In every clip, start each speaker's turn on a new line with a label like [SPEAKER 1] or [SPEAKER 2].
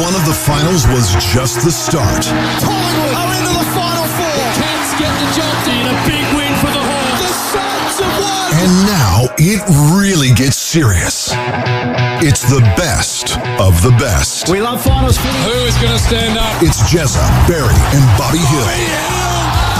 [SPEAKER 1] one of the finals was just the start.
[SPEAKER 2] Collingwood are into the final four.
[SPEAKER 3] Cats get the job done. A big win for the Hawks.
[SPEAKER 2] The Suns have won.
[SPEAKER 1] And now it really gets serious. It's the best of the best.
[SPEAKER 3] We love finals footy. Who is going to stand up?
[SPEAKER 1] It's Jezza, Barry, and Bobby Hill.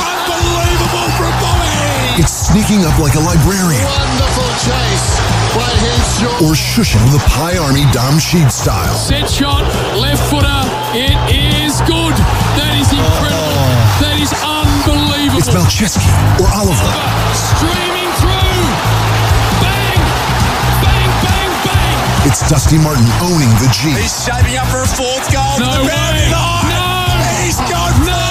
[SPEAKER 2] Unbelievable from Bobby.
[SPEAKER 1] It's sneaking up like a librarian.
[SPEAKER 2] Wonderful chase by Henshaw.
[SPEAKER 1] Or shushing the Pie Army Dom Sheed style.
[SPEAKER 3] Set shot, left footer. It is good. That is incredible. That is unbelievable.
[SPEAKER 1] It's Malcheski or Oliver.
[SPEAKER 3] Streaming through. Bang! Bang, bang, bang!
[SPEAKER 1] It's Dusty Martin owning the G.
[SPEAKER 2] He's shaping up for a fourth goal.
[SPEAKER 3] No way! No!
[SPEAKER 2] He's gone
[SPEAKER 3] No!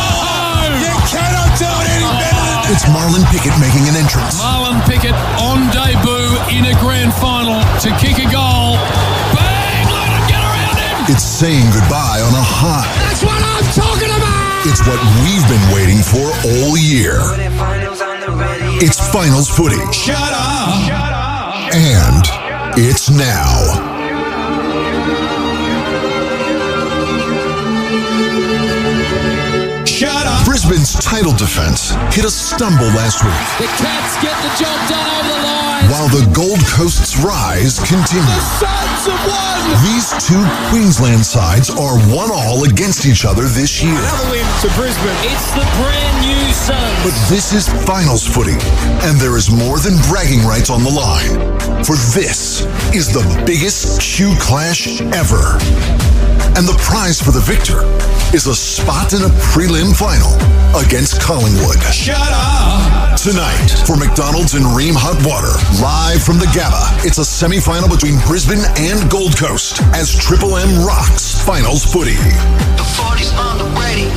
[SPEAKER 2] You cannot do it any better than that.
[SPEAKER 1] It's Marlon Pickett making an entrance.
[SPEAKER 3] Marlon Pickett on debut in a grand final to kick a goal. Bang! Let him get around him!
[SPEAKER 1] It's saying goodbye on a high.
[SPEAKER 2] That's what I'm talking about.
[SPEAKER 1] It's what we've been waiting for all year. It's finals footy.
[SPEAKER 2] Shut up.
[SPEAKER 1] And it's now.
[SPEAKER 2] Shut up.
[SPEAKER 1] Brisbane's title defense hit a stumble last week,
[SPEAKER 3] The Cats get the job done over the line.
[SPEAKER 1] while the Gold Coast's rise
[SPEAKER 2] The
[SPEAKER 1] continues.
[SPEAKER 2] Suns have won.
[SPEAKER 1] These two Queensland sides are 1-1 against each other this year.
[SPEAKER 2] Another win to Brisbane.
[SPEAKER 3] It's the brand new Suns.
[SPEAKER 1] But this is finals footy, and there is more than bragging rights on the line. For this is the biggest Q clash ever. And the prize for the victor is a spot in a prelim final against Collingwood.
[SPEAKER 2] Shut up.
[SPEAKER 1] Tonight, for McDonald's and Ream Hot Water, live from the Gabba, it's a semi-final between Brisbane and Gold Coast as Triple M rocks finals footy.
[SPEAKER 4] The 40's on the radio.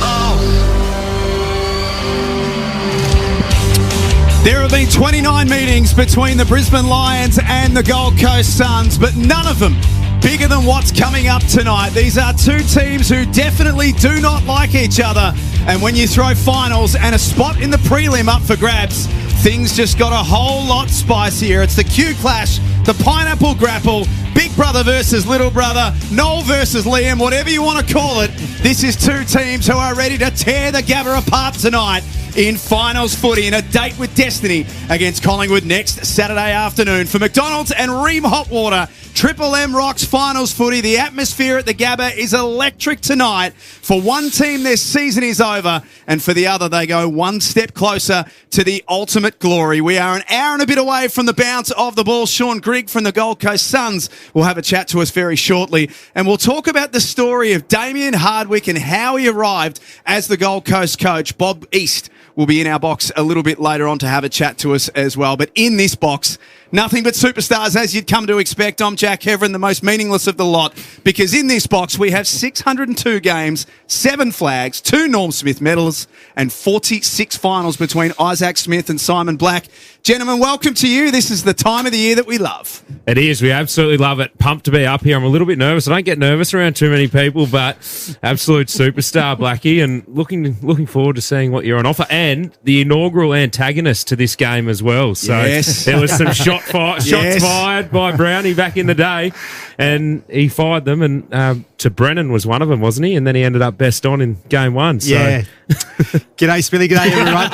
[SPEAKER 5] There have been 29 meetings between the Brisbane Lions and the Gold Coast Suns, but none of them bigger than what's coming up tonight. These are two teams who definitely do not like each other. And when you throw finals and a spot in the prelim up for grabs, things just got a whole lot spicier. It's the Q Clash, the Pineapple Grapple, Big Brother versus Little Brother, Noel versus Liam, whatever you want to call it. This is two teams who are ready to tear the Gabba apart tonight in finals footy, in a date with destiny against Collingwood next Saturday afternoon. For McDonald's and Ream Hot Water, Triple M rocks finals footy. The atmosphere at the Gabba is electric tonight. For one team, their season is over, and for the other, they go one step closer to the ultimate glory. We are an hour and a bit away from the bounce of the ball. Sean Grigg from the Gold Coast Suns will have a chat to us very shortly, and we'll talk about the story of Damien Hardwick and how he arrived as the Gold Coast coach. Bob East will be in our box a little bit later on to have a chat to us as well. But in this box, nothing but superstars, as you'd come to expect. I'm Jack Heverin, the most meaningless of the lot, because in this box we have 602 games, 7 flags, 2 Norm Smith medals, and 46 finals between Isaac Smith and Simon Black. Gentlemen, welcome to you. This is the time of the year that we love.
[SPEAKER 6] It is. We absolutely love it. Pumped to be up here. I'm a little bit nervous. I don't get nervous around too many people, but absolute superstar, Blackie, and looking forward to seeing what you're on offer. And the inaugural antagonist to this game as well. So
[SPEAKER 5] Yes.
[SPEAKER 6] there was some shots fired by Brownie back in the day, and he fired them. And to Brennan was one of them, wasn't he? And then he ended up best on in game 1. So.
[SPEAKER 7] Yeah. G'day, Smithy. G'day, everyone.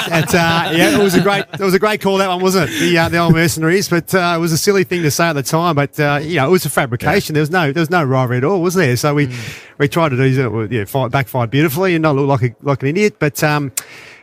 [SPEAKER 7] It was a great call, that one, wasn't it? The old mercenaries, but it was a silly thing to say at the time. But it was a fabrication. Yeah. There was no rivalry at all, was there? So we tried to do backfired beautifully and not look like an idiot. But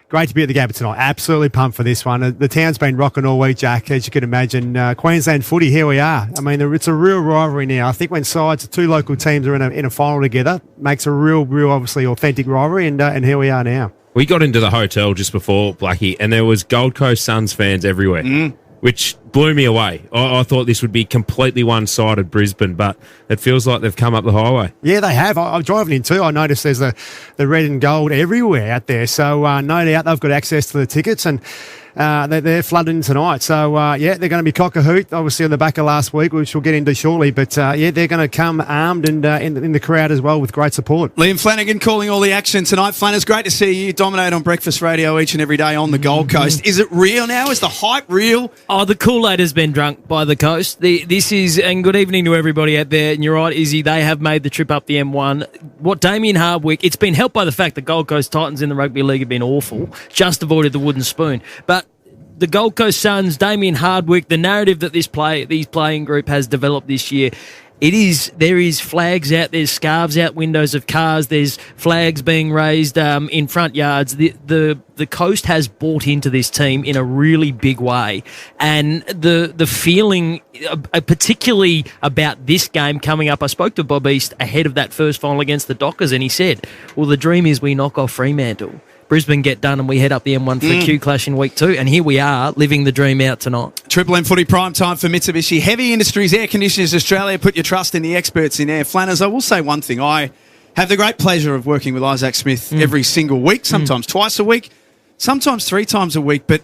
[SPEAKER 7] great to be at the Gabba tonight. Absolutely pumped for this one. The town's been rocking all week, Jack, as you can imagine. Queensland footy, here we are. I mean, it's a real rivalry now. I think when sides, two local teams are in a final together, makes a real, obviously authentic rivalry, and here we are now.
[SPEAKER 6] We got into the hotel just before, Blackie, and there was Gold Coast Suns fans everywhere, which blew me away. I thought this would be completely one-sided Brisbane, but it feels like they've come up the highway.
[SPEAKER 7] Yeah, they have. I'm driving in too. I noticed there's the red and gold everywhere out there. So no doubt they've got access to the tickets. And they're flooding tonight. So, they're going to be cock a hoot, obviously on the back of last week, which we'll get into shortly. But, they're going to come armed and in the crowd as well with great support.
[SPEAKER 5] Liam Flanagan calling all the action tonight. Flanners, great to see you dominate on breakfast radio each and every day on the Gold Coast. Is it real now? Is the hype real?
[SPEAKER 8] Oh, the Kool-Aid has been drunk by the coast. And good evening to everybody out there. And you're right, Izzy, they have made the trip up the M1. What Damien Hardwick, it's been helped by the fact that Gold Coast Titans in the Rugby League have been awful, just avoided the wooden spoon. But the Gold Coast Suns, Damien Hardwick, the narrative that these playing group has developed this year, there is flags out, there's scarves out windows of cars, there's flags being raised in front yards. The coast has bought into this team in a really big way, and the feeling, particularly about this game coming up. I spoke to Bob East ahead of that first final against the Dockers, and he said, "Well, the dream is we knock off Fremantle, Brisbane get done, and we head up the M1 for a Q clash in week 2. And here we are, living the dream out tonight."
[SPEAKER 5] Triple M footy prime time for Mitsubishi Heavy Industries Air Conditioners Australia. Put your trust in the experts in air. Flanners, I will say one thing. I have the great pleasure of working with Isaac Smith every single week, sometimes twice a week, sometimes 3 times a week. But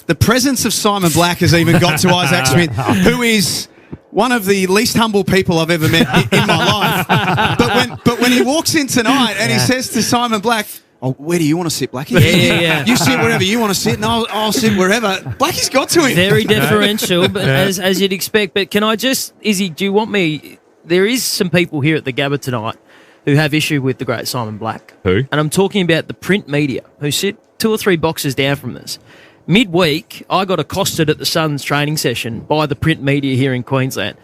[SPEAKER 5] the presence of Simon Black has even got to Isaac Smith, who is one of the least humble people I've ever met in my life. But when he walks in tonight and he says to Simon Black, "Oh, where do you want to sit, Blackie?"
[SPEAKER 8] Yeah.
[SPEAKER 5] You sit wherever you want to sit, and I'll sit wherever. Blackie's got to him.
[SPEAKER 8] Very deferential, but as you'd expect. But can I just, Izzy, do you want me? There is some people here at the Gabba tonight who have issue with the great Simon Black.
[SPEAKER 6] Who?
[SPEAKER 8] And I'm talking about the print media, who sit 2 or 3 boxes down from us. Midweek, I got accosted at the Suns training session by the print media here in Queensland,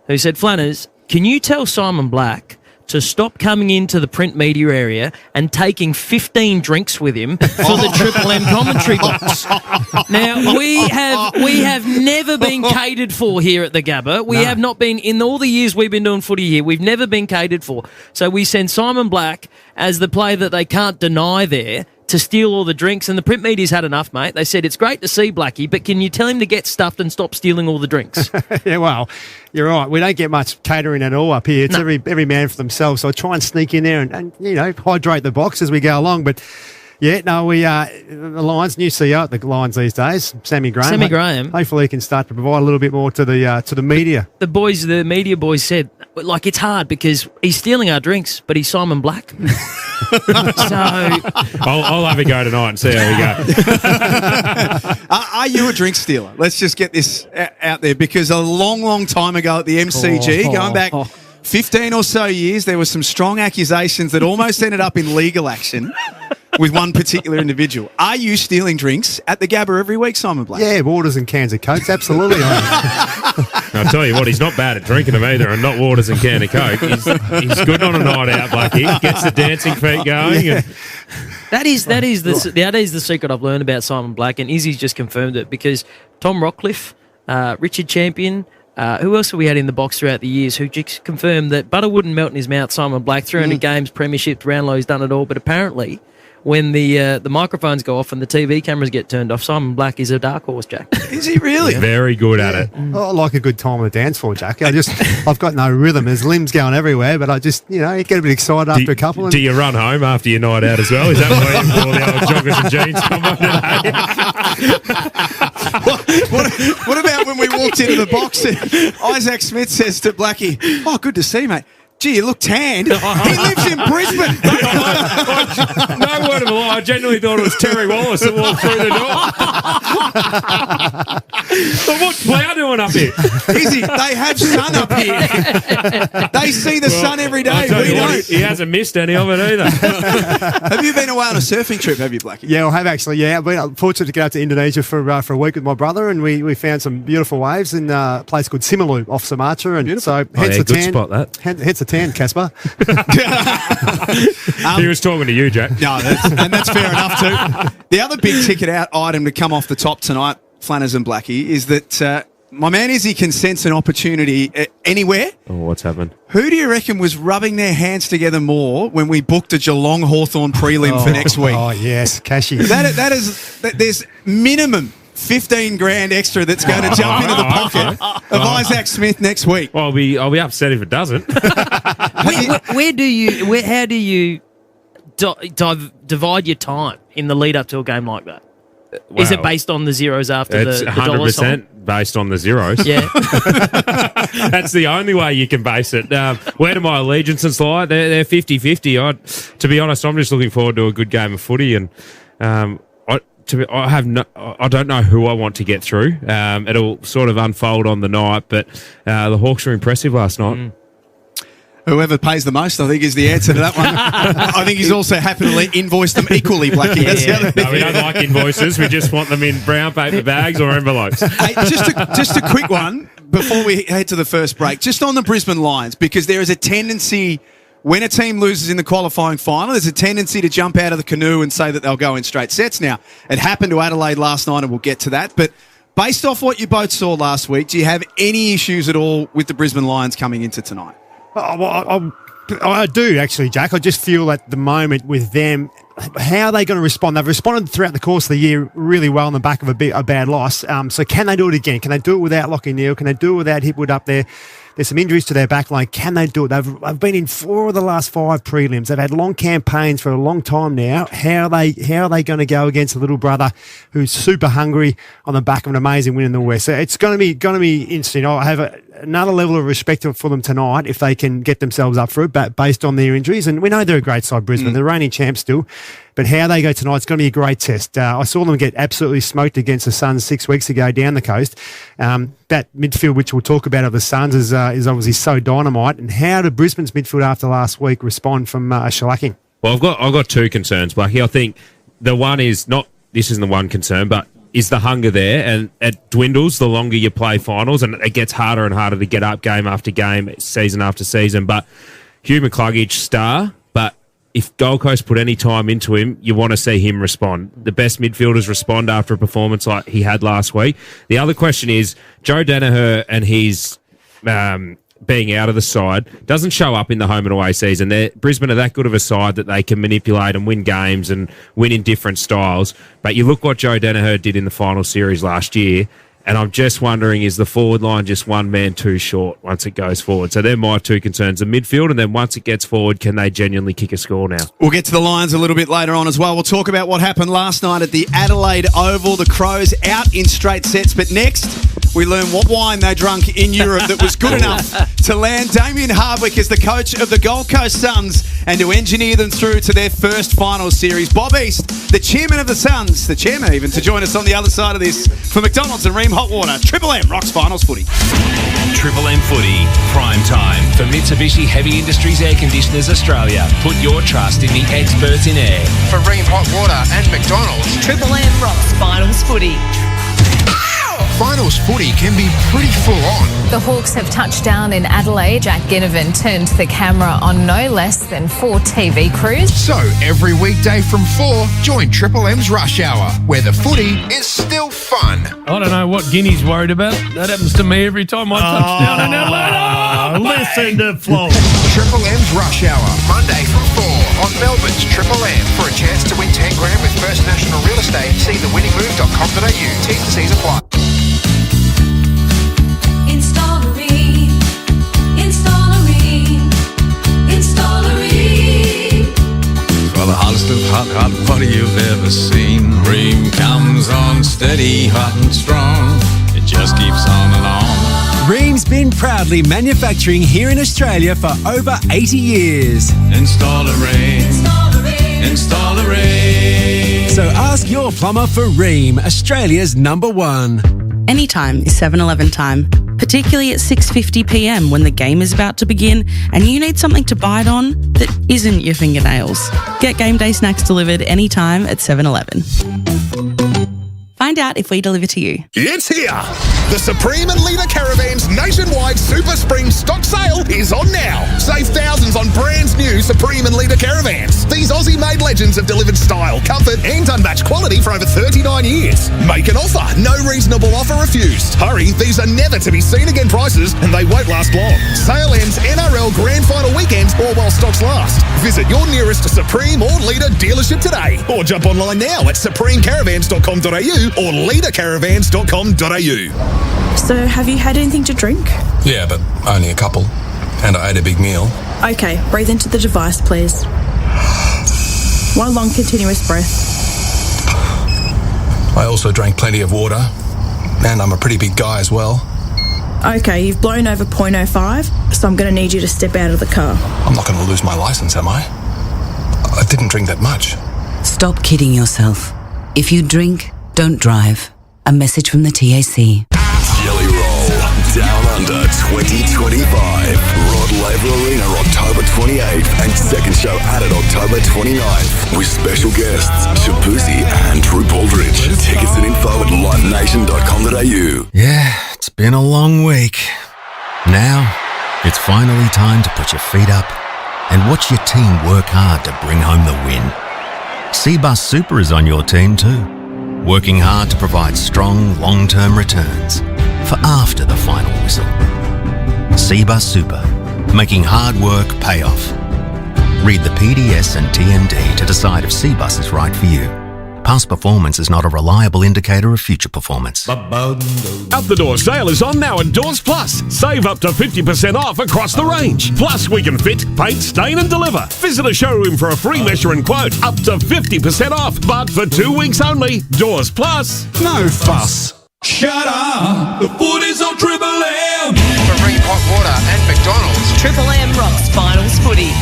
[SPEAKER 8] who said, "Flanners, can you tell Simon Black to stop coming into the print media area and taking 15 drinks with him for the Triple M commentary box?" Now, we have never been catered for here at the Gabba. We have not been, in all the years we've been doing footy here, we've never been catered for. So we send Simon Black as the player that they can't deny there to steal all the drinks, and the print media's had enough, mate. They said, "It's great to see Blackie, but can you tell him to get stuffed and stop stealing all the drinks?"
[SPEAKER 7] Yeah, well, you're right. We don't get much catering at all up here. It's every man for themselves. So I try and sneak in there and hydrate the box as we go along. But the Lions, new CEO at the Lions these days, Sammy Graham. Hopefully he can start to provide a little bit more to the media.
[SPEAKER 8] The media boys said, like, it's hard because he's stealing our drinks, but he's Simon Black. So
[SPEAKER 6] I'll have a go tonight and see how we go.
[SPEAKER 5] Are you a drink stealer? Let's just get this out there, because a long, long time ago at the MCG, going back 15 or so years, there were some strong accusations that almost ended up in legal action with one particular individual. Are you stealing drinks at the Gabba every week, Simon Black?
[SPEAKER 7] Yeah, waters and cans of Cokes, absolutely.
[SPEAKER 6] I'll tell you what, he's not bad at drinking them either, and not waters and can of Coke. He's good on a night out, Blackie. Gets the dancing feet going.
[SPEAKER 7] Yeah.
[SPEAKER 8] That is the secret I've learned about Simon Black, and Izzy's just confirmed it, because Tom Rockcliffe, Richard Champion, who else have we had in the box throughout the years who just confirmed that butter wouldn't melt in his mouth, Simon Black, 300 games, premiership, Brownlow, he's done it all, but apparently when the microphones go off and the TV cameras get turned off, Simon Black is a dark horse, Jack.
[SPEAKER 5] Is he really?
[SPEAKER 6] Very good at it.
[SPEAKER 7] I like a good time on the dance floor, Jack. I've got no rhythm. There's limbs going everywhere, but I just, you get a bit excited after a couple.
[SPEAKER 6] Do you run home after your night out as well? Is that waiting for the old joggers and jeans come on today?
[SPEAKER 5] What about when we walked into the box and Isaac Smith says to Blackie, "Oh, good to see you, mate. Gee, you look tanned." He lives in Brisbane.
[SPEAKER 6] No word of a lie. I genuinely thought it was Terry Wallace that walked through the door. But what's Plough doing up here?
[SPEAKER 5] Izzy, they have sun up here. They see the sun every day. We don't.
[SPEAKER 6] He hasn't missed any of it either.
[SPEAKER 5] Have you been away on a surfing trip, have you, Blackie?
[SPEAKER 7] Yeah, I have actually. Yeah, I've been fortunate to go out to Indonesia for a week with my brother, and we found some beautiful waves in a place called Simalu off Sumatra. And
[SPEAKER 5] beautiful.
[SPEAKER 7] So hence the
[SPEAKER 6] good
[SPEAKER 7] tan.
[SPEAKER 6] Spot that.
[SPEAKER 7] Hence the tan, Casper.
[SPEAKER 6] He was talking to you, Jack.
[SPEAKER 5] No, that's fair enough too. The other big ticket out item to come off the top tonight, Flanners and Blackie, is that my man Izzy can sense an opportunity anywhere.
[SPEAKER 6] Oh, what's happened?
[SPEAKER 5] Who do you reckon was rubbing their hands together more when we booked a Geelong Hawthorn prelim for next week?
[SPEAKER 7] Oh yes, Cashy.
[SPEAKER 5] There's minimum 15 grand extra that's going to jump into the pocket of Isaac Smith next week.
[SPEAKER 6] Well, I'll be upset if it doesn't.
[SPEAKER 8] How do you divide your time in the lead up to a game like that? Is it based on the zeros after
[SPEAKER 6] It's
[SPEAKER 8] the dollar sign?
[SPEAKER 6] 100% based on the zeros.
[SPEAKER 8] Yeah.
[SPEAKER 6] That's the only way you can base it. Where do my allegiances lie? They're 50-50. To be honest, I'm just looking forward to a good game of footy, and I don't know who I want to get through. It'll sort of unfold on the night, but the Hawks were impressive last night.
[SPEAKER 5] Whoever pays the most, I think, is the answer to that one. I think he's also happy to invoice them equally, Blackie. That's the other thing.
[SPEAKER 6] No, we don't like invoices. We just want them in brown paper bags or envelopes.
[SPEAKER 5] Hey, just a quick one before we head to the first break. Just on the Brisbane Lions, because there is a tendency, when a team loses in the qualifying final, there's a tendency to jump out of the canoe and say that they'll go in straight sets. Now, it happened to Adelaide last night, and we'll get to that. But based off what you both saw last week, do you have any issues at all with the Brisbane Lions coming into tonight?
[SPEAKER 7] I do, actually, Jack. I just feel at the moment with them, how are they going to respond? They've responded throughout the course of the year really well on the back of a bad loss. So can they do it again? Can they do it without Lockie Neal? Can they do it without Hipwood up there? There's some injuries to their back line. Can they do it? They've been in 4 of the last 5 prelims. They've had long campaigns for a long time now. How are they going to go against a little brother who's super hungry on the back of an amazing win in the West? So it's going to be interesting. I have another level of respect for them tonight if they can get themselves up for it, based on their injuries. And we know they're a great side, Brisbane. They're reigning champs still. But how they go tonight, it's going to be a great test. I saw them get absolutely smoked against the Suns 6 weeks ago down the coast. That midfield, which we'll talk about of the Suns, is obviously so dynamite. And how did Brisbane's midfield after last week respond from a shellacking?
[SPEAKER 6] Well, I've got 2 concerns, Blackie. I think the one is this isn't the one concern, but is the hunger there, and it dwindles the longer you play finals, and it gets harder and harder to get up game after game, season after season. But Hugh McCluggage, star, but if Gold Coast put any time into him, you want to see him respond. The best midfielders respond after a performance like he had last week. The other question is, Joe Danaher and his being out of the side doesn't show up in the home and away season. Brisbane are that good of a side that they can manipulate and win games and win in different styles. But you look what Joe Danaher did in the final series last year, and I'm just wondering, is the forward line just one man too short once it goes forward? So they're my 2 concerns, the midfield, and then once it gets forward, can they genuinely kick a score now?
[SPEAKER 5] We'll get to the Lions a little bit later on as well. We'll talk about what happened last night at the Adelaide Oval. The Crows out in straight sets, but next we learn what wine they drunk in Europe that was good enough to land Damien Hardwick as the coach of the Gold Coast Suns and to engineer them through to their first final series. Bob East, the chairman of the Suns, the chairman even, to join us on the other side of this for McDonald's and Ream Hot Water. Triple M rocks finals footy.
[SPEAKER 9] Triple M footy, prime time for Mitsubishi Heavy Industries Air Conditioners Australia. Put your trust in the experts in air.
[SPEAKER 10] For Ream Hot Water and McDonald's,
[SPEAKER 11] Triple M rocks finals footy.
[SPEAKER 10] finals footy can be pretty full on.
[SPEAKER 11] The Hawks have touched down in Adelaide. Jack Ginnivan turned the camera on no less than 4 TV crews.
[SPEAKER 10] So every weekday from 4, join Triple M's Rush Hour, where the footy is still fun.
[SPEAKER 3] I don't know what Guinea's worried about. That happens to me every time I touch down in Adelaide.
[SPEAKER 12] Listen to Flo.
[SPEAKER 10] Triple M's Rush Hour, Monday from 4 on Melbourne's Triple M. For a chance to win 10 grand with First National Real Estate, see thewinningmove.com.au. T's and C's apply.
[SPEAKER 13] For the hottest of hot water you've ever seen, Ream comes on steady, hot and strong. It just keeps on and on.
[SPEAKER 14] Ream's been proudly manufacturing here in Australia for over 80 years.
[SPEAKER 13] Install a Ream. Install a Ream.
[SPEAKER 14] So ask your plumber for Ream, Australia's #1.
[SPEAKER 15] Anytime is 7-Eleven time, particularly at 6:50 p.m. when the game is about to begin and you need something to bite on that isn't your fingernails. Get game day snacks delivered anytime at 7-Eleven. Find out if we deliver to you.
[SPEAKER 1] It's here! The Supreme and Leader Caravans nationwide Super Spring stock sale is on now. Save thousands on brand new Supreme and Leader Caravans. These Aussie-made legends have delivered style, comfort and unmatched quality for over 39 years. Make an offer. No reasonable offer refused. Hurry, these are never to be seen again prices and they won't last long. Sale ends NRL Grand Final weekend or while stocks last. Visit your nearest Supreme or Leader dealership today or jump online now at supremecaravans.com.au or leadercaravans.com.au.
[SPEAKER 16] So, have you had anything to drink?
[SPEAKER 13] Yeah, but only a couple. And I ate a big meal.
[SPEAKER 16] Okay, breathe into the device, please. One long, continuous breath.
[SPEAKER 12] I also drank plenty of water, and I'm a pretty big guy as well.
[SPEAKER 16] Okay, you've blown over 0.05, so I'm going to need you to step out of the car.
[SPEAKER 12] I'm not going to lose my license, am I? I didn't drink that much.
[SPEAKER 17] Stop kidding yourself. If you drink, don't drive. A message from the TAC.
[SPEAKER 1] Jelly Roll, Down Under 2025. Rod Laver Arena, October 28th, and second show added October 29th. With special guests, Shabuzi and Drew Baldridge. Tickets and info at livenation.com.au.
[SPEAKER 18] Yeah, it's been a long week. Now, it's finally time to put your feet up and watch your team work hard to bring home the win. Cbus Super is on your team too, working hard to provide strong, long-term returns for after the final whistle. Cbus Super, making hard work pay off. Read the PDS and TND to decide if Cbus is right for you. Past performance is not a reliable indicator of future performance.
[SPEAKER 19] Out the door sale is on now at Doors Plus. Save up to 50% off across the range. Plus, we can fit, paint, stain and deliver. Visit a showroom for a free measure and quote. Up to 50% off, but for 2 weeks only. Doors Plus.
[SPEAKER 2] No fuss. Shut up. The footy's on Triple M.
[SPEAKER 10] Marine Hot Water and McDonald's.
[SPEAKER 20] Triple M rocks finals footy.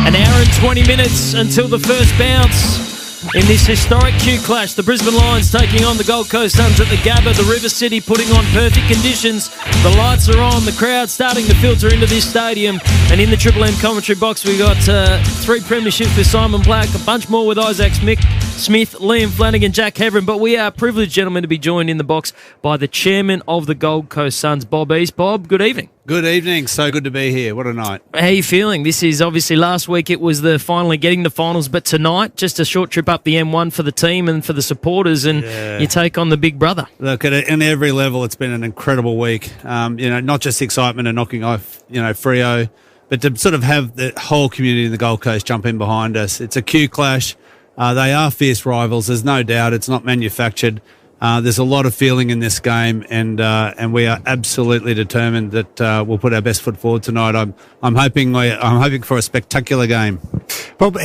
[SPEAKER 8] An hour and 20 minutes until the first bounce in this historic Q clash. The Brisbane Lions taking on the Gold Coast Suns at the Gabba. The River City putting on perfect conditions. The lights are on. The crowd starting to filter into this stadium. And in the Triple M commentary box, we got 3 premierships with Simon Black, a bunch more with Isaac Smith, Liam Flanagan, Jack Heverin. But we are privileged, gentlemen, to be joined in the box by the chairman of the Gold Coast Suns, Bob East. Bob, good evening.
[SPEAKER 5] Good evening. So good to be here. What a night.
[SPEAKER 8] How are you feeling? This is obviously last week it was the finally getting the finals, but tonight just a short trip up the M1 for the team and for the supporters, and you take on the big brother.
[SPEAKER 5] Look, at every level, it's been an incredible week. Not just excitement and knocking off, Freo, but to sort of have the whole community in the Gold Coast jump in behind us. It's a Q clash. They are fierce rivals. There's no doubt. It's not manufactured. There's a lot of feeling in this game, and we are absolutely determined that we'll put our best foot forward tonight. I'm hoping for a spectacular game.
[SPEAKER 7] Bob,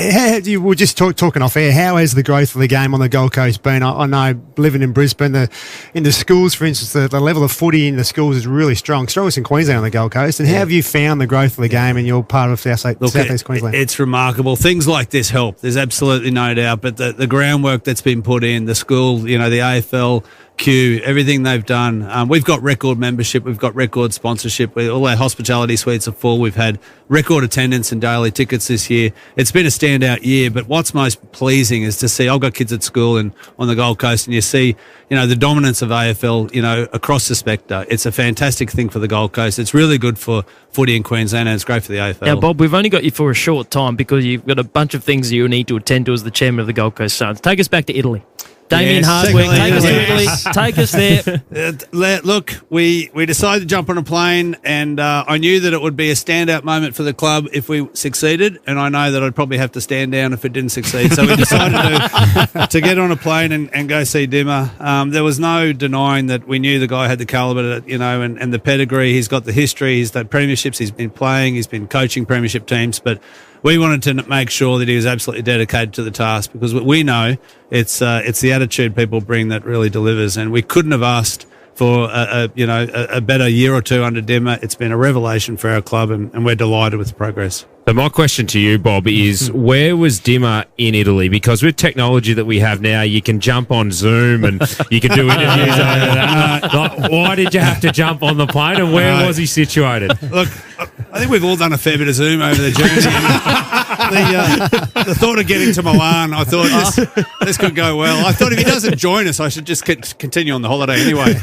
[SPEAKER 7] you were just talking off air. How has the growth of the game on the Gold Coast been? I know living in Brisbane, in the schools, for instance, the level of footy in the schools is really strong. Strongest in Queensland on the Gold Coast. And how have you found the growth of the game in your part of Southeast Queensland?
[SPEAKER 5] It's remarkable. Things like this help. There's absolutely no doubt. But the groundwork that's been put in, the school, the AFL, Q, everything they've done. We've got record membership. We've got record sponsorship. All our hospitality suites are full. We've had record attendance and daily tickets this year. It's been a standout year, but what's most pleasing is to see, I've got kids at school and on the Gold Coast, and you see, the dominance of AFL, across the spectre. It's a fantastic thing for the Gold Coast. It's really good for footy in Queensland, and it's great for the AFL.
[SPEAKER 8] Now, Bob, we've only got you for a short time because you've got a bunch of things that you need to attend to as the chairman of the Gold Coast Suns. Take us back to Italy. Damien Hardwick, take us to Italy. Take us there.
[SPEAKER 5] Look, we decided to jump on a plane, and I knew that it would be a standout moment for the club if we succeeded, and I know that I'd probably have to stand down if it didn't succeed. So we decided to get on a plane and go see Dimmer. There was no denying that we knew the guy had the calibre, and the pedigree. He's got the history. He's done premierships. He's been playing. He's been coaching premiership teams, but we wanted to make sure that he was absolutely dedicated to the task, because we know it's the attitude people bring that really delivers, and we couldn't have asked for a better year or two under Dimmer. It's been a revelation for our club, and we're delighted with the progress.
[SPEAKER 6] So my question to you, Bob, is where was Dimmer in Italy? Because with technology that we have now, you can jump on Zoom and you can do interviews over that. Why did you have to jump on the plane, and where was he situated?
[SPEAKER 5] Look, I think we've all done a fair bit of Zoom over the journey. The thought of getting to Milan, I thought this could go well. I thought if he doesn't join us, I should just continue on the holiday anyway.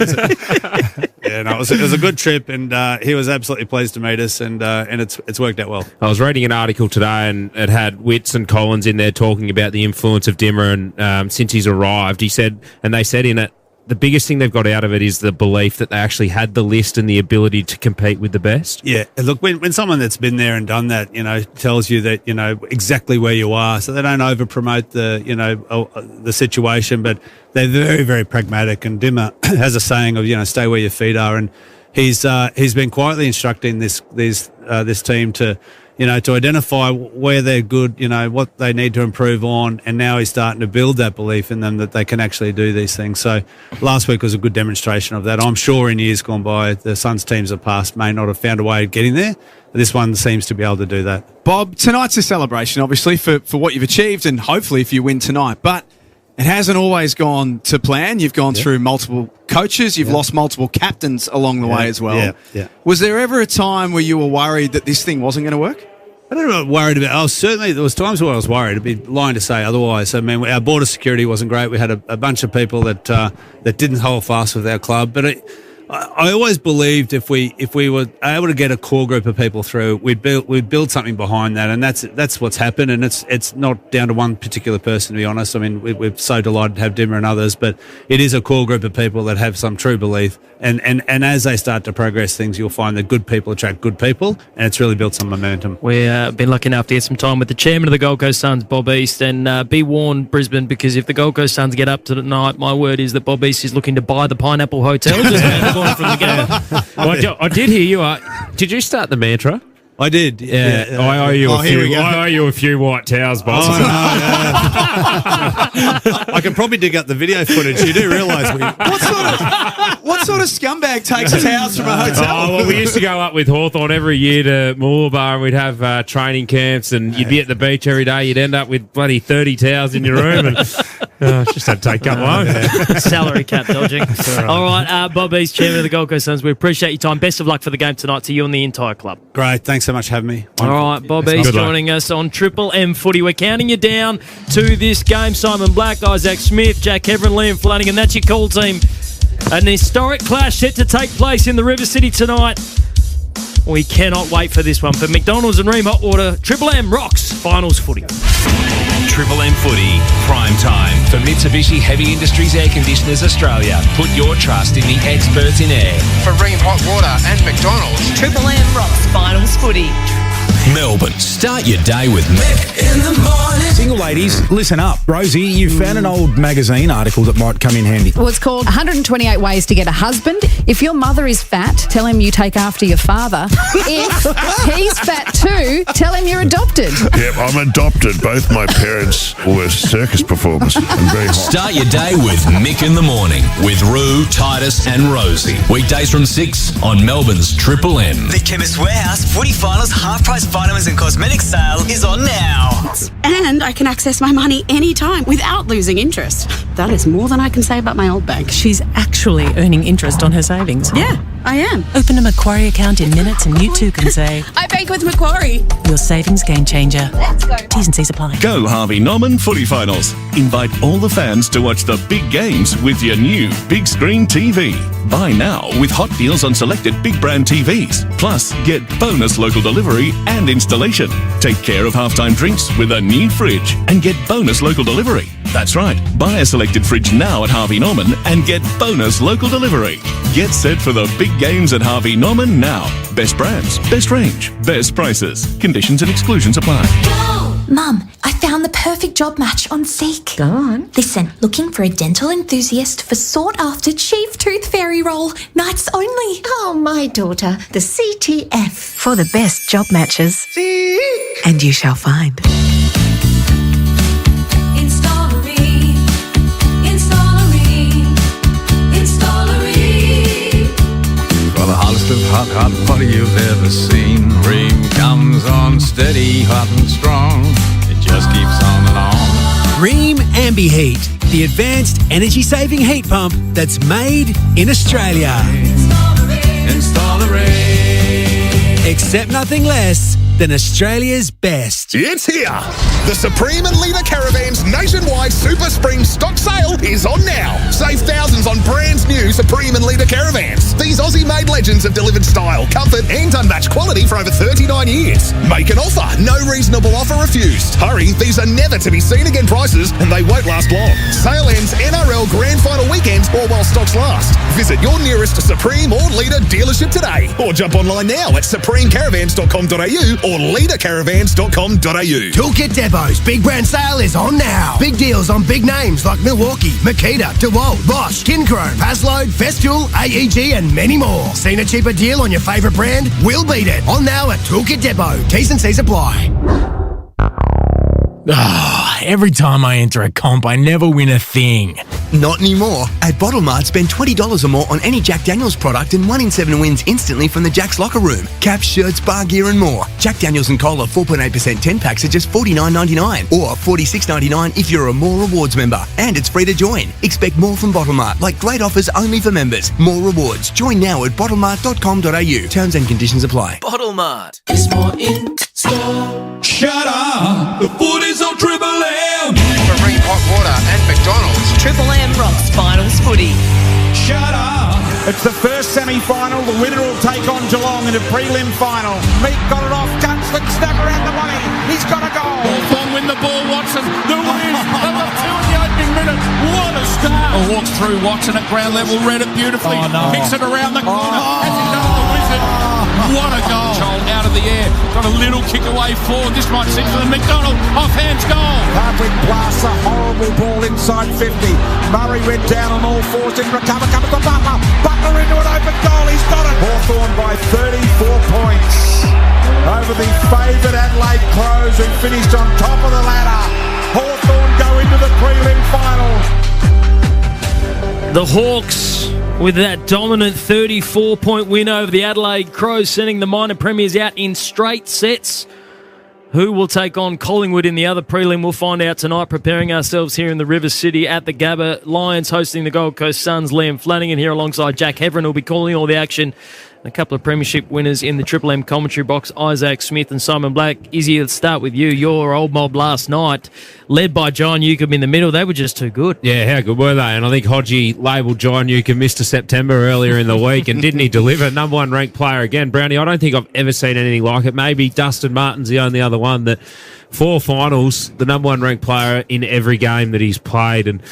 [SPEAKER 5] It was a good trip, and he was absolutely pleased to meet us, and it's worked out well.
[SPEAKER 6] I was reading an article today, and it had Witts and Collins in there talking about the influence of Dimmer, and since he's arrived, they said in it, the biggest thing they've got out of it is the belief that they actually had the list and the ability to compete with the best.
[SPEAKER 5] Yeah, look, when someone that's been there and done that, tells you that, exactly where you are, so they don't over-promote the situation, but they're very, very pragmatic, and Dimmer has a saying of, stay where your feet are, and
[SPEAKER 21] he's been quietly instructing this team to identify where they're good, what they need to improve on, and now he's starting to build that belief in them that they can actually do these things. So last week was a good demonstration of that. I'm sure in years gone by, the Suns teams of past may not have found a way of getting there. This one seems to be able to do that.
[SPEAKER 5] Bob, tonight's a celebration, obviously, for what you've achieved, and hopefully if you win tonight. But it hasn't always gone to plan. You've gone through multiple coaches. You've lost multiple captains along the way as well.
[SPEAKER 21] Yeah.
[SPEAKER 5] Was there ever a time where you were worried that this thing wasn't going to work?
[SPEAKER 21] I don't know what worried about. There was times where I was worried. It'd be lying to say otherwise. I mean, our border security wasn't great. We had a bunch of people that didn't hold fast with our club. But I always believed if we were able to get a core group of people through, we'd build something behind that, and that's what's happened. And it's not down to one particular person, to be honest. I mean, we're so delighted to have Dimmer and others, but it is a core group of people that have some true belief. And as they start to progress things, you'll find that good people attract good people, and it's really built some momentum.
[SPEAKER 8] We've been lucky enough to get some time with the chairman of the Gold Coast Suns, Bob East, and be warned, Brisbane, because if the Gold Coast Suns get up tonight, my word is that Bob East is looking to buy the Pineapple Hotel just around the corner from the game.
[SPEAKER 6] I did hear you. Did you start the mantra?
[SPEAKER 21] I did.
[SPEAKER 6] Yeah. I owe you a few white towels, boss.
[SPEAKER 21] Oh, no, I can probably dig up the video footage. You do realise
[SPEAKER 5] what sort of scumbag takes towels from a hotel?
[SPEAKER 6] Oh, well, we used to go up with Hawthorn every year to Mooloolaba, and we'd have training camps, and you'd be at the beach every day. You'd end up with bloody 30 towels in your room, and just had to take a couple home.
[SPEAKER 8] Salary cap dodging. All right, Bob East, chairman of the Gold Coast Suns. We appreciate your time. Best of luck for the game tonight to you and the entire club.
[SPEAKER 21] Great. Thanks so much for having me.
[SPEAKER 8] All right, Bob East joining us on Triple M Footy. We're counting you down to this game. Simon Black, Isaac Smith, Jack Heverin, Liam Flanagan. That's your call team. An historic clash set to take place in the River City tonight. We cannot wait for this one. For McDonald's and Ream Hot Water, Triple M rocks finals footy.
[SPEAKER 9] Triple M Footy, prime time for Mitsubishi Heavy Industries Air Conditioners Australia. Put your trust in the experts in air.
[SPEAKER 10] For Ream Hot Water and McDonald's,
[SPEAKER 20] Triple M rocks finals footy.
[SPEAKER 18] Melbourne, start your day with Mick in the morning.
[SPEAKER 22] Single ladies, listen up. Rosie, you found an old magazine article that might come in handy.
[SPEAKER 23] Well, it's called 128 Ways to Get a Husband. If your mother is fat, tell him you take after your father. If he's fat too, tell him you're adopted.
[SPEAKER 24] Yep, I'm adopted. Both my parents were circus performers. I'm very hot.
[SPEAKER 18] Start your day with Mick in the morning with Roo, Titus and Rosie. Weekdays from 6 on Melbourne's Triple M.
[SPEAKER 25] The Chemist Warehouse Footy Finals half-price vitamins and cosmetics sale is on now.
[SPEAKER 26] And I can access my money anytime without losing interest. That is more than I can say about my old bank.
[SPEAKER 27] She's actually earning interest on her savings.
[SPEAKER 26] Yeah, I am.
[SPEAKER 27] Open a Macquarie account in minutes and you too can say,
[SPEAKER 26] I bank with Macquarie.
[SPEAKER 27] Your savings game changer.
[SPEAKER 26] Let's go.
[SPEAKER 27] T's and C's apply.
[SPEAKER 28] Go Harvey Norman Footy Finals. Invite all the fans to watch the big games with your new big screen TV. Buy now with hot deals on selected big brand TVs. Plus, get bonus local delivery and installation. Take care of halftime drinks with a new fridge and get bonus local delivery. That's right. Buy a selected fridge now at Harvey Norman and get bonus local delivery. Get set for the big games at Harvey Norman now. Best brands, best range, best prices. Conditions and exclusions apply.
[SPEAKER 29] Mum, I found the perfect job match on Seek.
[SPEAKER 23] Go on.
[SPEAKER 29] Listen, looking for a dental enthusiast for sought-after chief tooth fairy role. Nights only.
[SPEAKER 23] Oh, my daughter, the CTF.
[SPEAKER 27] For the best job matches. Seek. And you shall find.
[SPEAKER 13] For the hottest of hot water you've ever seen, Ream comes on steady, hot and strong. It just keeps on and on.
[SPEAKER 14] Ream AmbiHeat, the advanced energy-saving heat pump that's made in Australia.
[SPEAKER 13] Install the Ream.
[SPEAKER 14] Accept nothing less than Australia's best.
[SPEAKER 10] It's here. The Supreme and Leader Caravans nationwide Super Spring stock sale is on now. Save thousands on brand new Supreme and Leader Caravans. These Aussie-made legends have delivered style, comfort and unmatched quality for over 39 years. Make an offer. No reasonable offer refused. Hurry, these are never to be seen again prices and they won't last long. Sale ends NRL Grand Final weekend or while stocks last. Visit your nearest Supreme or Leader dealership today or jump online now at supremecaravans.com.au or leadercaravans.com.au.
[SPEAKER 1] Toolkit Depot's Big Brand Sale is on now. Big deals on big names like Milwaukee, Makita, DeWalt, Bosch, Kinchrome, Paslode, Festool, AEG and many more. Seen a cheaper deal on your favourite brand? We'll beat it. On now at Toolkit Depot. T's and C's apply.
[SPEAKER 3] Every time I enter a comp, I never win a thing.
[SPEAKER 4] Not anymore. At Bottle Mart, spend $20 or more on any Jack Daniels product and 1 in 7 wins instantly from the Jack's Locker Room. Caps, shirts, bar gear and more. Jack Daniels and Cola 4.8% 10 packs are just $49.99 or $46.99 if you're a More Rewards member. And it's free to join. Expect more from Bottle Mart, like great offers only for members. More rewards. Join now at bottlemart.com.au. Terms and conditions apply.
[SPEAKER 25] Bottle Mart.
[SPEAKER 2] It's more in store. Shut up. The food is on Triple M.
[SPEAKER 11] Marine Hot Water and McDonald's.
[SPEAKER 20] Triple M rocks finals footy.
[SPEAKER 2] Shut up.
[SPEAKER 12] It's the first semi-final. The winner will take on Geelong in a prelim final. Meek got it off. Gunslick snap around the money. He's got a goal.
[SPEAKER 2] Hawthorn win the ball. Watson, the win. They've got 2 in the opening minute. What a start. Walks through Watson at ground level. Read it beautifully. Kicks it around the corner. Has he done the wizard? What a goal. Joel out of the air. Got a little kick away forward. This might sit for the McDonald. Offhands goal.
[SPEAKER 12] Hardwick blasts a horrible ball inside 50. Murray went down on all fours. Didn't recover. Coming to Butler. Butler into an open goal. He's got it. Hawthorn by 34 points over the favoured Adelaide Crows, who finished on top of the ladder. Hawthorn go into the prelim final.
[SPEAKER 8] The Hawks with that dominant 34-point win over the Adelaide Crows, sending the minor premiers out in straight sets. Who will take on Collingwood in the other prelim? We'll find out tonight, preparing ourselves here in the River City at the Gabba. Lions hosting the Gold Coast Suns. Liam Flanagan here alongside Jack Heverin, who'll be calling all the action. A couple of premiership winners in the Triple M commentary box, Isaac Smith and Simon Black. Izzy, let's start with you. Your old mob last night, led by John Newcombe in the middle. They were just too good.
[SPEAKER 6] Yeah, how good were they? And I think Hodgie labelled John Newcombe Mr. September earlier in the week, and didn't he deliver? Number 1 ranked player again. Brownie, I don't think I've ever seen anything like it. Maybe Dustin Martin's the only other one that 4 finals, the number 1 ranked player in every game that he's played. And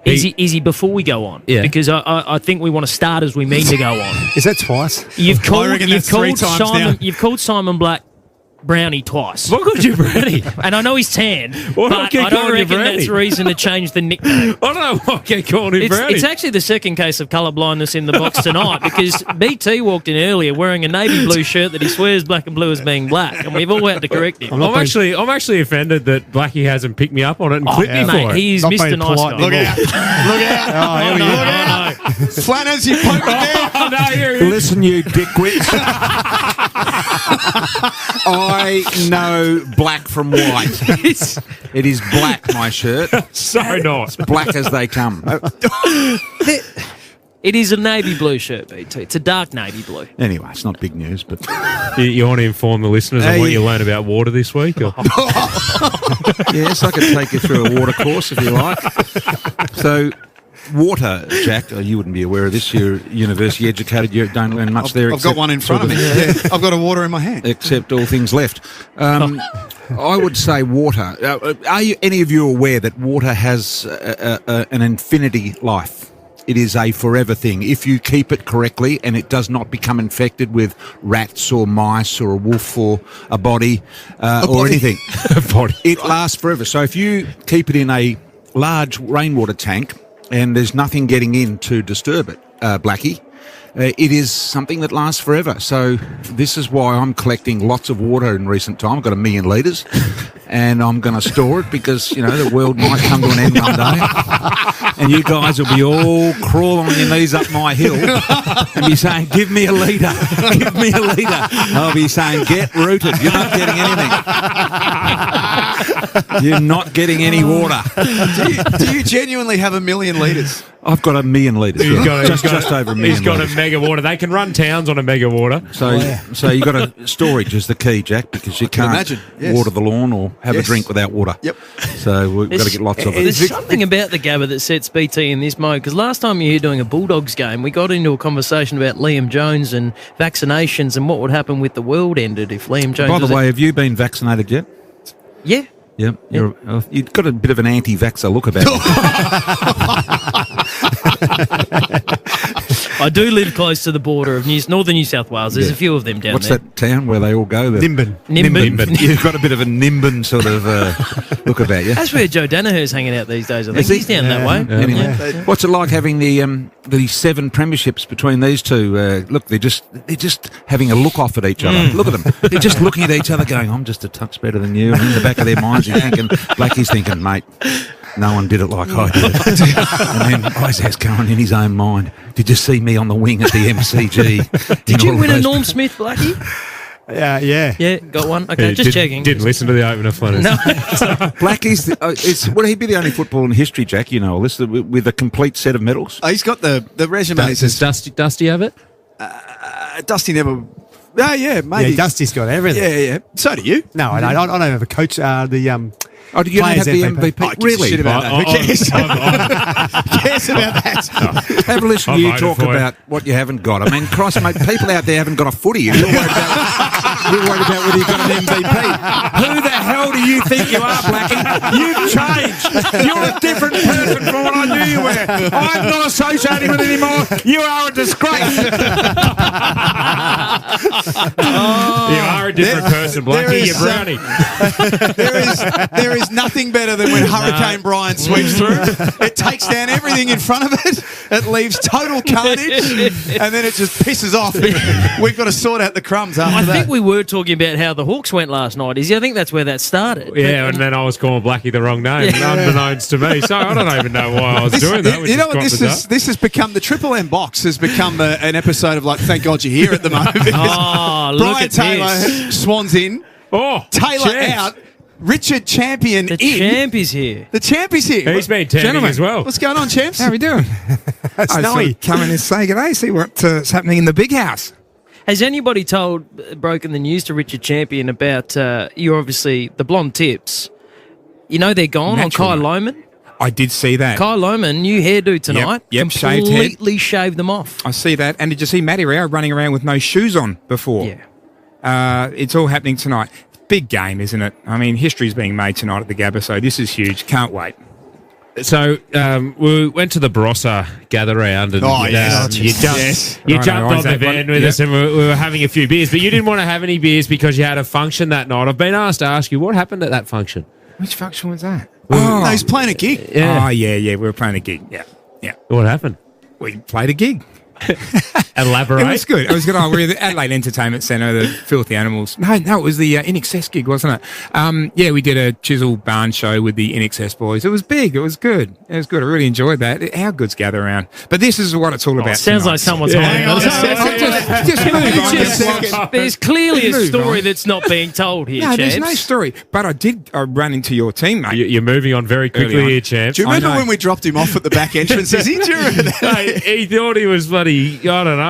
[SPEAKER 8] Easy, before we go on, because I think we want to start as we mean to go on.
[SPEAKER 7] Is that twice?
[SPEAKER 8] You've called Simon Black Brownie twice.
[SPEAKER 6] What could you, Brownie?
[SPEAKER 8] And I know he's tan,
[SPEAKER 6] but
[SPEAKER 8] I don't reckon that's reason to change the nickname.
[SPEAKER 6] I don't know what get called him Brownie.
[SPEAKER 8] It's actually the second case of colour blindness in the box tonight, because BT walked in earlier wearing a navy blue shirt that he swears black and blue as being black, and we've all had to correct him.
[SPEAKER 6] I'm actually offended that Blackie hasn't picked me up on it and clipped me for it.
[SPEAKER 8] He's Mr. Nice Guy.
[SPEAKER 7] Look out. Look out. Look out. Flanners, you poked me down.
[SPEAKER 6] Oh, no, here he is.
[SPEAKER 15] Listen, you dickwits. I know black from white. It is black, my shirt.
[SPEAKER 6] So nice.
[SPEAKER 15] It's black as they come.
[SPEAKER 8] It is a navy blue shirt, BT. It's a dark navy blue.
[SPEAKER 15] Anyway, it's not big news, but...
[SPEAKER 6] You want to inform the listeners on what you learned about water this week? Or?
[SPEAKER 15] Yes, I could take you through a water course if you like. So... Water, Jack, you wouldn't be aware of this. You're university educated. You don't learn much there.
[SPEAKER 16] I've got one in front of me. Yeah. I've got a water in my hand.
[SPEAKER 15] Except all things left. I would say water. Are any of you aware that water has an infinity life? It is a forever thing. If you keep it correctly and it does not become infected with rats or mice or a wolf or a body or anything, it lasts forever. So if you keep it in a large rainwater tank, and there's nothing getting in to disturb it, Blackie, it is something that lasts forever. So this is why I'm collecting lots of water in recent time. I've got 1 million litres, and I'm going to store it because, the world might come to an end one day. And you guys will be all crawling on your knees up my hill and be saying, give me a litre, give me a litre. I'll be saying, get rooted. You're not getting anything. You're not getting any water.
[SPEAKER 16] Do you genuinely have 1 million litres?
[SPEAKER 15] I've got 1 million litres. Just over 1 million.
[SPEAKER 6] He's got a mega water. They can run towns on a mega water.
[SPEAKER 15] So you got a storage is the key, Jack, because you can't water the lawn or have a drink without water.
[SPEAKER 16] Yep.
[SPEAKER 15] So we've got to get lots of it.
[SPEAKER 8] There's something about the Gabba that sets BT in this mode, because last time you were here doing a Bulldogs game, we got into a conversation about Liam Jones and vaccinations and what would happen with the world ended if Liam Jones...
[SPEAKER 15] By the way, have you been vaccinated yet?
[SPEAKER 8] Yeah.
[SPEAKER 15] Yeah, you've got a bit of an anti-vaxxer look about you.
[SPEAKER 8] I do live close to the border of northern New South Wales. There's a few of them down
[SPEAKER 15] What's
[SPEAKER 8] there.
[SPEAKER 15] that town where they all go?
[SPEAKER 8] Nimbin.
[SPEAKER 15] You've got a bit of a Nimbin sort of look about you.
[SPEAKER 8] That's where Joe Danaher's hanging out these days. I think he's down that way.
[SPEAKER 15] Anyway, what's it like having the 7 premierships between these two? Look, they're just having a look off at each other. Look at them. They're just looking at each other, going, "I'm just a touch better than you." And in the back of their minds, Blackie's thinking, "Mate, no one did it like I did." And then Isaac's going in his own mind, "Did you see me on the wing at the MCG?"
[SPEAKER 8] Did you win a Norm Smith, Blackie?
[SPEAKER 7] Yeah.
[SPEAKER 8] Yeah, got one. Okay, just checking.
[SPEAKER 6] Didn't listen to the opener, Flanners.
[SPEAKER 8] No.
[SPEAKER 15] Blackie's, would he be the only footballer in history, Jack, you know, all this, with a complete set of medals?
[SPEAKER 16] He's got the resume.
[SPEAKER 6] Does Dusty have it?
[SPEAKER 16] Dusty never... Oh, yeah, maybe.
[SPEAKER 7] Yeah, Dusty's got everything.
[SPEAKER 16] Yeah. So do you.
[SPEAKER 7] No, I don't have a coach. The
[SPEAKER 15] do you not
[SPEAKER 7] players
[SPEAKER 15] have the MVP?
[SPEAKER 16] Oh,
[SPEAKER 15] Really?
[SPEAKER 16] Shit about that. Who cares? Who cares about that?
[SPEAKER 15] Have a listen to you talk about what you haven't got. I mean, Christ, mate, people out there haven't got a footy. You're worried about whether you've got an MVP. Who the hell do you think you are, Blackie? You've changed. You're a different person from what I knew you were. I'm not associating with it anymore. You are a disgrace.
[SPEAKER 6] You are a different person, Blackie. You're brownie.
[SPEAKER 16] There is nothing better than when Hurricane Brian sweeps through. It takes down everything in front of it. It leaves total carnage, and then it just pisses off. We've got to sort out the crumbs after that.
[SPEAKER 8] I think we were talking about how the Hawks went last night, Izzy. I think that's where that started.
[SPEAKER 6] Yeah, and then I was calling Blackie the wrong name, unbeknownst to me. So I don't even know why I was doing that.
[SPEAKER 16] You know what? This has become the Triple M box has become an episode of like, thank God you're here at the moment.
[SPEAKER 8] Oh, look
[SPEAKER 16] Brian
[SPEAKER 8] at
[SPEAKER 16] Taylor
[SPEAKER 8] this.
[SPEAKER 16] Swans in.
[SPEAKER 6] Oh,
[SPEAKER 16] Taylor out. Richard Champion
[SPEAKER 8] The
[SPEAKER 16] in.
[SPEAKER 8] champ is here.
[SPEAKER 16] The champ is here.
[SPEAKER 6] He's been tapping as well.
[SPEAKER 16] What's going on, champs?
[SPEAKER 5] How are we doing? I
[SPEAKER 7] Snowy.
[SPEAKER 5] come in and say good day, see what's happening in the big house.
[SPEAKER 8] Has anybody broken the news to Richard Champion about, you're obviously the blonde tips? You know they're gone
[SPEAKER 5] Natural.
[SPEAKER 8] on Kai Lohman?
[SPEAKER 5] I did see that.
[SPEAKER 8] Kai Lohman, new hairdo tonight.
[SPEAKER 5] Yep, shaved head.
[SPEAKER 8] Completely shaved them off.
[SPEAKER 5] I see that. And did you see Matty Rao running around with no shoes on before?
[SPEAKER 8] Yeah.
[SPEAKER 5] It's all happening tonight. Big game, isn't it? I mean, history's being made tonight at the Gabba, so this is huge. Can't wait.
[SPEAKER 6] So we went to the Barossa gather round, and you jumped on the van with us, and we were having a few beers. But you didn't want to have any beers because you had a function that night. I've been asked to ask you what happened at that function.
[SPEAKER 5] Which function was that?
[SPEAKER 16] No, he's playing a gig.
[SPEAKER 6] Yeah.
[SPEAKER 5] Oh, yeah, we were playing a gig. Yeah.
[SPEAKER 6] What happened?
[SPEAKER 5] We played a gig.
[SPEAKER 6] Elaborate.
[SPEAKER 5] It was good. It was good. Oh, we were at the Adelaide Entertainment Centre, the Filthy Animals. No, it was the InXS gig, wasn't it? Yeah, we did a Chisel Barn show with the InXS boys. It was big. It was good. I really enjoyed that. How good's gather around. But this is what it's all about.
[SPEAKER 8] Sounds
[SPEAKER 5] tonight.
[SPEAKER 8] like someone's hiding on
[SPEAKER 5] Just move on.
[SPEAKER 8] There's clearly a
[SPEAKER 5] Move
[SPEAKER 8] story
[SPEAKER 5] on.
[SPEAKER 8] that's not being told here,
[SPEAKER 5] No, there's
[SPEAKER 8] champs.
[SPEAKER 5] no story. But I ran into your team, mate.
[SPEAKER 6] You're moving on very quickly
[SPEAKER 5] Early on.
[SPEAKER 6] here, champs.
[SPEAKER 16] Do you remember
[SPEAKER 5] I know.
[SPEAKER 16] when we dropped him off at the back entrance? Is he? Do you remember that?
[SPEAKER 6] He thought he was bloody, I don't know,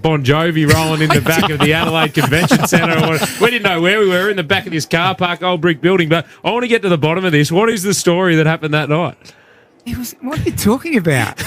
[SPEAKER 6] Bon Jovi rolling in the back of the Adelaide Convention Centre. We didn't know where we were, in the back of this car park, old brick building. But I want to get to the bottom of this. What is the story that happened that night?
[SPEAKER 5] What are you talking about?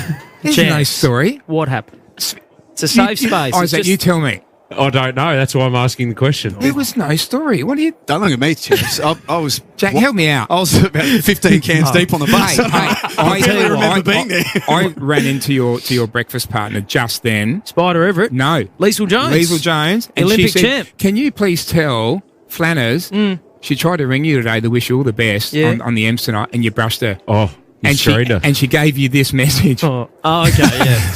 [SPEAKER 5] There's
[SPEAKER 8] Champs,
[SPEAKER 5] no story.
[SPEAKER 8] What happened? It's a safe space. It's
[SPEAKER 5] Isaac,
[SPEAKER 8] just-
[SPEAKER 5] you tell me.
[SPEAKER 6] I don't know. That's why I'm asking the question.
[SPEAKER 5] There was no story. What are you...
[SPEAKER 16] Don't look at me, champs. I was...
[SPEAKER 5] Jack, help me out.
[SPEAKER 16] I was about 15 cans deep on the bus. I
[SPEAKER 5] I
[SPEAKER 16] remember being there.
[SPEAKER 5] I ran into your breakfast partner just then.
[SPEAKER 8] Spider Everett.
[SPEAKER 5] No.
[SPEAKER 8] Liesl Jones.
[SPEAKER 5] Liesl Jones. And
[SPEAKER 8] Olympic
[SPEAKER 5] she said,
[SPEAKER 8] champ.
[SPEAKER 5] Can you please tell Flanners, she tried to ring you today to wish you all the best on the M's tonight, and you brushed her.
[SPEAKER 6] Oh,
[SPEAKER 5] and she gave you this message.
[SPEAKER 8] Oh, okay, yeah.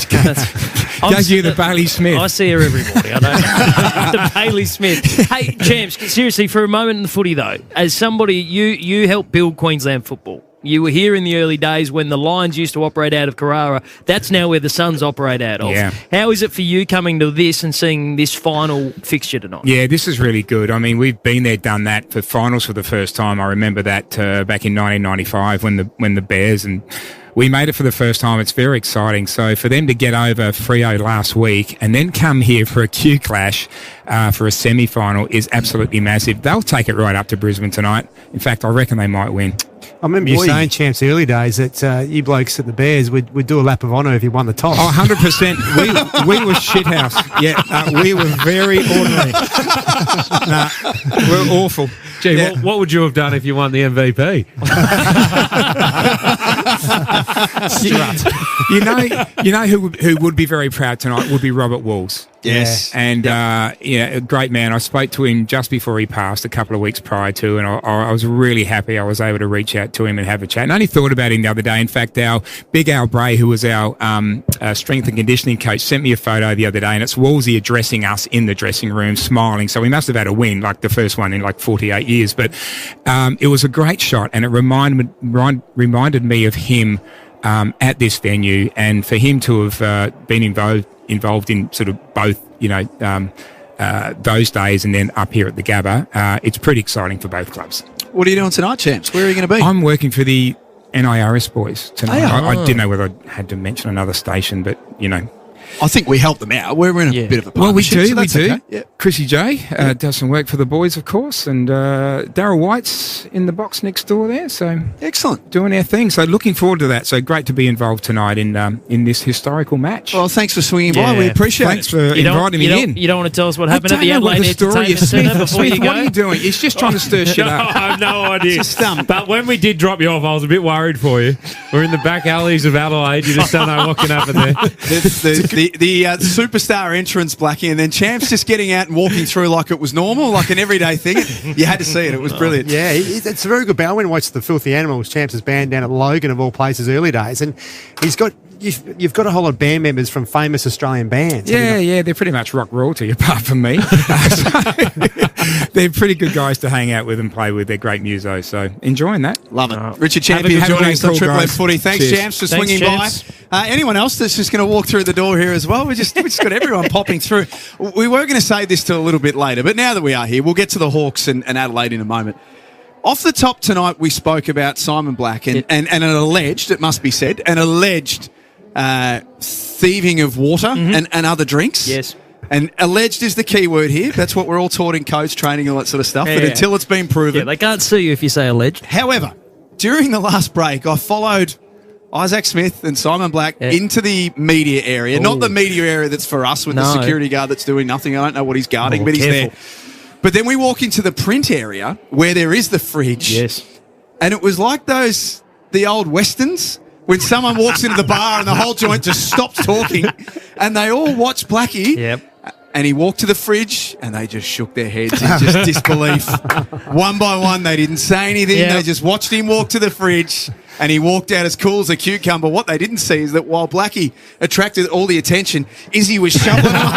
[SPEAKER 5] Gave you the Bailey Smith.
[SPEAKER 8] I see her every morning. I know. The Bailey Smith. Hey, champs, seriously, for a moment in the footy, though, as somebody, you helped build Queensland football. You were here in the early days when the Lions used to operate out of Carrara. That's now where the Suns operate out of.
[SPEAKER 5] Yeah.
[SPEAKER 8] How is it for you coming to this and seeing this final fixture tonight?
[SPEAKER 5] Yeah, this is really good. I mean, we've been there, done that for finals for the first time. I remember that back in 1995 when the Bears and we made it for the first time. It's very exciting. So for them to get over Freo last week and then come here for a Q clash for a semi-final is absolutely massive. They'll take it right up to Brisbane tonight. In fact, I reckon they might win.
[SPEAKER 7] I remember you saying, champs, early days that you blokes at the Bears would do a lap of honour if you won the toss.
[SPEAKER 5] Oh, 100%. We were shithouse. Yeah, we were very ordinary. We're awful.
[SPEAKER 6] Gee, what would you have done if you won the MVP?
[SPEAKER 5] you know who would be very proud tonight would be Robert Walls.
[SPEAKER 16] Yes.
[SPEAKER 5] And, a great man. I spoke to him just before he passed a couple of weeks prior to, and I was really happy I was able to reach out to him and have a chat. And I only thought about him the other day. In fact, our Big Al Bray, who was our strength and conditioning coach, sent me a photo the other day, and it's Woolsey addressing us in the dressing room, smiling. So we must have had a win, like the first one in like 48 years. But it was a great shot, and it reminded me of him at this venue, and for him to have been involved in sort of both, those days and then up here at the Gabba, it's pretty exciting for both clubs.
[SPEAKER 16] What are you doing tonight, champs? Where are you going to be?
[SPEAKER 5] I'm working for the NIRS boys tonight.
[SPEAKER 16] Oh.
[SPEAKER 5] I didn't know whether I had to mention another station, but,
[SPEAKER 16] I think we help them out. We're in a bit of a partnership.
[SPEAKER 5] Well, we do.
[SPEAKER 16] So that's okay.
[SPEAKER 5] Yeah. Chrissy J does some work for the boys, of course, and Darryl White's in the box next door there. So
[SPEAKER 16] excellent,
[SPEAKER 5] doing our thing. So looking forward to that. So great to be involved tonight in this historical match.
[SPEAKER 16] Well, thanks for swinging by. We appreciate
[SPEAKER 5] Thanks for inviting me in.
[SPEAKER 8] You don't want to tell us what happened at the
[SPEAKER 5] what
[SPEAKER 8] Adelaide
[SPEAKER 5] the story
[SPEAKER 8] Entertainment
[SPEAKER 5] is.
[SPEAKER 8] Centre before you
[SPEAKER 5] Smith,
[SPEAKER 8] go?
[SPEAKER 5] what are you doing? It's just trying to stir shit up.
[SPEAKER 6] I have no idea. But when we did drop you off, I was a bit worried for you. We're in the back alleys of Adelaide. You just don't know what can happen there.
[SPEAKER 16] The superstar entrance, Blackie, and then Champs just getting out and walking through like it was normal, like an everyday thing. You had to see it. It was brilliant.
[SPEAKER 7] Yeah, it's a very good band. I went and watched the Filthy Animals, Champs' band down at Logan, of all places, early days, and he's got... You've got a whole lot of band members from famous Australian bands.
[SPEAKER 5] Yeah, they're pretty much rock royalty apart from me. So, they're pretty good guys to hang out with and play with. They're great musos, so enjoying that.
[SPEAKER 16] Love it. Richard Champion joining us on Triple M Footy. Thanks,
[SPEAKER 5] Cheers.
[SPEAKER 16] Champs, for swinging by. Anyone else that's just going to walk through the door here as well? We just got everyone popping through. We were going to say this till a little bit later, but now that we are here, we'll get to the Hawks and Adelaide in a moment. Off the top tonight, we spoke about Simon Black and an alleged, it must be said, an alleged thieving of water and other drinks.
[SPEAKER 8] Yes.
[SPEAKER 16] And alleged is the key word here. That's what we're all taught in coach training and all that sort of stuff. But until it's been proven.
[SPEAKER 8] Yeah, they can't sue you if you say alleged.
[SPEAKER 16] However, during the last break, I followed Isaac Smith and Simon Black into the media area. Ooh. Not the media area that's for us with the security guard that's doing nothing. I don't know what he's guarding, but he's there. But then we walk into the print area where there is the fridge.
[SPEAKER 8] Yes.
[SPEAKER 16] And it was like the old Westerns, when someone walks into the bar and the whole joint just stops talking and they all watch Blackie.
[SPEAKER 8] Yep.
[SPEAKER 16] And he walked to the fridge and they just shook their heads in just disbelief. One by one, they didn't say anything. Yep. They just watched him walk to the fridge and he walked out as cool as a cucumber. What they didn't see is that while Blackie attracted all the attention, Izzy was shoveling up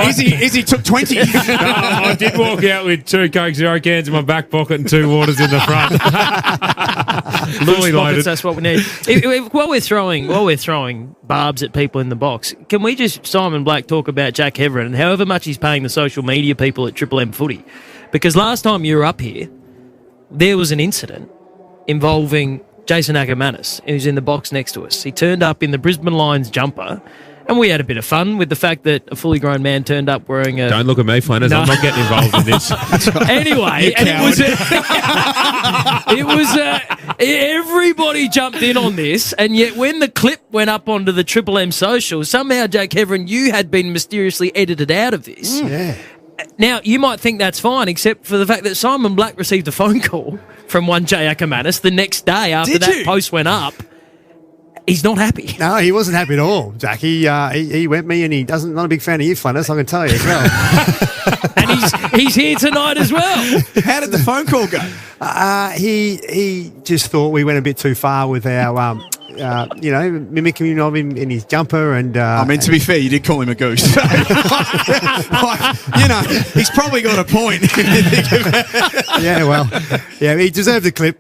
[SPEAKER 16] Izzy took 20.
[SPEAKER 6] I did walk out with 2 Coke Zero cans in my back pocket and 2 waters in the front. Fully loaded.
[SPEAKER 8] That's what we need. While we're throwing barbs at people in the box, can we just, Simon Black, talk about Jack Heverin and however much he's paying the social media people at Triple M Footy? Because last time you were up here, there was an incident involving Jason Ackermanis, who's in the box next to us. He turned up in the Brisbane Lions jumper, and we had a bit of fun with the fact that a fully grown man turned up wearing a...
[SPEAKER 6] Don't look at me, Flanners. No. I'm not getting involved in this.
[SPEAKER 8] Anyway, and it was everybody jumped in on this, and yet when the clip went up onto the Triple M social, somehow, Jake Heverin, you had been mysteriously edited out of this.
[SPEAKER 7] Yeah.
[SPEAKER 8] Now, you might think that's fine, except for the fact that Simon Black received a phone call from one Jay Ackermanis the next day after post went up. He's not happy.
[SPEAKER 7] No, he wasn't happy at all, Jack. He went me and he doesn't not a big fan of you, Flanners, I can tell you as well.
[SPEAKER 8] And he's here tonight as well.
[SPEAKER 16] How did the phone call go?
[SPEAKER 7] He just thought we went a bit too far with our mimicking of him in his jumper and...
[SPEAKER 16] I mean, to be fair, you did call him a goose. So, he's probably got a point.
[SPEAKER 7] Yeah, he deserved the clip.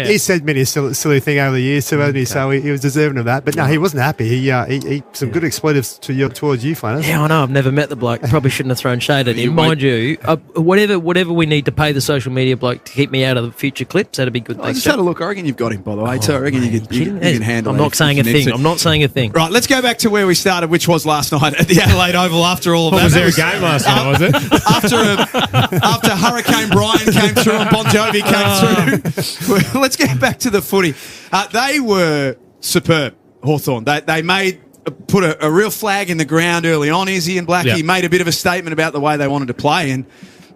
[SPEAKER 7] He said many a silly thing over the years too, hasn't he? So he was deserving of that. But no, he wasn't happy. He some good expletives towards you, Flanners.
[SPEAKER 8] Yeah, I know. I've never met the bloke. Probably shouldn't have thrown shade at him. Mind you, whatever we need to pay the social media bloke to keep me out of the future clips, that'd be good.
[SPEAKER 16] I just had a look. I reckon you've got him, by the way. So I reckon you can handle
[SPEAKER 8] I'm not saying a thing. I'm not saying a thing.
[SPEAKER 16] Right, let's go back to where we started, which was last night at the Adelaide Oval after all of that.
[SPEAKER 6] Was there a game last night, was it?
[SPEAKER 16] After Hurricane Brian came through and Bon Jovi came through. Let's get back to the footy. They were superb, Hawthorn. They put a real flag in the ground early on, Izzy and Blackie.
[SPEAKER 6] Yep.
[SPEAKER 16] Made a bit of a statement about the way they wanted to play. And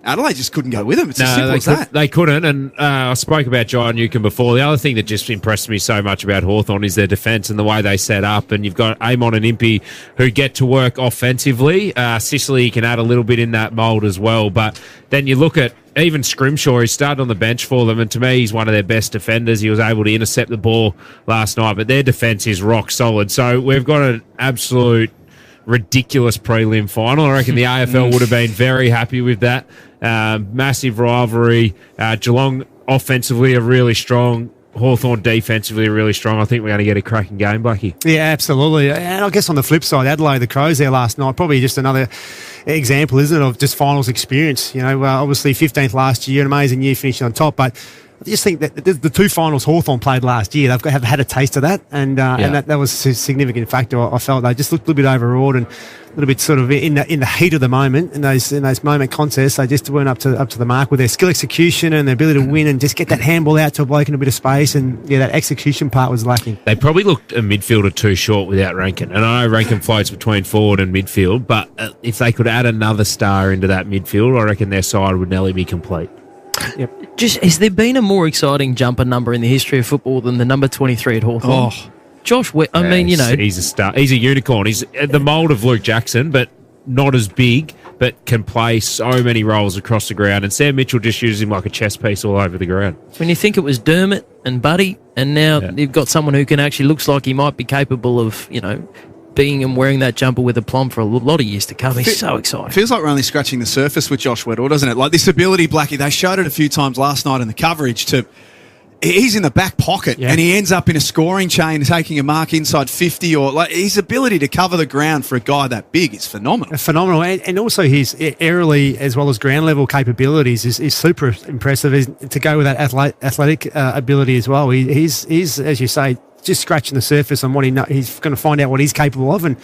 [SPEAKER 16] Adelaide just couldn't go with them. It's as
[SPEAKER 6] No,
[SPEAKER 16] simple as that.
[SPEAKER 6] they couldn't. And I spoke about John Newcombe before. The other thing that just impressed me so much about Hawthorn is their defence and the way they set up. And you've got Amon and Impey who get to work offensively. Sicily can add a little bit in that mould as well. But then you look at even Scrimshaw, he started on the bench for them, and to me, he's one of their best defenders. He was able to intercept the ball last night, but their defence is rock solid. So we've got an absolute ridiculous prelim final. I reckon the AFL would have been very happy with that. Massive rivalry. Geelong offensively are really strong. Hawthorn defensively are really strong. I think we're going to get a cracking game, Blackie.
[SPEAKER 7] Yeah, absolutely. And I guess on the flip side, Adelaide, the Crows there last night, probably just another example, isn't it, of just finals experience. You know, obviously 15th last year, an amazing year finishing on top, but I just think that the two finals Hawthorn played last year, have had a taste of that, and that was a significant factor. I felt they just looked a little bit overawed and a little bit sort of in the heat of the moment, in those moment contests, they just weren't up to the mark with their skill execution and their ability to win and just get that handball out to a bloke in a bit of space, and that execution part was lacking.
[SPEAKER 6] They probably looked a midfielder too short without Rankin, and I know Rankin floats between forward and midfield, but if they could add another star into that midfield, I reckon their side would nearly be complete.
[SPEAKER 7] Yep.
[SPEAKER 8] Has there been a more exciting jumper number in the history of football than the number 23 at Hawthorn?
[SPEAKER 16] Oh,
[SPEAKER 8] Josh, I mean,
[SPEAKER 6] he's a star. He's a unicorn. He's the mould of Luke Jackson, but not as big, but can play so many roles across the ground. And Sam Mitchell just uses him like a chess piece all over the ground.
[SPEAKER 8] When you think it was Dermott and Buddy, and now you've got someone who can actually looks like he might be capable of, being and wearing that jumper with aplomb for a lot of years to come. He's so excited.
[SPEAKER 16] Feels like we're only scratching the surface with Josh Weddle, doesn't it? Like this ability, Blackie, they showed it a few times last night in the coverage he's in the back pocket and he ends up in a scoring chain taking a mark inside 50, or like his ability to cover the ground for a guy that big is phenomenal.
[SPEAKER 7] Phenomenal. And also his aerially as well as ground level capabilities is super impressive, to go with that athletic ability as well. He's, as you say, just scratching the surface on what he's going to find out what he's capable of, and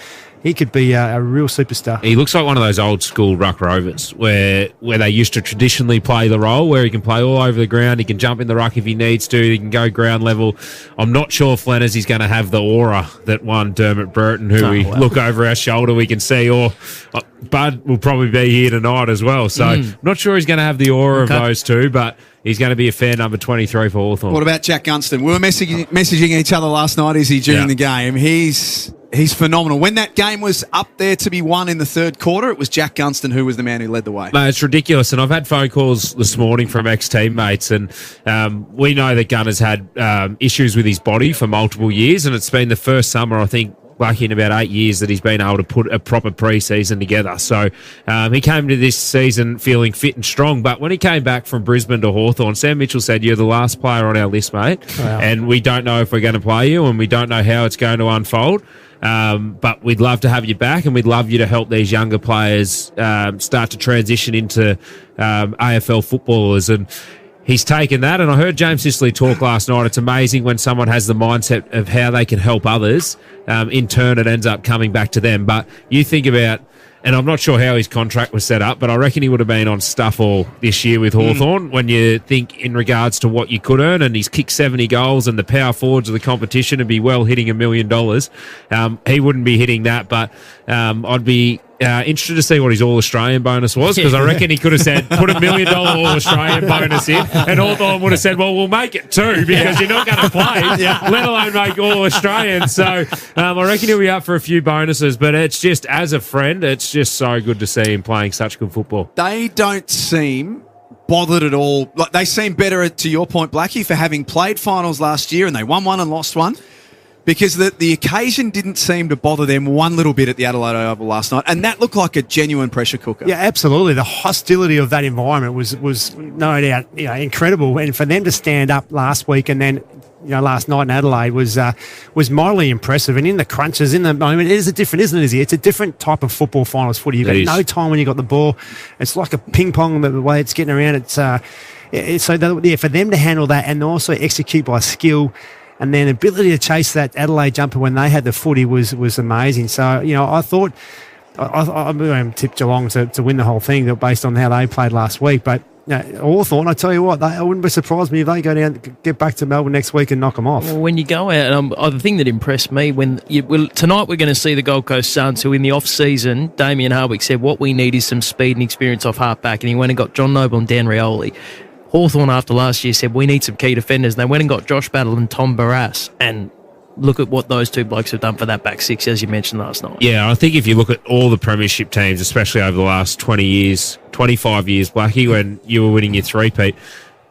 [SPEAKER 7] he could be a real superstar.
[SPEAKER 6] He looks like one of those old school ruck rovers where they used to traditionally play the role, where he can play all over the ground. He can jump in the ruck if he needs to. He can go ground level. I'm not sure Flanners is going to have the aura that one Dermott Burton, who look over our shoulder, we can see, or Bud will probably be here tonight as well. So I'm not sure he's going to have the aura of those two, but he's going to be a fair number 23 for Hawthorn.
[SPEAKER 16] What about Jack Gunston? We were messaging each other last night, during the game. He's phenomenal. When that game was up there to be won in the third quarter, it was Jack Gunston who was the man who led the way.
[SPEAKER 6] No, it's ridiculous. And I've had phone calls this morning from ex-teammates, and we know that Gunner's had issues with his body for multiple years, and it's been the first summer, I think, lucky in about 8 years, that he's been able to put a proper pre-season together. So he came to this season feeling fit and strong, but when he came back from Brisbane to Hawthorn, Sam Mitchell said, "You're the last player on our list, mate, and we don't know if we're going to play you, and we don't know how it's going to unfold. But we'd love to have you back, and we'd love you to help these younger players start to transition into AFL footballers." And he's taken that, and I heard James Sicily talk last night. It's amazing when someone has the mindset of how they can help others. In turn, it ends up coming back to them. But you think about, and I'm not sure how his contract was set up, but I reckon he would have been on stuff all this year with Hawthorn when you think in regards to what you could earn, and he's kicked 70 goals and the power forwards of the competition would be well hitting $1 million. He wouldn't be hitting that, but I'd be interested to see what his All-Australian bonus was, because I reckon he could have said, put $1 million All-Australian bonus in, and Hawthorn would have said, well, we'll make it too, because you're not going to play, let alone make All-Australian. So I reckon he'll be up for a few bonuses, but it's just, as a friend, it's just so good to see him playing such good football.
[SPEAKER 16] They don't seem bothered at all. Like, they seem better, to your point, Blackie, for having played finals last year, and they won one and lost one, because the occasion didn't seem to bother them one little bit at the Adelaide Oval last night, and that looked like a genuine pressure cooker.
[SPEAKER 7] Yeah, absolutely. The hostility of that environment was no doubt incredible, and for them to stand up last week and then last night in Adelaide was mildly impressive. And in the crunches, in the moment, it is different, isn't it, Izzy? It's a different type of football finals footy. You've got no time when you got the ball. It's like a ping pong the way it's getting around. For them to handle that and also execute by skill. And then ability to chase that Adelaide jumper when they had the footy was amazing. So, I thought I tipped Geelong to win the whole thing based on how they played last week. But Hawthorn, I tell you what, I wouldn't be surprised me if they go down, get back to Melbourne next week and knock them off.
[SPEAKER 8] Well, when you go out, the thing that impressed me tonight we're going to see the Gold Coast Suns, who in the off season, Damien Hardwick said what we need is some speed and experience off half back, and he went and got John Noble and Dan Rioli. Hawthorn after last year said we need some key defenders, and they went and got Josh Battle and Tom Barras, and look at what those two blokes have done for that back six, as you mentioned last night.
[SPEAKER 6] Yeah, I think if you look at all the premiership teams, especially over the last 20 years, 25 years, Blackie, when you were winning your three-peat,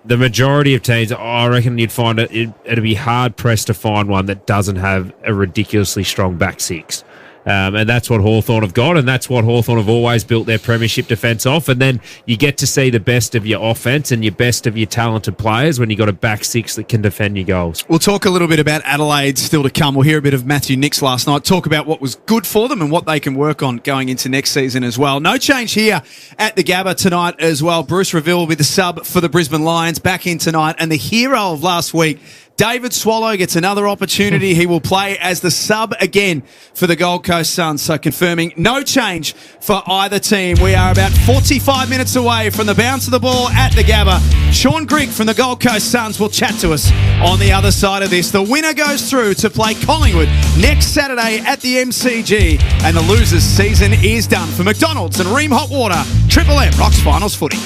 [SPEAKER 6] the majority of teams, I reckon you'd find it'd be hard-pressed to find one that doesn't have a ridiculously strong back six. And that's what Hawthorn have got, and that's what Hawthorn have always built their premiership defence off. And then you get to see the best of your offence and your best of your talented players when you've got a back six that can defend your goals.
[SPEAKER 16] We'll talk a little bit about Adelaide still to come. We'll hear a bit of Matthew Nicks last night, talk about what was good for them and what they can work on going into next season as well. No change here at the Gabba tonight as well. Bruce Reville will be the sub for the Brisbane Lions back in tonight, and the hero of last week, David Swallow, gets another opportunity. He will play as the sub again for the Gold Coast Suns. So confirming no change for either team. We are about 45 minutes away from the bounce of the ball at the Gabba. Sean Grigg from the Gold Coast Suns will chat to us on the other side of this. The winner goes through to play Collingwood next Saturday at the MCG. And the losers' season is done. For McDonald's and Ream Hot Water, Triple M rocks finals footy.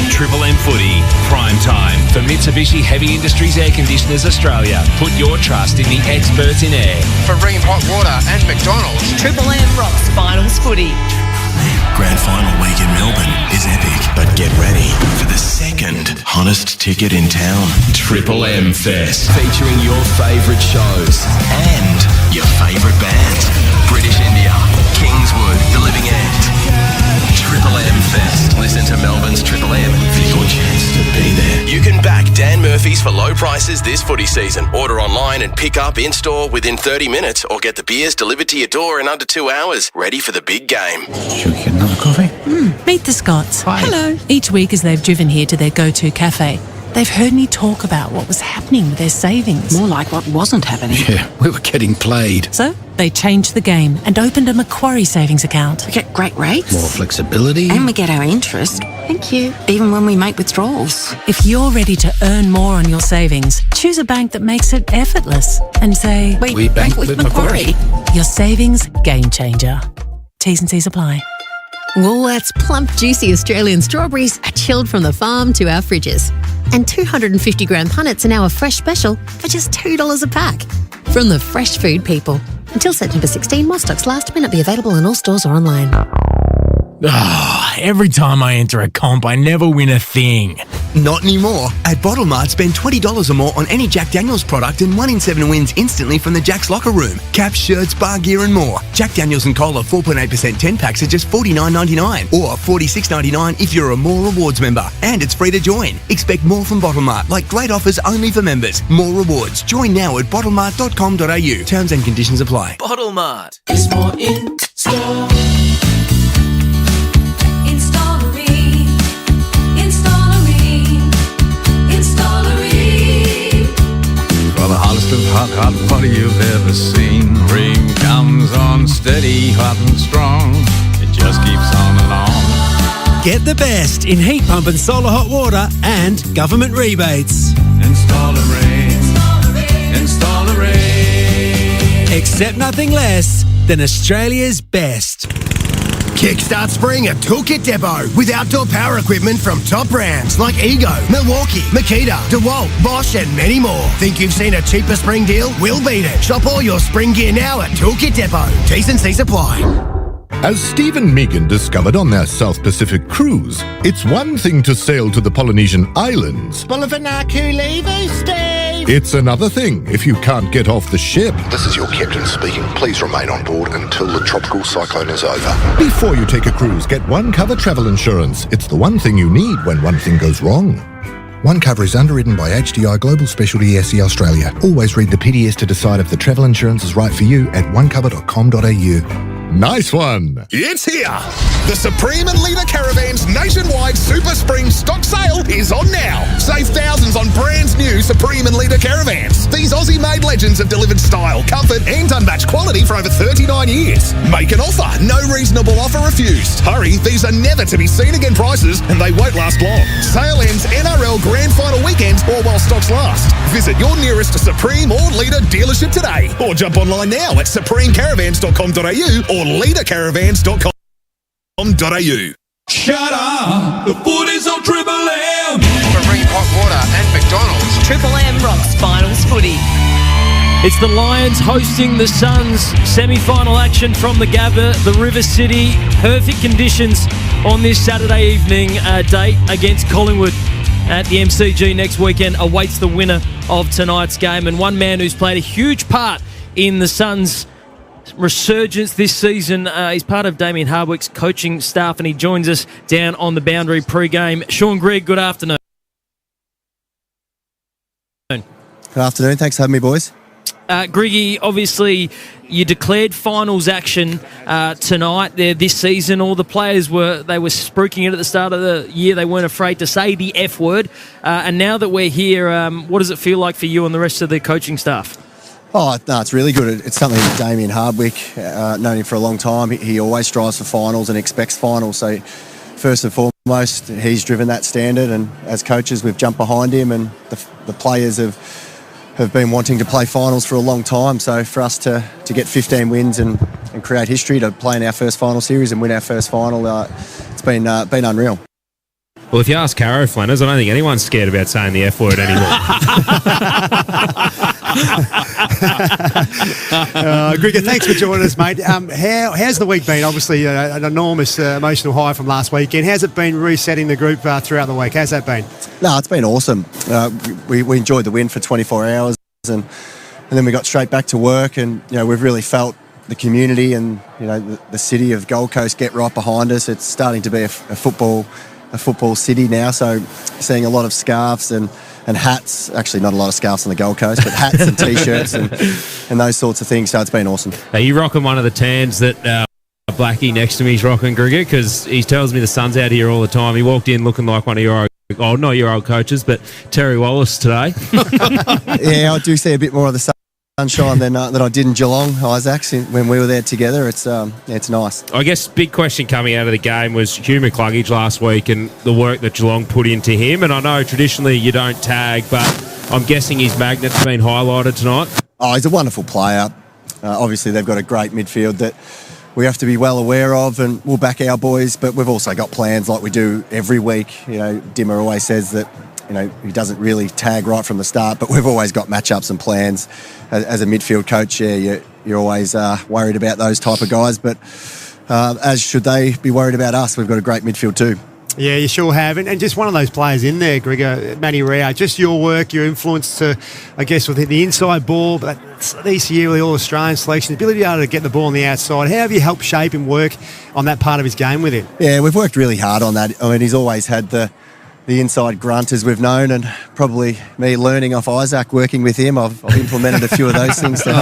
[SPEAKER 9] Triple M Footy, prime time for Mitsubishi Heavy Industries Air Conditioners Australia. Put your trust in the experts in air.
[SPEAKER 11] For Ream Hot Water and McDonald's,
[SPEAKER 20] Triple M rocks finals footy.
[SPEAKER 17] Grand final week in Melbourne is epic, but get ready for the second hottest ticket in town. Triple M Fest, featuring your favourite shows and your favourite bands. British India, Kingswood, The Living End. Triple M Fest. Listen to Melbourne's Triple M for your chance to be there. You can back Dan Murphy's for low prices this footy season. Order online and pick up in-store within 30 minutes or get the beers delivered to your door in under 2 hours. Ready for the big game.
[SPEAKER 18] Should we get another coffee?
[SPEAKER 19] Meet the Scotts.
[SPEAKER 18] Hi.
[SPEAKER 19] Hello. Each week as they've driven here to their go-to cafe, they've heard me talk about what was happening with their savings.
[SPEAKER 18] More like what wasn't happening. Yeah, we were getting played.
[SPEAKER 19] So they changed the game and opened a Macquarie savings account.
[SPEAKER 18] We get great rates.
[SPEAKER 19] More
[SPEAKER 18] flexibility.
[SPEAKER 19] And
[SPEAKER 18] we get our interest.
[SPEAKER 19] Thank you.
[SPEAKER 18] Even when we make withdrawals.
[SPEAKER 19] If you're ready to earn more on your savings, choose a bank that makes it effortless and say,
[SPEAKER 18] We bank with Macquarie.
[SPEAKER 19] Your savings game changer. T's and C's apply.
[SPEAKER 21] Woolworths' plump, juicy Australian strawberries are chilled from the farm to our fridges. And 250-gram punnets are now a fresh special for just $2 a pack. From the fresh food people. Until September 16, while stocks last, may not be available in all stores or online.
[SPEAKER 3] Every time I enter a comp, I never win a thing.
[SPEAKER 4] Not anymore. At Bottle Mart, spend $20 or more on any Jack Daniels product and 1 in 7 wins instantly from the Jack's Locker Room. Caps, shirts, bar gear and more. Jack Daniels and Cola 4.8% 10 packs are just $49.99 or $46.99 if you're a More Rewards member. And it's free to join. Expect more from Bottle Mart, like great offers only for members. More rewards. Join now at bottlemart.com.au. Terms and conditions apply.
[SPEAKER 25] Bottle Mart.
[SPEAKER 22] It's more in store.
[SPEAKER 13] For the hottest of hot water you've ever seen. Ream comes on steady, hot and strong. It just keeps on and on.
[SPEAKER 14] Get the best in heat pump and solar hot water and government rebates.
[SPEAKER 13] Install a Ream. Install a Ream.
[SPEAKER 14] Accept nothing less than Australia's best.
[SPEAKER 1] Kickstart spring at Toolkit Depot with outdoor power equipment from top brands like Ego, Milwaukee, Makita, DeWalt, Bosch and many more. Think you've seen a cheaper spring deal? We'll beat it. Shop all your spring gear now at Toolkit Depot. T's and C's apply.
[SPEAKER 24] As Steve and Megan discovered on their South Pacific cruise, it's one thing to sail to the Polynesian islands. It's another thing if you can't get off the ship.
[SPEAKER 26] This is your captain speaking. Please remain on board until the tropical cyclone is over.
[SPEAKER 24] Before you take a cruise, get One Cover travel insurance. It's the one thing you need when one thing goes wrong. One Cover is underwritten by HDI Global Specialty SE Australia. Always read the PDS to decide if the travel insurance is right for you at onecover.com.au. Nice one.
[SPEAKER 10] It's here. The Supreme and Leader Caravans nationwide Super Spring stock sale is on now. Save thousands on brands new Supreme and Leader Caravans. These Aussie-made Aussie-made legends have delivered style, comfort and unmatched quality for over 39 years. Make an offer. No reasonable offer refused. Hurry, these are never to be seen again prices and they won't last long. Sale ends NRL Grand Final weekend or while stocks last. Visit your nearest Supreme or Leader dealership today or jump online now at supremecaravans.com.au or leadercaravans.com.au.
[SPEAKER 22] Shut up! The food is on Triple M! Marine Hot Water and McDonald's.
[SPEAKER 20] Triple M rocks finals footy.
[SPEAKER 8] It's the Lions hosting the Suns. Semi-final action from the Gabba, the River City. Perfect conditions on this Saturday evening date against Collingwood at the MCG next weekend awaits the winner of tonight's game. And one man who's played a huge part in the Suns' resurgence this season. He's part of Damien Hardwick's coaching staff and he joins us down on the boundary pre-game. Sean Grigg, good afternoon.
[SPEAKER 2] Good afternoon. Thanks for having me, boys.
[SPEAKER 8] Griggy, obviously you declared finals action tonight there this season. All the players were spruiking it at the start of the year. They weren't afraid to say the F word. And now that we're here, what does it feel like for you and the rest of the coaching staff?
[SPEAKER 2] Oh, no, it's really good. It's something that Damien Hardwick, known him for a long time. He always strives for finals and expects finals. So first and foremost, he's driven that standard. And as coaches, we've jumped behind him and the players have been wanting to play finals for a long time. So for us to get 15 wins and create history, to play in our first final series and win our first final, it's been unreal.
[SPEAKER 6] Well, if you ask Caro Flanners, I don't think anyone's scared about saying the F word anymore.
[SPEAKER 5] Grigger, thanks for joining us, mate. How's the week been? Obviously, an enormous emotional high from last weekend. How's it been resetting the group throughout the week? How's that been?
[SPEAKER 2] No, it's been awesome. We enjoyed the win for 24 hours and then we got straight back to work and, we've really felt the community and, the city of Gold Coast get right behind us. It's starting to be a football city now, so seeing a lot of scarves and hats, actually not a lot of scarves on the Gold Coast, but hats and T-shirts and those sorts of things, so it's been awesome.
[SPEAKER 6] Are you rocking one of the tans that Blackie next to me is rocking, Grigger? Because he tells me the sun's out here all the time. He walked in looking like one of your old, not your old coaches, but Terry Wallace today.
[SPEAKER 2] Yeah, I do see a bit more of the sunshine than I did in Geelong, Isaac, when we were there together. It's nice.
[SPEAKER 6] I guess big question coming out of the game was Hugh McCluggage last week and the work that Geelong put into him. And I know traditionally you don't tag, but I'm guessing his magnet's been highlighted tonight.
[SPEAKER 2] Oh, he's a wonderful player. Obviously, they've got a great midfield that we have to be well aware of, and we'll back our boys, but we've also got plans like we do every week. Dimmer always says that he doesn't really tag right from the start, but we've always got matchups and plans. As a midfield coach, you're always worried about those type of guys, but as should they be worried about us. We've got a great midfield too.
[SPEAKER 5] Yeah, you sure have. And just one of those players in there, Grigger, Matty Rao, just your work, your influence to, I guess, with the inside ball, but this year with the All-Australian selection, the ability to be able to get the ball on the outside. How have you helped shape and work on that part of his game with him?
[SPEAKER 2] Yeah, we've worked really hard on that. I mean, he's always had the inside grunt as we've known, and probably me learning off Isaac, working with him, I've implemented a few of those things to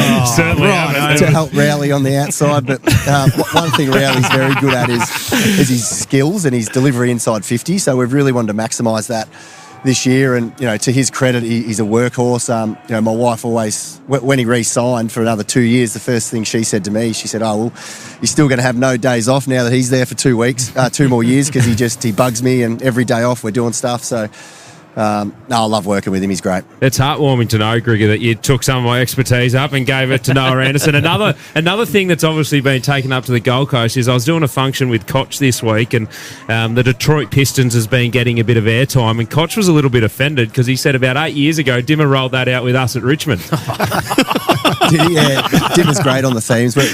[SPEAKER 2] help Rowley on the outside. But one thing Rowley's very good at is his skills and his delivery inside 50. So we've really wanted to maximise that this year. And to his credit, he's a workhorse. My wife always, when he re-signed for another 2 years, the first thing she said to me, she said, "Oh well, he's still going to have no days off now that he's there for 2 weeks, 2 more years, because he bugs me, and every day off we're doing stuff." So I love working with him. He's great.
[SPEAKER 6] It's heartwarming to know, Grigger, that you took some of my expertise up and gave it to Noah Anderson. Another thing that's obviously been taken up to the Gold Coast is I was doing a function with Koch this week, and the Detroit Pistons has been getting a bit of airtime, and Koch was a little bit offended because he said about 8 years ago Dimmer rolled that out with us at Richmond.
[SPEAKER 2] Yeah, Dimmer's great on the themes, but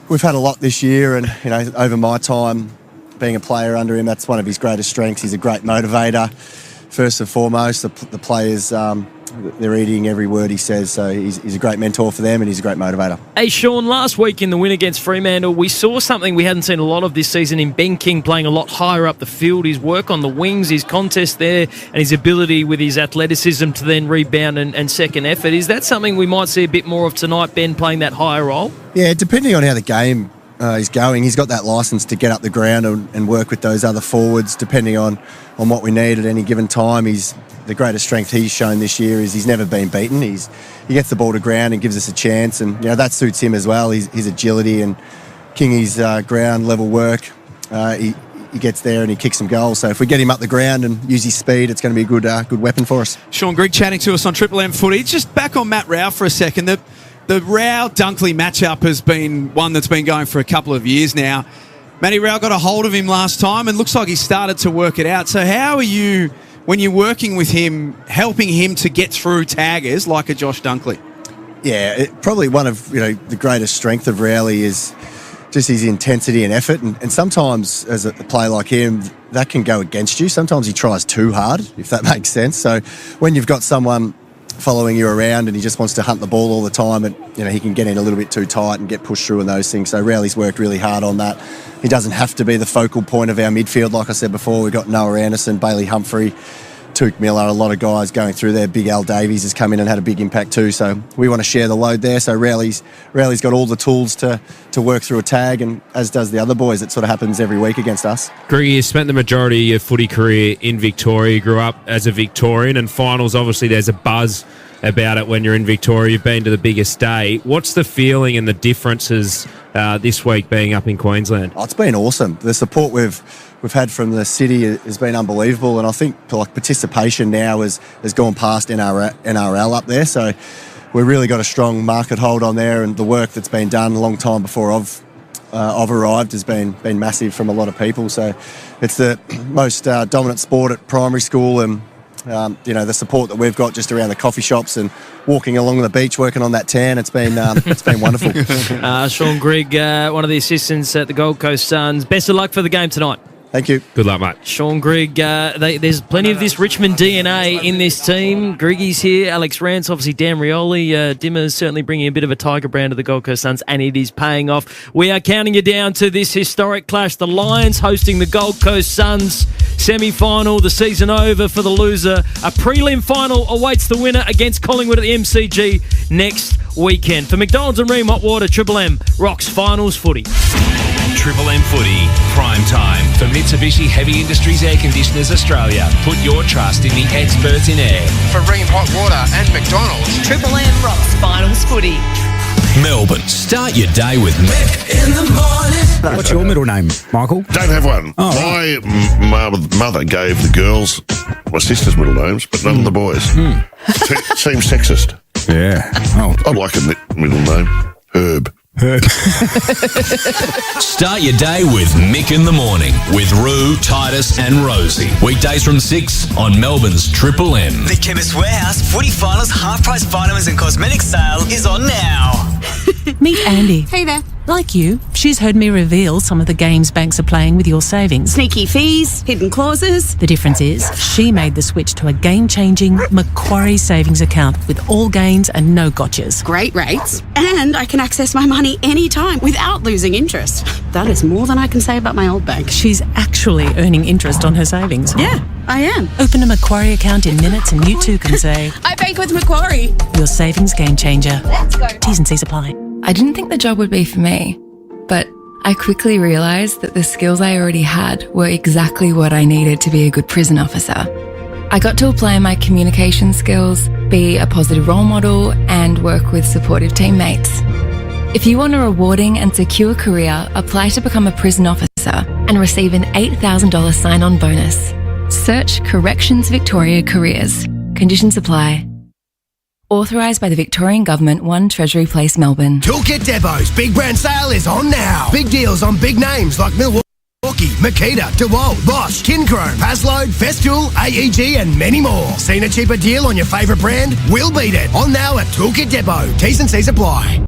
[SPEAKER 2] we've had a lot this year, and over my time being a player under him, that's one of his greatest strengths. He's a great motivator. First and foremost, the players, they're eating every word he says, so he's a great mentor for them and he's a great motivator.
[SPEAKER 8] Hey, Sean, last week in the win against Fremantle, we saw something we hadn't seen a lot of this season in Ben King playing a lot higher up the field. His work on the wings, his contest there, and his ability with his athleticism to then rebound and second effort. Is that something we might see a bit more of tonight, Ben playing that higher role?
[SPEAKER 2] Yeah, depending on how the game is going, he's got that licence to get up the ground and work with those other forwards, depending on what we need at any given time. He's the greatest strength he's shown this year is he's never been beaten. He gets the ball to ground and gives us a chance, and that suits him as well. His agility and Kingy's ground level work. He gets there and he kicks some goals. So if we get him up the ground and use his speed, it's going to be a good weapon for us.
[SPEAKER 7] Sean Grigg chatting to us on Triple M Footy. Just back on Matt Rao for a second. The Rao-Dunkley matchup has been one that's been going for a couple of years now. Matty Rao got a hold of him last time and looks like he started to work it out. So how are you, when you're working with him, helping him to get through taggers like a Josh Dunkley?
[SPEAKER 2] Yeah, probably one of the greatest strength of Rowley is just his intensity and effort, and sometimes as a player like him, that can go against you. Sometimes he tries too hard, if that makes sense. So when you've got someone following you around and he just wants to hunt the ball all the time, and he can get in a little bit too tight and get pushed through and those things. So Rowley's worked really hard on that. He doesn't have to be the focal point of our midfield. Like I said before, we've got Noah Anderson, Bailey Humphrey, Took Miller, a lot of guys going through there. Big Al Davies has come in and had a big impact too. So we want to share the load there. So Rowley's got all the tools to work through a tag, and as does the other boys. It sort of happens every week against us.
[SPEAKER 6] Greg, you spent the majority of your footy career in Victoria. You grew up as a Victorian, and finals, obviously there's a buzz about it when you're in Victoria. You've been to the biggest day. What's the feeling and the differences this week being up in Queensland?
[SPEAKER 2] Oh, it's been awesome. The support we've had from the city has been unbelievable, and I think participation now has gone past NRL up there. So we've really got a strong market hold on there, and the work that's been done a long time before I've arrived has been massive from a lot of people. So it's the most dominant sport at primary school, and the support that we've got just around the coffee shops and walking along the beach working on that tan, it's been wonderful.
[SPEAKER 8] Sean Grigg, one of the assistants at the Gold Coast Suns. Best of luck for the game tonight.
[SPEAKER 2] Thank you.
[SPEAKER 6] Good luck, mate.
[SPEAKER 8] Sean Grigg, there's plenty of this Richmond DNA in this team. Griggy's here, Alex Rance, obviously Dan Rioli. Dimmer's certainly bringing a bit of a tiger brand to the Gold Coast Suns, and it is paying off. We are counting you down to this historic clash. The Lions hosting the Gold Coast Suns. Semi-final, the season over for the loser. A prelim final awaits the winner against Collingwood at the MCG next weekend. For McDonald's and Ream Hot Water, Triple M rocks finals footy.
[SPEAKER 17] Triple M Footy, prime time for Mitsubishi Heavy Industries Air Conditioners Australia. Put your trust in the experts in air.
[SPEAKER 11] For Ream Hot Water and McDonald's,
[SPEAKER 20] Triple M rocks finals footy.
[SPEAKER 17] Melbourne, start your day with Mick
[SPEAKER 20] in the morning.
[SPEAKER 9] What's your middle name, Michael?
[SPEAKER 12] Don't have one.
[SPEAKER 9] Oh,
[SPEAKER 12] my mother gave the girls my sister's middle names, but none of the boys. Seems sexist.
[SPEAKER 9] Yeah. Oh.
[SPEAKER 12] I like a middle name. Herb.
[SPEAKER 17] Start your day with Mick in the morning with Roo, Titus and Rosie. Weekdays from 6 on Melbourne's Triple M.
[SPEAKER 25] The Chemist Warehouse Footy Finals half-price vitamins and cosmetics sale is on now.
[SPEAKER 19] Meet Andy.
[SPEAKER 18] Hey there.
[SPEAKER 19] Like you, she's heard me reveal some of the games banks are playing with your savings.
[SPEAKER 18] Sneaky fees, hidden clauses.
[SPEAKER 19] The difference is, she made the switch to a game-changing Macquarie savings account with all gains and no gotchas.
[SPEAKER 18] Great rates. And I can access my money anytime without losing interest. That is more than I can say about my old bank.
[SPEAKER 19] She's actually earning interest on her savings.
[SPEAKER 18] Yeah, I am.
[SPEAKER 19] Open a Macquarie account in minutes and you too can say,
[SPEAKER 18] I bank with Macquarie.
[SPEAKER 19] Your savings game changer.
[SPEAKER 18] Let's go.
[SPEAKER 19] T's and C's apply.
[SPEAKER 15] I didn't think the job would be for me, but I quickly realised that the skills I already had were exactly what I needed to be a good prison officer. I got to apply my communication skills, be a positive role model, and work with supportive teammates. If you want a rewarding and secure career, apply to become a prison officer and receive an $8,000 sign-on bonus. Search Corrections Victoria Careers. Conditions apply. Authorised by the Victorian Government, 1 Treasury Place, Melbourne.
[SPEAKER 1] Toolkit Depot's big brand sale is on now. Big deals on big names like Milwaukee, Makita, DeWalt, Bosch, Kincrone, Paslode, Festool, AEG and many more. Seen a cheaper deal on your favourite brand? We'll beat it. On now at Toolkit Depot. T's and C's apply.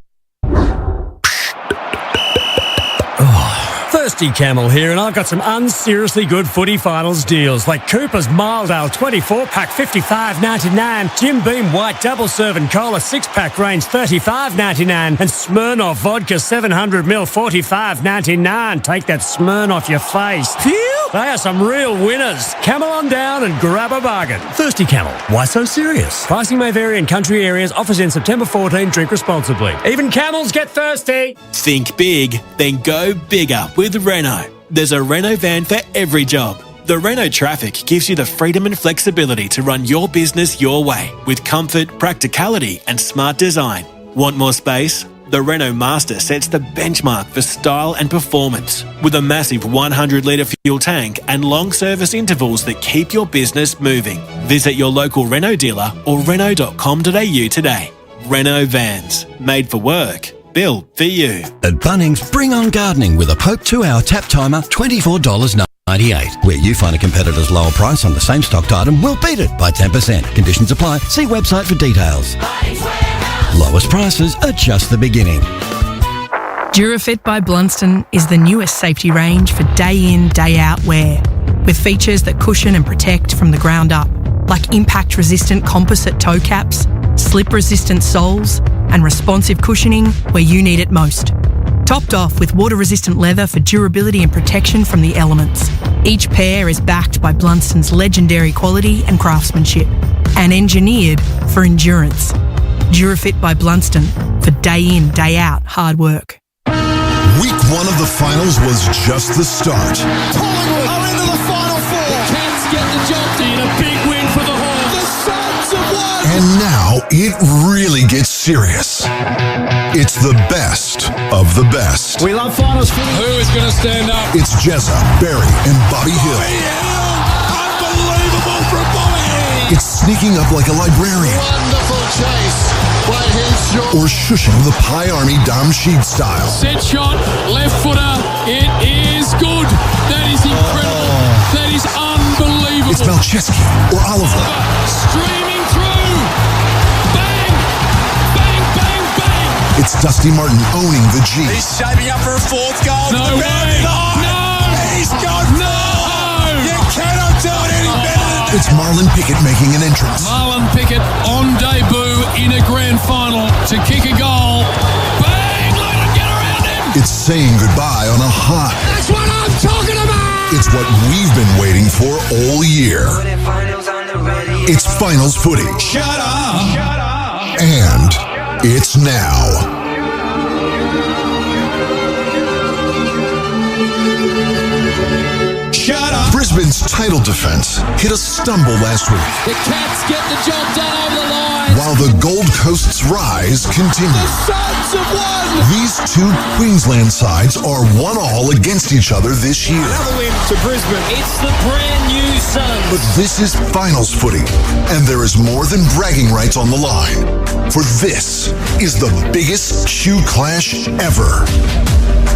[SPEAKER 16] Thirsty Camel here, and I've got some unseriously good footy finals deals like Cooper's Mildale 24-pack $55.99, Jim Beam White Double Serve and Cola 6-pack range $35.99, and Smirnoff Vodka 700ml $45.99. Take that Smirn off your face. Phew! They are some real winners. Camel on down and grab a bargain. Thirsty Camel. Why so serious? Pricing may vary in country areas. Offers in September 14. Drink responsibly. Even camels get thirsty.
[SPEAKER 23] Think big, then go bigger with Renault. There's a Renault van for every job.
[SPEAKER 3] The Renault Traffic gives you the freedom and flexibility to run your business your way with comfort, practicality and smart design. Want more space? The Renault Master sets the benchmark for style and performance with a massive 100-litre fuel tank and long service intervals that keep your business moving. Visit your local Renault dealer or renault.com.au today. Renault Vans, made for work, built for you.
[SPEAKER 4] At Bunnings, bring on gardening with a Pope 2-hour tap timer, $24.98. Where you find a competitor's lower price on the same stocked item, we'll beat it by 10%. Conditions apply. See website for details. Lowest prices are just the beginning.
[SPEAKER 13] Durafit by Blunston is the newest safety range for day in, day out wear, with features that cushion and protect from the ground up, like impact-resistant composite toe caps, slip-resistant soles, and responsive cushioning where you need it most. Topped off with water-resistant leather for durability and protection from the elements. Each pair is backed by Blunston's legendary quality and craftsmanship, and engineered for endurance. Durafit by Blunston for day in, day out hard work.
[SPEAKER 14] Week 1 of the finals was just the start.
[SPEAKER 22] Collingwood are into the final four. The Cats get the job done. A big win for the Hawks. The Suns have won.
[SPEAKER 14] And now it really gets serious. It's the best of the best.
[SPEAKER 22] We love finals footy. Who is going to stand up?
[SPEAKER 14] It's Jezza, Barry, and Bobby Hill.
[SPEAKER 22] Unbelievable from Bobby.
[SPEAKER 14] It's sneaking up like a librarian.
[SPEAKER 22] Wonderful chase. But he's short.
[SPEAKER 14] Or shushing the Pie Army Dom Sheed style.
[SPEAKER 22] Set shot, left footer. It is good. That is incredible. That is unbelievable.
[SPEAKER 14] It's Malcheski or Oliver.
[SPEAKER 22] Streaming through. Bang! Bang, bang, bang!
[SPEAKER 14] It's Dusty Martin owning the G.
[SPEAKER 22] He's shaping up for a fourth goal. No way! No! He's got no! You cannot do it any better than that!
[SPEAKER 14] It's Marlon Pickett making an entrance.
[SPEAKER 22] Marlon Pickett on debut in a grand final to kick a goal. Bang! Let him get around him!
[SPEAKER 14] It's saying goodbye on a high.
[SPEAKER 22] That's what I'm talking about!
[SPEAKER 14] It's what we've been waiting for all year. It's finals footy.
[SPEAKER 22] Shut up!
[SPEAKER 14] And it's now.
[SPEAKER 22] Shut up!
[SPEAKER 14] Brisbane's title defence hit a stumble last week.
[SPEAKER 22] The Cats get the job done over the line.
[SPEAKER 14] While the Gold Coast's rise continues.
[SPEAKER 22] The Suns have won!
[SPEAKER 14] These two Queensland sides are 1-1 against each other this year.
[SPEAKER 22] Another win to Brisbane.
[SPEAKER 8] It's the brand new Suns.
[SPEAKER 14] But this is finals footy, and there is more than bragging rights on the line. For this is the biggest Q clash ever.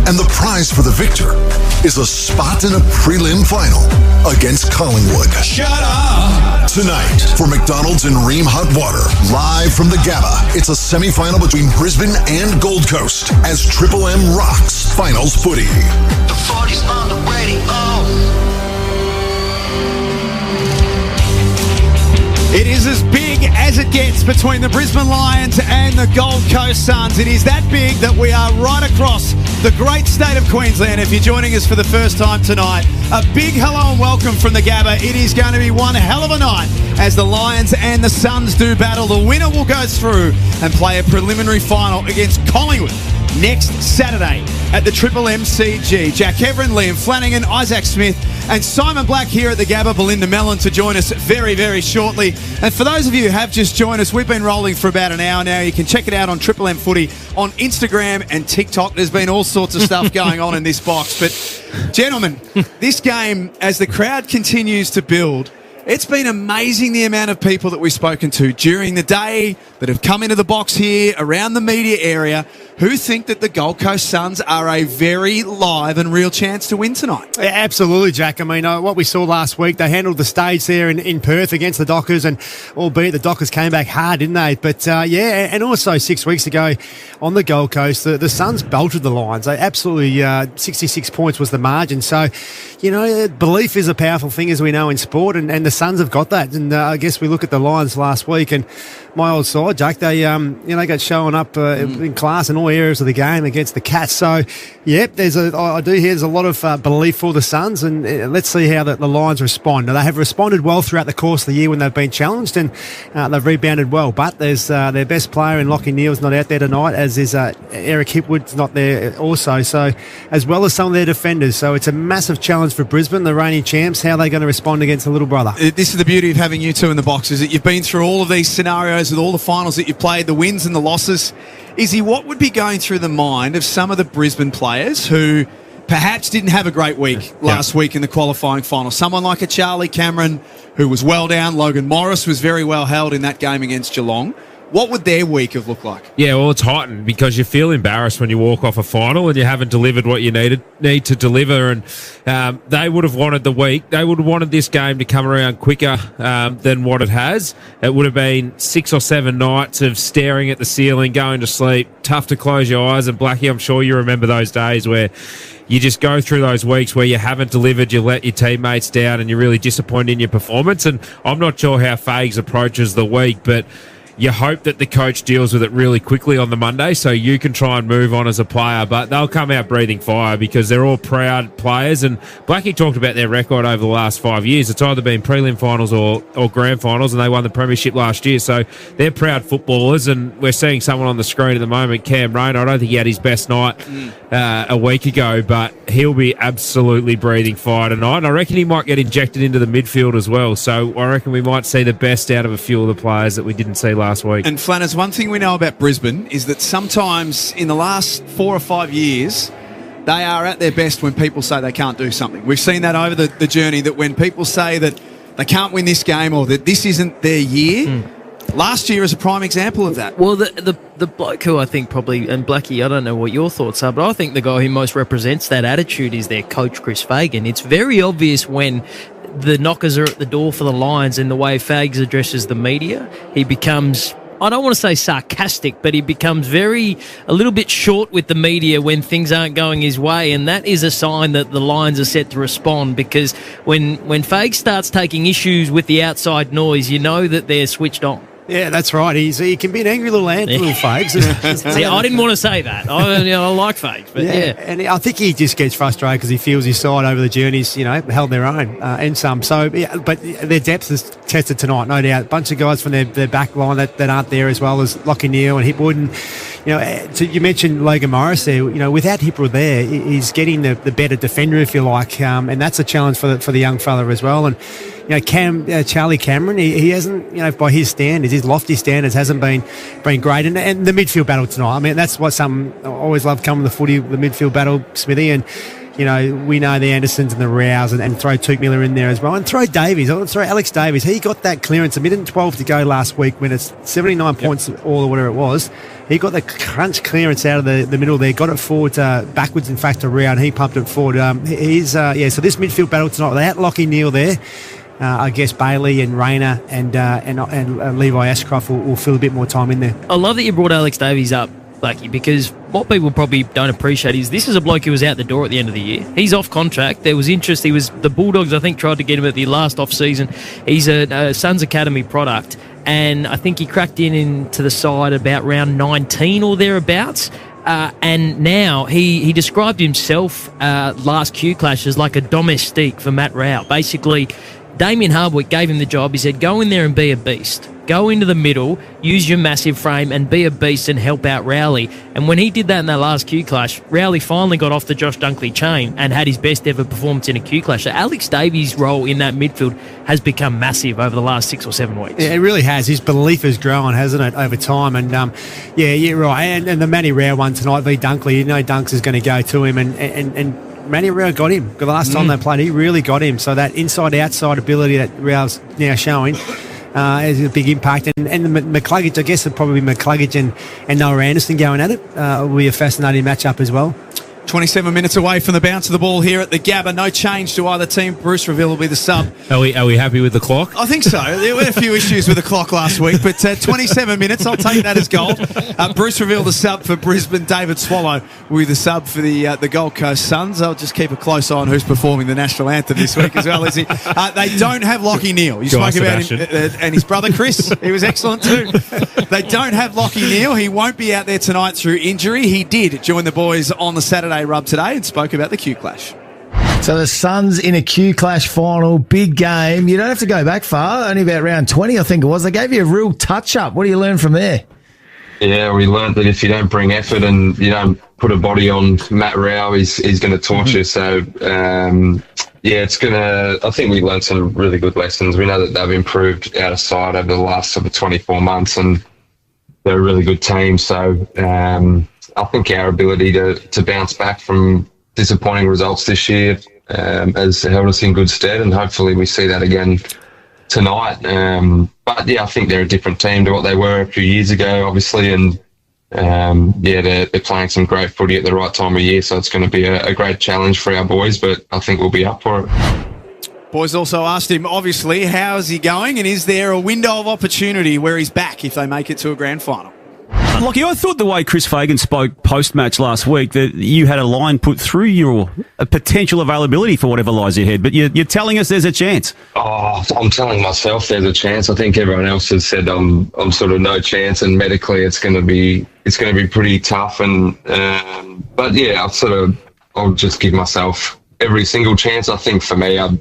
[SPEAKER 14] And the prize for the victor is a spot in a prelim final against Collingwood.
[SPEAKER 22] Shut up!
[SPEAKER 14] Tonight, for McDonald's and Ream Hot Water, live from the Gabba, it's a semi-final between Brisbane and Gold Coast as Triple M rocks finals footy.
[SPEAKER 22] The 40's on the radio.
[SPEAKER 7] It is as big as it gets between the Brisbane Lions and the Gold Coast Suns. It is that big that we are right across the great state of Queensland. If you're joining us for the first time tonight, a big hello and welcome from the Gabba. It is going to be one hell of a night as the Lions and the Suns do battle. The winner will go through and play a preliminary final against Collingwood next Saturday at the Triple MCG. Jack Heverin, Liam Flanagan, Isaac Smith and Simon Black here at the Gabba. Belinda Mellon to join us very, very shortly. And for those of you who have just joined us, we've been rolling for about an hour now. You can check it out on Triple M Footy on Instagram and TikTok. There's been all sorts of stuff going on in this box. But gentlemen, this game, as the crowd continues to build, it's been amazing the amount of people that we've spoken to during the day that have come into the box here around the media area who think that the Gold Coast Suns are a very live and real chance to win tonight.
[SPEAKER 5] Yeah, absolutely, Jack. I mean, what we saw last week, they handled the stage there in Perth against the Dockers, and albeit the Dockers came back hard, didn't they? But yeah, and also 6 weeks ago on the Gold Coast, the Suns belted the Lions. They absolutely 66 points was the margin. So, you know, belief is a powerful thing, as we know in sport, and the Suns have got that. And I guess we look at the Lions last week, and my old side, Jack, they got showing up in class and always areas of the game against the Cats. So, yep, I do hear there's a lot of belief for the Suns, and let's see how the Lions respond. Now, they have responded well throughout the course of the year when they've been challenged, and they've rebounded well. But there's their best player in Lachie Neale's not out there tonight, as is Eric Hipwood's not there also. So, as well as some of their defenders. So it's a massive challenge for Brisbane, the reigning champs. How are they going to respond against a little brother?
[SPEAKER 7] This is the beauty of having you two in the box, is that you've been through all of these scenarios with all the finals that you've played, the wins and the losses. Izzy, what would be going through the mind of some of the Brisbane players who perhaps didn't have a great week last week in the qualifying final? Someone like a Charlie Cameron, who was well down. Logan Morris was very well held in that game against Geelong. What would their week have looked like?
[SPEAKER 6] Yeah, well, it's heightened because you feel embarrassed when you walk off a final and you haven't delivered what you need to deliver. And they would have wanted the week. They would have wanted this game to come around quicker than what it has. It would have been 6 or 7 nights of staring at the ceiling, going to sleep. Tough to close your eyes. And Blackie, I'm sure you remember those days where you just go through those weeks where you haven't delivered, you let your teammates down, and you're really disappointed in your performance. And I'm not sure how Fags approaches the week, but you hope that the coach deals with it really quickly on the Monday so you can try and move on as a player. But they'll come out breathing fire because they're all proud players. And Blackie talked about their record over the last 5 years. It's either been prelim finals or grand finals, and they won the premiership last year. So they're proud footballers, and we're seeing someone on the screen at the moment, Cam Rayner. I don't think he had his best night a week ago, but he'll be absolutely breathing fire tonight. And I reckon he might get injected into the midfield as well. So I reckon we might see the best out of a few of the players that we didn't see last week.
[SPEAKER 7] And Flanners, one thing we know about Brisbane is that sometimes in the last 4 or 5 years, they are at their best when people say they can't do something. We've seen that over the journey, that when people say that they can't win this game or that this isn't their year, last year is a prime example of that.
[SPEAKER 8] Well, the bloke who I think probably, and Blackie, I don't know what your thoughts are, but I think the guy who most represents that attitude is their coach, Chris Fagan. It's very obvious when the knockers are at the door for the Lions and the way Fags addresses the media. He becomes, I don't want to say sarcastic, but he becomes a little bit short with the media when things aren't going his way, and that is a sign that the Lions are set to respond, because when Fags starts taking issues with the outside noise, you know that they're switched on.
[SPEAKER 5] Yeah, that's right. He can be an angry little ant, little Fags.
[SPEAKER 8] See, I didn't want to say that. I like Fags, but yeah.
[SPEAKER 5] And I think he just gets frustrated because he feels his side over the journeys, held their own and some. So, yeah, but their depth is tested tonight, no doubt. A bunch of guys from their back line that aren't there, as well as Lachie Neale and Hipwood. And, so you mentioned Logan Morris there. Without Hipwood there, he's getting the better defender, if you like, and that's a challenge for the young fella as well. And Charlie Cameron, he hasn't, by his standards, his lofty standards, hasn't been great. And the midfield battle tonight, I mean, that's what I always love coming to the footy, the midfield battle, Smithy. And, we know the Andersons and the Rows, and throw Tuke Miller in there as well. And throw Davies, throw Alex Davies. He got that clearance, 1:12 to go last week when it's 79 points all or whatever it was. He got the crunch clearance out of the middle there, got it forward, backwards, in fact, to Row, and he pumped it forward. So this midfield battle tonight, without Lachie Neale there, I guess Bailey and Rayner and Levi Ashcroft will fill a bit more time in there.
[SPEAKER 8] I love that you brought Alex Davies up, Blackie, because what people probably don't appreciate is this is a bloke who was out the door at the end of the year. He's off contract. There was interest. The Bulldogs, I think, tried to get him at the last off-season. He's a Suns Academy product, and I think he cracked into the side about round 19 or thereabouts. And now he described himself last Q Clash as like a domestique for Matt Rao. Basically, Damien Hardwick gave him the job. He said, go in there and be a beast. Go into the middle, use your massive frame and be a beast and help out Rowley. And when he did that in that last Q Clash, Rowley finally got off the Josh Dunkley chain and had his best ever performance in a Q Clash. So Alex Davies' role in that midfield has become massive over the last 6 or 7 weeks.
[SPEAKER 5] Yeah, it really has. His belief has grown, hasn't it, over time? And right. And the Matty Rao one tonight v Dunkley, Dunks is going to go to him, and Matty Rao got him. The last time they played, he really got him. So that inside-outside ability that Rao's now showing has a big impact. And the McCluggage, I guess it'd probably be McCluggage and Noah Anderson going at it. Will be a fascinating matchup as well.
[SPEAKER 7] 27 minutes away from the bounce of the ball here at the Gabba. No change to either team. Bruce Reville will be the sub.
[SPEAKER 6] Are we happy with the clock?
[SPEAKER 7] I think so. There were a few issues with the clock last week, but 27 minutes, I'll take that as gold. Bruce Reville, the sub for Brisbane. David Swallow will be the sub for the Gold Coast Suns. I'll just keep a close eye on who's performing the national anthem this week as well, Izzy. They don't have Lockie Neal. You spoke about him, and his brother Chris. He was excellent too. They don't have Lockie Neal. He won't be out there tonight through injury. He did join the boys on the Saturday rub today and spoke about the Q Clash.
[SPEAKER 2] So the Suns in a Q Clash final, big game. You don't have to go back far, only about round 20, I think it was. They gave you a real touch-up. What do you learn from there?
[SPEAKER 10] Yeah, we learned that if you don't bring effort and you don't put a body on Matt Rao, he's going to torture you. So, I think we learned some really good lessons. We know that they've improved out of sight over the last sort of 24 months and they're a really good team. So, I think our ability to bounce back from disappointing results this year has held us in good stead, and hopefully we see that again tonight. But yeah, I think they're a different team to what they were a few years ago, obviously, and they're playing some great footy at the right time of year, so it's going to be a great challenge for our boys, but I think we'll be up for it.
[SPEAKER 7] Boys also asked him, obviously, how is he going, and is there a window of opportunity where he's back if they make it to a grand final?
[SPEAKER 21] Lockie, I thought the way Chris Fagan spoke post-match last week that you had a line put through your potential availability for whatever lies ahead, but you're telling us there's a chance.
[SPEAKER 10] Oh, I'm telling myself there's a chance. I think everyone else has said I'm sort of no chance, and medically it's going to be pretty tough. And but yeah, I'll just give myself every single chance. I think for me, I'm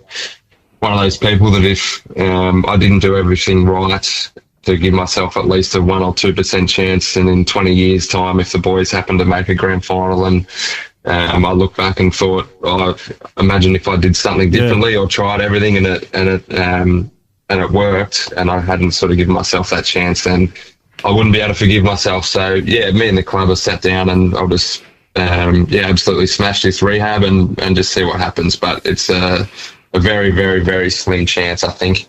[SPEAKER 10] one of those people that if I didn't do everything right, to give myself at least a 1 or 2% chance, and in 20 years' time, if the boys happen to make a grand final, and I look back and thought, imagine if I did something differently or tried everything and it worked, and I hadn't sort of given myself that chance, then I wouldn't be able to forgive myself. So yeah, me and the club have sat down, and I'll just absolutely smash this rehab and just see what happens. But it's a very, very, very slim chance, I think.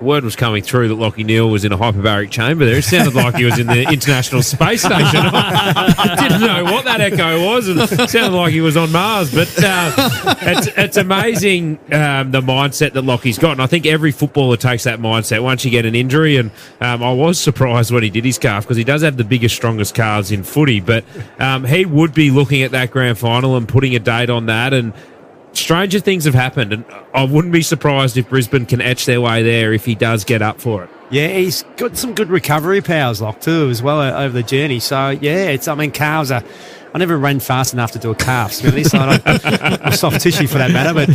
[SPEAKER 6] Word was coming through that Lockie Neal was in a hyperbaric chamber there. It sounded like he was in the International Space Station. I didn't know what that echo was, and it sounded like he was on Mars. But it's amazing the mindset that Lockie's got, and I think every footballer takes that mindset once you get an injury. And I was surprised when he did his calf, because he does have the biggest, strongest calves in footy, but he would be looking at that grand final and putting a date on that, and stranger things have happened, and I wouldn't be surprised if Brisbane can etch their way there if he does get up for it.
[SPEAKER 5] Yeah, he's got some good recovery powers, Lock, too, as well over the journey. So, yeah, calves are... I never ran fast enough to do a calf, to be honest. I'm soft tissue for that matter, but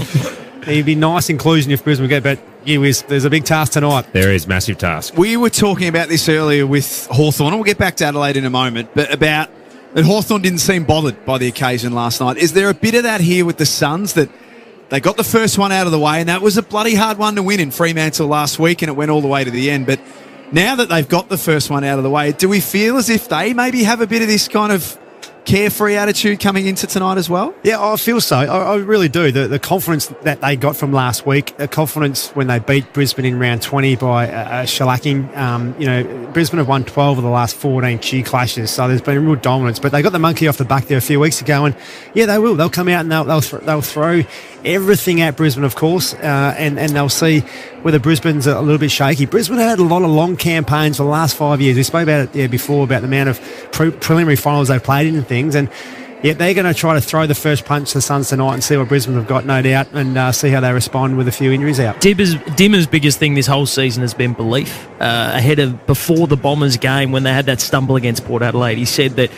[SPEAKER 5] it'd be nice inclusion if Brisbane get, but there's a big task tonight.
[SPEAKER 6] There is, massive task.
[SPEAKER 7] We were talking about this earlier with Hawthorn, and we'll get back to Adelaide in a moment, but about... And Hawthorn didn't seem bothered by the occasion last night. Is there a bit of that here with the Suns, that they got the first one out of the way, and that was a bloody hard one to win in Fremantle last week, and it went all the way to the end. But now that they've got the first one out of the way, do we feel as if they maybe have a bit of this kind of carefree attitude coming into tonight as well?
[SPEAKER 5] Yeah, I feel so. I really do. The confidence that they got from last week, the confidence when they beat Brisbane in round 20 by shellacking. Brisbane have won 12 of the last 14 Q clashes, so there's been real dominance. But they got the monkey off the back there a few weeks ago, and yeah, they will. They'll come out and they'll throw everything at Brisbane, of course, and they'll see whether Brisbane's a little bit shaky. Brisbane had a lot of long campaigns for the last 5 years. We spoke about it before, about the amount of preliminary finals they've played in and things, and yeah, they're going to try to throw the first punch to the Suns tonight and see what Brisbane have got, no doubt, and see how they respond with a few injuries out.
[SPEAKER 8] Dimmer's biggest thing this whole season has been belief. Before the Bombers game, when they had that stumble against Port Adelaide, he said that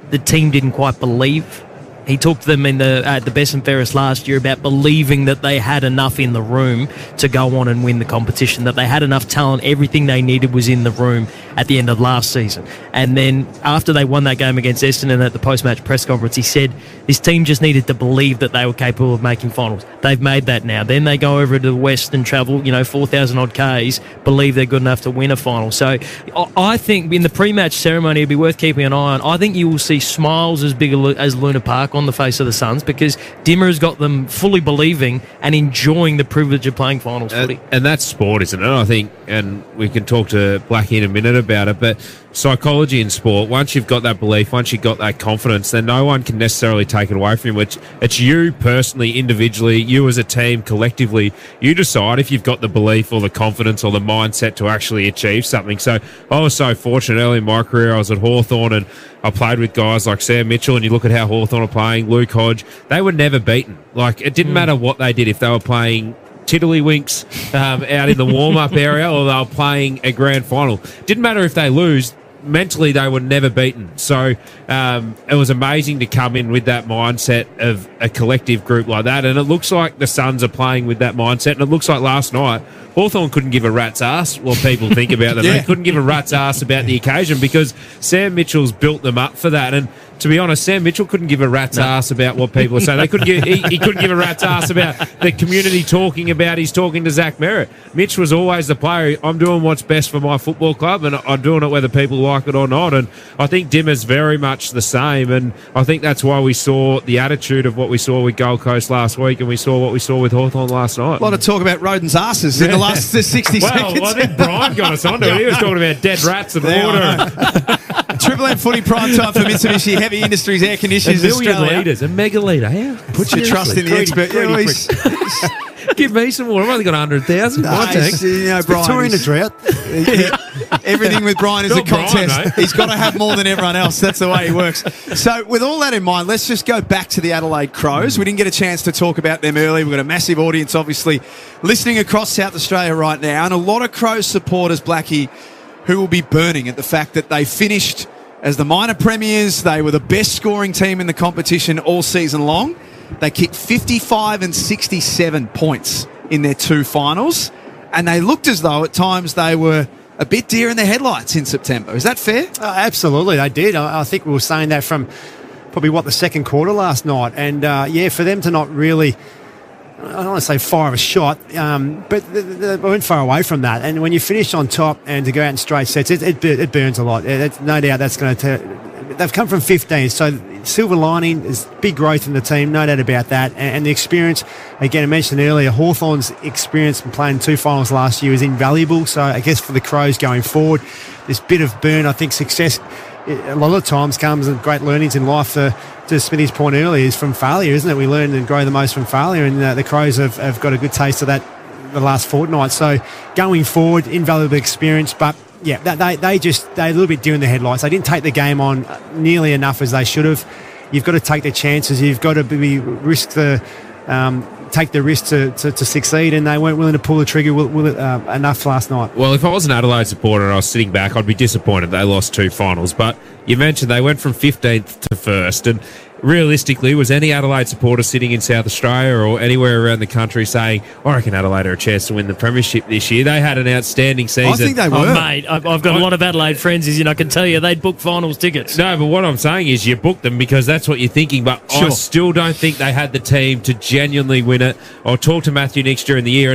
[SPEAKER 8] the team didn't quite believe. He talked to them at the Best and Fairest last year about believing that they had enough in the room to go on and win the competition, that they had enough talent, everything they needed was in the room at the end of last season. And then after they won that game against Essendon at the post-match press conference, he said this team just needed to believe that they were capable of making finals. They've made that now. Then they go over to the West and travel, 4,000 odd Ks, believe they're good enough to win a final. So I think in the pre-match ceremony, it'd be worth keeping an eye on. I think you will see smiles as big as Luna Park on the face of the Suns, because Dimmer has got them fully believing and enjoying the privilege of playing finals footy.
[SPEAKER 6] And that's sport, isn't it? I think, and we can talk to Blackie in a minute about it, but psychology in sport. Once you've got that belief, once you've got that confidence, then no one can necessarily take it away from you. It's you personally, individually, you as a team, collectively. You decide if you've got the belief or the confidence or the mindset to actually achieve something. So I was so fortunate early in my career. I was at Hawthorn and I played with guys like Sam Mitchell, and you look at how Hawthorn are playing, Luke Hodge, they were never beaten. Like, it didn't matter what they did, if they were playing tiddlywinks out in the warm-up area or they were playing a grand final. Didn't matter if they lose. Mentally, they were never beaten. So it was amazing to come in with that mindset of a collective group like that. And it looks like the Suns are playing with that mindset. And it looks like last night, Hawthorn couldn't give a rat's ass what people think about them. They couldn't give a rat's ass about the occasion because Sam Mitchell's built them up for that. And to be honest, Sam Mitchell couldn't give a rat's ass about what people are saying. They couldn't give, he couldn't give a rat's ass about the community talking about he's talking to Zach Merritt. Mitch was always the player. I'm doing what's best for my football club, and I'm doing it whether people like it or not. And I think Dimmer's very much the same, and I think that's why we saw the attitude of what we saw with Gold Coast last week, and we saw what we saw with Hawthorn last night.
[SPEAKER 7] A lot of talk about Roden's asses in the last 60 seconds.
[SPEAKER 6] Well, I think Brian got us onto it. He was talking about dead rats and water.
[SPEAKER 7] Triple M footy prime time for Mitsubishi Heavy Industries Air Conditioners
[SPEAKER 6] a million
[SPEAKER 7] Australia.
[SPEAKER 6] litres, a mega litre. Yeah.
[SPEAKER 7] Put your trust in the expert.
[SPEAKER 6] Give me some more. I've only got 100,000.
[SPEAKER 5] Victoria in a drought.
[SPEAKER 7] Everything with Brian is a
[SPEAKER 6] Not Brian,
[SPEAKER 7] contest.
[SPEAKER 6] mate.
[SPEAKER 7] He's got to have more than everyone else. That's the way he works. So with all that in mind, let's just go back to the Adelaide Crows. We didn't get a chance to talk about them earlier. We've got a massive audience, obviously, listening across South Australia right now, and a lot of Crows supporters, Blackie, who will be burning at the fact that they finished as the minor premiers. They were the best scoring team in the competition all season long. They kicked 55 and 67 points in their two finals, and they looked as though at times they were a bit deer in the headlights in September. Is that fair?
[SPEAKER 5] Absolutely, they did. I think we were saying that from probably, the second quarter last night. And, for them to not really, I don't want to say fire a shot, but they weren't far away from that. And when you finish on top and to go out in straight sets, it burns a lot. No doubt that's going to... They've come from 15, so silver lining is big growth in the team, no doubt about that. And the experience, again, I mentioned earlier, Hawthorn's experience in playing two finals last year is invaluable. So I guess for the Crows going forward, this bit of burn, I think success a lot of times comes and great learnings in life. To Smithy's point earlier, is from failure, isn't it? We learn and grow the most from failure, and the Crows have got a good taste of that the last fortnight. So going forward, invaluable experience, but yeah, they a little bit deer in the headlights. They didn't take the game on nearly enough as they should have. You've got to take the chances. You've got to take the risk to succeed, and they weren't willing to pull the trigger enough last night.
[SPEAKER 6] Well, if I was an Adelaide supporter and I was sitting back, I'd be disappointed they lost two finals. But you mentioned they went from 15th to 1st, and realistically, was any Adelaide supporter sitting in South Australia or anywhere around the country saying, I reckon Adelaide are a chance to win the premiership this year? They had an outstanding season.
[SPEAKER 7] I think they were.
[SPEAKER 8] Oh, mate, I've got a lot of Adelaide friends, and I can tell you they'd book finals tickets.
[SPEAKER 6] No, but what I'm saying is you booked them because that's what you're thinking, but I still don't think they had the team to genuinely win it. I'll talk to Matthew Nicks during the year,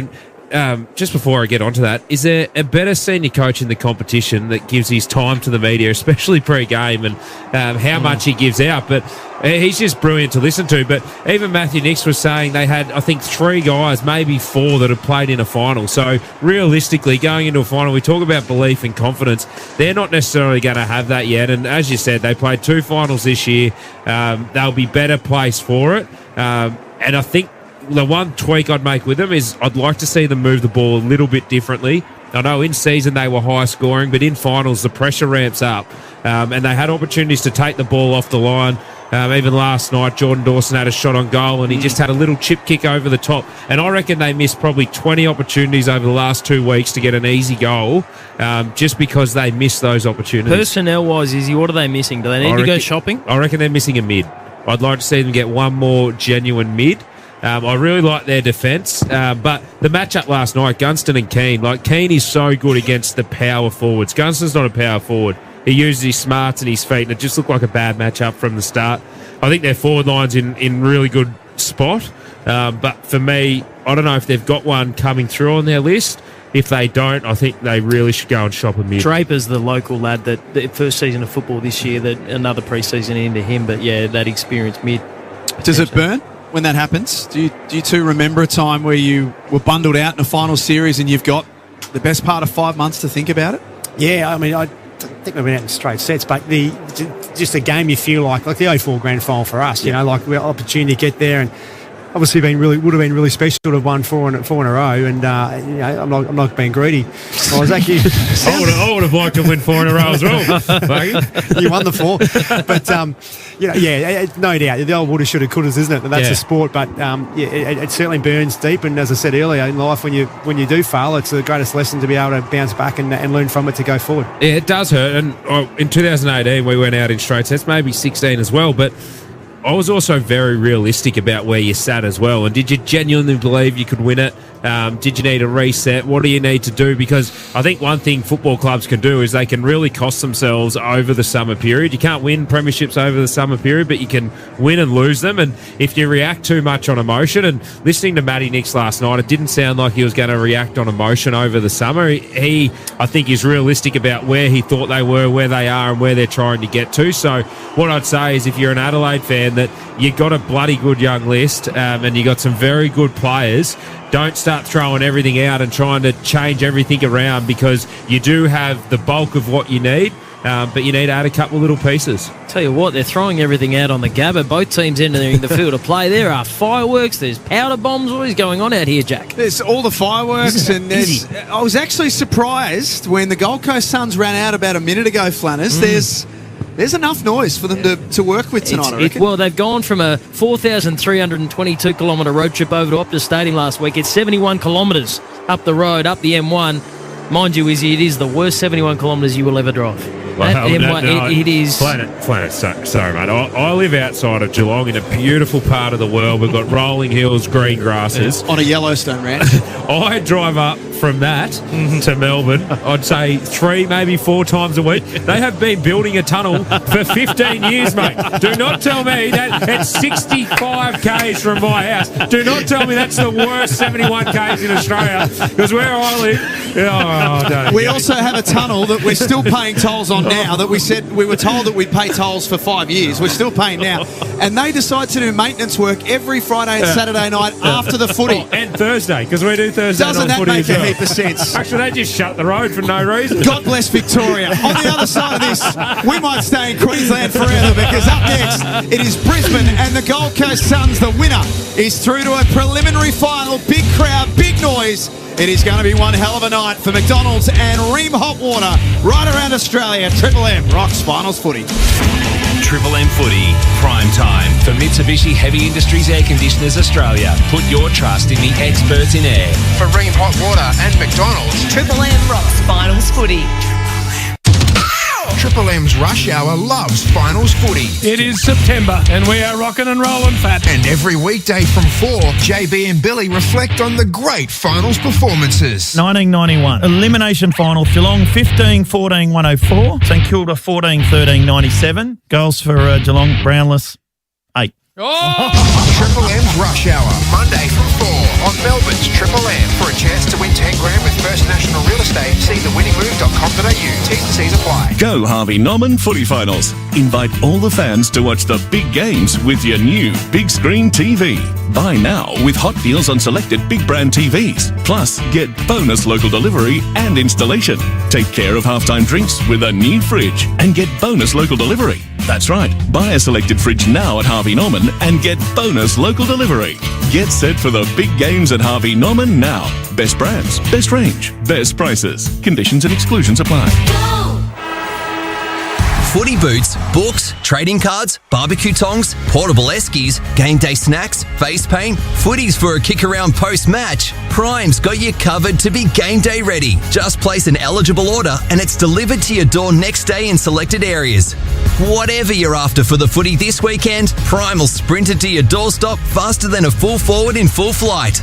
[SPEAKER 6] and just before I get onto that, is there a better senior coach in the competition that gives his time to the media, especially pre-game, and how much he gives out? But he's just brilliant to listen to. But even Matthew Nicks was saying they had, I think, 3 guys, maybe 4 that have played in a final. So realistically, going into a final, we talk about belief and confidence. They're not necessarily going to have that yet. And as you said, they played 2 finals this year. They'll be better placed for it. And I think the one tweak I'd make with them is I'd like to see them move the ball a little bit differently. I know in season they were high scoring, but in finals the pressure ramps up, and they had opportunities to take the ball off the line. Even last night, Jordan Dawson had a shot on goal, and he just had a little chip kick over the top. And I reckon they missed probably 20 opportunities over the last 2 weeks to get an easy goal, just because they missed those opportunities.
[SPEAKER 8] Personnel-wise, Izzy, what are they missing? Do they need to go shopping?
[SPEAKER 6] I reckon they're missing a mid. I'd like to see them get one more genuine mid. I really like their defence, but the matchup last night, Gunston and Keane, Keane is so good against the power forwards. Gunston's not a power forward. He uses his smarts and his feet, and it just looked like a bad matchup from the start. I think their forward line's in really good spot, but for me, I don't know if they've got one coming through on their list. If they don't, I think they really should go and shop a mid.
[SPEAKER 8] Draper's the local lad that the first season of football this year, that another pre-season into him, but yeah, that experienced mid.
[SPEAKER 7] Does it burn when that happens? Do you two remember a time where you were bundled out in a final series and you've got the best part of 5 months to think about it?
[SPEAKER 5] Yeah, I mean, think we went out in straight sets, but just a game you feel like the 04 grand final for us, you know, like we had opportunity to get there, and obviously would have been really special to have won four in a row, and you know, I'm not being greedy. I was actually
[SPEAKER 6] I would have liked to win 4 in a row as well.
[SPEAKER 5] You won the 4, but you know, no doubt the old woulda, shoulda, couldas, isn't it? And that's a sport, but it certainly burns deep. And as I said earlier, in life, when you do fail, it's the greatest lesson to be able to bounce back and learn from it to go forward.
[SPEAKER 6] Yeah, it does hurt. And in 2018, we went out in straight sets, maybe 16 as well, but I was also very realistic about where you sat as well. And did you genuinely believe you could win it? Did you need a reset? What do you need to do? Because I think one thing football clubs can do is they can really cost themselves over the summer period. You can't win premierships over the summer period, but you can win and lose them. And if you react too much on emotion, and listening to Matty Nicks last night, it didn't sound like he was going to react on emotion over the summer. He, I think, is realistic about where he thought they were, where they are, and where they're trying to get to. So what I'd say is, if you're an Adelaide fan, that you got a bloody good young list, and you got some very good players. Don't start throwing everything out and trying to change everything around, because you do have the bulk of what you need, but you need to add a couple of little pieces.
[SPEAKER 8] Tell you what, they're throwing everything out on the Gabba. Both teams entering the field of play. There are fireworks, there's powder bombs. What is going on out here, Jack?
[SPEAKER 7] There's all the fireworks, and I was actually surprised when the Gold Coast Suns ran out about a minute ago, Flanners. There's enough noise for them to work with tonight, I reckon.
[SPEAKER 8] Well, they've gone from a 4,322 kilometre road trip over to Optus Stadium last week. It's 71 kilometres up the road, up the M1. Mind you, Izzy, it is the worst 71 kilometres you will ever drive. It is.
[SPEAKER 6] Planet, sorry, mate. I live outside of Geelong in a beautiful part of the world. We've got rolling hills, green grasses.
[SPEAKER 7] On a Yellowstone ranch.
[SPEAKER 6] I drive up from that to Melbourne, I'd say 3, maybe 4 times a week. They have been building a tunnel for 15 years, mate. Do not tell me that it's 65 k's from my house. Do not tell me that's the worst 71 k's in Australia, because where I live,
[SPEAKER 7] we also have a tunnel that we're still paying tolls on now, that we were told that we'd pay tolls for 5 years. We're still paying now. And they decide to do maintenance work every Friday and Saturday night after the footy.
[SPEAKER 6] And Thursday, because we do Thursday
[SPEAKER 7] Doesn't
[SPEAKER 6] night
[SPEAKER 7] that
[SPEAKER 6] footy
[SPEAKER 7] make
[SPEAKER 6] as well.
[SPEAKER 7] a heap of sense?
[SPEAKER 6] Actually, they just shut the road for no reason.
[SPEAKER 7] God bless Victoria. On the other side of this, we might stay in Queensland forever, because up next, it is Brisbane and the Gold Coast Suns. The winner is through to a preliminary final. Big crowd, big noise. It is going to be one hell of a night for McDonald's and Ream Hot Water right around Australia. Triple M rocks finals footy.
[SPEAKER 17] Triple M Footy, prime time for Mitsubishi Heavy Industries Air Conditioners Australia. Put your trust in the experts in air.
[SPEAKER 9] For Ream Hot Water and McDonald's,
[SPEAKER 11] Triple M rocks finals footy.
[SPEAKER 9] Triple M's Rush Hour loves finals footy.
[SPEAKER 16] It is September and we are rocking and rolling fat.
[SPEAKER 9] And every weekday from 4, JB and Billy reflect on the great finals performances.
[SPEAKER 20] 1991, elimination final, Geelong 15-14-104, St Kilda 14-13-97. Goals for Geelong, Brownless, 8.
[SPEAKER 9] Triple M's Rush Hour, Monday from 4 on Melbourne's Triple M. For a chance to win 10 grand with First National Real Estate, see thewinningmove.com.au. T's and C's apply.
[SPEAKER 23] Go Harvey Norman Footy Finals. Invite all the fans to watch the big games with your new big screen TV. Buy now with hot deals on selected big brand TVs. Plus, get bonus local delivery and installation. Take care of halftime drinks with a new fridge and get bonus local delivery. That's right. Buy a selected fridge now at Harvey Norman and get bonus local delivery. Get set for the big games at Harvey Norman now. Best brands, best range, best prices. Conditions and exclusions apply.
[SPEAKER 25] Footy boots, books, trading cards, barbecue tongs, portable eskies, game day snacks, face paint, footies for a kick around post-match. Prime's got you covered to be game day ready. Just place an eligible order and it's delivered to your door next day in selected areas. Whatever you're after for the footy this weekend, Prime will sprint it to your doorstep faster than a full forward in full flight.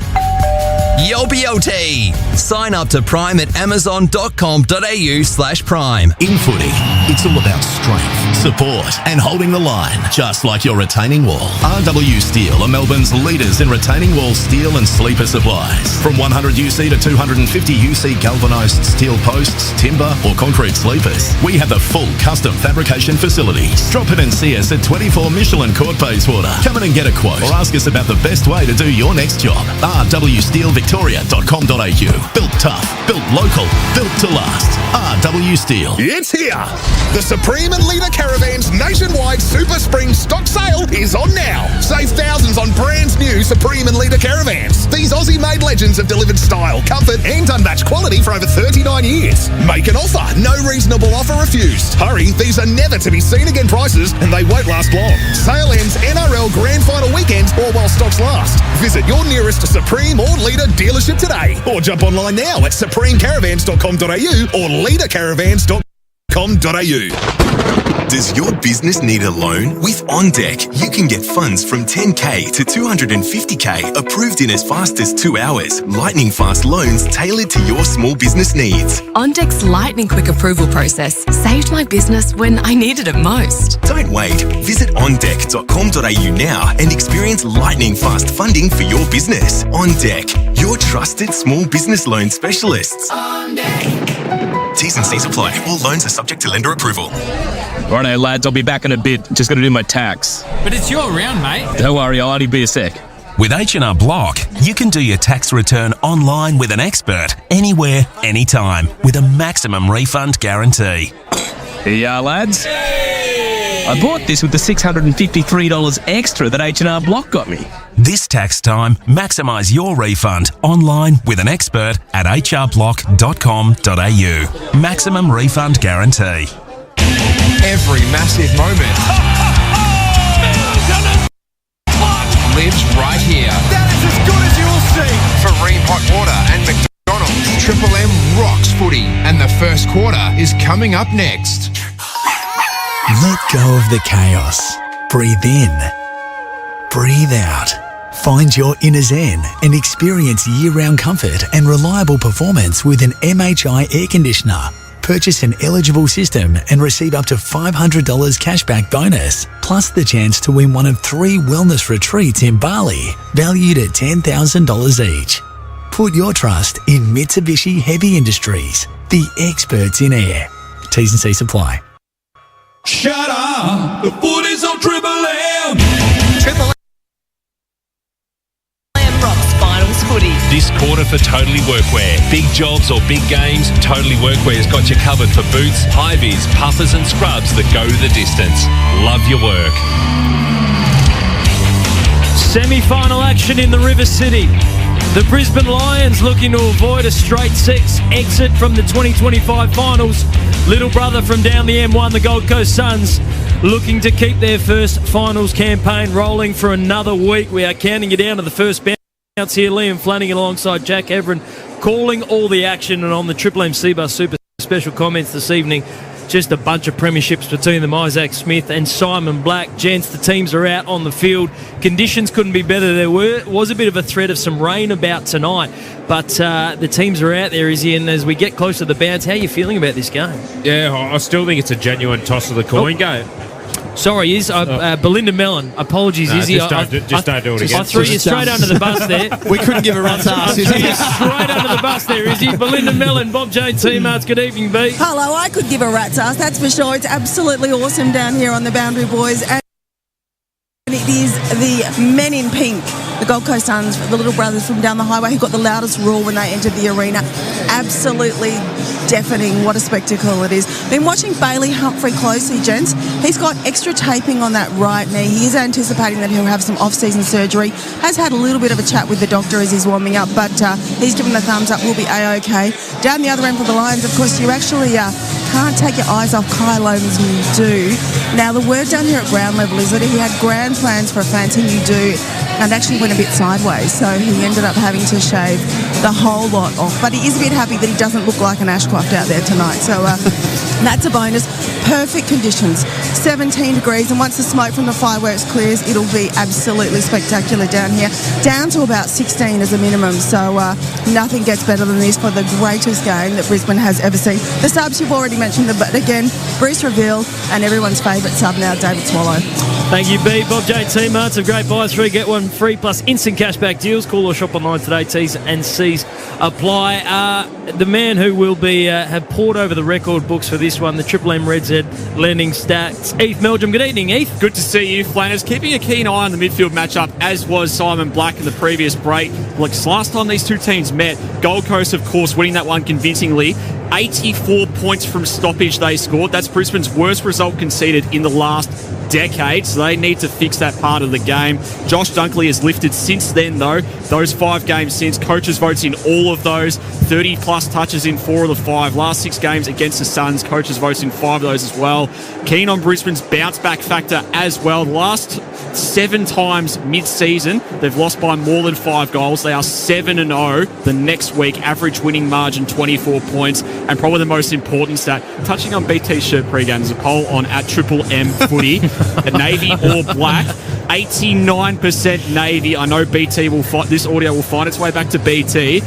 [SPEAKER 25] Yobioti! Sign up to Prime at amazon.com.au/prime.
[SPEAKER 24] In footy, it's all about strength, support and holding the line, just like your retaining wall. RW Steel are Melbourne's leaders in retaining wall steel and sleeper supplies. From 100 UC to 250 UC galvanised steel posts, timber or concrete sleepers, we have the full custom fabrication facilities. Drop in and see us at 24 Michelin Court Bayswater. Come in and get a quote or ask us about the best way to do your next job. RW Steel steelvictoria.com.au. Built tough, built local, built to last. RW Steel.
[SPEAKER 9] It's here. The Supreme and Leader Caravans nationwide Super Spring stock sale is on now. Save thousands on brand new Supreme and Leader Caravans. These Aussie-made legends have delivered style, comfort and unmatched quality for over 39 years. Make an offer. No reasonable offer refused. Hurry, these are never to be seen again prices and they won't last long. Sale ends NRL Grand Final weekend or while stocks last. Visit your nearest Supreme or Leader dealership today or jump online now at supremecaravans.com.au or leadercaravans.com.au.
[SPEAKER 17] Does your business need a loan? With OnDeck, you can get funds from 10K to 250K approved in as fast as 2 hours. Lightning fast loans tailored to your small business needs.
[SPEAKER 1] OnDeck's lightning quick approval process saved my business when I needed it most.
[SPEAKER 17] Don't wait. Visit ondeck.com.au now and experience lightning fast funding for your business. OnDeck, your trusted small business loan specialists. T's and C's apply. All loans are subject to lender approval.
[SPEAKER 12] Righto, lads, I'll be back in a bit. Just got to do my tax.
[SPEAKER 15] But it's your round, mate.
[SPEAKER 12] Don't worry, I'll only be a sec.
[SPEAKER 24] With H&R Block, you can do your tax return online with an expert, anywhere, anytime, with a maximum refund guarantee.
[SPEAKER 12] Here you are, lads. I bought this with the $653 extra that H&R Block got me.
[SPEAKER 24] This tax time, maximise your refund online with an expert at hrblock.com.au. Maximum refund guarantee.
[SPEAKER 9] Every massive moment lives right here.
[SPEAKER 22] That is as good as you'll see.
[SPEAKER 9] For Ream Hot Water and McDonald's, Triple M rocks footy, and the first quarter is coming up next.
[SPEAKER 18] Let go of the chaos. Breathe in. Breathe out. Find your inner zen and experience year-round comfort and reliable performance with an MHI air conditioner. Purchase an eligible system and receive up to $500 cashback bonus, plus the chance to win one of 3 wellness retreats in Bali, valued at $10,000 each. Put your trust in Mitsubishi Heavy Industries, the experts in air. T's and C's apply.
[SPEAKER 22] Shut up! The footy's on Triple M!
[SPEAKER 9] Triple
[SPEAKER 11] M rocks finals footy.
[SPEAKER 19] This quarter for Totally Workwear. Big jobs or big games, Totally Workwear's got you covered for boots, high-vis, puffers and scrubs that go the distance. Love your work.
[SPEAKER 8] Semi-final action in the River City. The Brisbane Lions looking to avoid a straight 6 exit from the 2025 finals. Little brother from down the M1, the Gold Coast Suns, looking to keep their first finals campaign rolling for another week. We are counting you down to the first bounce here. Liam Flanagan alongside Jack Everin calling all the action, and on the Triple M C-Bus Super special comments this evening, just a bunch of premierships between them, Isaac Smith and Simon Black. Gents, the teams are out on the field. Conditions couldn't be better. There was a bit of a threat of some rain about tonight, but the teams are out there, Izzy, and as we get close to the bounce, how are you feeling about this game?
[SPEAKER 6] Yeah, I still think it's a genuine toss of the coin game.
[SPEAKER 8] Sorry, Belinda Mellon. Apologies, Izzy.
[SPEAKER 6] Just don't do it again.
[SPEAKER 8] I threw you straight under the bus there.
[SPEAKER 7] We couldn't give a rat's ass, Izzy.
[SPEAKER 8] Straight under the bus there, Izzy. Belinda Mellon, Bob Jane Teamarts. Good evening, B.
[SPEAKER 26] Hello, I could give a rat's ass, that's for sure. It's absolutely awesome down here on the Boundary Boys. And it is the men in pink, the Gold Coast Suns, the little brothers from down the highway, who got the loudest roar when they entered the arena. Absolutely deafening. What a spectacle it is. Been watching Bailey Humphrey closely, gents. He's got extra taping on that right knee. He is anticipating that he'll have some off-season surgery. Has had a little bit of a chat with the doctor as he's warming up, but he's given the thumbs up. We'll be A-OK. Down the other end for the Lions, of course, you actually can't take your eyes off Kai Lomas when you do. Now, the word down here at ground level is that he had grand plans for a fancy do and actually went a bit sideways, so he ended up having to shave the whole lot off. But he is a bit happy that he doesn't look like an Ashcroft out there tonight, so that's a bonus. Perfect conditions, 17 degrees, and once the smoke from the fireworks clears, it'll be absolutely spectacular down here, down to about 16 as a minimum, so nothing gets better than this for the greatest game that Brisbane has ever seen. The subs, you've already mentioned them, but again, Bruce Reveal and everyone's favourite sub now, David Swallow.
[SPEAKER 8] Thank you, B. Bob Jane T-Marts of great buy 3, get 1 free plus instant cashback deals. Call or shop online today. T's and C's apply. The man who will be have poured over the record books for this one, the Triple M Red Z lending stats, Heath Meldrum. Good evening, Heath.
[SPEAKER 2] Good to see you, Flanners. Keeping a keen eye on the midfield matchup, as was Simon Black in the previous break. Like last time these two teams met, Gold Coast, of course, winning that one convincingly. 84 points from stoppage they scored. That's Brisbane's worst result conceded in the last decade, so they need to fix that part of the game. Josh Dunkley has lifted since then, though. Those 5 games since, coaches votes in all of those. 30-plus touches in 4 of the 5. Last 6 games against the Suns, coaches votes in 5 of those as well. Keen on Brisbane's bounce-back factor as well. Last 7 times mid-season, they've lost by more than 5 goals. They are 7-0 the next week. Average winning margin, 24 points. And probably the most important stat, touching on BT's shirt pre-game, there's a poll on @Triple Footy, Navy or Black. 89% Navy. I know BT will find, this audio will find its way back to BT.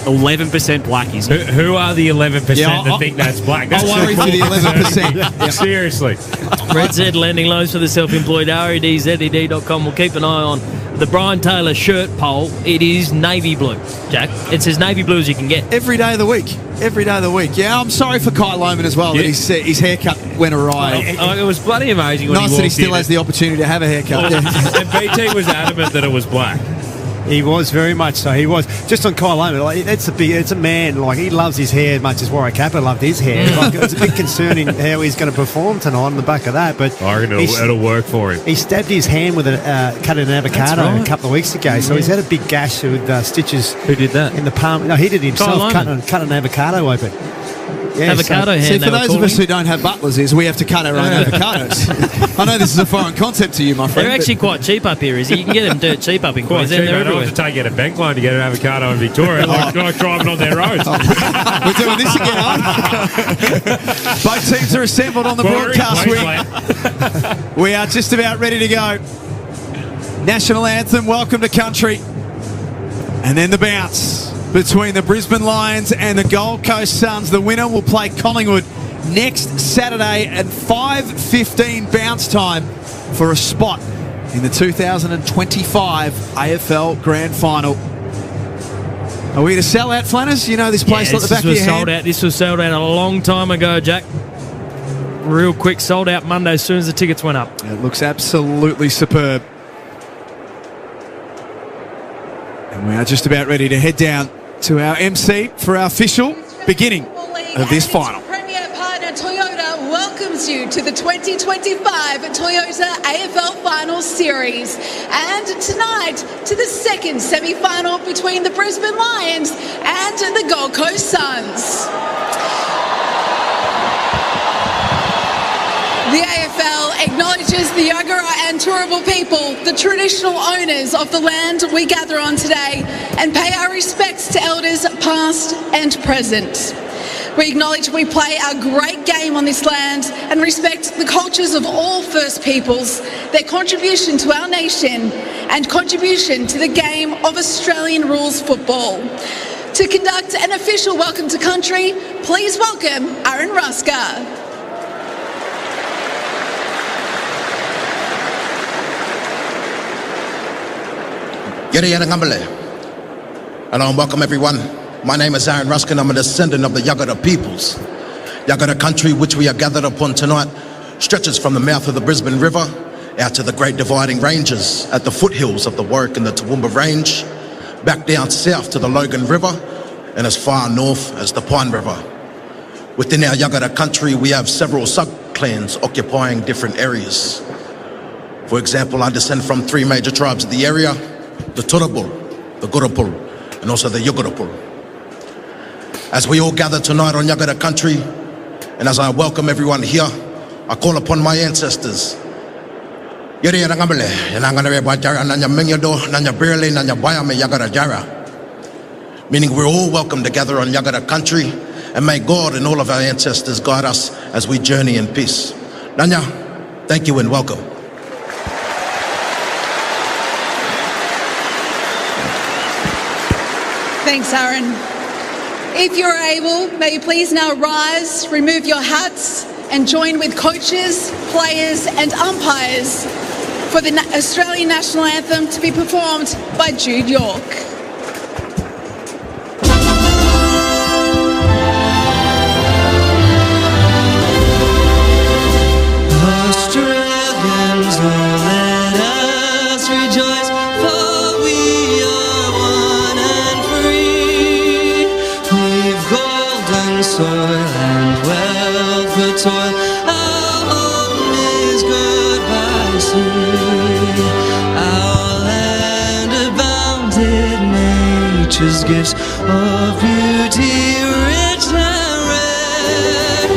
[SPEAKER 2] 11% Blackies.
[SPEAKER 6] Who are the 11% that think that's black? That's
[SPEAKER 7] I worry for the 11%.
[SPEAKER 6] Seriously.
[SPEAKER 8] Red Z lending loans for the self-employed. REDZED.com. We'll keep an eye on the Brian Taylor shirt poll. It is navy blue, Jack. It's as navy blue as you can get.
[SPEAKER 7] Every day of the week. Every day of the week. Yeah, I'm sorry for Kyle Lohman as well that his haircut went awry.
[SPEAKER 6] It was bloody amazing. When
[SPEAKER 7] nice that he still has the opportunity to have a haircut.
[SPEAKER 6] And BT was adamant that it was black.
[SPEAKER 5] He was very much so. He was just on Kyle Lohman. Like, it's a man. Like, he loves his hair as much as Warwick Capper loved his hair. Like, it's a bit concerning how he's going to perform tonight on the back of that. But
[SPEAKER 6] I reckon it'll work for him.
[SPEAKER 5] He stabbed his hand with cut an avocado a couple of weeks ago. So he's had a big gash with stitches.
[SPEAKER 6] Who did that?
[SPEAKER 5] In the palm. No, he did himself. Cut an avocado open. Yeah,
[SPEAKER 8] avocado hand.
[SPEAKER 7] See, for those of us who don't have butlers, we have to cut our own avocados. I know this is a foreign concept to you, my friend.
[SPEAKER 8] They're actually quite cheap up here, Izzy. You can get them dirt cheap up in Queensland. They're everywhere.
[SPEAKER 6] I have to take out a bank loan to get an avocado in Victoria. Like driving on their roads.
[SPEAKER 7] We're doing this again, huh? Both teams are assembled on the broadcast wing. We are just about ready to go. National anthem, welcome to country. And then the bounce between the Brisbane Lions and the Gold Coast Suns. The winner will play Collingwood next Saturday at 5:15 bounce time for a spot in the 2025 AFL Grand Final. Are we to sell out, Flanners? You know this place like the back of your hand.
[SPEAKER 8] This was sold out a long time ago, Jack. Real quick, sold out Monday as soon as the tickets went up.
[SPEAKER 7] It looks absolutely superb. And we are just about ready to head down to our MC for our official beginning of this final.
[SPEAKER 3] Premier partner Toyota welcomes you to the 2025 Toyota AFL Finals Series. And tonight to the second semi-final between the Brisbane Lions and the Gold Coast Suns. The AFL acknowledges the Yagara and Turrbal people, the traditional owners of the land we gather on today, and pay our respects to elders past and present. We acknowledge we play a great game on this land and respect the cultures of all First Peoples, their contribution to our nation and contribution to the game of Australian rules football. To conduct an official welcome to country, please welcome Aaron Ruska.
[SPEAKER 4] Hello and welcome everyone. My name is Aaron Ruskin. I'm a descendant of the Yagara peoples. Yagara country, which we are gathered upon tonight, stretches from the mouth of the Brisbane River out to the Great Dividing Ranges at the foothills of the Warwick and the Toowoomba Range, back down south to the Logan River, and as far north as the Pine River. Within our Yagara country, we have several sub-clans occupying different areas. For example, I descend from 3 major tribes of the area: the Turrbal, the Gurrapul, and also the Yugurapul. As we all gather tonight on Yagara country, and as I welcome everyone here, I call upon my ancestors. Meaning we're all welcome to gather on Yagara country, and may God and all of our ancestors guide us as we journey in peace. Nanya, thank you and welcome.
[SPEAKER 3] Thanks, Aaron. If you're able, may you please now rise, remove your hats, and join with coaches, players, and umpires for the Australian National Anthem to be performed by Jude York.
[SPEAKER 10] Australians, oh, let us rejoice, for we are one and free. We've golden soil and wealth for toil. Our home is good by sea. Our land abounded nature's gifts of beauty, rich and rare.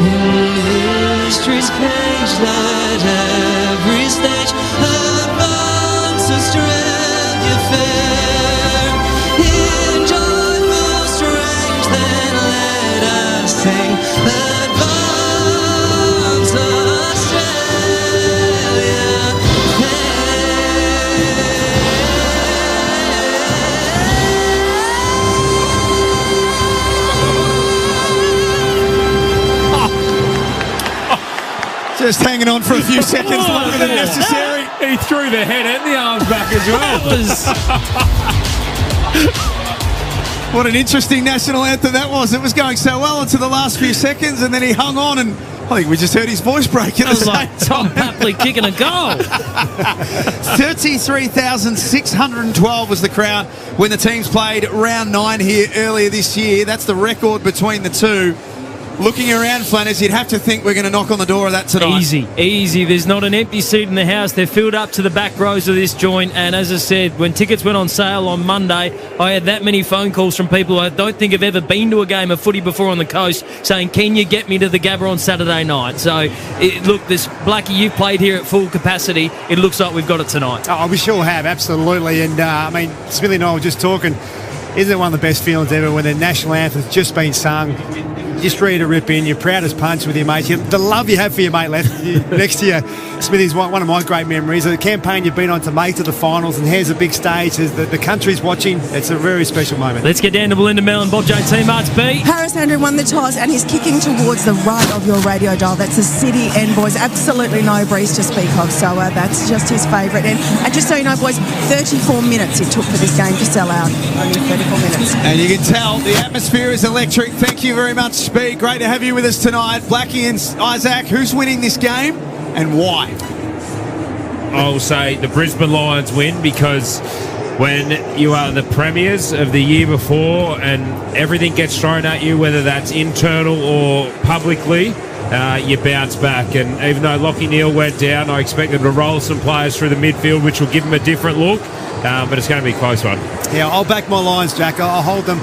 [SPEAKER 10] In history's page, let every stage advance Australia fair. In joyful strains, then let us sing, advance Australia
[SPEAKER 7] Just hanging on for a few seconds longer than necessary.
[SPEAKER 6] He threw the head and the arms back as well.
[SPEAKER 7] What an interesting national anthem that was. It was going so well until the last few seconds, and then he hung on, and I think we just heard his voice break at the same
[SPEAKER 8] Tom
[SPEAKER 7] time.
[SPEAKER 8] Papley kicking a goal.
[SPEAKER 7] 33,612 was the crowd when the teams played round 9 here earlier this year. That's the record between the two. Looking around, Flanners, you'd have to think we're going to knock on the door of that tonight.
[SPEAKER 8] Easy. There's not an empty seat in the house. They're filled up to the back rows of this joint. And as I said, when tickets went on sale on Monday, I had that many phone calls from people who I don't think have ever been to a game of footy before on the coast saying, can you get me to the Gabba on Saturday night? So, look, Blackie, you've played here at full capacity. It looks like we've got it tonight.
[SPEAKER 5] Oh, we sure have, absolutely. And, Smithy and I were just talking. Isn't it one of the best feelings ever when the national anthem's just been sung? Just ready to rip in. You're proud as punch with your mates. The love you have for your mate next to you, Smithy's one of my great memories. The campaign you've been on to make to the finals, and here's a big stage. The country's watching. It's a very special moment.
[SPEAKER 8] Let's get down to Belinda Mellon. Bob Jones, Team Arts B.
[SPEAKER 26] Harris Andrew won the toss and he's kicking towards the right of your radio dial. That's the City End, boys. Absolutely no breeze to speak of. So that's just his favourite. And just so you know, boys, 34 minutes it took for this game to sell out. Only 34 minutes.
[SPEAKER 7] And you can tell the atmosphere is electric. Thank you very much, Speed. Great to have you with us tonight. Blackie and Isaac, who's winning this game and why?
[SPEAKER 6] I'll say the Brisbane Lions win because when you are the premiers of the year before and everything gets thrown at you, whether that's internal or publicly, you bounce back. And even though Lockie Neal went down, I expect them to roll some players through the midfield, which will give them a different look. But it's going to be a close one.
[SPEAKER 5] Yeah, I'll back my Lions, Jack. I'll hold them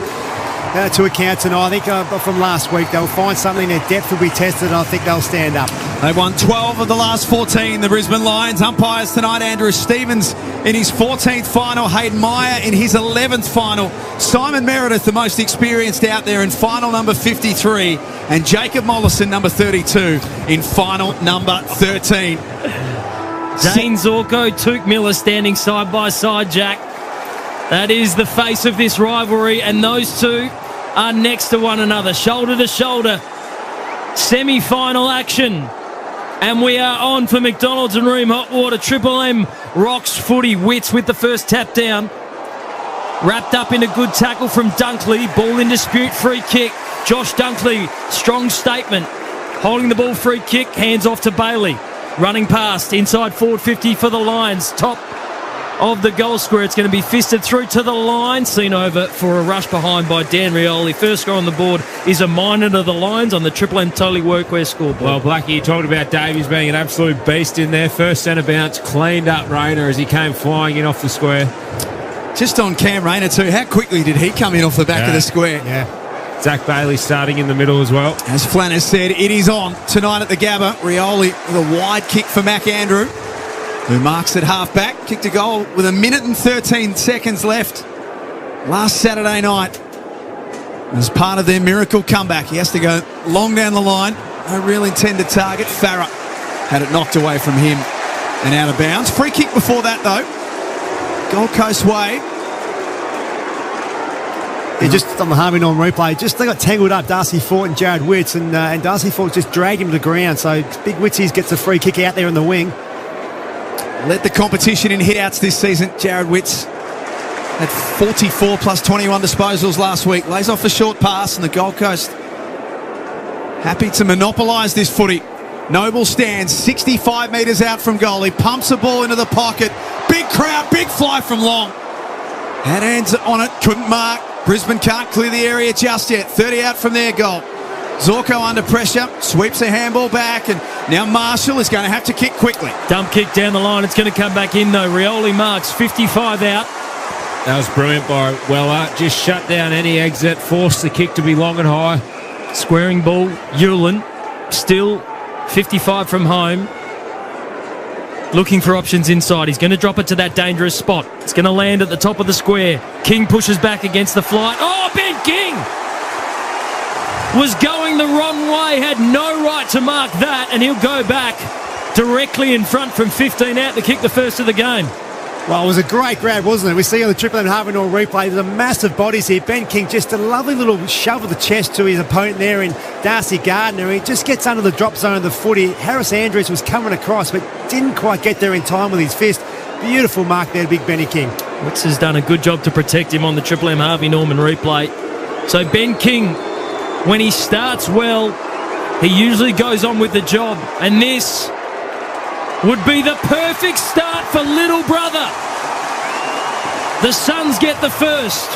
[SPEAKER 5] to account tonight. I think from last week they'll find something. Their depth will be tested, and I think they'll stand up.
[SPEAKER 7] They've won 12 of the last 14, the Brisbane Lions. Umpires tonight, Andrew Stevens in his 14th final, Hayden Meyer in his 11th final, Simon Meredith, the most experienced out there, in final number 53, and Jacob Mollison, number 32, in final number 13.
[SPEAKER 8] Dane Zorko, Tuke Miller standing side by side, Jack. That is the face of this rivalry, and those two are next to one another, shoulder to shoulder. Semi-final action. And we are on for McDonald's and Room Hot Water. Triple M rocks footy. Wits with the first tap down. Wrapped up in a good tackle from Dunkley. Ball in dispute, free kick. Josh Dunkley, strong statement. Holding the ball, free kick, hands off to Bailey. Running past, inside forward 50 for the Lions. Top of the goal square. It's going to be fisted through to the line. Seen over for a rush behind by Dan Rioli. First score on the board is a minor to the Lions on the Triple M Totally Workwear scoreboard.
[SPEAKER 6] Well, Blackie, you talked about Davies being an absolute beast in there. First centre bounce, cleaned up Rayner as he came flying in off the square.
[SPEAKER 7] Just on Cam Rayner too, how quickly did he come in off the back of the square?
[SPEAKER 6] Yeah. Zach Bailey starting in the middle as well.
[SPEAKER 7] As Flanners said, it is on tonight at the Gabba. Rioli with a wide kick for Mac Andrew, who marks at half-back. Kicked a goal with 1 minute and 13 seconds left last Saturday night. As part of their miracle comeback, he has to go long down the line. No real intended target. Farah had it knocked away from him and out of bounds. Free kick before that, though. Gold Coast way.
[SPEAKER 5] Yeah, just on the Harvey Norman replay, they got tangled up, Darcy Fort and Jared Witts, and Darcy Fort just dragged him to the ground. So Big Witsies gets a free kick out there in the wing.
[SPEAKER 7] led the competition in hit-outs this season. Jared Witts had 44 plus 21 disposals last week. Lays off a short pass, and the Gold Coast happy to monopolise this footy. Noble stands 65 metres out from goal. He pumps the ball into the pocket. Big crowd, big fly from long. Had hands on it, couldn't mark. Brisbane can't clear the area just yet. 30 out from their goal. Zorko under pressure, sweeps a handball back, and now Marshall is going to have to kick quickly.
[SPEAKER 8] Dump kick down the line. It's going to come back in, though. Rioli marks 55 out.
[SPEAKER 6] That was brilliant by Weller. Just shut down any exit, forced the kick to be long and high.
[SPEAKER 8] Squaring ball, Hewlin, still 55 from home. Looking for options inside. He's going to drop it to that dangerous spot. It's going to land at the top of the square. King pushes back against the flight. Oh, Ben King was going the wrong way, had no right to mark that, and he'll go back directly in front from 15 out to kick the first of the game.
[SPEAKER 5] Well, it was a great grab, wasn't it? We see on the Triple M Harvey North replay, there's a massive bodies here. Ben King, just a lovely little shove of the chest to his opponent there in Darcy Gardner. He just gets under the drop zone of the footy. Harris Andrews was coming across, but didn't quite get there in time with his fist. Beautiful mark there, big Benny King.
[SPEAKER 8] Witz has done a good job to protect him on the Triple M Harvey Norman replay. So Ben King, when he starts well, he usually goes on with the job. And this would be the perfect start for little brother. The Suns get the first.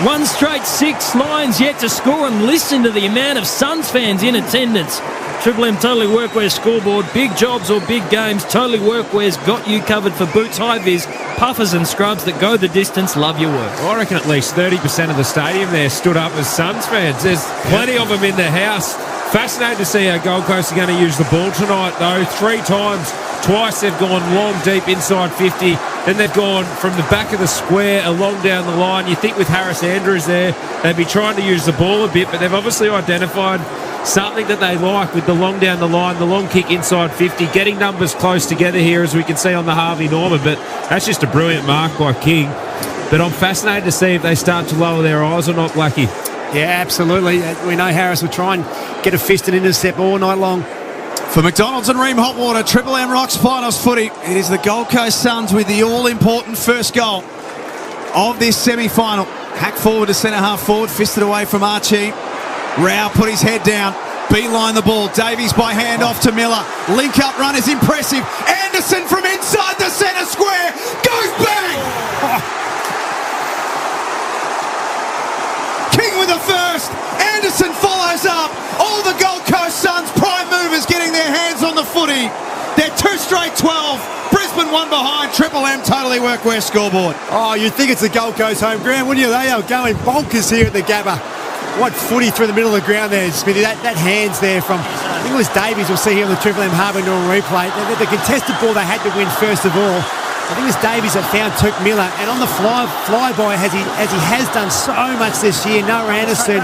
[SPEAKER 8] One straight 6, Lions yet to score, and listen to the amount of Suns fans in attendance. Triple M Totally Workwear scoreboard. Big jobs or big games, Totally Workwear's got you covered for boots, high-vis, puffers and scrubs that go the distance. Love your work.
[SPEAKER 6] I reckon at least 30% of the stadium there stood up as Suns fans. There's plenty of them in the house. Fascinating to see how Gold Coast are going to use the ball tonight, though. 3 times. Twice they've gone long, deep inside 50. Then they've gone from the back of the square along down the line. You think with Harris Andrews there, they'd be trying to use the ball a bit, but they've obviously identified something that they like with the long down the line, the long kick inside 50, getting numbers close together here, as we can see on the Harvey Norman. But that's just a brilliant mark by King. But I'm fascinated to see if they start to lower their eyes or not, Blackie.
[SPEAKER 5] Yeah, absolutely. We know Harris will try and get a fist and intercept all night long.
[SPEAKER 7] For McDonald's and Ream Hotwater, Triple M Rocks finals footy. It is the Gold Coast Suns with the all-important first goal of this semi-final. Hack forward to centre-half forward, fisted away from Archie. Rao put his head down, beeline the ball. Davies by hand off to Miller. Link-up run is impressive. Anderson from inside the centre square goes bang! King with a first. Anderson follows up. All the Gold Coast Suns prime movers getting their hands on the footy. They're 2 straight 12. Brisbane 1 behind. Triple M Totally Workwear scoreboard.
[SPEAKER 5] Oh, you'd think it's the Gold Coast home ground, wouldn't you? They are going bonkers here at the Gabba. What footy through the middle of the ground there, Smithy. That hands there from, I think it was Davies, we'll see here on the Triple M Harvey Norman replay. The contested ball they had to win first of all. I think it was Davies that found Took Miller, and on the flyby, as he has done so much this year, Noah Anderson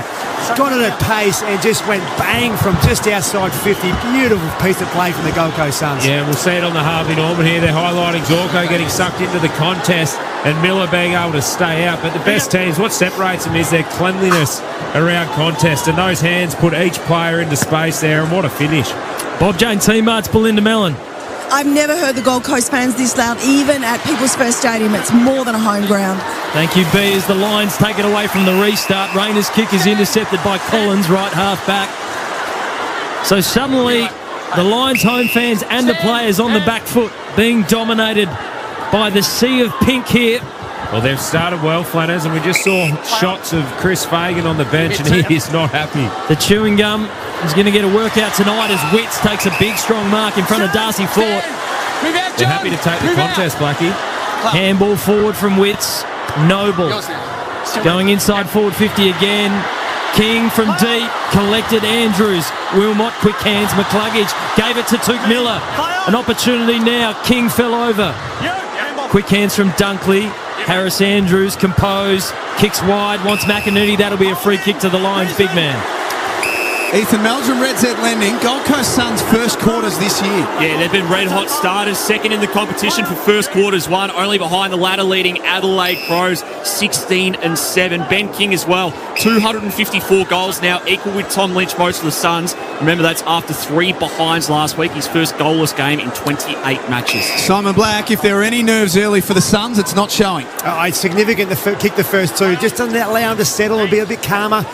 [SPEAKER 5] got it at pace and just went bang from just outside 50. Beautiful piece of play from the Gold Coast Suns.
[SPEAKER 6] Yeah, we'll see it on the Harvey Norman here. They're highlighting Zorko getting sucked into the contest and Miller being able to stay out. But the best teams, what separates them is their cleanliness around contest, and those hands put each player into space there, and what a finish.
[SPEAKER 8] Bob Jane T-Mart's Belinda Mellon.
[SPEAKER 26] I've never heard the Gold Coast fans this loud, even at People's First Stadium. It's more than a home ground.
[SPEAKER 8] Thank you, B, as the Lions take it away from the restart. Rayner's kick is intercepted by Collins, right half back. So suddenly, the Lions home fans and the players on the back foot being dominated by the sea of pink here.
[SPEAKER 6] Well, they've started well, Flanners, and we just saw shots of Chris Fagan on the bench, and he is not happy.
[SPEAKER 8] The chewing gum is going to get a workout tonight as Witts takes a big, strong mark in front of Darcy Fort.
[SPEAKER 6] They're happy to take the contest, Blackie.
[SPEAKER 8] Handball forward from Witts. Noble going inside forward 50 again. King from deep, collected Andrews. Wilmot, quick hands, McCluggage gave it to Took Miller. An opportunity now, King fell over. Quick hands from Dunkley. Harris Andrews, composed, kicks wide, wants McInerney. That'll be a free kick to the Lions, big man.
[SPEAKER 7] Ethan Meldrum, Red Z Lending. Gold Coast Suns first quarters this year.
[SPEAKER 2] Yeah, they've been red-hot starters, second in the competition for first quarters, one only behind the ladder-leading Adelaide Crows, 16-7. Ben King as well, 254 goals now, equal with Tom Lynch, most of the Suns. Remember, that's after 3 behinds last week, his first goalless game in 28 matches.
[SPEAKER 7] Simon Black, if there are any nerves early for the Suns, it's not showing.
[SPEAKER 5] It's significant to kick the first 2. Just doesn't allow him to settle and be a bit calmer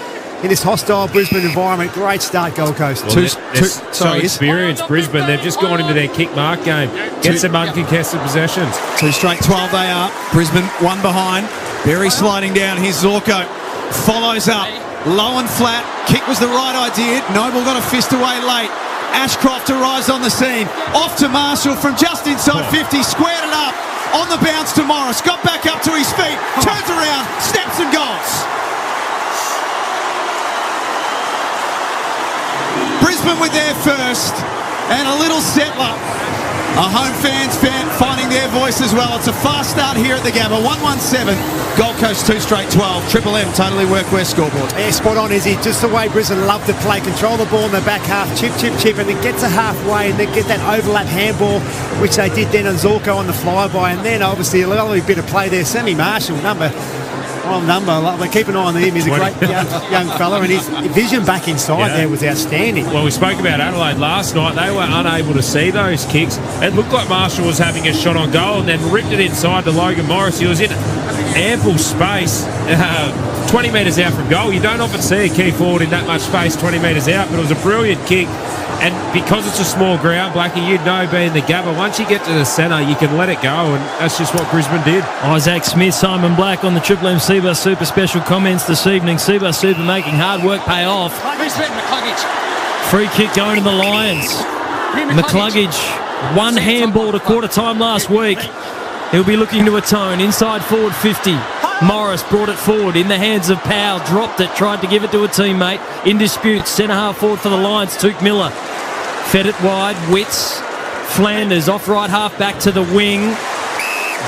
[SPEAKER 5] in this hostile Brisbane environment. Great start, Gold Coast.
[SPEAKER 6] Well, they're so experienced, Brisbane. They've just gone into their kick mark game. Get some uncontested possessions.
[SPEAKER 7] 2 straight 12 they are. Brisbane 1 behind. Berry sliding down. Here's Zorko. Follows up. Low and flat. Kick was the right idea. Noble got a fist away late. Ashcroft arrives on the scene. Off to Marshall from just inside 50. Squared it up. On the bounce to Morris. Got back up to his feet. Turns around. Snaps and goals. Brisbane with their first, and a little settler. A home fans finding their voice as well. It's a fast start here at the Gabba. 1-1-7. Gold Coast 2 straight 12. Triple M totally workwear scoreboard.
[SPEAKER 5] Yeah, spot on, Izzy. Just the way Brisbane love to play. Control the ball in the back half. Chip, and it gets to halfway and then get that overlap handball, which they did then on Zorko on the flyby. And then obviously a lovely bit of play there. Sammy Marshall, number. Keep an eye on him. He's a great young fella, and his vision back inside there was outstanding.
[SPEAKER 6] Well, we spoke about Adelaide last night. They were unable to see those kicks. It looked like Marshall was having a shot on goal and then ripped it inside to Logan Morris. He was in ample space, 20 metres out from goal. You don't often see a key forward in that much space 20 metres out, but it was a brilliant kick. And because it's a small ground, Blackie, you'd know being the Gabba, once you get to the centre, you can let it go, and that's just what Brisbane did.
[SPEAKER 8] Isaac Smith, Simon Black on the Triple M Seabus Super special comments this evening. Seabus Super making hard work pay off. Free kick going to the Lions. McCluggage, 1 handball to quarter time last week. He'll be looking to atone. Inside forward 50. Morris brought it forward in the hands of Powell. Dropped it, tried to give it to a teammate. In dispute, centre half forward for the Lions, Tuke Miller. Fed it wide, Witts. Flanders off right half back to the wing.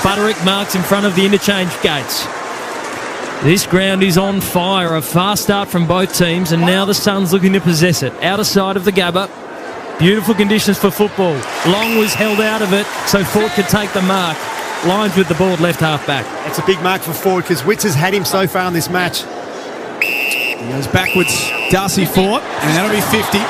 [SPEAKER 8] Butterick marks in front of the interchange gates. This ground is on fire. A fast start from both teams, and now the Suns looking to possess it. Outer side of the Gabba. Beautiful conditions for football. Long was held out of it so Ford could take the mark. Lions with the ball left half back.
[SPEAKER 5] It's a big mark for Ford because Witts has had him so far in this match.
[SPEAKER 7] He goes backwards, Darcy Ford, and that'll be 50.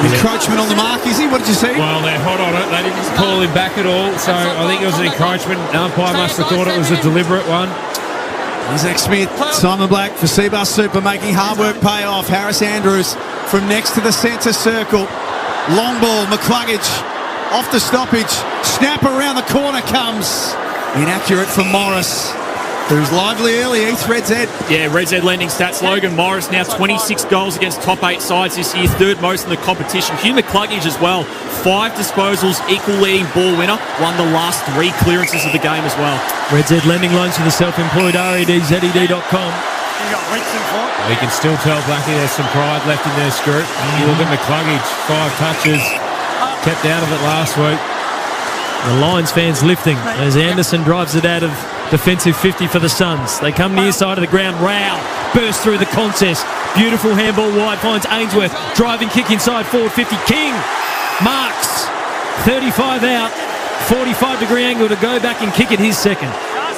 [SPEAKER 7] Encroachment on the mark, is he? What did you see?
[SPEAKER 6] Well, they're hot on it. They didn't call him back at all, so I think it was an encroachment. Umpire must have thought it was a deliberate one.
[SPEAKER 7] Isaac Smith, Simon Black for Seabus Super making hard work pay off. Harris Andrews from next to the centre circle. Long ball, McCluggage off the stoppage. Snap around the corner comes. Inaccurate from Morris, who's lively early. Heath Red Z.
[SPEAKER 2] Yeah, Red Z Lending stats. Logan Morris now 26 goals against top 8 sides this year, 3rd most in the competition. Hugh McCluggage as well, 5 disposals, equal leading ball winner, won the last 3 clearances of the game as well.
[SPEAKER 8] Red Z Lending loans for the self-employed, REDZED.com.
[SPEAKER 6] Well, you can still tell, Blackie, there's some pride left in their skirt. You look at McCluggage, 5 touches, kept out of it last week. The Lions fans lifting as Anderson drives it out of defensive 50 for the Suns. They come near side of the ground. Rao bursts through the contest. Beautiful handball wide, finds Ainsworth. Driving kick inside forward 50. King marks. 35 out. 45-degree angle to go back and kick it, his second.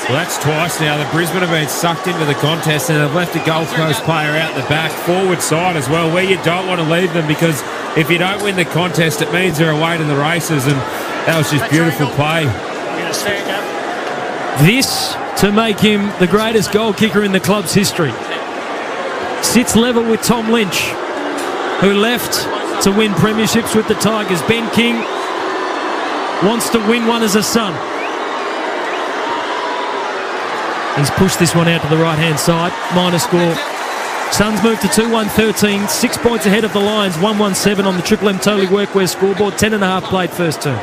[SPEAKER 6] Well, that's twice now that Brisbane have been sucked into the contest and have left a Gold Coast player out the back, forward side as well, where you don't want to leave them, because if you don't win the contest, it means they're away to the races, and that was just beautiful play.
[SPEAKER 8] This to make him the greatest goal kicker in the club's history. Sits level with Tom Lynch, who left to win premierships with the Tigers. Ben King wants to win one as a Sun. He's pushed this one out to the right-hand side. Minor score. Suns move to 2-1-13. 6 points ahead of the Lions. 1-1-7 on the Triple M Totally Workwear scoreboard. 10.5 played first term.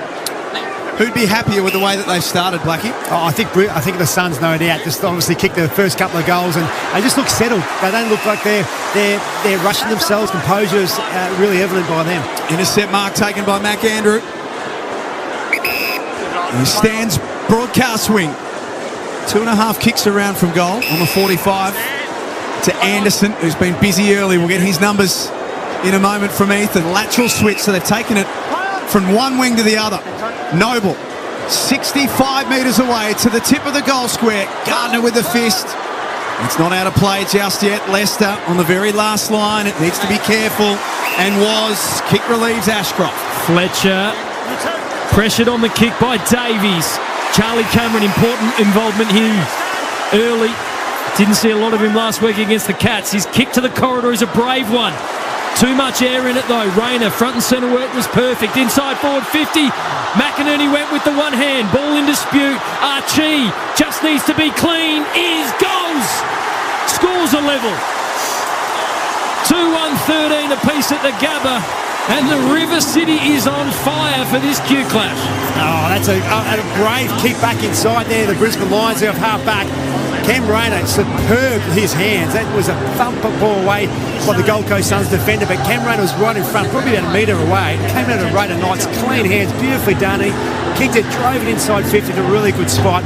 [SPEAKER 7] Who'd be happier with the way that they've started, Blackie?
[SPEAKER 5] Oh, I think the Suns, no doubt, just obviously kicked the first couple of goals and they just look settled. They don't look like they're rushing themselves. Composure's really evident by them.
[SPEAKER 7] Intercept mark taken by Mac Andrew. He stands broadcast wing. 2.5 kicks around from goal on the 45. to Anderson, who's been busy early. We'll get his numbers in a moment from Ethan. Lateral switch, so they've taken it from one wing to the other. Noble, 65 metres away to the tip of the goal square. Gardner with the fist. It's not out of play just yet. Leicester on the very last line. It needs to be careful. And was. Kick relieves Ashcroft.
[SPEAKER 8] Fletcher pressured on the kick by Davies. Charlie Cameron, important involvement here early. Didn't see a lot of him last week against the Cats. His kick to the corridor is a brave one. Too much air in it though. Rayner, front and centre work was perfect. Inside forward 50. McInerney went with the one hand. Ball in dispute. Archie just needs to be clean. Goes. Scores a level. 2-1-13 apiece at the Gabba. And the River City is on fire for this Q clash.
[SPEAKER 5] Oh, that's a brave kick back inside there. The Brisbane Lions out half back. Cam Rayner, superb his hands. That was a thump ball away by the Gold Coast Suns defender, but Cam Rayner was right in front, probably about a metre away. Came out of Rayner Knights, clean hands, beautifully done. He kicked it, drove it inside 50 to a really good spot.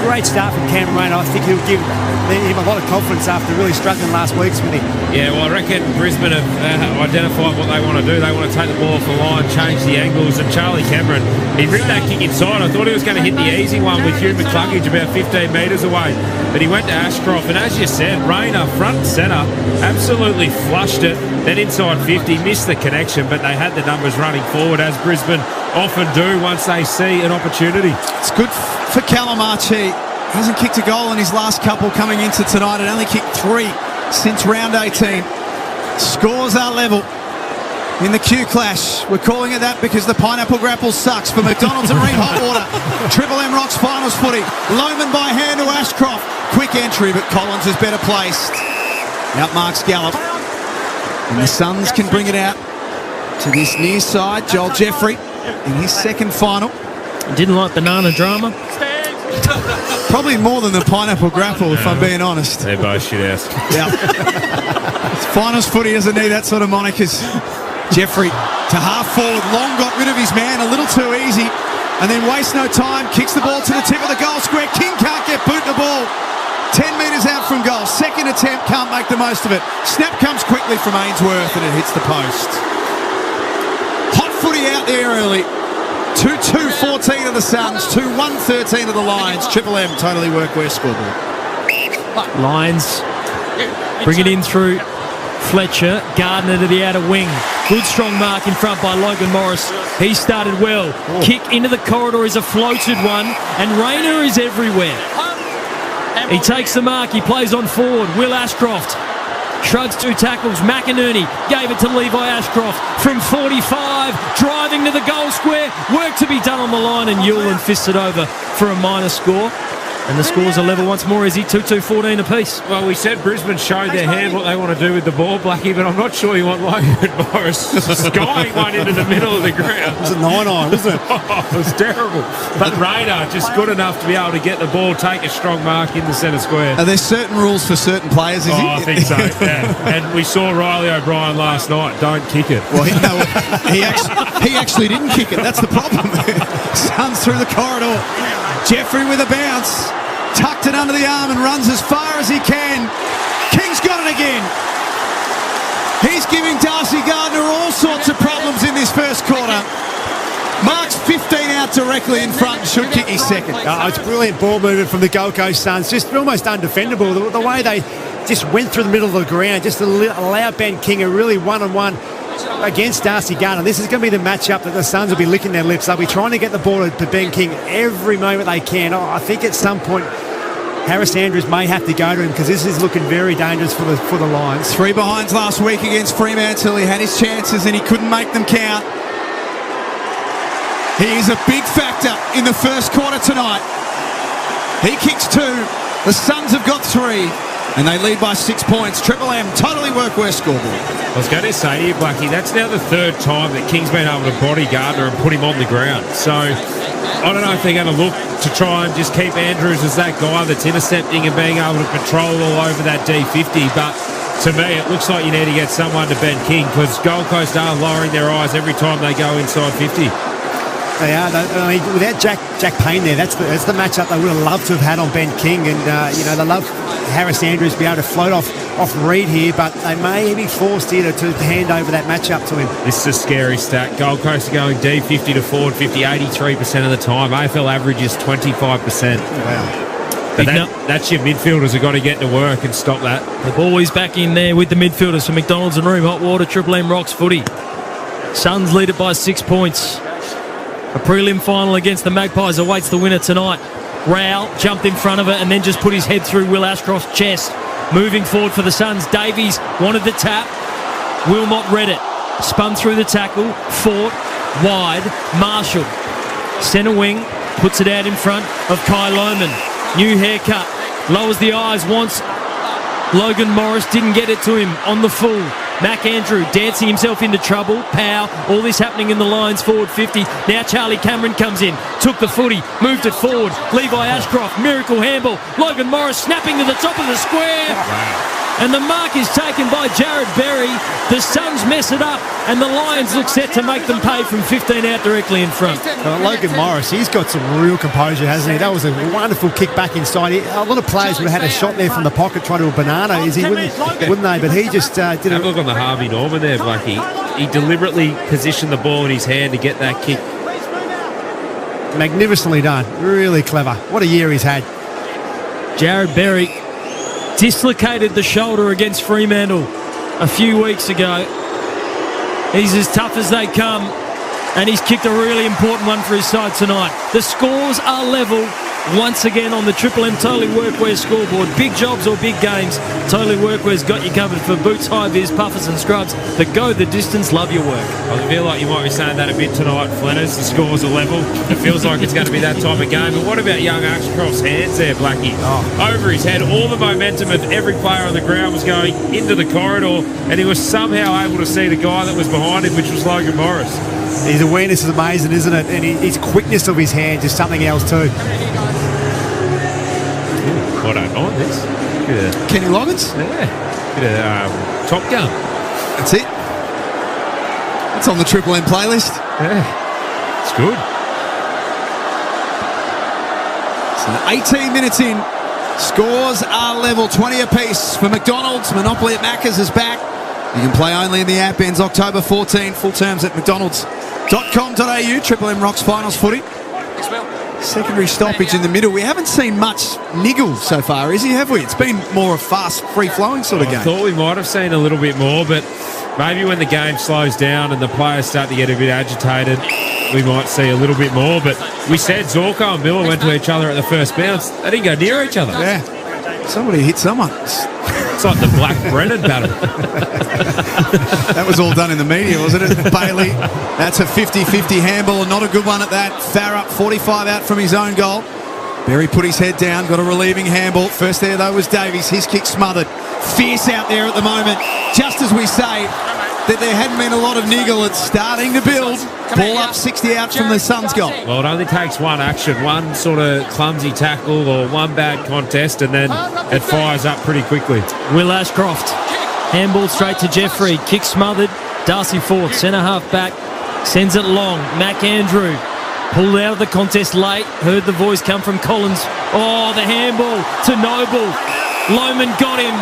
[SPEAKER 5] Great start from Cam Rayner. I think he'll give him a lot of confidence after really struggling last week with him.
[SPEAKER 6] Yeah, well, I reckon Brisbane have identified what they want to do. They want to take the ball off the line, change the angles, and Charlie Cameron, he ripped that kick inside. I thought he was going to hit the easy one with Hugh McCluggage about 15 metres away, but he went to Ashcroft, and as you said, Rayner, front and centre, absolutely flushed it. Then inside 50, missed the connection, but they had the numbers running forward, as Brisbane often do once they see an opportunity.
[SPEAKER 7] It's good for Callum Archie. Hasn't kicked a goal in his last couple coming into tonight, and only kicked 3 since round 18. Scores are level in the Q clash. We're calling it that because the pineapple grapple sucks for McDonald's and Ream Hot Water. Triple M Rocks finals footy. Lohman by hand to Ashcroft. Quick entry, but Collins is better placed. Out marks Gallup. And the Suns can bring it out to this near side. Joel Jeffrey in his second final.
[SPEAKER 8] Didn't like the Nana drama.
[SPEAKER 7] Probably more than the pineapple grapple, if I'm being honest.
[SPEAKER 6] They're both shit ass.
[SPEAKER 7] Yeah. Finals footy doesn't need that sort of monikers. Jeffrey to half forward. Long got rid of his man a little too easy. And then waste no time. Kicks the ball to the tip of the goal square. King can't get boot the ball. 10 metres out from goal. Second attempt, can't make the most of it. Snap comes quickly from Ainsworth and it hits the post. Hot footy out there early. 2-2-14 of the Suns, 2-1-13 of the Lions. Triple M, totally workwear scoreboard.
[SPEAKER 8] Lions bring it in through Fletcher. Gardner to the outer wing. Good strong mark in front by Logan Morris. He started well. Kick into the corridor is a floated one, and Rayner is everywhere. He takes the mark. He plays on forward. Will Ashcroft shrugs 2 tackles. McInerney gave it to Levi Ashcroft from 45, driving to the goal square. Work to be done on the line, and Yulin fists it over for a minor score. And the scores are level once more, Izzy. 2-2-14 apiece.
[SPEAKER 6] Well, we said Brisbane showed their hand what they want to do with the ball, Blackie, but I'm not sure you want Logan Morris skying one into the middle of the ground.
[SPEAKER 5] It was a 9-9, wasn't it?
[SPEAKER 6] It was terrible. But Rayner just good enough to be able to get the ball, take a strong mark in the centre square.
[SPEAKER 7] Are there certain rules for certain players, is
[SPEAKER 6] I think so, yeah. And we saw Riley O'Brien last night. Don't kick it.
[SPEAKER 7] Well, he actually didn't kick it. That's the problem. Suns through the corridor. Jeffrey with a bounce. Tucked it under the arm and runs as far as he can. King's got it again. He's giving Darcy Gardner all sorts of problems in this first quarter. Marks 15 out directly in front and should kick his second.
[SPEAKER 5] It's brilliant ball movement from the Gold Coast Suns. Just almost undefendable. The way they just went through the middle of the ground, just allowed Ben King a really one-on-one against Darcy Gardner. This is going to be the matchup that the Suns will be licking their lips. They'll be trying to get the ball to Ben King every moment they can. I think at some point Harris Andrews may have to go to him because this is looking very dangerous for the Lions.
[SPEAKER 7] 3 behinds last week against Fremantle. He had his chances and he couldn't make them count. He is a big factor in the first quarter tonight. He kicks 2. The Suns have got 3. And they lead by 6 points. Triple M, totally workwear scoreboard.
[SPEAKER 6] I was going to say to you, Blackie, that's now the 3rd time that King's been able to body Gardner and put him on the ground. So I don't know if they're going to look to try and just keep Andrews as that guy that's intercepting and being able to patrol all over that D50. But to me, it looks like you need to get someone to Ben King because Gold Coast are lowering their eyes every time they go inside 50.
[SPEAKER 5] They are. I mean, without Jack Payne there, that's the matchup they would have loved to have had on Ben King. And, they love Harris Andrews to be able to float off Reed here, but they may be forced here to hand over that matchup to him.
[SPEAKER 6] This is a scary stat. Gold Coast are going deep, 50 to forward, 50, 83% of the time. AFL average is 25%.
[SPEAKER 5] Wow.
[SPEAKER 6] But that's your midfielders have got to get to work and stop that.
[SPEAKER 8] The boys back in there with the midfielders for McDonald's and Room Hot Water, Triple M Rocks footy. Suns lead it by 6 points. A prelim final against the Magpies awaits the winner tonight. Rao jumped in front of it and then just put his head through Will Ashcroft's chest. Moving forward for the Suns, Davies wanted the tap. Wilmot read it. Spun through the tackle, fought, wide, Marshall. Centre wing, puts it out in front of Kai Lohman. New haircut, lowers the eyes, wants Logan Morris, didn't get it to him on the full. Mac Andrew dancing himself into trouble. Pow, all this happening in the Lions forward 50. Now Charlie Cameron comes in, took the footy, moved it forward. Levi Ashcroft, miracle handball. Logan Morris snapping to the top of the square.
[SPEAKER 6] Wow.
[SPEAKER 8] And the mark is taken by Jared Berry. The Suns mess it up, and the Lions look set to make them pay from 15 out directly in front.
[SPEAKER 5] Logan Morris, he's got some real composure, hasn't he? That was a wonderful kick back inside. A lot of players would have had a shot there from the pocket, trying to a banana, wouldn't they? But he just did
[SPEAKER 6] a look on the Harvey Norman there, Blackie. He deliberately positioned the ball in his hand to get that kick.
[SPEAKER 5] Magnificently done. Really clever. What a year he's had.
[SPEAKER 8] Jared Berry dislocated the shoulder against Fremantle a few weeks ago. He's as tough as they come, and he's kicked a really important one for his side tonight. The scores are level once again on the Triple M Totally Workwear scoreboard. Big jobs or big games, Totally Workwear's got you covered for boots, high vis, puffers and scrubs that go the distance. Love your work.
[SPEAKER 6] I feel like you might be saying that a bit tonight, Flenners. The scores are level. It feels like it's going to be that type of game. But what about young Ashcroft's hands there, Blackie? Over his head, all the momentum of every player on the ground was going into the corridor, and he was somehow able to see the guy that was behind him, which was Logan Morris.
[SPEAKER 5] His awareness is amazing, isn't it? And his quickness of his hands is something else too.
[SPEAKER 6] I don't mind this.
[SPEAKER 7] Kenny Loggins?
[SPEAKER 6] Yeah. Bit of Top Gun.
[SPEAKER 7] That's it. It's on the Triple M playlist.
[SPEAKER 6] Yeah. It's good.
[SPEAKER 7] So 18 minutes in. Scores are level, 20 apiece for McDonald's. Monopoly at Macca's is back. You can play only in the app. Ends October 14. Full terms at mcdonalds.com.au. Triple M Rocks Finals footy. Secondary stoppage in the middle. We haven't seen much niggle so far, have we? It's been more a fast, free-flowing sort of game.
[SPEAKER 6] I thought we might have seen a little bit more, but maybe when the game slows down and the players start to get a bit agitated, we might see a little bit more. But we said Zorko and Miller went to each other at the first bounce. They didn't go near each other.
[SPEAKER 7] Yeah. Somebody hit someone.
[SPEAKER 6] It's like the Black Brennan battle.
[SPEAKER 7] That was all done in the media, wasn't it? Bailey, that's a 50-50 handball, and not a good one at that. Farah, 45 out from his own goal. Berry put his head down, got a relieving handball. First there, though, was Davies. His kick smothered. Fierce out there at the moment. Just as we say that there hadn't been a lot of niggle, it's starting to build. Ball up 60 out from the Suns goal.
[SPEAKER 6] Well, it only takes one action, one sort of clumsy tackle or one bad contest, and then it fires up pretty quickly.
[SPEAKER 8] Will Ashcroft, handball straight to Jeffrey, kick smothered. Darcy Forth, centre half back, sends it long. Mac Andrew pulled out of the contest late, heard the voice come from Collins. Oh, the handball to Noble. Lohman got him.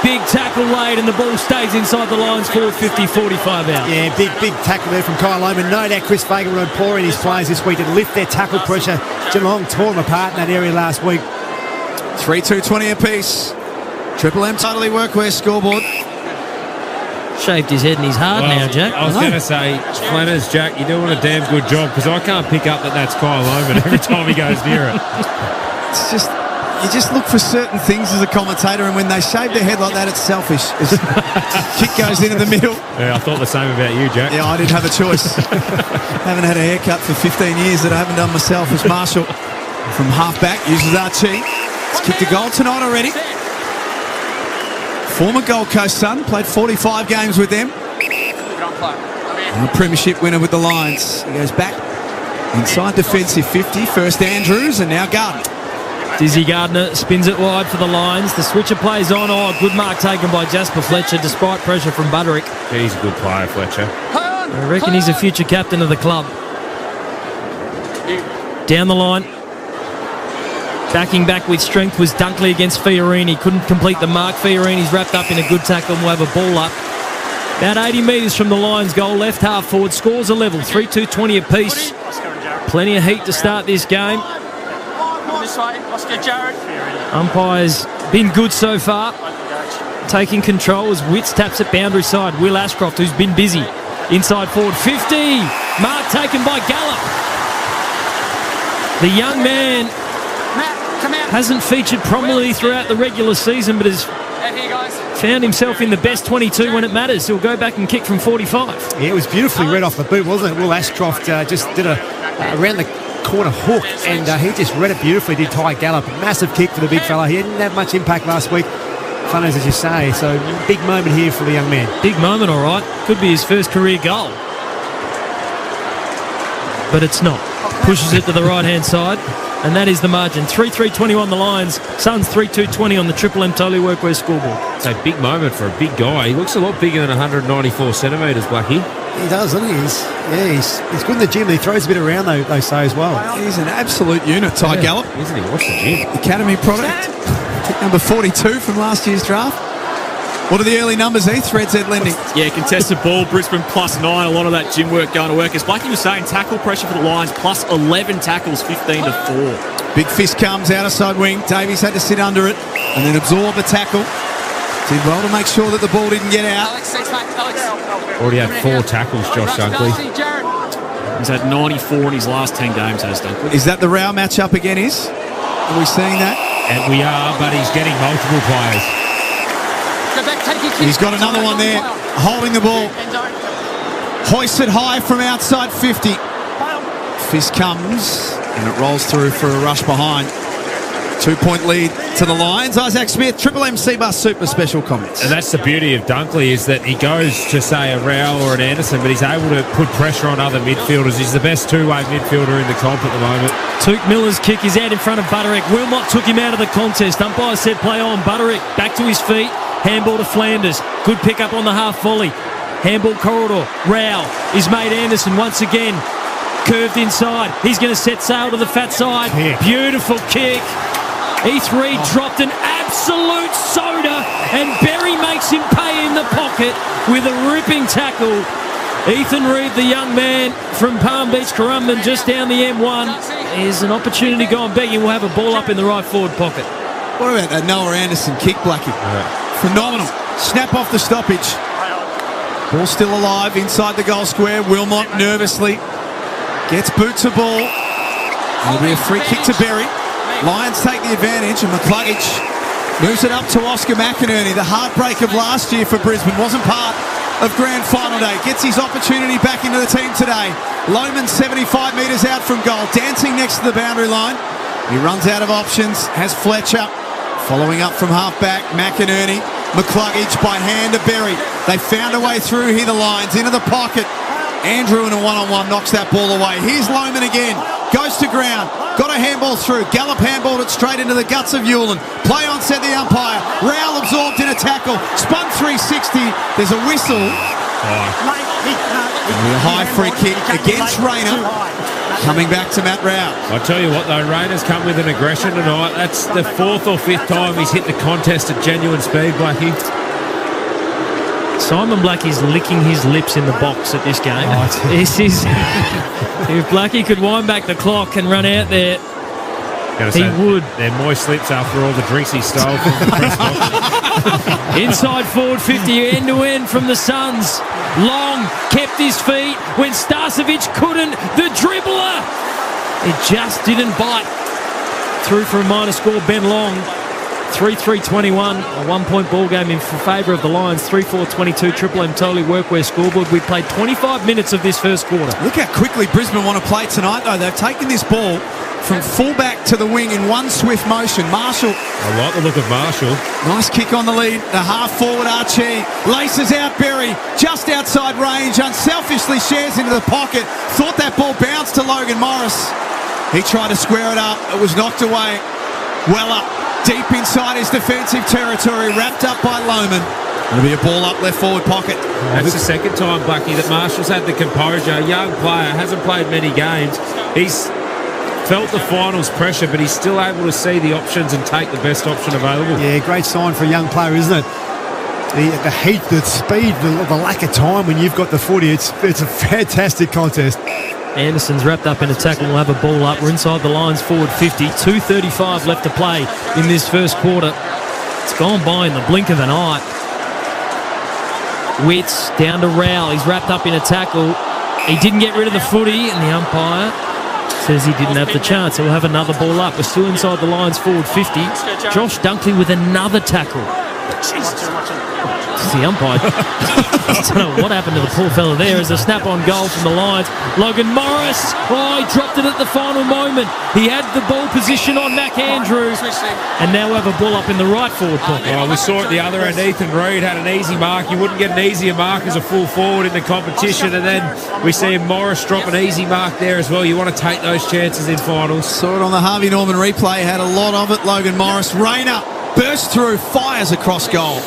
[SPEAKER 8] Big tackle laid, and the ball stays inside the lines. 450, 45 out.
[SPEAKER 5] Yeah, big tackle there from Kyle Lohman. No doubt Chris Fagan were imploring his players this week to lift their tackle pressure. Geelong tore them apart in that area last week.
[SPEAKER 7] 3-2-20 apiece. Triple M Totally Workwear scoreboard.
[SPEAKER 8] Shaved his head and he's hard now, Jack.
[SPEAKER 6] I was going to say, Flanners, Jack, you're doing a damn good job, because I can't pick up that that's Kyle Lohman every time he goes near it.
[SPEAKER 7] It's just... You just look for certain things as a commentator, and when they shave their head like that, it's selfish. Kick goes in the middle.
[SPEAKER 6] Yeah, I thought the same about you, Jack.
[SPEAKER 7] Yeah, I didn't have a choice. Haven't had a haircut for 15 years that I haven't done myself. As Marshall from half-back uses Archie. He's kicked a goal tonight already. Former Gold Coast son, played 45 games with them. And a premiership winner with the Lions. He goes back inside defensive 50. First Andrews and now Gardner.
[SPEAKER 8] Dizzy Gardner spins it wide for the Lions. The switcher plays on. Oh, good mark taken by Jasper Fletcher despite pressure from Butterick.
[SPEAKER 6] He's a good player, Fletcher.
[SPEAKER 8] I reckon he's a future captain of the club. Down the line. Backing back with strength was Dunkley against Fiorini. Couldn't complete the mark. Fiorini's wrapped up in a good tackle and will have a ball up. About 80 metres from the Lions goal. Left half forward. Scores a level. 3-2-20 apiece. Plenty of heat to start this game. Umpire's been good so far. Taking control as Witts taps it boundary side. Will Ashcroft, who's been busy. Inside forward. 50. Mark taken by Gallup. The young man hasn't featured prominently throughout the regular season, but has found himself in the best 22 when it matters. He'll go back and kick from 45.
[SPEAKER 5] Yeah, it was beautifully read off the boot, wasn't it? Will Ashcroft just did a around the corner hook, and he just read it beautifully, did Ty Gallup. Massive kick for the big fella. He didn't have much impact last week. Fun as you say, so big moment here for the young man.
[SPEAKER 8] Big moment, all right. Could be his first career goal. But it's not. Pushes it to the right-hand side. And that is the margin. 3-3-20 the Lions. Suns 3-2-20 on the Triple M Totally Workwear scoreboard.
[SPEAKER 6] It's a big moment for a big guy. He looks a lot bigger than 194 centimetres, Blackie.
[SPEAKER 5] He does, doesn't he? He's good in the gym. He throws a bit around, they say, as well.
[SPEAKER 7] He's an absolute unit, Ty Gallup.
[SPEAKER 6] Isn't he? What's the gym?
[SPEAKER 7] Academy product. Pick number 42 from last year's draft. What are the early numbers, Heath? Red Z Lending.
[SPEAKER 2] Yeah, contested ball, Brisbane +9. A lot of that gym work going to work. As Blackie was saying, tackle pressure for the Lions, plus 11 tackles, 15-4.
[SPEAKER 7] Big fist comes out of side wing. Davies had to sit under it and then absorb the tackle. Did well to make sure that the ball didn't get out.
[SPEAKER 6] Already had 4 tackles, Josh Dunkley.
[SPEAKER 2] He's had 94 in his last 10 games, has Dunkley.
[SPEAKER 7] Is that the Rao matchup again, Is? Are we seeing that?
[SPEAKER 6] And we are, but he's getting multiple players.
[SPEAKER 7] He's got another one there, holding the ball. Hoisted high from outside 50. Fist comes, and it rolls through for a rush behind. 2-point lead to the Lions. Isaac Smith, Triple M C-Bus Super Special comments.
[SPEAKER 6] And that's the beauty of Dunkley, is that he goes to, say, a Rao or an Anderson, but he's able to put pressure on other midfielders. He's the best two-way midfielder in the comp at the moment.
[SPEAKER 8] Tuke Miller's kick is out in front of Butterick. Wilmot took him out of the contest. Umpire said play on. Butterick back to his feet. Handball to Flanders. Good pick up on the half volley. Handball corridor. Rao is made Anderson once again. Curved inside. He's going to set sail to the fat side. Beautiful kick. Heath Reid dropped an absolute soda, and Berry makes him pay in the pocket with a ripping tackle. Ethan Reid, the young man from Palm Beach, Currumbin, just down the M1. There's an opportunity going begging. We'll have a ball up in the right forward pocket.
[SPEAKER 7] What about that Noah Anderson kick, Blackie? Phenomenal. Snap off the stoppage. Ball still alive inside the goal square. Wilmot nervously gets boots a ball. It'll be a free kick to Berry. Lions take the advantage, and McCluggage moves it up to Oscar McInerney. The heartbreak of last year for Brisbane wasn't part of Grand Final Day. Gets his opportunity back into the team today. Lohman 75 metres out from goal, dancing next to the boundary line. He runs out of options, has Fletcher. Following up from half-back, McInerney. McCluggage by hand to Berry. They found a way through here, the Lions, into the pocket. Andrew in a one-on-one knocks that ball away. Here's Lohman again. Goes to ground. Got a handball through. Gallup handballed it straight into the guts of Hewlin. Play on, said the umpire. Rowell absorbed in a tackle. Spun 360. There's a whistle. A high free kick against Rayner. Coming back to Matt Rowell.
[SPEAKER 6] I tell you what, though, Rayner's come with an aggression tonight. That's the 4th or 5th time he's hit the contest at genuine speed, Blackie.
[SPEAKER 8] Simon Blackie's licking his lips in the box at this game. This is if Blackie could wind back the clock and run out there, he would.
[SPEAKER 6] They're moist lips after all the drinks he stole from the press box.
[SPEAKER 8] Inside forward 50, end to end from the Suns. Long kept his feet when Starcevic couldn't. The dribbler, it just didn't bite. Through for a minor score. Ben Long. 3-3-21, a 1-point ball game in favour of the Lions. 3-4-22, Triple M Totally Workwear scoreboard. We played 25 minutes of this first quarter.
[SPEAKER 7] Look how quickly Brisbane want to play tonight, though. They've taken this ball from fullback to the wing in one swift motion. Marshall.
[SPEAKER 6] I like the look of Marshall.
[SPEAKER 7] Nice kick on the lead. The half forward Archie laces out Berry just outside range. Unselfishly shares into the pocket. Thought that ball bounced to Logan Morris. He tried to square it up. It was knocked away. Well up. Deep inside his defensive territory, wrapped up by Lohman. It'll be a ball up left forward pocket.
[SPEAKER 6] That's the second time, Blackie, that Marshall's had the composure. A young player, hasn't played many games. He's felt the finals pressure, but he's still able to see the options and take the best option available.
[SPEAKER 5] Yeah, great sign for a young player, isn't it? The heat, the speed, the lack of time when you've got the footy. It's a fantastic contest.
[SPEAKER 8] Anderson's wrapped up in a tackle. We'll have a ball up. We're inside the lines, forward 50. 2:35 left to play in this first quarter. It's gone by in the blink of an eye. Witts down to Rowell. He's wrapped up in a tackle. He didn't get rid of the footy, and the umpire says he didn't have the chance. So we'll have another ball up. We're still inside the lines, forward 50. Josh Dunkley with another tackle. It's the umpire. I don't know what happened to the poor fella there. As a snap-on goal from the Lions. Logan Morris. Oh, he dropped it at the final moment. He had the ball position on Mac Andrews. And now we have a ball up in the right forward pocket.
[SPEAKER 6] Oh, we saw it the other end. Ethan Reid had an easy mark. You wouldn't get an easier mark as a full forward in the competition. And then we see Morris drop an easy mark there as well. You want to take those chances in finals.
[SPEAKER 7] Saw it on the Harvey Norman replay. Had a lot of it. Logan Morris. Rayner bursts through, fires across goal.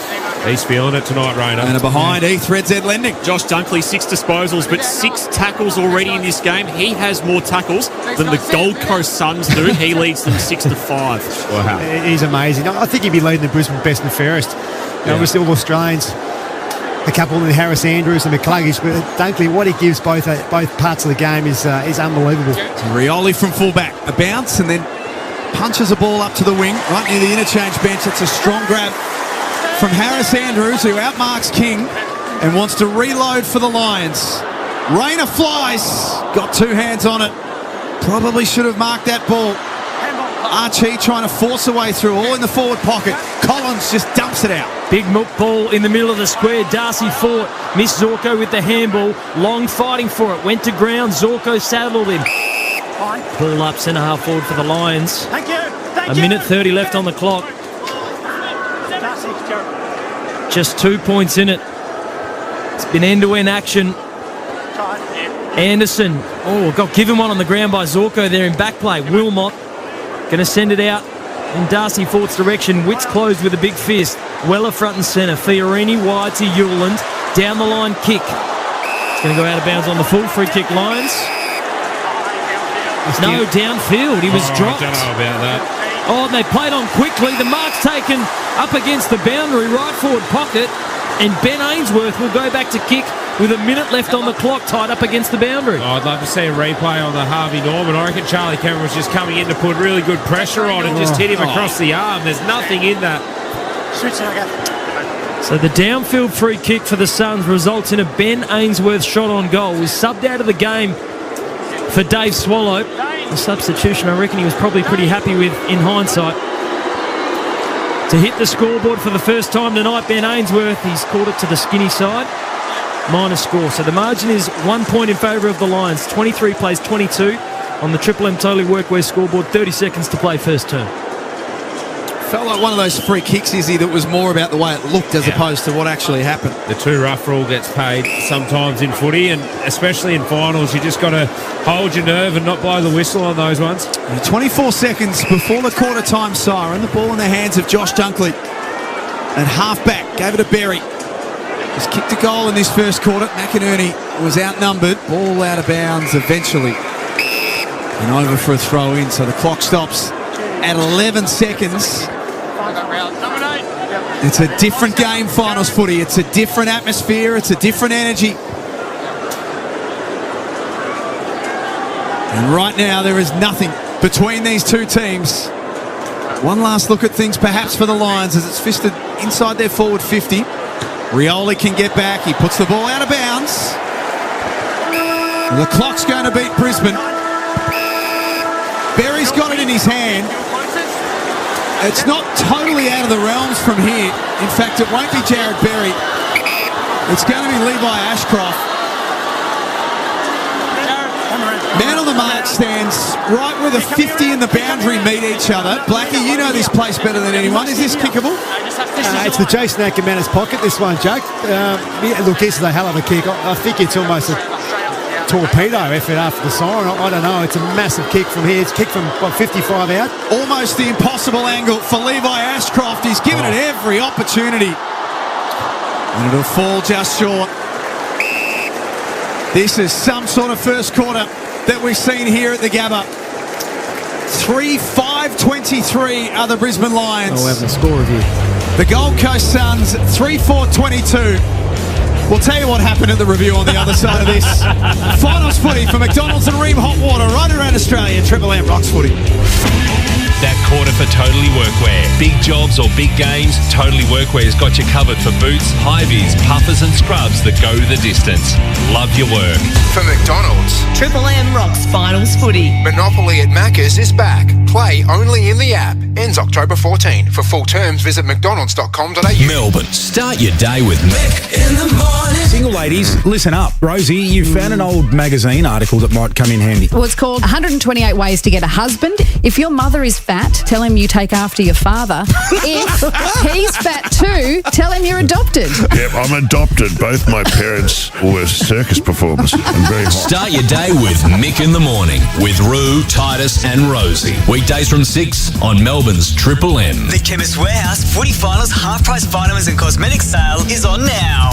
[SPEAKER 6] He's feeling it tonight, Rayner.
[SPEAKER 7] And behind Heath, Red Z Lending.
[SPEAKER 2] Josh Dunkley, 6 disposals, but 6 tackles already in this game. He has more tackles than the Gold Coast Suns do. He leads them 6-5.
[SPEAKER 6] Wow.
[SPEAKER 5] He's amazing. I think he'd be leading the Brisbane best and fairest. Obviously, all Australians, a couple in Harris Andrews and McCluggage, but Dunkley, what he gives both parts of the game is unbelievable.
[SPEAKER 7] Rioli from fullback. A bounce and then punches a ball up to the wing, right near the interchange bench. It's a strong grab from Harris Andrews, who outmarks King and wants to reload for the Lions. Rayner flies, got 2 hands on it. Probably should have marked that ball. Archie trying to force a way through, all in the forward pocket. Collins just dumps it out.
[SPEAKER 8] Big muck ball in the middle of the square. Darcy fought. Missed Zorko with the handball. Long fighting for it. Went to ground. Zorko saddled him. Ball up centre half forward for the Lions.
[SPEAKER 5] Thank you.
[SPEAKER 8] A minute 30 left on the clock. Just 2 points in it. It's been end-to-end action. Anderson. Oh, got given one on the ground by Zorko there in back play. Wilmot going to send it out in Darcy Fort's direction. Witts closed with a big fist. Weller front and centre. Fiorini wide to Hewland. Down the line kick. It's going to go out of bounds on the full free kick Lions. No, downfield. He was dropped.
[SPEAKER 6] I don't know about that.
[SPEAKER 8] Oh, and they played on quickly. The mark's taken up against the boundary, right forward pocket. And Ben Ainsworth will go back to kick with a minute left on the clock, tied up against the boundary.
[SPEAKER 6] Oh, I'd love to see a replay on the Harvey Norman. I reckon Charlie Cameron was just coming in to put really good pressure on and just hit him across the arm. There's nothing in that.
[SPEAKER 8] So the downfield free kick for the Suns results in a Ben Ainsworth shot on goal. He's subbed out of the game for Dave Swallow. A substitution I reckon he was probably pretty happy with in hindsight. To hit the scoreboard for the first time tonight, Ben Ainsworth, he's called it to the skinny side. Minus score. So the margin is 1 point in favour of the Lions. 23 plays 22 on the Triple M Totally Workwear scoreboard. 30 seconds to play first term.
[SPEAKER 7] Felt like one of those free kicks, Izzy, that was more about the way it looked as opposed to what actually happened.
[SPEAKER 6] The too rough rule gets paid sometimes in footy, and especially in finals, you just got to hold your nerve and not blow the whistle on those ones.
[SPEAKER 7] 24 seconds before the quarter time siren. The ball in the hands of Josh Dunkley. And half back, gave it to Berry. He's kicked a goal in this first quarter. McInerney was outnumbered. Ball out of bounds eventually. And over for a throw in, so the clock stops at 11 seconds. It's a different game, finals footy. It's a different atmosphere. It's a different energy. And right now, there is nothing between these two teams. One last look at things perhaps for the Lions as it's fisted inside their forward 50. Rioli can get back. He puts the ball out of bounds. The clock's going to beat Brisbane. Berry's got it in his hand. It's not totally out of the realms from here. In fact, it won't be Jared Berry. It's going to be Levi Ashcroft. Man on the mark stands right where the 50 and the boundary meet each other. Blackie, you know this place better than anyone. Is this kickable?
[SPEAKER 5] It's the Jason Ackermanis pocket, this one, Jake. Look, this is a hell of a kick. I think it's almost a torpedo effort after the siren. I don't know. It's a massive kick from here. It's kicked from 55 out.
[SPEAKER 7] Almost the impossible angle for Levi Ashcroft. He's given it every opportunity. And it'll fall just short. This is some sort of first quarter that we've seen here at the Gabba. 3-5-23 are the Brisbane Lions.
[SPEAKER 8] Oh, we're having a score review.
[SPEAKER 7] The Gold Coast Suns, 3-4-22. We'll tell you what happened at the review on the other side of this. Finals footy for McDonald's and Ream Hot Water right around Australia. Triple M rocks footy.
[SPEAKER 19] That quarter for Totally Workwear. Big jobs or big games, Totally Workwear's got you covered for boots, high-vis, puffers and scrubs that go the distance. Love your work.
[SPEAKER 13] For McDonald's,
[SPEAKER 11] Triple M rocks finals footy.
[SPEAKER 13] Monopoly at Macca's is back. Play only in the app. Ends October 14. For full terms, visit mcdonalds.com.au.
[SPEAKER 17] Melbourne, start your day with Mick in the morning.
[SPEAKER 14] Single ladies, listen up. Rosie, you found an old magazine article that might come in handy.
[SPEAKER 15] Well, it's called 128 Ways to Get a Husband. If your mother is fat, tell him you take after your father. If he's fat too, tell him you're adopted.
[SPEAKER 16] Yep, I'm adopted. Both my parents were circus performers. I'm very hot.
[SPEAKER 17] Start your day with Mick in the morning with Roo, Titus and Rosie. Weekdays from 6 on Melbourne's Triple M.
[SPEAKER 20] The Chemist Warehouse Footy Finals half-price vitamins and cosmetics sale is on now.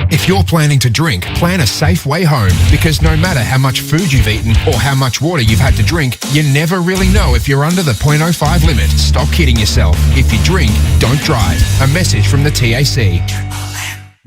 [SPEAKER 13] If you're planning to drink, plan a safe way home, because no matter how much food you've eaten or how much water you've had to drink, you never really know if you're under the 0.05 limit. Stop kidding yourself. If you drink, don't drive. A message from the TAC.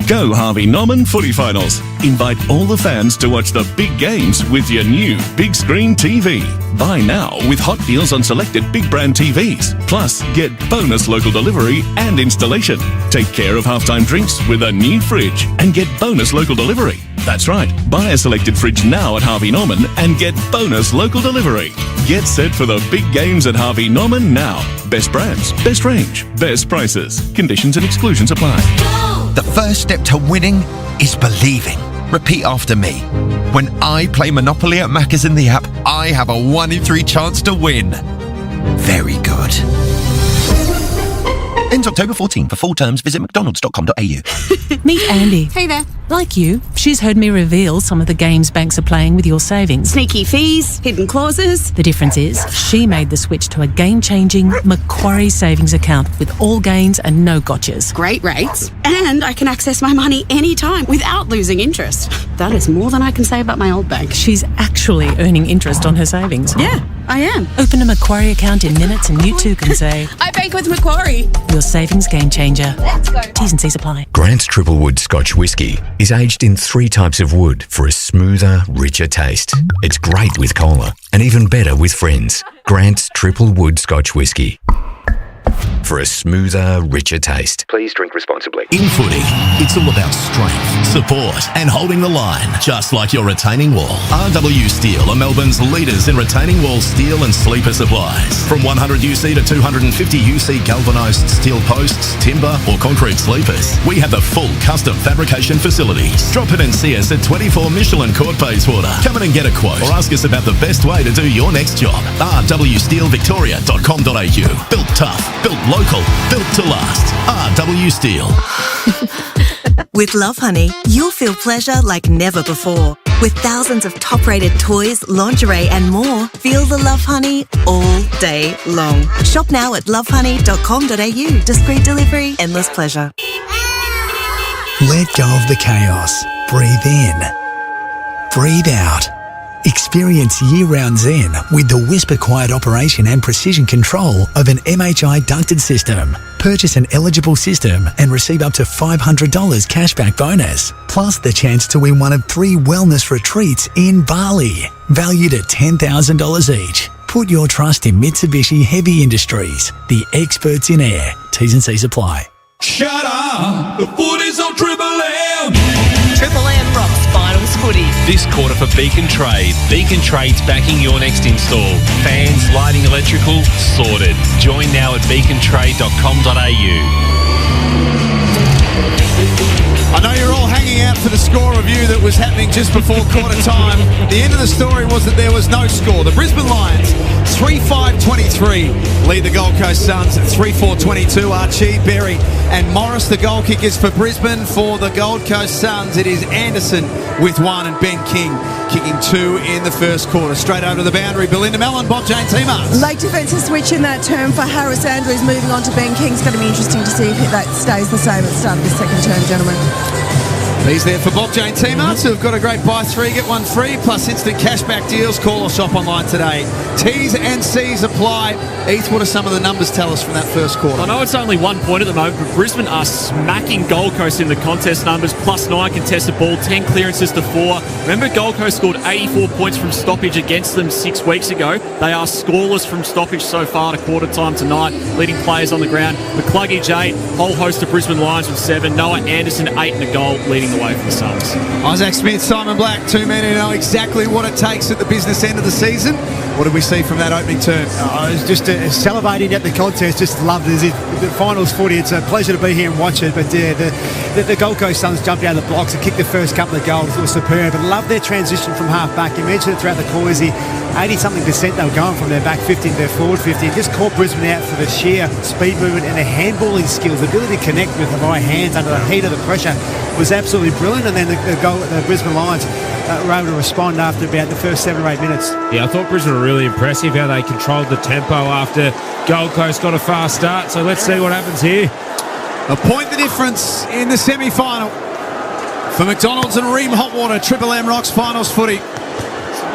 [SPEAKER 23] Go Harvey Norman Footy Finals. Invite all the fans to watch the big games with your new big screen TV. Buy now with hot deals on selected big brand TVs. Plus, get bonus local delivery and installation. Take care of halftime drinks with a new fridge and get bonus local delivery. That's right. Buy a selected fridge now at Harvey Norman and get bonus local delivery. Get set for the big games at Harvey Norman now. Best brands, best range, best prices. Conditions and exclusions apply.
[SPEAKER 21] The first step to winning is believing. Repeat after me. When I play Monopoly at Macca's in the app, I have a 1 in 3 chance to win. Very good. Ends October 14. For full terms, visit mcdonalds.com.au.
[SPEAKER 27] Meet Andy.
[SPEAKER 28] Hey there.
[SPEAKER 27] Like you, she's heard me reveal some of the games banks are playing with your savings.
[SPEAKER 28] Sneaky fees, hidden clauses.
[SPEAKER 27] The difference is she made the switch to a game-changing Macquarie savings account with all gains and no gotchas.
[SPEAKER 28] Great rates. And I can access my money anytime without losing interest. That is more than I can say about my old bank.
[SPEAKER 27] She's actually earning interest on her savings.
[SPEAKER 28] Yeah, I am.
[SPEAKER 27] Open a Macquarie account in minutes and you too can say,
[SPEAKER 28] I bank with Macquarie.
[SPEAKER 27] Your savings game changer.
[SPEAKER 28] Let's go.
[SPEAKER 27] T's and C's apply.
[SPEAKER 29] Grant's Triple Wood Scotch Whisky is aged in 3 types of wood for a smoother, richer taste. It's great with cola and even better with friends. Grant's Triple Wood Scotch Whisky. For a smoother, richer taste.
[SPEAKER 30] Please drink responsibly.
[SPEAKER 24] In footy, it's all about strength, support and holding the line, just like your retaining wall. RW Steel are Melbourne's leaders in retaining wall steel and sleeper supplies. From 100 UC to 250 UC galvanised steel posts, timber or concrete sleepers, we have the full custom fabrication facilities. Drop in and see us at 24 Michelin Court Bayswater. Come in and get a quote or ask us about the best way to do your next job. rwsteelvictoria.com.au. Built tough, built local, built to last. RW Steel.
[SPEAKER 31] With Love Honey, you'll feel pleasure like never before. With thousands of top-rated toys, lingerie and more, feel the Love Honey all day long. Shop now at lovehoney.com.au. Discreet delivery, endless pleasure.
[SPEAKER 18] Let go of the chaos. Breathe in. Breathe out. Experience year-round Zen with the Whisper Quiet operation and precision control of an MHI ducted system. Purchase an eligible system and receive up to $500 cashback bonus, plus the chance to win one of 3 wellness retreats in Bali, valued at $10,000 each. Put your trust in Mitsubishi Heavy Industries, the experts in air. T's and C's apply.
[SPEAKER 22] Shut up! The footy's on Triple M!
[SPEAKER 11] Triple M rocks finals footy.
[SPEAKER 19] This quarter for Beacon Trade. Beacon Trade's backing your next install. Fans, lighting, electrical, sorted. Join now at beacontrade.com.au.
[SPEAKER 7] I know you're all hanging out for the score review that was happening just before quarter time. The end of the story was that there was no score. The Brisbane Lions, 3-5-23, lead the Gold Coast Suns at 3-4-22. Archie, Berry and Morris, the goal kickers for Brisbane. For the Gold Coast Suns, it is Anderson with 1 and Ben King kicking 2 in the first quarter. Straight over the boundary, Belinda Mellon, Bob Jane T-Mars.
[SPEAKER 26] Late defensive switch in that term for Harris Andrews, moving on to Ben King. It's going to be interesting to see if that stays the same at the start of the second term, gentlemen.
[SPEAKER 7] He's there for Bob Jane T-Marts, who've got a great buy 3, get 1 free, plus instant cashback deals. Call or shop online today. T's and C's apply. Heath, what do some of the numbers tell us from that first quarter?
[SPEAKER 1] I know it's only 1 point at the moment, but Brisbane are smacking Gold Coast in the contest numbers. +9 contested ball, 10 clearances to 4. Remember, Gold Coast scored 84 points from stoppage against them 6 weeks ago. They are scoreless from stoppage so far to quarter time tonight. Leading players on the ground: McCluggage 8, whole host of Brisbane Lions with 7, Noah Anderson 8 and a goal, leading the way for the Suns.
[SPEAKER 7] Isaac Smith, Simon Black, 2 men who know exactly what it takes at the business end of the season. What did we see from that opening term?
[SPEAKER 31] It's just salivating at the contest. Just loved it. The finals footy. It's a pleasure to be here and watch it. But yeah, the Gold Coast Suns jumped out of the blocks and kicked the first couple of goals. It was superb. And loved their transition from half back. You mentioned it throughout the call. 80-something% they were going from their back 50 to their forward 50. And just caught Brisbane out for the sheer speed movement and their handballing skills. The ability to connect with the right hands under the heat of the pressure was absolutely brilliant. And then the Brisbane Lions were able to respond after about the first 7 or 8 minutes.
[SPEAKER 2] Yeah, I thought Brisbane were really impressive how they controlled the tempo after Gold Coast got a fast start. So let's see what happens here.
[SPEAKER 7] A point the difference in the semi-final for McDonald's and Ream Hotwater. Triple M Rocks finals footy.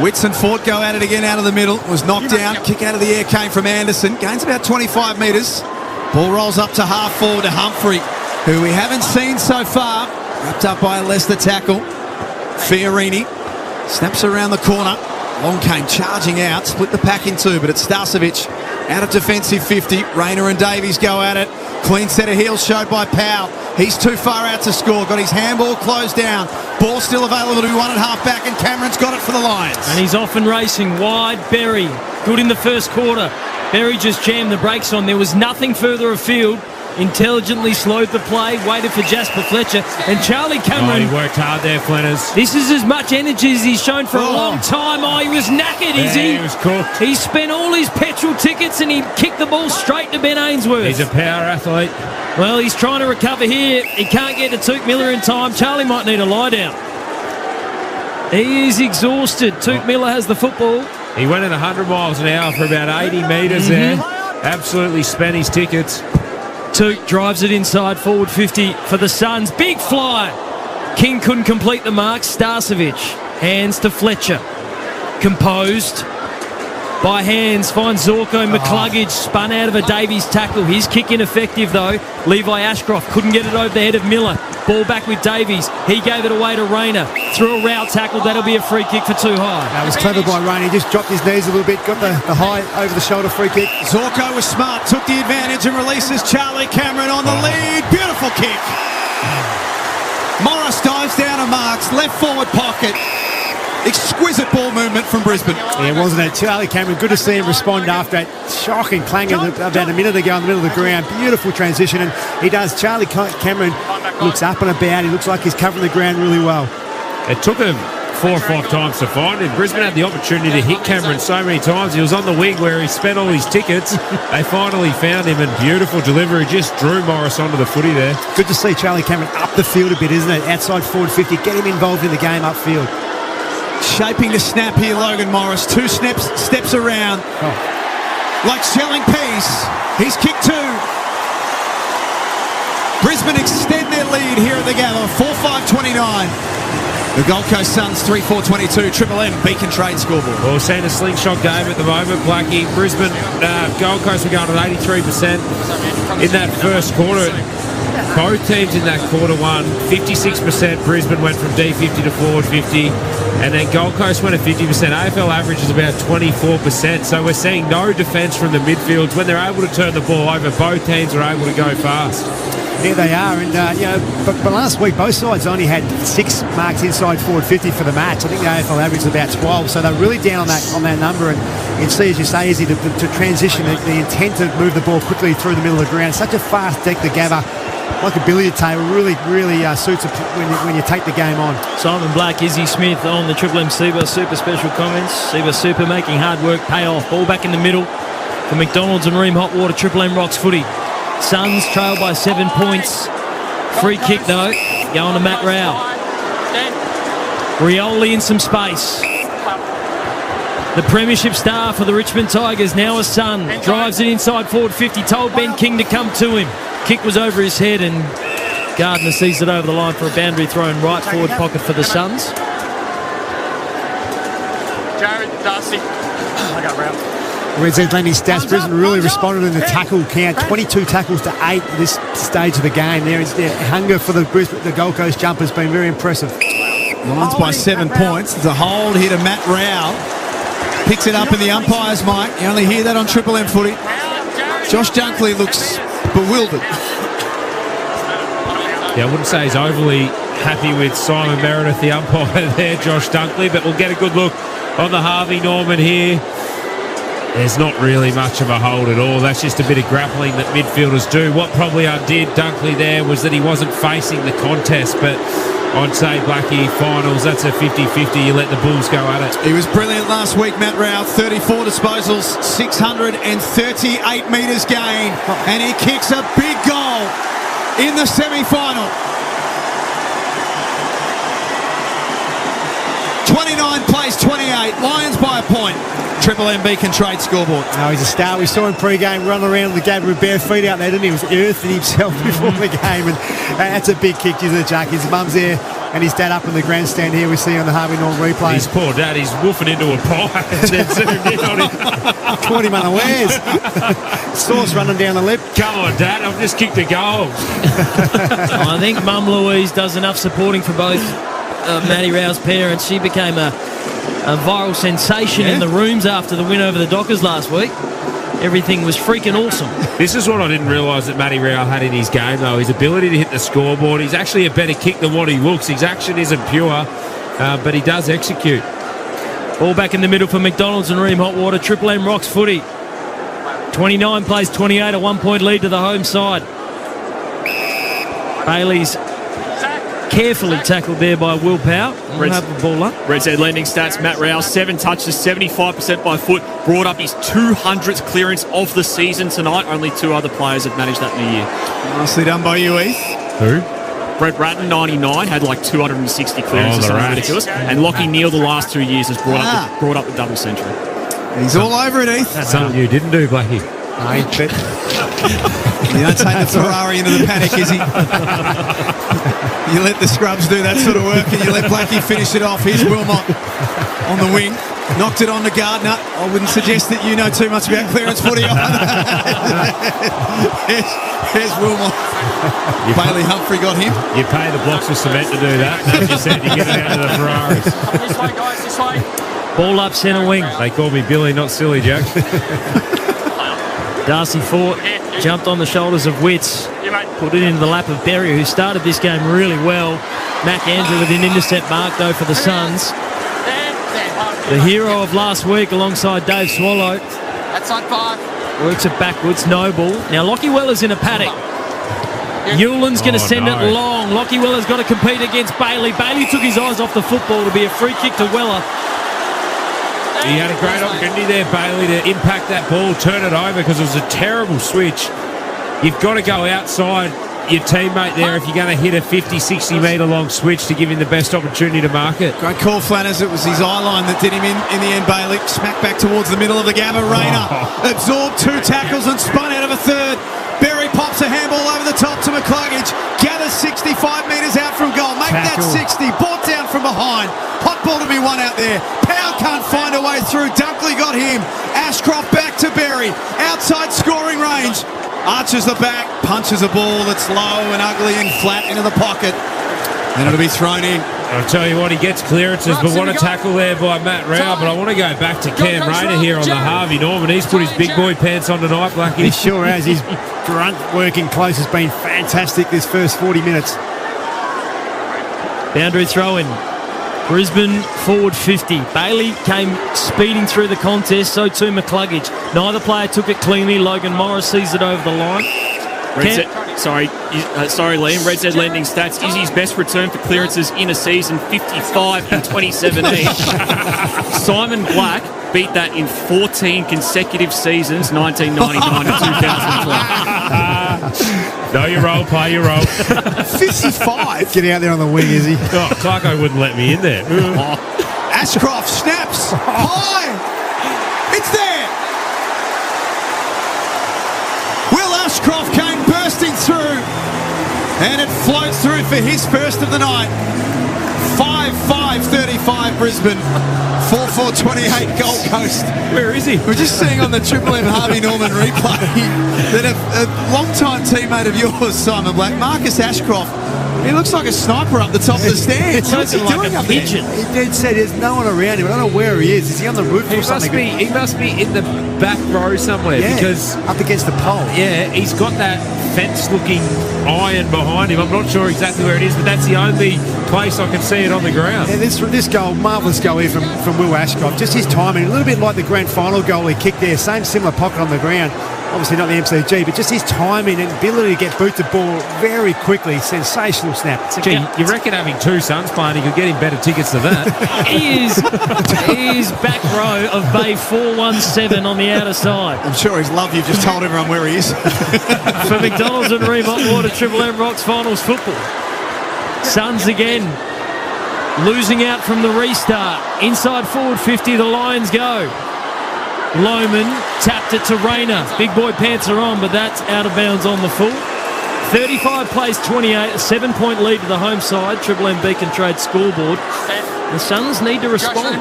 [SPEAKER 7] Witts and Fort go at it again out of the middle. Was knocked down. Kick out of the air came from Anderson. Gains about 25 metres. Ball rolls up to half forward to Humphrey, who we haven't seen so far. Wrapped up by a Leicester tackle. Fiorini snaps around the corner. Long came charging out. Split the pack in two, but it's Starcevic out of defensive 50. Rayner and Davies go at it. Clean set of heels showed by Powell. He's too far out to score. Got his handball closed down. Ball still available to be won at half back, and Cameron's got it for the Lions.
[SPEAKER 8] And he's off and racing wide. Berry, good in the first quarter. Berry just jammed the brakes on. There was nothing further afield. Intelligently slowed the play, waited for Jasper Fletcher, and Charlie Cameron.
[SPEAKER 2] He worked hard there, Flenners.
[SPEAKER 8] This is as much energy as he's shown for a long time. He was knackered, is he?
[SPEAKER 2] He was cooked.
[SPEAKER 8] He spent all his petrol tickets and he kicked the ball straight to Ben Ainsworth.
[SPEAKER 2] He's a power athlete.
[SPEAKER 8] Well, he's trying to recover here. He can't get to Touk Miller in time. Charlie might need a lie down. He is exhausted. Touk Miller has the football.
[SPEAKER 2] He went at 100 miles an hour for about 80 metres there. Absolutely spent his tickets.
[SPEAKER 8] Touk drives it inside, forward 50 for the Suns. Big fly. King couldn't complete the mark. Starcevic, hands to Fletcher. Composed by hands, finds Zorko. McCluggage spun out of a Davies tackle. His kick ineffective though. Levi Ashcroft couldn't get it over the head of Miller. Ball back with Davies. He gave it away to Rayner. Through a route tackle. That'll be a free kick for too high.
[SPEAKER 31] That was clever by Rayner. He just dropped his knees a little bit, got the high over the shoulder free kick.
[SPEAKER 7] Zorko was smart, took the advantage and releases Charlie Cameron on the lead. Beautiful kick. Morris dives down and marks. Left forward pocket. Exquisite ball movement from Brisbane.
[SPEAKER 31] Yeah, wasn't it? Charlie Cameron, good to see him respond after that shocking clang about a minute ago in the middle of the ground. Beautiful transition, and he does. Charlie Cameron looks up and about. He looks like he's covering the ground really well.
[SPEAKER 2] It took him 4 or 5 times to find him. Brisbane had the opportunity to hit Cameron so many times. He was on the wing where he spent all his tickets. They finally found him, and beautiful delivery. Just drew Morris onto the footy there.
[SPEAKER 31] Good to see Charlie Cameron up the field a bit, isn't it? Outside forward 50. Get him involved in the game upfield.
[SPEAKER 7] Shaping to snap here, Logan Morris. 2 steps around. Like shelling peas. He's kicked 2. Brisbane extend their lead here at the Gabba. 4-5-29. The Gold Coast Suns 3-4-22. Triple M Beacon Trade scoreboard.
[SPEAKER 2] Well, seeing a slingshot game at the moment, Blackie. Brisbane, Gold Coast were going at 83% in that first quarter. Both teams in that quarter won 56%. Brisbane went from D50 to forward 50, and then Gold Coast went at 50%. AFL average is about 24%, so we're seeing no defence from the midfields. When they're able to turn the ball over, both teams are able to go fast.
[SPEAKER 31] Yeah, they are, and but last week both sides only had 6 marks inside forward 50 for the match. I think the AFL average is about 12, so they're really down on that number. And you can see, as you say, Izzy, to transition, the intent to move the ball quickly through the middle of the ground. Such a fast deck, the Gabba. Like a billiard table, really suits it when you take the game on.
[SPEAKER 8] Simon Black, Izzy Smith on the Triple M Seaver Super special comments. Seaver Super making hard work pay off. Ball back in the middle for McDonald's and Ream Hotwater. Triple M Rocks footy. Suns trail by 7 points. Free kick though, going to Matt Rao. Rioli in some space. The premiership star for the Richmond Tigers, now a Sun. Drives it inside forward 50. Told Ben King to come to him. Kick was over his head, and Gardner sees it over the line for a boundary throw in right forward pocket for the Suns.
[SPEAKER 3] Jared, Darcy. I got round.
[SPEAKER 4] Red Zed landing stats. Brisbane really responded in the tackle count. 22 tackles to 8 at this stage of the game. Their hunger for the Gold Coast jumper has been very impressive.
[SPEAKER 7] Lions by 7 points. There's a hold here to Matt Rowell. Picks it up in the umpire's mic. You only hear that on Triple M footy. Josh Dunkley looks bewildered.
[SPEAKER 2] Yeah, I wouldn't say he's overly happy with Simon Meredith, the umpire there, Josh Dunkley, but we'll get a good look on the Harvey Norman here. There's not really much of a hold at all. That's just a bit of grappling that midfielders do. What probably undid Dunkley there was that he wasn't facing the contest, but I'd say, Blackie, finals, that's a 50-50. You let the Bulls go at it.
[SPEAKER 7] He was brilliant last week, Matt Rowell. 34 disposals, 638 metres gained, and he kicks a big goal in the semi-final. 29 plays 28. Lions by a point. Triple M Beacon Trade scoreboard.
[SPEAKER 4] No, he's a star. We saw him pre-game run around the game with bare feet out there, didn't he? He was earthing himself before the game, and that's a big kick, isn't it, Jack? His mum's there and his dad up in the grandstand here we see on the Harvey Norman replay.
[SPEAKER 2] His poor dad, he's woofing into a pie and then zoomed in on him.
[SPEAKER 4] Caught him unawares. Sauce running down the lip.
[SPEAKER 2] Come on, Dad, I've just kicked a goal.
[SPEAKER 8] I think Mum Louise does enough supporting for both Matty Rowell's parents. She became a viral sensation in the rooms after the win over the Dockers last week. Everything was freaking awesome.
[SPEAKER 2] This is what I didn't realise that Matty Rowell had in his game, though. His ability to hit the scoreboard. He's actually a better kick than what he looks. His action isn't pure, but he does execute.
[SPEAKER 8] Ball back in the middle for McDonald's and Ream Hotwater. Triple M rocks footy. 29 plays 28, a 1 point lead to the home side. Bailey's carefully tackled there by Will Power. We'll have the ball up.
[SPEAKER 1] Red Zed lending stats. Matt Rowell, 7 touches, 75% by foot. Brought up his 200th clearance of the season tonight. Only 2 other players have managed that in a year.
[SPEAKER 7] Nicely done by you, Heath.
[SPEAKER 2] Who?
[SPEAKER 1] Brett Bratton, 99, had like 260 clearances. Something ridiculous. And Lockie Neal, the last 2 years, has brought up the double century.
[SPEAKER 7] He's all over it, Heath.
[SPEAKER 2] That's something you didn't do, Blackie.
[SPEAKER 7] I bet. You don't take the Ferrari into the paddock, is he? You let the scrubs do that sort of work and you let Blackie finish it off. Here's Wilmot on the wing. Knocked it on to Gardner. I wouldn't suggest that you know too much about clearance footy. Here's Wilmot. Bailey Humphrey got him.
[SPEAKER 2] You pay the blocks of cement to do that. And as you said, you get it out of the Ferraris.
[SPEAKER 3] This way, guys, this way.
[SPEAKER 8] Ball up centre wing.
[SPEAKER 2] They call me Billy, not Silly Jack.
[SPEAKER 8] Darcy Fort jumped on the shoulders of Witts, put it into the lap of Berry, who started this game really well. Mac Andrew with an intercept mark, though, for the Suns. The hero of last week alongside Dave Swallow.
[SPEAKER 3] That's on 5.
[SPEAKER 8] Works it backwards, Noble. Now, Lockie Weller's in a paddock. Hewlin's going to send it long. Lockie Weller's got to compete against Bailey. Bailey took his eyes off the football to be a free kick to Weller.
[SPEAKER 2] He had a great opportunity there, Bailey, to impact that ball, turn it over, because it was a terrible switch. You've got to go outside your teammate there if you're going to hit a 50, 60 metre long switch to give him the best opportunity to mark it.
[SPEAKER 7] Great call, Flanners. It was his eye line that did him in the end, Bailey. Smack back towards the middle of the Gabba. Rayner absorbed 2 tackles and spun out of a third. Berry pops a handball over the top to McCluggage. Gathers 65 metres out from goal. Make that 60. Brought down from behind. Hot ball to be won out there. Powell can't find a way through. Dunkley got him. Ashcroft back to Berry. Outside scoring range. Arches the back. Punches a ball that's low and ugly and flat into the pocket. And it'll be thrown in.
[SPEAKER 2] I'll tell you what, he gets clearances, but what a tackle there by Matt Rowell. But I want to go back to Cam Rayner here on the Harvey Norman. He's put his big boy pants on tonight, Blackie.
[SPEAKER 4] He sure has. His grunt working close has been fantastic this first 40 minutes.
[SPEAKER 8] Boundary throw in. Brisbane forward 50. Bailey came speeding through the contest, so too McCluggage. Neither player took it cleanly. Logan Morris sees it over the line.
[SPEAKER 1] Sorry, Liam. Red Zed lending stats. Izzy's best return for clearances in a season, 55 in 2017. Simon Black beat that in 14 consecutive seasons, 1999 to 2012.
[SPEAKER 2] No, you roll, play your role.
[SPEAKER 7] 55?
[SPEAKER 4] Get out there on the wing, Izzy.
[SPEAKER 2] Oh, Clarko wouldn't let me in there.
[SPEAKER 7] Ashcroft snaps. High. It's there. Will Ashcroft came bursting through. And it floats through for his first of the night. 5-5-35 Brisbane. 4-4-28 Gold Coast.
[SPEAKER 2] Where is he?
[SPEAKER 7] We're just seeing on the Triple M Harvey Norman replay that a long-time teammate of yours, Simon Black, Marcus Ashcroft, he looks like a sniper up the top of the stands. What's he doing up there?
[SPEAKER 4] He did say there's no one around him. I don't know where he is. Is he on the roof or something?
[SPEAKER 2] He must be in the back row somewhere because
[SPEAKER 4] up against the pole.
[SPEAKER 2] Yeah, he's got that fence-looking iron behind him. I'm not sure exactly where it is, but that's the only place I can see it on the ground.
[SPEAKER 4] Yeah, this goal, marvellous goal here from Will Ashcroft. Just his timing, a little bit like the grand final goal he kicked there. Same similar pocket on the ground. Obviously not the MCG, but just his timing and ability to get boot the ball very quickly. Sensational snap.
[SPEAKER 2] Gee, you reckon having two sons playing, he could get him better tickets than that?
[SPEAKER 8] He is back row of Bay 417 on the outer side.
[SPEAKER 7] I'm sure he's loved you've just told everyone where he is.
[SPEAKER 8] For McDonald's and Ream Hot Water Triple M Rocks Finals football. Suns again losing out from the restart. Inside forward 50, the Lions go. Lohman tapped it to Rayner. Big boy pants are on, but that's out of bounds on the full. 35 plays 28, a 7-point lead to the home side. Triple M Beacon Trade scoreboard. The Suns need to respond.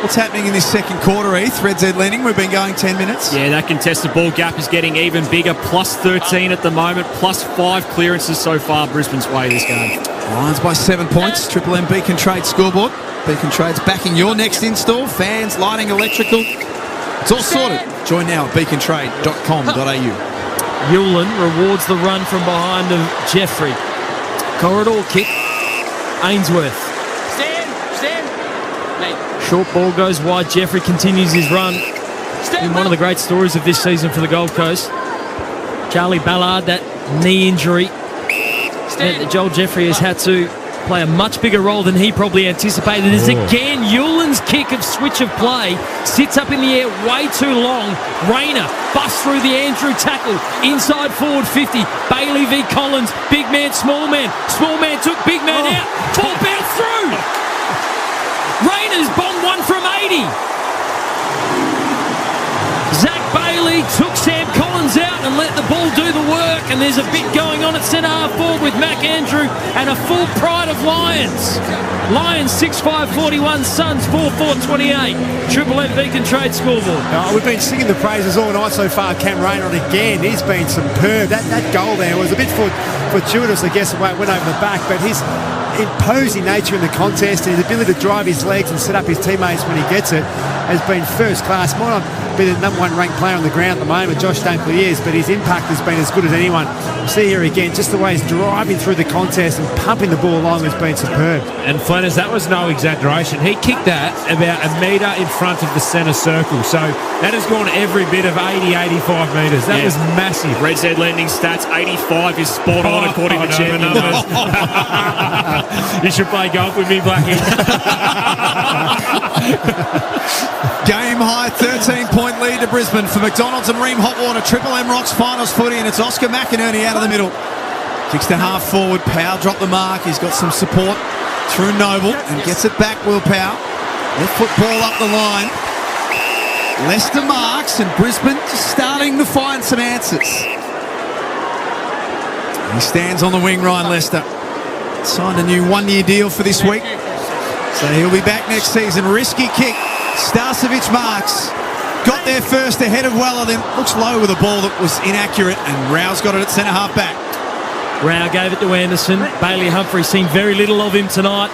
[SPEAKER 7] What's happening in this second quarter, Heath? Red Z leading. We've been going 10 minutes.
[SPEAKER 1] Yeah, that contested ball gap is getting even bigger. Plus 13 at the moment. Plus 5 clearances so far Brisbane's way this game.
[SPEAKER 7] Lions by 7 points. Triple M Beacon Trade scoreboard. Beacon Trade's backing your next install. Fans, lighting, electrical. It's all sorted. Join now at beacontrade.com.au.
[SPEAKER 8] Hewlin rewards the run from behind of Jeffrey. Corridor kick. Ainsworth.
[SPEAKER 3] Stand.
[SPEAKER 8] Short ball goes wide. Jeffrey continues his run. In one of the great stories of this season for the Gold Coast. Charlie Ballard, that knee injury. Joel Jeffrey has had to play a much bigger role than he probably anticipated. As again, Hewlin's kick of switch of play sits up in the air way too long. Rayner busts through the Andrew tackle. Inside forward 50. Bailey v Collins. Big man, small man. Small man took big man out. Ball bounced through. Rayner's bombed one from 80. Zach Bailey took Sam Collins out and let the ball do the work, and there's a bit going on at centre half forward with Mac Andrew and a full pride of Lions. Lions 6-5-41, Suns 4-4-28. Triple M Beacon Trade scoreboard.
[SPEAKER 4] We've been singing the praises all night so far. Cam Rayner again, he's been superb. That goal there was a bit fortuitous, I guess, the way it went over the back, but his imposing nature in the contest and his ability to drive his legs and set up his teammates when he gets it has been first class. Might not be the number one ranked player on the ground at the moment, Josh Dunkley is, but his impact has been as good as anyone. See here again, just the way he's driving through the contest and pumping the ball along has been superb.
[SPEAKER 2] And Flanners, that was no exaggeration. He kicked that about a metre in front of the centre circle. So that has gone every bit of 80, 85 metres. That was massive.
[SPEAKER 1] Red Z Lending stats, 85 is spot on according to Champion.
[SPEAKER 2] You should play golf with me, Blackie.
[SPEAKER 7] Game high 13-point lead to Brisbane for McDonald's and Ream Hot Water Triple M Rocks Finals footy, and it's Oscar McInerney out of the middle. Kicks to half forward. Powell dropped the mark. He's got some support through Noble and gets it back. Will Powell. Left foot ball up the line. Leicester marks, and Brisbane just starting to find some answers. He stands on the wing, Ryan Lester. Signed a new one-year deal for this week, so he'll be back next season. Risky kick. Starcevic marks. Got there first ahead of Weller, then looks low with a ball that was inaccurate, and Rao's got it at centre half back.
[SPEAKER 8] Rao gave it to Anderson. Bailey Humphrey seen very little of him tonight.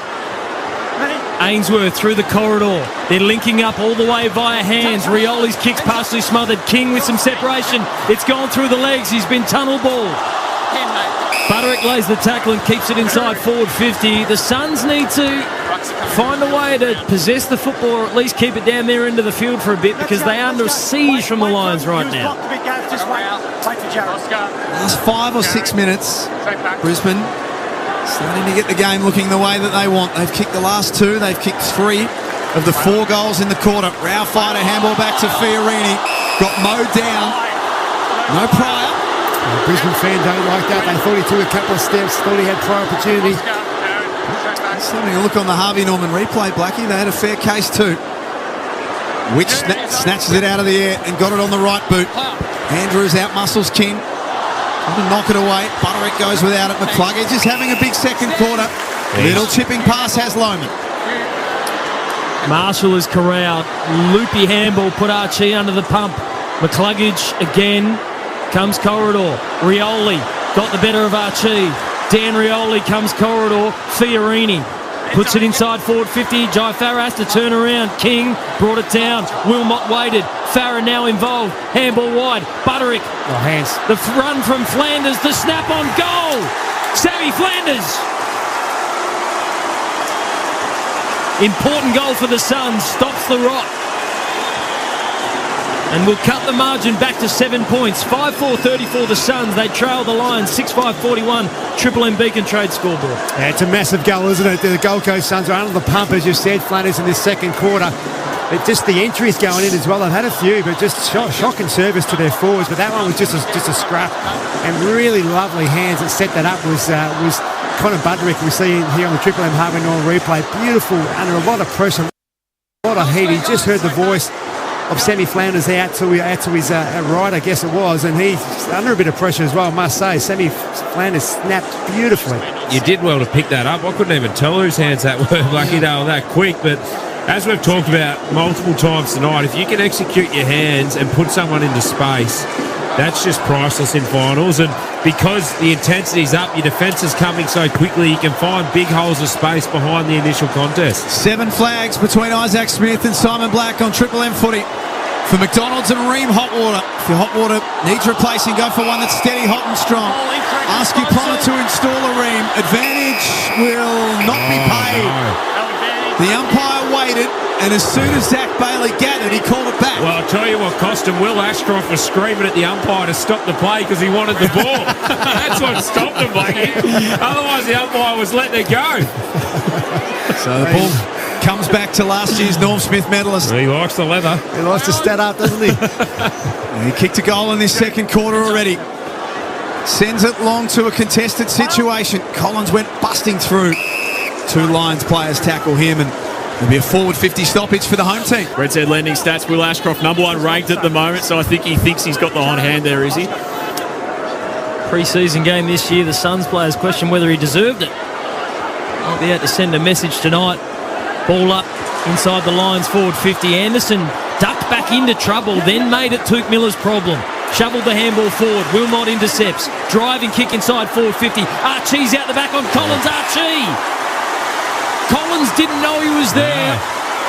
[SPEAKER 8] Ainsworth through the corridor. They're linking up all the way via hands. Rioli's kick's partially smothered. King with some separation. It's gone through the legs. He's been tunnel balled. Butterick lays the tackle and keeps it inside forward 50. The Suns need to find a way to possess the football, or at least keep it down their end of the field for a bit, because they are under siege from the Lions right now.
[SPEAKER 7] Last 5 or 6 minutes, Brisbane starting to get the game looking the way that they want. They've kicked the last 2. They've kicked 3 of the 4 goals in the quarter. Rao fired a handball back to Fiorini. Got mowed down. No prior.
[SPEAKER 4] The Brisbane fan don't like that. They thought he took a couple of steps, thought he had prior opportunity.
[SPEAKER 7] Just having a look on the Harvey Norman replay, Blackie. They had a fair case too. Which snatches it out of the air and got it on the right boot. Andrews out muscles King. Trying to knock it away. Butterick goes without it. McCluggage is having a big second quarter. Little chipping pass has Loman.
[SPEAKER 8] Marshall is corralled. Loopy handball put Archie under the pump. McCluggage again. Comes corridor. Rioli got the better of Archie. Dan Rioli comes corridor. Fiorini puts it inside forward 50. Jai Farah has to turn around. King brought it down. Wilmot waited. Farah now involved. Handball wide. Butterick.
[SPEAKER 4] Oh, hands.
[SPEAKER 8] The run from Flanders. The snap on goal. Sammy Flanders. Important goal for the Suns. Stops the rot. And will cut the margin back to 7 points. 5-4-34 the Suns. They trail the Lions 6-5-41. Triple M Beacon Trade scoreboard.
[SPEAKER 4] Yeah, it's a massive goal, isn't it? The Gold Coast Suns are under the pump, as you said, Flanders, in this second quarter. Just the entries going in as well. They've had a few, but just shocking service to their forwards. But that one was just a scrap. And really lovely hands that set that up was Connor Budrick. We see here on the Triple M Harvey Norman replay. Beautiful, under a lot of pressure, a lot of heat. He just heard the voice of Sammy Flanders out to his right, I guess it was, and he's under a bit of pressure as well, I must say. Sammy Flanders snapped beautifully.
[SPEAKER 2] You did well to pick that up. I couldn't even tell whose hands that were. Lucky they were that quick, but as we've talked about multiple times tonight, if you can execute your hands and put someone into space, that's just priceless in finals. And because the intensity's up, your defence is coming so quickly, you can find big holes of space behind the initial contest.
[SPEAKER 7] 7 flags between Isaac Smith and Simon Black on Triple M footy. For McDonald's and Ream Hot Water. If your hot water needs replacing, go for one that's steady, hot and strong. Ask your plumber to install a Ream. Advantage will not be paid. The umpire waited, and as soon as Zach Bailey gathered, he called it back.
[SPEAKER 2] Well, I'll tell you what cost him. Will Ashcroft was screaming at the umpire to stop the play because he wanted the ball. That's what stopped him, Blakey. Otherwise, the umpire was letting it go.
[SPEAKER 7] So the ball comes back to last year's Norm Smith medalist.
[SPEAKER 2] He likes the leather.
[SPEAKER 4] He likes to stat up, doesn't he?
[SPEAKER 7] He kicked a goal in this second quarter already. Sends it long to a contested situation. Collins went busting through. 2 Lions players tackle him, and there'll be a forward 50 stoppage for the home team.
[SPEAKER 1] Red Said Lending Stats, Will Ashcroft, number 1 ranked at the moment, so I think he thinks he's got the hot hand there, is he?
[SPEAKER 8] Pre-season game this year, the Suns players question whether he deserved it. Might be able to send a message tonight. Ball up inside the Lions forward 50. Anderson ducked back into trouble, then made it Tuke Miller's problem. Shoveled the handball forward. Wilmot intercepts. Driving kick inside forward 50. Archie's out the back on Collins. Archie! Collins didn't know he was there.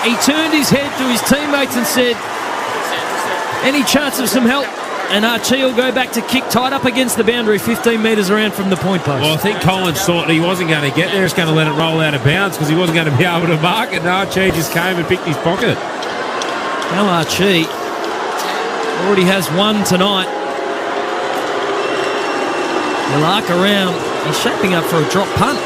[SPEAKER 8] He turned his head to his teammates and said, any chance of some help? And Archie will go back to kick tight up against the boundary, 15 metres around from the point post.
[SPEAKER 2] Well, I think Collins thought he wasn't going to get there. He's going to let it roll out of bounds because he wasn't going to be able to mark it. And Archie just came and picked his pocket.
[SPEAKER 8] Now Archie already has 1 tonight. He'll arc around. He's shaping up for a drop punt.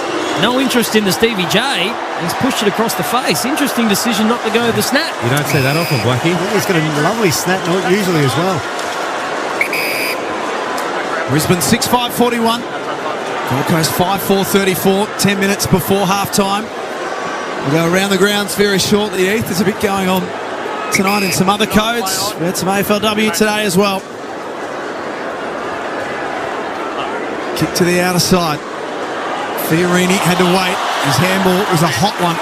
[SPEAKER 8] No interest in the Stevie J. He's pushed it across the face. Interesting decision not to go the snap.
[SPEAKER 2] You don't see that often, Blackie.
[SPEAKER 4] He's got a lovely snap usually as well.
[SPEAKER 7] Brisbane 6-5-41. Gold Coast 5-4-34. 10 minutes before half-time. We'll go around the grounds very shortly, Heath. There's a bit going on tonight in some other codes. We had some AFLW today as well. Kick to the outer side. Fiorini had to wait. His handball was a hot one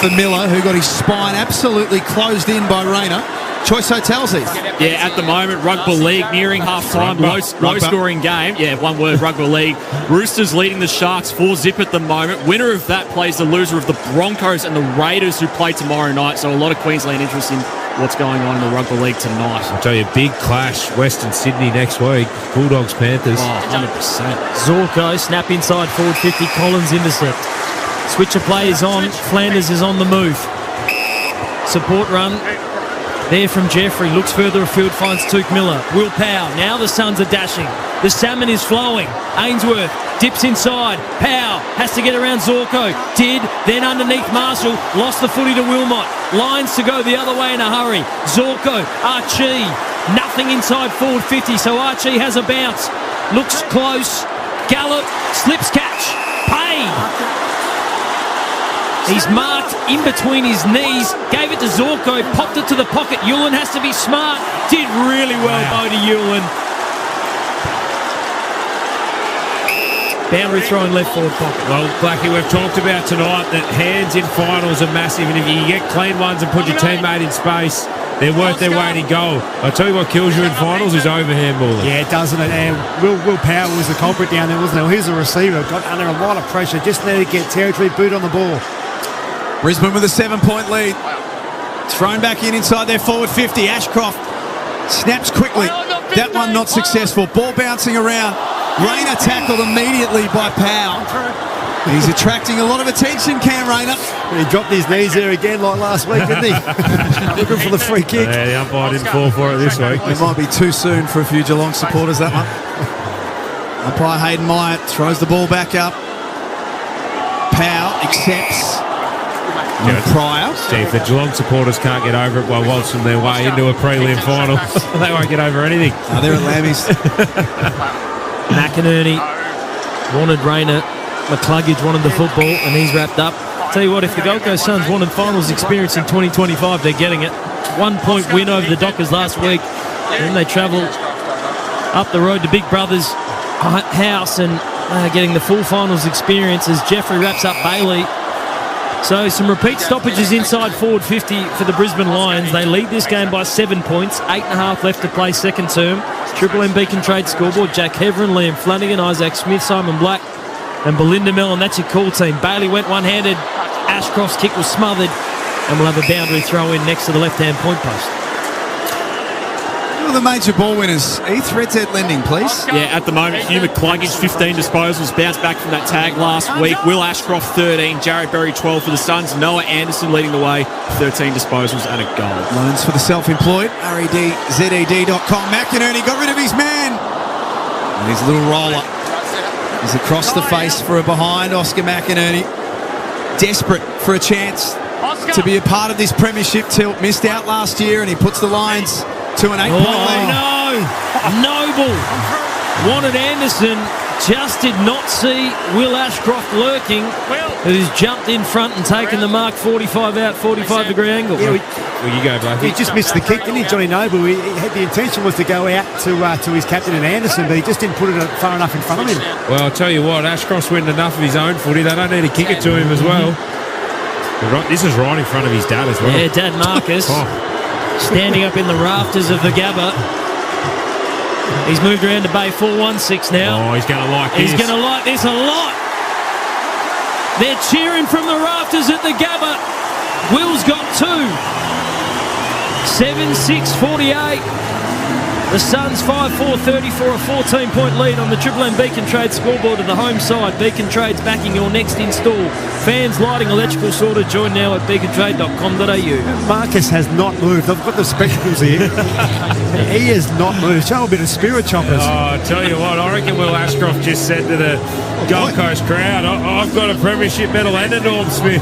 [SPEAKER 7] for Miller, who got his spine absolutely closed in by Rayner. Choice Hotels, Heath.
[SPEAKER 1] Yeah, at the moment, Rugby League nearing half-time, low-scoring game. Yeah, one word, Rugby League. Roosters leading the Sharks 4-0 at the moment. Winner of that plays the loser of the Broncos and the Raiders, who play tomorrow night. So a lot of Queensland interest in what's going on in the Rugby League tonight.
[SPEAKER 2] I'll tell you, big clash, Western Sydney next week. Bulldogs, Panthers.
[SPEAKER 1] Oh, 100%.
[SPEAKER 8] Zorko, snap inside forward 50, Collins intercept. Switch of play is on, Flanders is on the move. Support run there from Jeffrey, looks further afield, finds Tuke Miller. Will Powell, now the Suns are dashing. The salmon is flowing. Ainsworth dips inside. Powell has to get around Zorko. Did, then underneath Marshall. Lost the footy to Wilmot. Lines to go the other way in a hurry. Zorko, Archie. Nothing inside forward 50, so Archie has a bounce. Looks close. Gallop, slips catch. Paid. He's marked in between his knees. Gave it to Zorko. Popped it to the pocket. Ewan has to be smart. Did really well, Bodie Ewan. Boundary throw in left forward pocket.
[SPEAKER 2] Well, Blackie, we've talked about tonight that hands in finals are massive, and if you can get clean ones and put your teammate in space, they're worth their weight in goal. I tell you what kills you in finals is overhand balling.
[SPEAKER 4] Yeah, doesn't it? And Will Power was the culprit down there, wasn't it? Well, here's a receiver, got under a lot of pressure, just needed to get territory, boot on the ball.
[SPEAKER 7] Brisbane with a 7-point lead. Thrown back inside their forward 50. Ashcroft snaps quickly. That one not successful. Ball bouncing around. Rayner tackled immediately by Powell. He's attracting a lot of attention, Cam Rayner.
[SPEAKER 4] He dropped his knees there again like last week, didn't he? Looking for the free kick.
[SPEAKER 2] Yeah, the umpire didn't fall for it this week.
[SPEAKER 7] It might be too soon for a few Geelong supporters, that one. Umpire Hayden Myatt throws the ball back up. Powell accepts.
[SPEAKER 2] Yeah,
[SPEAKER 7] Pryor.
[SPEAKER 2] See, if the Geelong supporters can't get over it by waltzing their way into a prelim final, they won't get over anything.
[SPEAKER 7] Oh, they're at Lammies.
[SPEAKER 8] McInerney wanted Rayner. McCluggage wanted the football, and he's wrapped up. Tell you what, if the Gold Coast Suns wanted finals experience in 2025, they're getting it. 1 point win over the Dockers last week. And then they travel up the road to Big Brother's house and getting the full finals experience as Jeffrey wraps up Bailey. So some repeat stoppages inside forward 50 for the Brisbane Lions. They lead this game by 7 points. 8.5 left to play second term. Triple M Beacon Trade scoreboard. Jack Heverin, Liam Flanagan, Isaac Smith, Simon Black and Belinda Mellon. That's your call team. Bailey went one-handed. Ashcroft's kick was smothered. And we'll have a boundary throw in next to the left-hand point post.
[SPEAKER 7] Who are the major ball winners? Heath, Redhead Lending, please.
[SPEAKER 1] Yeah, at the moment, Hugh McCluggage, 15 disposals, bounced back from that tag last week. Will Ashcroft, 13. Jared Berry, 12 for the Suns. Noah Anderson leading the way, 13 disposals and a goal.
[SPEAKER 7] Loans for the self-employed. REDZED.com. McInerney got rid of his man. And his little roller. He's across the face for a behind. Oscar McInerney. Desperate for a chance to be a part of this premiership tilt. Missed out last year, and he puts the Lions to an 8-point lead.
[SPEAKER 8] No! Noble wanted Anderson, just did not see Will Ashcroft lurking, who's jumped in front and taken the mark 45 out, 45-degree angle.
[SPEAKER 4] Yeah,
[SPEAKER 2] well, you go, Blackie.
[SPEAKER 4] He just missed the kick, didn't he, Johnny Noble? He had the intention was to go out to his captain and Anderson, but he just didn't put it far enough in front of him.
[SPEAKER 2] Well, I'll tell you what, Ashcroft's winning enough of his own footy. They don't need to kick it to him as well. Right, this is right in front of his dad as well.
[SPEAKER 8] Yeah, Dad Marcus. Standing up in the rafters of the Gabba. He's moved around to Bay 416 now.
[SPEAKER 2] Oh, he's going to like this.
[SPEAKER 8] He's going to like this a lot. They're cheering from the rafters at the Gabba. Will's got 2. 7-6-48. The Suns 5-4-30 for a 14-point lead on the Triple M Beacon Trade scoreboard of the home side. Beacon Trade's backing your next install. Fans, lighting, electrical sorted. Join now at beacontrade.com.au.
[SPEAKER 4] Marcus has not moved. I've got the spectacles here. He has not moved. Show a bit of spirit, Choppers.
[SPEAKER 2] Oh, I tell you what, I reckon Will Ashcroft just said to the Gold Coast crowd, I've got a premiership medal and a Norm Smith.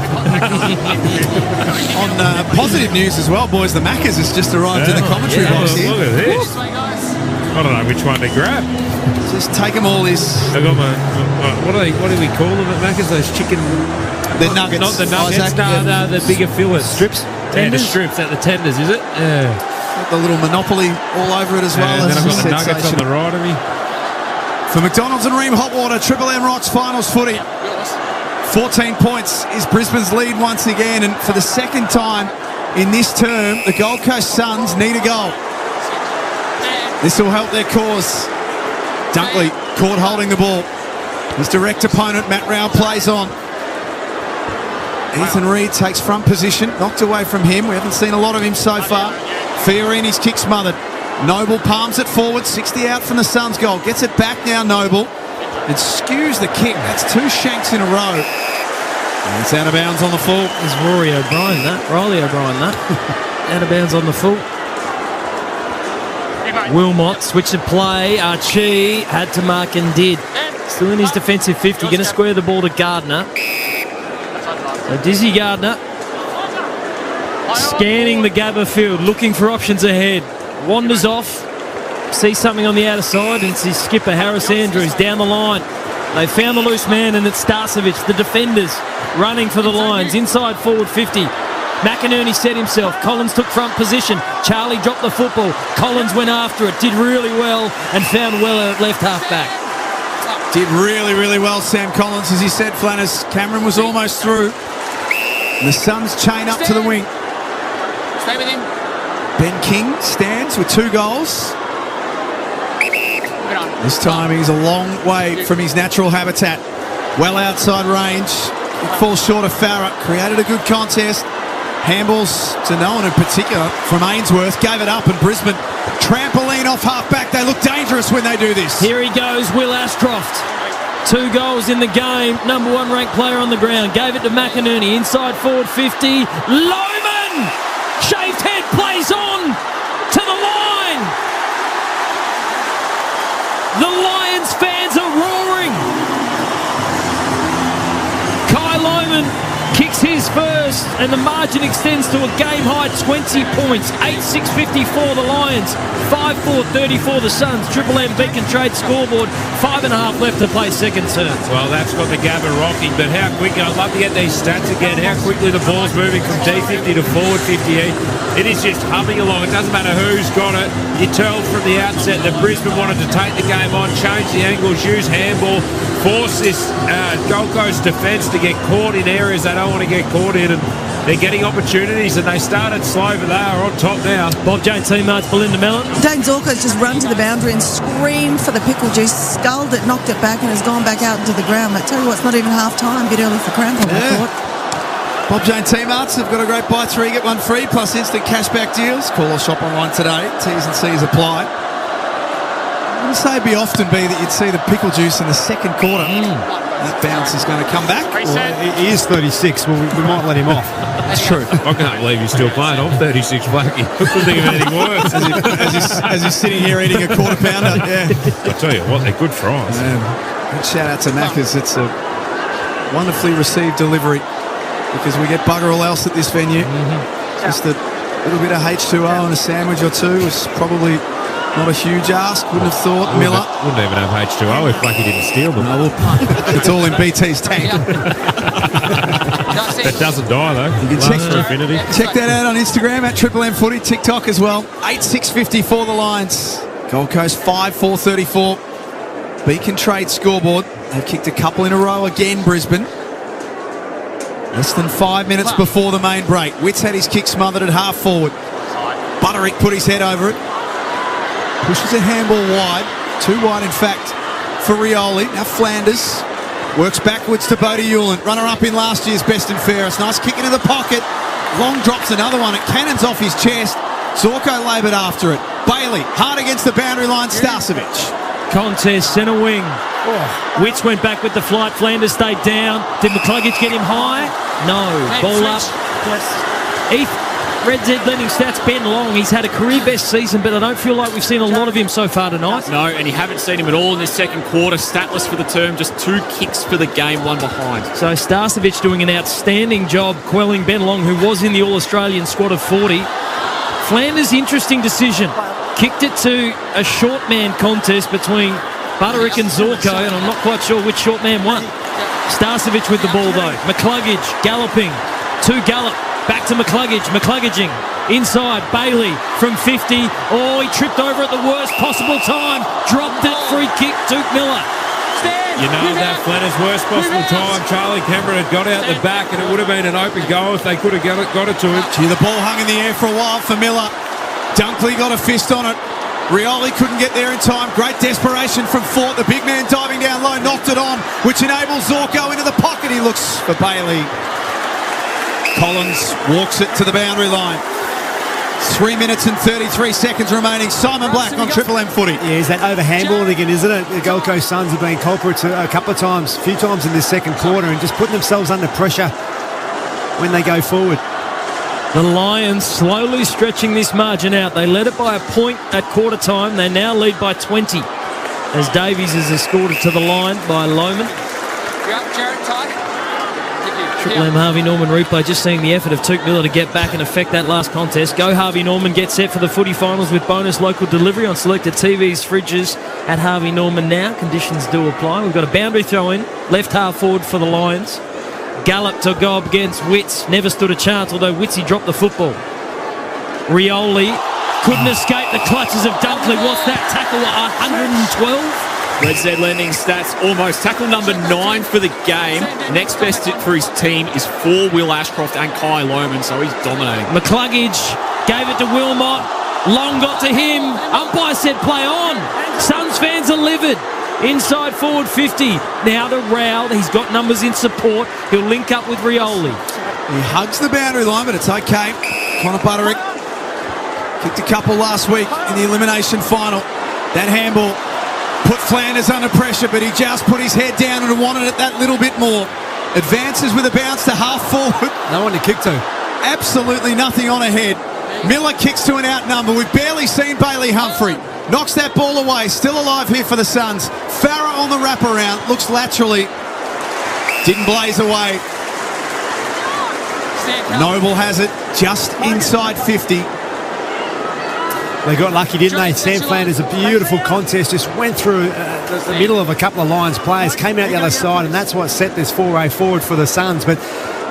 [SPEAKER 7] On positive news as well, boys, the Maccas has just arrived in the commentary box here.
[SPEAKER 2] Look at this. I don't know which one to grab.
[SPEAKER 7] Just take them all this.
[SPEAKER 2] I got my. What do we call them at Macca's? Those chicken.
[SPEAKER 7] The nuggets.
[SPEAKER 2] Not the nuggets.
[SPEAKER 7] Isaac,
[SPEAKER 2] No, the bigger fillets.
[SPEAKER 4] Strips.
[SPEAKER 2] Yeah, the strips at the tenders, is it? Yeah.
[SPEAKER 7] Got the little Monopoly all over it as well.
[SPEAKER 2] And then I've got the nuggets on the right of me.
[SPEAKER 7] For McDonald's and Ream Hot Water, Triple M Rocks finals footy. 14 points is Brisbane's lead once again, and for the second time in this term, the Gold Coast Suns need a goal. This will help their cause. Dunkley caught holding the ball. His direct opponent, Matt Rao, plays on. Ethan Reid takes front position, knocked away from him. We haven't seen a lot of him so far. Fiorini's kick smothered. Noble palms it forward, 60 out from the Suns goal. Gets it back now, Noble. And skews the kick. That's 2 shanks in a row. And it's out of bounds on the full.
[SPEAKER 8] There's Riley O'Brien, that. Out of bounds on the full. Wilmot switched to play. Archie had to mark and did. Still in his defensive 50. Going to square the ball to Gardner. So Dizzy Gardner scanning the Gabba field, looking for options ahead. Wanders off. Sees something on the outer side, and it's his skipper Harris Andrews down the line. They found the loose man, and it's Starcevic, the defenders, running for the Lions. Inside forward 50. McInerney set himself. Collins took front position. Charlie dropped the football. Collins went after it, did really well, and found Weller at left half back.
[SPEAKER 7] Did really, really well, Sam Collins, as he said, Flanners. Cameron was almost through. And the Suns chain up to the wing.
[SPEAKER 3] Stay with him.
[SPEAKER 7] Ben King stands with 2 goals. This time he's a long way from his natural habitat. Well outside range. It falls short of Farah. Created a good contest. Handballs to no one in particular from Ainsworth. Gave it up, and Brisbane trampoline off half-back. They look dangerous when they do this.
[SPEAKER 8] Here he goes, Will Ashcroft. 2 goals in the game. Number 1 ranked player on the ground. Gave it to McInerney. Inside forward 50. Lohman! Shaved head plays on to the line. The Lions fans are roaring. Kai Lohman kicks his first, and the margin extends to a game-high 20 points. 8-6-54 the Lions, 5-4-34 the Suns. Triple M Beacon Trade scoreboard, 5.5 left to play second term.
[SPEAKER 2] Well, that's got the Gabba rocking, but how quickly, I'd love to get these stats again, how quickly the ball's moving from D50 to forward 58. It is just humming along. It doesn't matter who's got it. You tell from the outset that Brisbane wanted to take the game on, change the angles, use handball, force this Gold Coast defence to get caught in areas they don't want to get caught in, and they're getting opportunities, and they started slow, but they are on top now.
[SPEAKER 8] Bob Jane teammates Belinda Mellon.
[SPEAKER 26] Dane Zorko's just run to the boundary and screamed for the pickle juice, sculled it, knocked it back, and has gone back out into the ground. I tell you what, it's not even half time. A bit early for Crampon, I thought.
[SPEAKER 7] Bob Jane teammates have got a great buy 3, get 1 free, plus instant cashback deals. Call or shop online today. T's and C's apply. I wouldn't say it'd be often be that you'd see the pickle juice in the second quarter. That bounce is going to come back.
[SPEAKER 4] Well, he is 36. Well, we might let him off.
[SPEAKER 7] That's true.
[SPEAKER 2] I can't believe he's still playing. I'm 36, Blackie. I couldn't think of anything worse.
[SPEAKER 7] as he's sitting here eating a quarter pounder. Yeah.
[SPEAKER 2] I tell you what, they're good fries.
[SPEAKER 7] Good shout out to Macca's. It's a wonderfully received delivery, because we get bugger all else at this venue. Just a little bit of H2O and a sandwich or 2 is probably not a huge ask, wouldn't have thought. Miller.
[SPEAKER 2] Wouldn't even have H2O if Blackie didn't steal them.
[SPEAKER 7] No, it's all in BT's tank.
[SPEAKER 2] That doesn't die, though.
[SPEAKER 7] You can check that out on Instagram at Triple M Footy, TikTok as well. 8-6-54 the Lions. Gold Coast 5-4-34. Beacon Trade scoreboard. They've kicked a couple in a row again, Brisbane. Less than 5 minutes before the main break. Witts had his kick smothered at half forward. Butterick put his head over it. Pushes a handball wide. 2 wide, in fact, for Rioli. Now Flanders works backwards to Bodie Hewlin. Runner-up in last year's best and fairest. Nice kick into the pocket. Long drops another one. It cannons off his chest. Zorko laboured after it. Bailey, hard against the boundary line. Starcevic.
[SPEAKER 8] Contest, centre wing. Witts went back with the flight. Flanders stayed down. Did McCluggage get him high? No. Ball up. Heath, Red Z lending stats, Ben Long. He's had a career best season, but I don't feel like we've seen a lot of him so far tonight.
[SPEAKER 1] No, and you haven't seen him at all in this second quarter. Statless for the term, just 2 kicks for the game, 1 behind.
[SPEAKER 8] So Starcevic doing an outstanding job quelling Ben Long, who was in the All-Australian squad of 40. Flanders, interesting decision. Kicked it to a short man contest between Butterick and Zorko, and I'm not quite sure which short man won. Starcevic with the ball, though. McCluggage galloping to Gallop. Back to McCluggage. McCluggaging inside. Bailey from 50. Oh, he tripped over at the worst possible time. Dropped it. Free kick. Duke Miller.
[SPEAKER 2] You know that Flanders' worst possible time. Charlie Cameron had got out the back, and it would have been an open goal if they could have got it to him.
[SPEAKER 7] Gee, the ball hung in the air for a while for Miller. Dunkley got a fist on it. Rioli couldn't get there in time. Great desperation from Fort. The big man diving down low, knocked it on, which enables Zorko into the pocket. He looks for Bailey. Collins walks it to the boundary line. 3 minutes and 33 seconds remaining. Simon Black on Triple M Footy.
[SPEAKER 4] Yeah, is that over handball again, isn't it? The Gold Coast Suns have been culprits a few times in this second quarter, and just putting themselves under pressure when they go forward.
[SPEAKER 8] The Lions slowly stretching this margin out. They led it by a point at quarter time. They now lead by 20 as Davies is escorted to the line by Lohman. Triple M Harvey Norman replay, just seeing the effort of Tuke Miller to get back and affect that last contest. Go Harvey Norman, get set for the footy finals with bonus local delivery on selected TVs, fridges at Harvey Norman now. Conditions do apply. We've got a boundary throw in, left half forward for the Lions. Gallop to go up against Witts, never stood a chance, although Wittsy dropped the football. Rioli couldn't escape the clutches of Dunkley. What's that tackle? 112?
[SPEAKER 1] Red Z Lending stats almost. Tackle number 9 for the game. Next best for his team is 4 Will Ashcroft and Kai Lohman, so he's dominating.
[SPEAKER 8] McCluggage gave it to Wilmot. Long got to him. Umpire said play on. Suns fans are livid. Inside forward 50. Now to Rowell. He's got numbers in support. He'll link up with Rioli.
[SPEAKER 7] He hugs the boundary line, but it's okay. Connor Butterick kicked a couple last week in the elimination final. That handball put Flanders under pressure, but he just put his head down and wanted it that little bit more. Advances with a bounce to half forward.
[SPEAKER 4] No one to kick to.
[SPEAKER 7] Absolutely nothing on ahead. Miller kicks to an outnumber. We've barely seen Bailey Humphrey. Knocks that ball away. Still alive here for the Suns. Farah on the wraparound. Looks laterally. Didn't blaze away. Noble has it just inside 50.
[SPEAKER 4] They got lucky, didn't they? Sam Flanders, a beautiful contest, just went through the middle of a couple of Lions players, came out the other side, and that's what set this foray forward for the Suns. But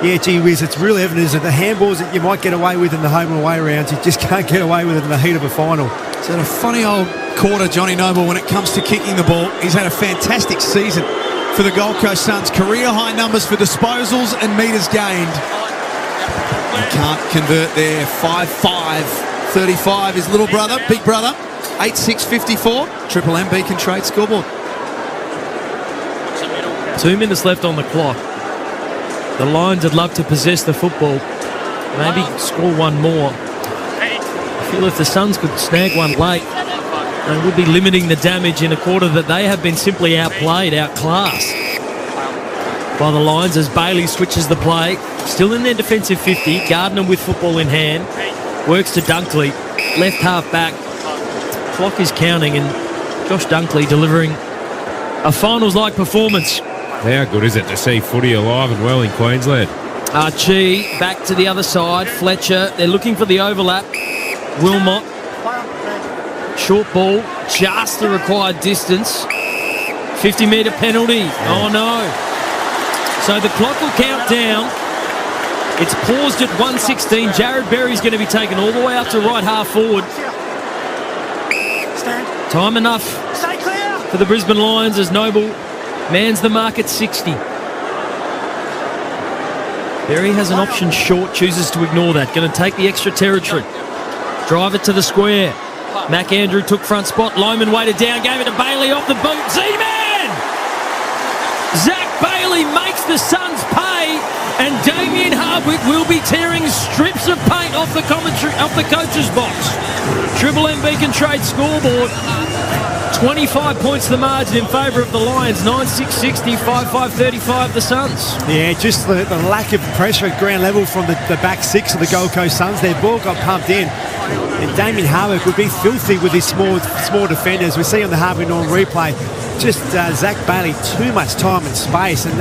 [SPEAKER 4] yeah, gee whiz, it's really evident that the handballs that you might get away with in the home and away rounds, you just can't get away with it in the heat of a final.
[SPEAKER 7] It's had a funny old quarter, Johnny Noble, when it comes to kicking the ball. He's had a fantastic season for the Gold Coast Suns. Career high numbers for disposals and metres gained. He can't convert there. 5-5. 35, his little brother, big brother. 8-6-54. Triple M Beacon Trade scoreboard.
[SPEAKER 8] 2 minutes left on the clock. The Lions would love to possess the football. Maybe score one more. I feel if the Suns could snag one late, they would be limiting the damage in a quarter that they have been simply outplayed, outclassed by the Lions as Bailey switches the play. Still in their defensive 50. Gardner with football in hand. Works to Dunkley, left half back. Clock is counting, and Josh Dunkley delivering a finals-like performance.
[SPEAKER 2] How good is it to see footy alive and well in Queensland?
[SPEAKER 8] Archie back to the other side. Fletcher, they're looking for the overlap. Wilmot, short ball, just the required distance. 50-metre penalty. Oh no. So the clock will count down. It's paused at 1:16. Jared Berry's going to be taken all the way up to right half forward. Time enough for the Brisbane Lions as Noble mans the mark at 60. Berry has an option short, chooses to ignore that. Going to take the extra territory. Drive it to the square. McAndrew took front spot. Lohman weighted down, gave it to Bailey off the boot. Z-Man! Zach Bailey makes the Suns pay, and Damien Hardwick will be tearing strips of paint off the coach's box. Triple M Beacon Trade scoreboard. 25 points the margin in favour of the Lions. 9-6-60, 5-5-35 the Suns.
[SPEAKER 4] Yeah, just the lack of pressure at ground level from the back six of the Gold Coast Suns. Their ball got pumped in. And Damien Hardwick would be filthy with his small defenders. We see on the Harvey Norm replay, just Zach Bailey, too much time and space. And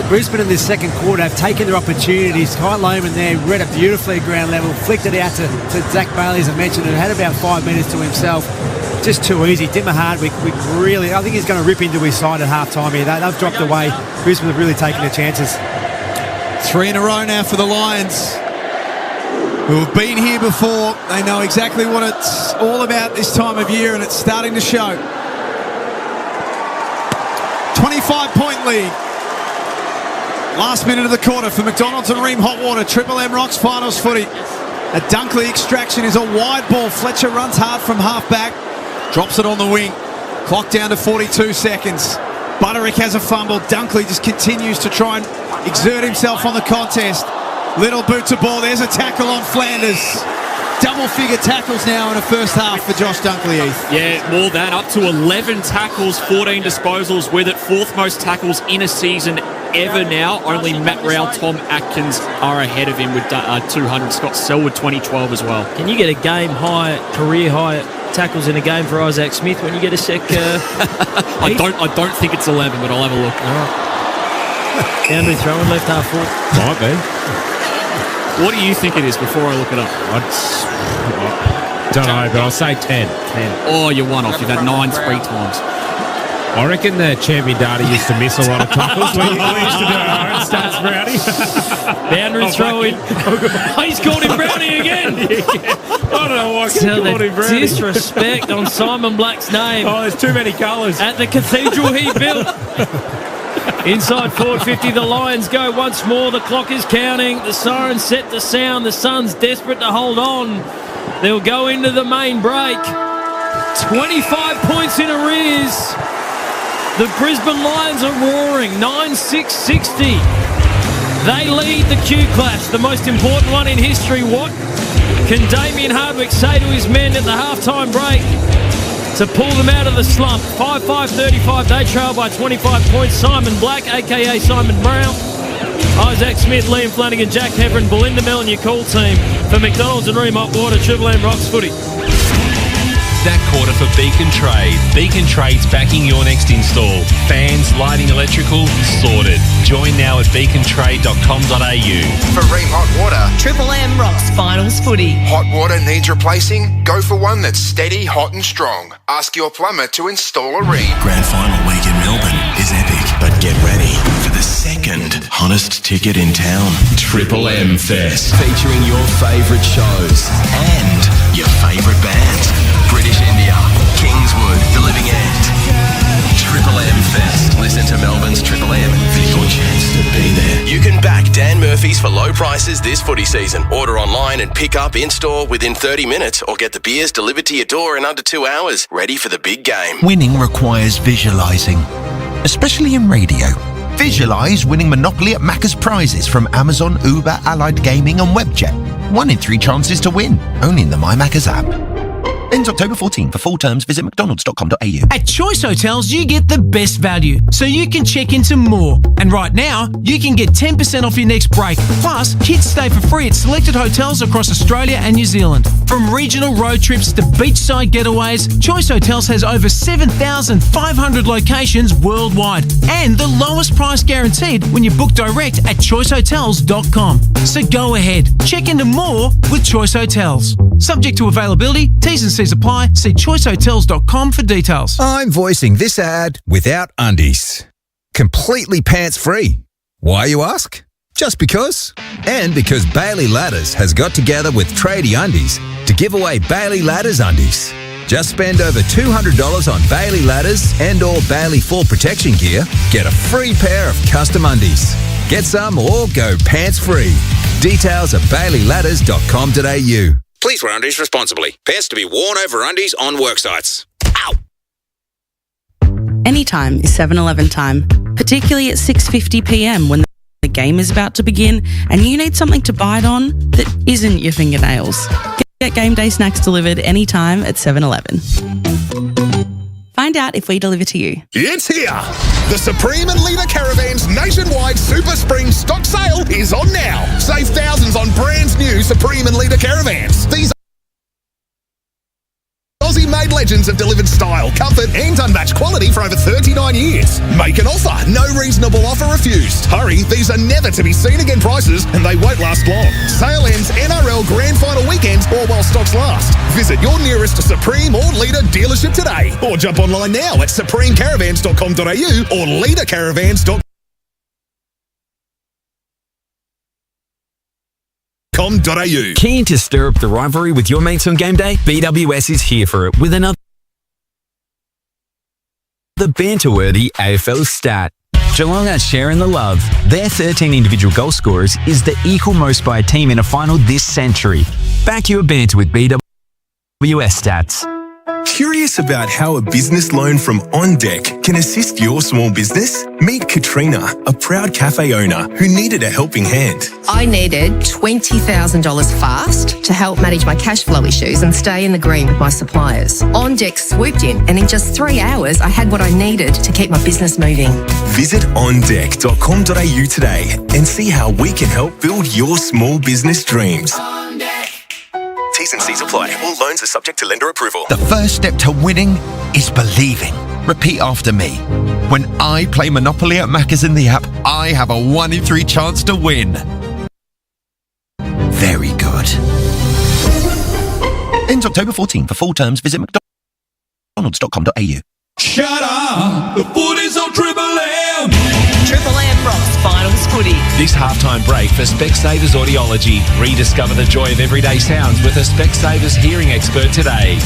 [SPEAKER 4] Brisbane in this second quarter have taken their opportunities. Kai Lohman there read it beautifully at ground level, flicked it out to Zach Bailey, as I mentioned, and had about 5 minutes to himself. Just too easy. Dimmer Hardwick, I think he's going to rip into his side at half-time here. They've dropped away. Brisbane have really taken their chances.
[SPEAKER 7] 3 in a row now for the Lions, who have been here before. They know exactly what it's all about this time of year, and it's starting to show. 25-point lead. Last minute of the quarter for McDonald's and Ream Hot Water. Triple M Rocks finals footy. A Dunkley extraction is a wide ball. Fletcher runs hard from half back. Drops it on the wing. Clock down to 42 seconds. Butterick has a fumble. Dunkley just continues to try and exert himself on the contest. Little boot to ball. There's a tackle on Flanders. Double-figure tackles now in the first half for Josh Dunkley, Heath.
[SPEAKER 1] Yeah, more than. Up to 11 tackles, 14 disposals with it. Fourth most tackles in a season ever now. Only Matt Rowell, Tom Atkins are ahead of him with 200. Scott Selwood, 2012 as well.
[SPEAKER 8] Can you get a game high, career high tackles in a game for Isaac Smith when you get a sec?
[SPEAKER 1] I don't think it's 11, but I'll have a look.
[SPEAKER 8] All right. Boundary throwing left half forward.
[SPEAKER 2] Might be.
[SPEAKER 1] What do you think it is before I look it up?
[SPEAKER 2] I don't know, but I'll say 10.
[SPEAKER 1] Oh, you're one off. You've had 9 3 times.
[SPEAKER 2] I reckon the champion data used to miss a lot of tackles. we used to do our own stats, Brownie.
[SPEAKER 8] Boundary throwing. He's called him Brownie again.
[SPEAKER 2] I don't know why I
[SPEAKER 8] Tell
[SPEAKER 2] called
[SPEAKER 8] the
[SPEAKER 2] him Brownie.
[SPEAKER 8] disrespect on Simon Black's name.
[SPEAKER 2] Oh, there's too many colours.
[SPEAKER 8] At the cathedral he built. Inside forward 50, the Lions go once more. The clock is counting. The siren's set to sound. The Suns desperate to hold on. They'll go into the main break. 25 points in arrears. The Brisbane Lions are roaring. 9-6-60. They lead the Q Clash, the most important one in history. What can Damien Hardwick say to his men at the halftime break to pull them out of the slump? 5-5-35, they trail by 25 points. Simon Black, a.k.a. Simon Brown, Isaac Smith, Liam Flanagan, Jack Heverin, Belinda Mellon, your call team. For McDonald's and Ream Hot Water, Triple M Rocks Footy.
[SPEAKER 19] That quarter for Beacon Trade. Beacon Trade's backing your next install. Fans, lighting, electrical, sorted. Join now at beacontrade.com.au.
[SPEAKER 13] For Ream Hot Water,
[SPEAKER 11] Triple M Rocks Finals Footy.
[SPEAKER 13] hot water needs replacing? Go for one that's steady, hot and strong. Ask your plumber to install a Ream.
[SPEAKER 24] Grand final week in Melbourne is epic, but get ready for the second hottest ticket in town. Triple M Fest, featuring your favourite shows and your favourite bands. British India, Kingswood, The Living End. Triple M Fest. Listen to Melbourne's Triple M for your chance to be there. You can back Dan Murphy's for low prices this footy season. Order online and pick up in-store within 30 minutes or get the beers delivered to your door in under 2 hours. Ready for the big game.
[SPEAKER 21] Winning requires visualising, especially in radio. Visualise winning Monopoly at Macca's prizes from Amazon, Uber, Allied Gaming and Webjet. 1 in 3 chances to win, only in the My Macca's app. Ends October 14. For full terms, visit mcdonalds.com.au.
[SPEAKER 5] At Choice Hotels, you get the best value, so you can check into more. And right now, you can get 10% off your next break. Plus, kids stay for free at selected hotels across Australia and New Zealand. From regional road trips to beachside getaways, Choice Hotels has over 7,500 locations worldwide. And the lowest price guaranteed when you book direct at choicehotels.com. So go ahead, check into more with Choice Hotels. Subject to availability, T's and C's apply. See choicehotels.com for details.
[SPEAKER 6] I'm voicing this ad without undies. Completely pants-free. Why, you ask? Just because. And because Bailey Ladders has got together with Tradie Undies to give away Bailey Ladders undies. Just spend over $200 on Bailey Ladders and or Bailey Fall Protection gear. Get a free pair of custom undies. Get some or go pants-free. Details at baileyladders.com.au.
[SPEAKER 9] Please wear undies responsibly. Pants to be worn over undies on work sites. Ow!
[SPEAKER 28] Anytime is 7-Eleven time, particularly at 6:50pm when the game is about to begin and you need something to bite on that isn't your fingernails. Get game day snacks delivered anytime at 7-Eleven. Find out if we deliver to you.
[SPEAKER 22] It's here! The Supreme and Leader Caravans nationwide Super Spring stock sale is on now. Save thousands on brand new Supreme and Leader Caravans. These Aussie-made legends have delivered style, comfort and unmatched quality for over 39 years. Make an offer. No reasonable offer refused. Hurry, these are never to be seen again prices and they won't last long. Sale ends NRL Grand Final weekend or while stocks last. Visit your nearest Supreme or Leader dealership today or jump online now at supremecaravans.com.au or leadercaravans.com.au.
[SPEAKER 10] Keen to stir up the rivalry with your mates on game day? BWS is here for it with another banter-worthy AFL stat. Geelong are sharing the love. Their 13 individual goal scorers is the equal most by a team in a final this century. Back your banter with BWS stats.
[SPEAKER 12] Curious about how a business loan from On Deck can assist your small business? Meet Katrina, a proud cafe owner who needed a helping hand.
[SPEAKER 14] I needed $20,000 fast to help manage my cash flow issues and stay in the green with my suppliers. On Deck swooped in and in just 3 hours I had what I needed to keep my business moving.
[SPEAKER 12] Visit ondeck.com.au today and see how we can help build your small business dreams. T's and C's apply. All loans are subject to lender approval.
[SPEAKER 21] The first step to winning is believing. Repeat after me. When I play Monopoly at Macca's in the app, I have a 1 in 3 chance to win. Very good. Ends October 14. For full terms, visit mcdonalds.com.au.
[SPEAKER 22] Shut up! The footy's on Triple M!
[SPEAKER 11] Triple M Rocks Finals Footy.
[SPEAKER 19] This halftime break for Specsavers Audiology. Rediscover the joy of everyday sounds with a Specsavers hearing expert today.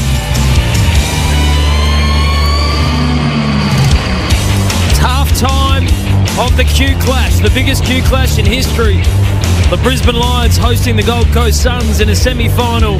[SPEAKER 8] It's half-time of the Q Clash, the biggest Q Clash in history. The Brisbane Lions hosting the Gold Coast Suns in a semi-final.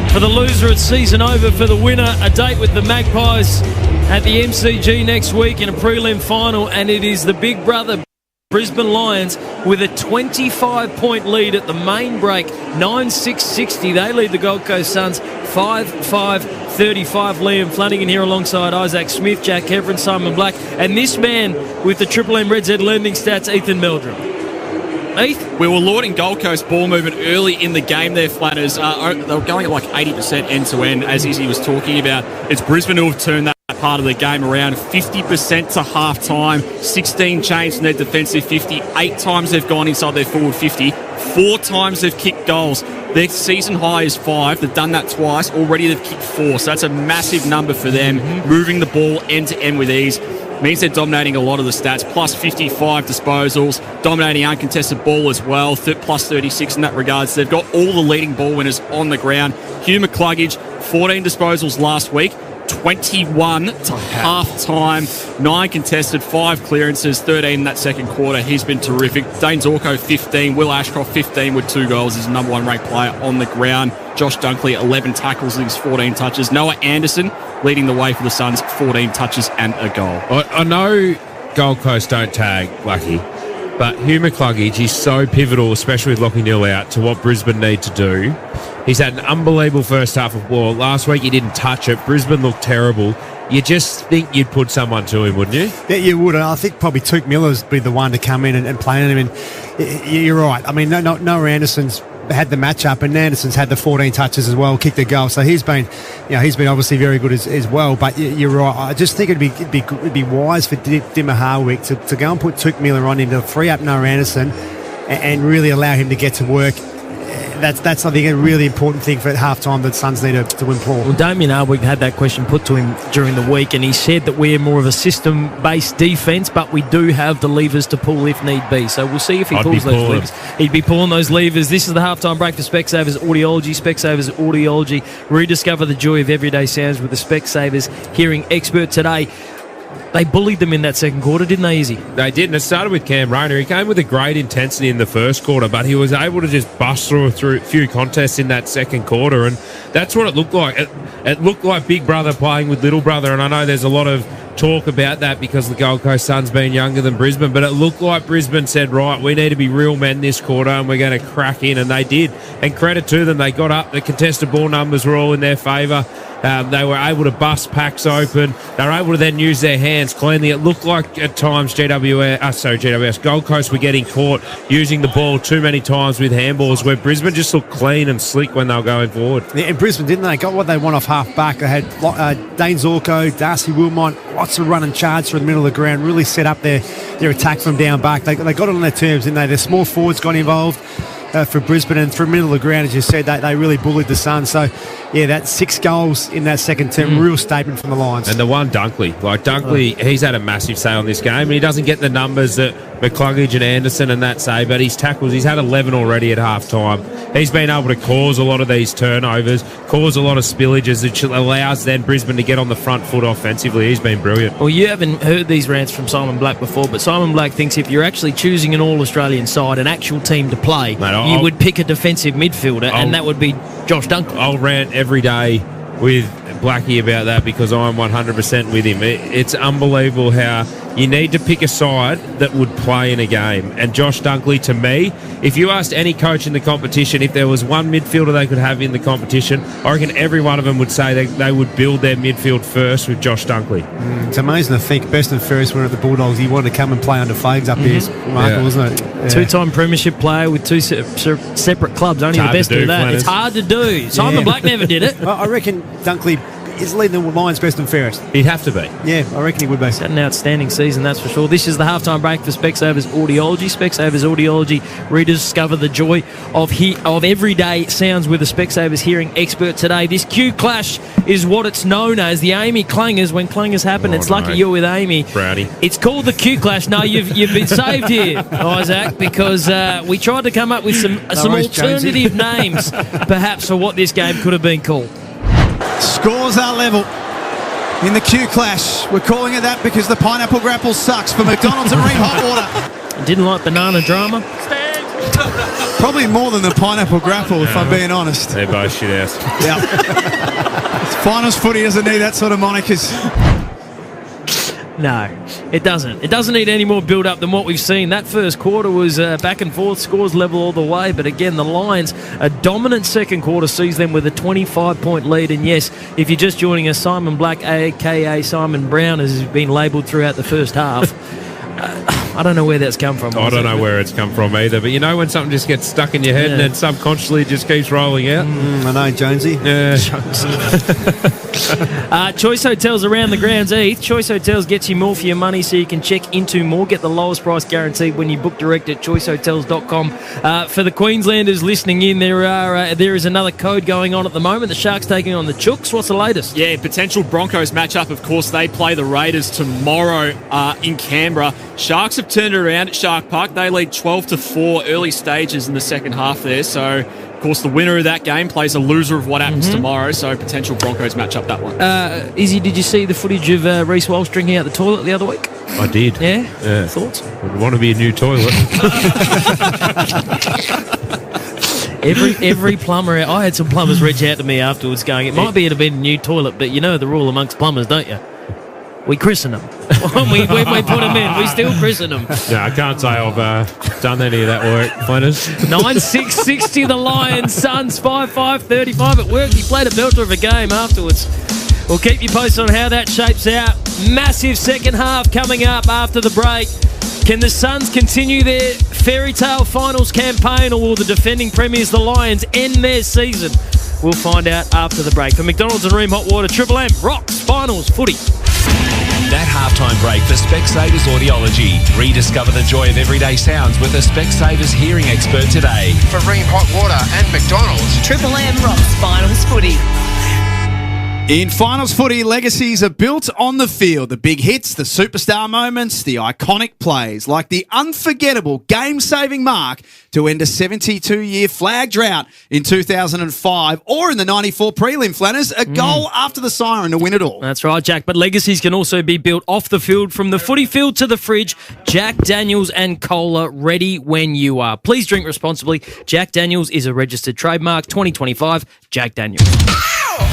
[SPEAKER 8] For the loser, it's season over. For the winner, a date with the Magpies at the MCG next week in a prelim final, and it is the big brother Brisbane Lions with a 25-point lead at the main break, 9-6-60. They lead the Gold Coast Suns 5-5-35. Liam Flanagan here alongside Isaac Smith, Jack Heverin, Simon Black, and this man with the Triple M Red Z lending stats, Ethan Meldrum. Heath?
[SPEAKER 1] We were lauding Gold Coast ball movement early in the game there, Flanners. They were going at like 80% end-to-end, as Izzy was talking about. It's Brisbane who have turned that part of the game around, 50% to half-time, 16 change in their defensive 50, 8 times they've gone inside their forward 50, 4 times they've kicked goals. Their season high is 5. They've done that twice. Already they've kicked 4, so that's a massive number for them. Moving the ball end-to-end with ease means they're dominating a lot of the stats, plus 55 disposals, dominating uncontested ball as well, plus 36 in that regard. So they've got all the leading ball winners on the ground. Hugh McCluggage, 14 disposals last week, 21 to half-time, 9 contested, 5 clearances, 13 in that second quarter. He's been terrific. Dane Zorko, 15. Will Ashcroft, 15 with 2 goals. He's the number 1 ranked player on the ground. Josh Dunkley, 11 tackles and 14 touches. Noah Anderson leading the way for the Suns, 14 touches and a goal.
[SPEAKER 2] I know Gold Coast don't tag Lucky, but Hugh McCluggage is so pivotal, especially with Lachie Neale out, to what Brisbane need to do. He's had an unbelievable first half of ball. Last week he didn't touch it. Brisbane looked terrible. You just think you'd put someone to him, wouldn't you?
[SPEAKER 4] Yeah, you would. And I think probably Tuke Miller's be the one to come in and play on him. And you're right. I mean, Noah Anderson's had the matchup, and Anderson's had the 14 touches as well, kicked the goal. So he's been obviously very good as well. But you're right. I just think it'd be wise for Dimmer Harwick to go and put Tuke Miller on him to free up Noah Anderson and really allow him to get to work. That's I think a really important thing for at halftime that Suns need to win ball.
[SPEAKER 8] Well, Damien Hardwick had that question put to him during the week, and he said that we're more of a system-based defence, but we do have the levers to pull if need be. So we'll see if he pulls those levers. He'd be pulling those levers. This is the halftime break for Specsavers Audiology. Specsavers Audiology. Rediscover the joy of everyday sounds with the Specsavers hearing expert today. They bullied them in that second quarter, didn't they, Izzy?
[SPEAKER 2] They did, and it started with Cam Rayner. He came with a great intensity in the first quarter, but he was able to just bust through a few contests in that second quarter, and that's what it looked like. It looked like Big Brother playing with Little Brother, and I know there's a lot of talk about that because the Gold Coast Suns being younger than Brisbane, but it looked like Brisbane said, right, we need to be real men this quarter, and we're going to crack in, and they did. And credit to them, they got up. The contested ball numbers were all in their favour. They were able to bust packs open. They were able to then use their hands cleanly. It looked like at times GWS, Gold Coast were getting caught using the ball too many times with handballs, where Brisbane just looked clean and slick when they were going forward.
[SPEAKER 4] Yeah, and Brisbane, didn't they? Got what they want off half back. They had Dane Zorko, Darcy Wilmot, lots of run and charge through the middle of the ground, really set up their attack from down back. They got it on their terms, didn't they? Their small forwards got involved for Brisbane, and through the middle of the ground, as you said, they really bullied the Suns. So, yeah, that's 6 goals in that second term. Real statement from the Lions.
[SPEAKER 2] And the one Dunkley, he's had a massive say on this game, and he doesn't get the numbers that McCluggage and Anderson and that say, but his tackles, he's had 11 already at half-time. He's been able to cause a lot of these turnovers, cause a lot of spillages, which allows then Brisbane to get on the front foot offensively. He's been brilliant.
[SPEAKER 8] Well, you haven't heard these rants from Simon Black before, but Simon Black thinks if you're actually choosing an All-Australian side, an actual team to play, you would pick a defensive midfielder, and that would be Josh Dunkley.
[SPEAKER 2] I'll rant every day with Blackie about that because I'm 100% with him. It's unbelievable how you need to pick a side that would play in a game. And Josh Dunkley, to me, if you asked any coach in the competition if there was one midfielder they could have in the competition, I reckon every one of them would say they would build their midfield first with Josh Dunkley.
[SPEAKER 4] It's amazing to think best and first when at the Bulldogs he wanted to come and play under Fags up here. It's remarkable, isn't it? Yeah.
[SPEAKER 8] 2-time premiership player with 2 separate clubs. Only the best do that. It's hard to do. Simon Black never did it.
[SPEAKER 4] I reckon Dunkley, is leading the Lions best and fairest.
[SPEAKER 2] He'd have to be.
[SPEAKER 4] Yeah, I reckon he would be.
[SPEAKER 8] He's had an outstanding season, that's for sure. This is the halftime break for Specsavers Audiology. Specsavers Audiology, rediscover the joy of everyday sounds with a Specsavers hearing expert today. This Q clash is what it's known as, the Amy Clangers. When clangers happen, it's lucky you're with Amy.
[SPEAKER 2] Rowdy.
[SPEAKER 8] It's called the Q clash. No, you've been saved here, Isaac, because we tried to come up with some alternative names, perhaps, for what this game could have been called.
[SPEAKER 7] Scores are level in the Q clash. We're calling it that because the pineapple grapple sucks for McDonald's and Ream Hot Water.
[SPEAKER 8] Didn't like banana drama.
[SPEAKER 7] Probably more than the pineapple grapple, if I'm being honest.
[SPEAKER 2] They're both shit ass.
[SPEAKER 7] Yeah. Finals footy doesn't need that sort of monikers.
[SPEAKER 8] No, it doesn't. It doesn't need any more build-up than what we've seen. That first quarter was back and forth, scores level all the way. But again, the Lions, a dominant second quarter, sees them with a 25-point lead. And yes, if you're just joining us, Simon Black, a.k.a. Simon Brown, has been labelled throughout the first half. I don't know where that's come from.
[SPEAKER 2] I don't know where it's come from either. But you know when something just gets stuck in your head and then subconsciously it just keeps rolling out?
[SPEAKER 4] I know, Jonesy.
[SPEAKER 2] Yeah.
[SPEAKER 8] Choice Hotels around the grounds, Heath. Choice Hotels gets you more for your money so you can check into more. Get the lowest price guaranteed when you book direct at choicehotels.com. For the Queenslanders listening in, there is another code going on at the moment. The Sharks taking on the Chooks. What's the latest?
[SPEAKER 1] Yeah, potential Broncos matchup. Of course, they play the Raiders tomorrow in Canberra. Sharks have turned it around at Shark Park. They lead 12-4 early stages in the second half there. So, of course, the winner of that game plays a loser of what happens tomorrow. So, potential Broncos matchup, that one.
[SPEAKER 8] Izzy, did you see the footage of Reece Walsh drinking out the toilet the other week?
[SPEAKER 2] I did.
[SPEAKER 8] Yeah? Thoughts?
[SPEAKER 2] Would want to be a new toilet.
[SPEAKER 8] Every plumber, I had some plumbers reach out to me afterwards going, it might be it'd been a new toilet, but you know the rule amongst plumbers, don't you? We christen them. when we put them in, we still christen them.
[SPEAKER 2] Yeah, I can't say I've done any of that work, Flanners.
[SPEAKER 8] 9-6-60 the Lions, Suns 5-5-35 at work. He played a belter of a game afterwards. We'll keep you posted on how that shapes out. Massive second half coming up after the break. Can the Suns continue their fairy tale finals campaign, or will the defending premiers, the Lions, end their season? We'll find out after the break. For McDonald's and Ream Hot Water, Triple M rocks finals footy.
[SPEAKER 19] That halftime break for Specsavers Audiology. Rediscover the joy of everyday sounds with a Specsavers hearing expert today.
[SPEAKER 13] For Ream Hot Water and McDonald's,
[SPEAKER 11] Triple M rocks finals footy.
[SPEAKER 7] In finals footy, legacies are built on the field. The big hits, the superstar moments, the iconic plays, like the unforgettable game-saving mark to end a 72-year flag drought in 2005, or in the 94 prelim, Flanners, a goal after the siren to win it all.
[SPEAKER 8] That's right, Jack. But legacies can also be built off the field, from the footy field to the fridge. Jack Daniels and Cola, ready when you are. Please drink responsibly. Jack Daniels is a registered trademark. 2025, Jack Daniels.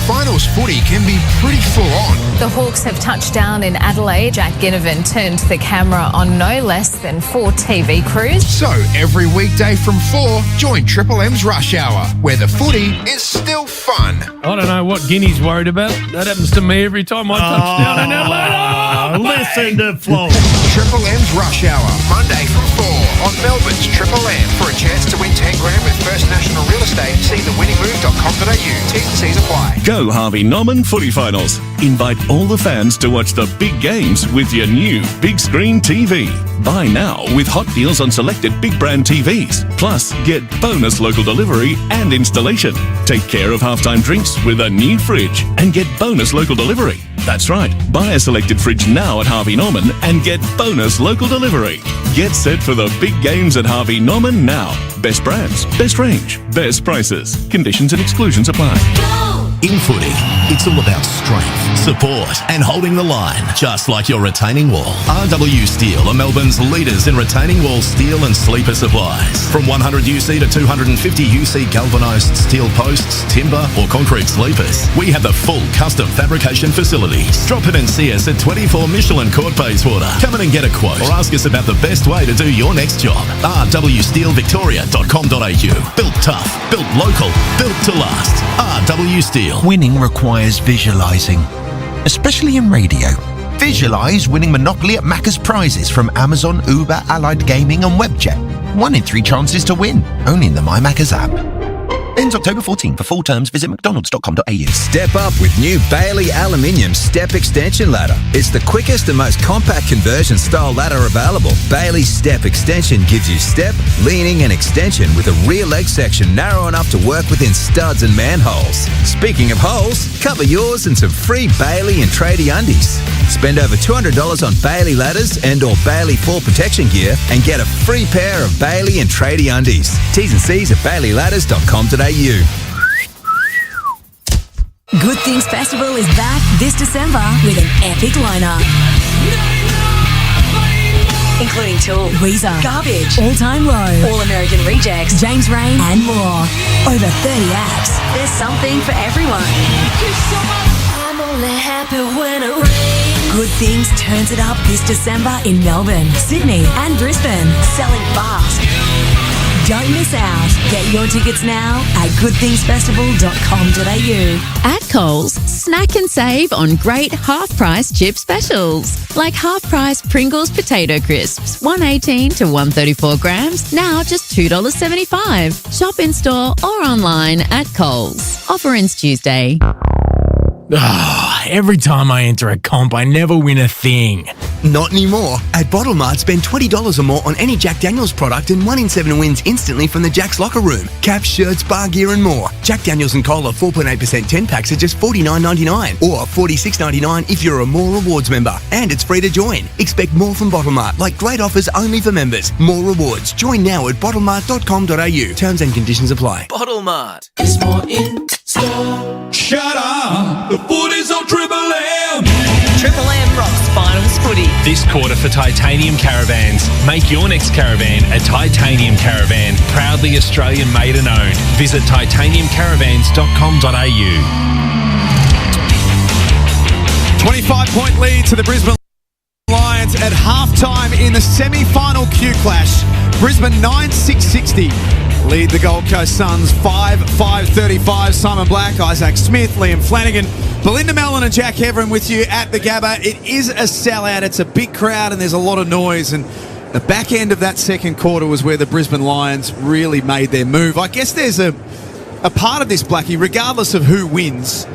[SPEAKER 13] Finals footy can be pretty full on.
[SPEAKER 15] The Hawks have touched down in Adelaide. Jack Ginnivan turned the camera on no less than 4 TV crews.
[SPEAKER 13] So every weekday from 4, join Triple M's Rush Hour, where the footy is still fun.
[SPEAKER 2] I don't know what Guinea's worried about. That happens to me every time I touch down in Adelaide.
[SPEAKER 16] Listen to Flo.
[SPEAKER 13] Triple M's Rush Hour, Monday from 4 on Melbourne's Triple M. For a chance to win 10 grand with First National Real Estate, see thewinningmove.com.au. T's and C's apply.
[SPEAKER 12] Go Harvey Norman Footy Finals. Invite all the fans to watch the big games with your new big screen TV. Buy now with hot deals on selected big brand TVs. Plus, get bonus local delivery and installation. Take care of halftime drinks with a new fridge and get bonus local delivery. That's right. Buy a selected fridge now at Harvey Norman and get bonus local delivery. Get set for the big games at Harvey Norman now. Best brands, best range, best prices. Conditions and exclusions apply.
[SPEAKER 24] In footy, it's all about strength, support and holding the line, just like your retaining wall. RW Steel are Melbourne's leaders in retaining wall steel and sleeper supplies. From 100 UC to 250 UC galvanised steel posts, timber or concrete sleepers, we have the full custom fabrication facilities. Drop in and see us at 24 Michelin Court Bayswater. Come in and get a quote or ask us about the best way to do your next job. rwsteelvictoria.com.au. Built tough, built local, built to last. RW Steel.
[SPEAKER 21] Winning requires visualising, especially in radio. Visualise winning Monopoly at Macca's prizes from Amazon, Uber, Allied Gaming and Webjet. 1 in 3 chances to win, only in the My Macca's app. Ends October 14. For full terms, visit mcdonalds.com.au.
[SPEAKER 6] Step up with new Bailey Aluminium Step Extension Ladder. It's the quickest and most compact conversion style ladder available. Bailey's Step Extension gives you step, leaning and extension with a rear leg section narrow enough to work within studs and manholes. Speaking of holes, cover yours in some free Bailey and tradie undies. Spend over $200 on Bailey ladders and or Bailey fall protection gear and get a free pair of Bailey and tradie undies. T's and C's at baileyladders.com.au.
[SPEAKER 3] Good Things Festival is back this December with an epic lineup. Including Tool, Weezer, Garbage, All Time Low, All American Rejects, James Rain, and more. Over 30 acts. There's something for everyone. I'm only happy when it rains. Good Things turns it up this December in Melbourne, Sydney, and Brisbane. Selling fast. Don't miss out. Get your tickets now at goodthingsfestival.com.au.
[SPEAKER 16] At Coles, snack and save on great half-price chip specials. Like half-price Pringles potato crisps, 118 to 134 grams, now just $2.75. Shop in-store or online at Coles. Offer ends Tuesday.
[SPEAKER 17] Every time I enter a comp, I never win a thing.
[SPEAKER 18] Not anymore. At Bottle Mart, spend $20 or more on any Jack Daniels product and 1 in 7 wins instantly from the Jack's Locker Room. Caps, shirts, bar gear and more. Jack Daniels and Cola 4.8% 10-packs are just $49.99 or $46.99 if you're a More Rewards member. And it's free to join. Expect more from Bottle Mart, like great offers only for members. More rewards. Join now at bottlemart.com.au. Terms and conditions apply.
[SPEAKER 5] Bottle Mart is more in store.
[SPEAKER 19] Shut up! The footy's on Triple M!
[SPEAKER 11] Triple M rocks finals footy.
[SPEAKER 19] This quarter for Titanium Caravans. Make your next caravan a Titanium Caravan. Proudly Australian made and owned. Visit titaniumcaravans.com.au.
[SPEAKER 7] 25-point lead to the Brisbane Lions at halftime in the semi-final Q Clash. Brisbane 9-6-60. Lead the Gold Coast Suns 5-5-35. Simon Black, Isaac Smith, Liam Flanagan, Belinda Mellon and Jack Heverin with you at the Gabba. It is a sellout. It's a big crowd and there's a lot of noise. And the back end of that second quarter was where the Brisbane Lions really made their move. I guess there's a part of this, Blackie, regardless of who wins,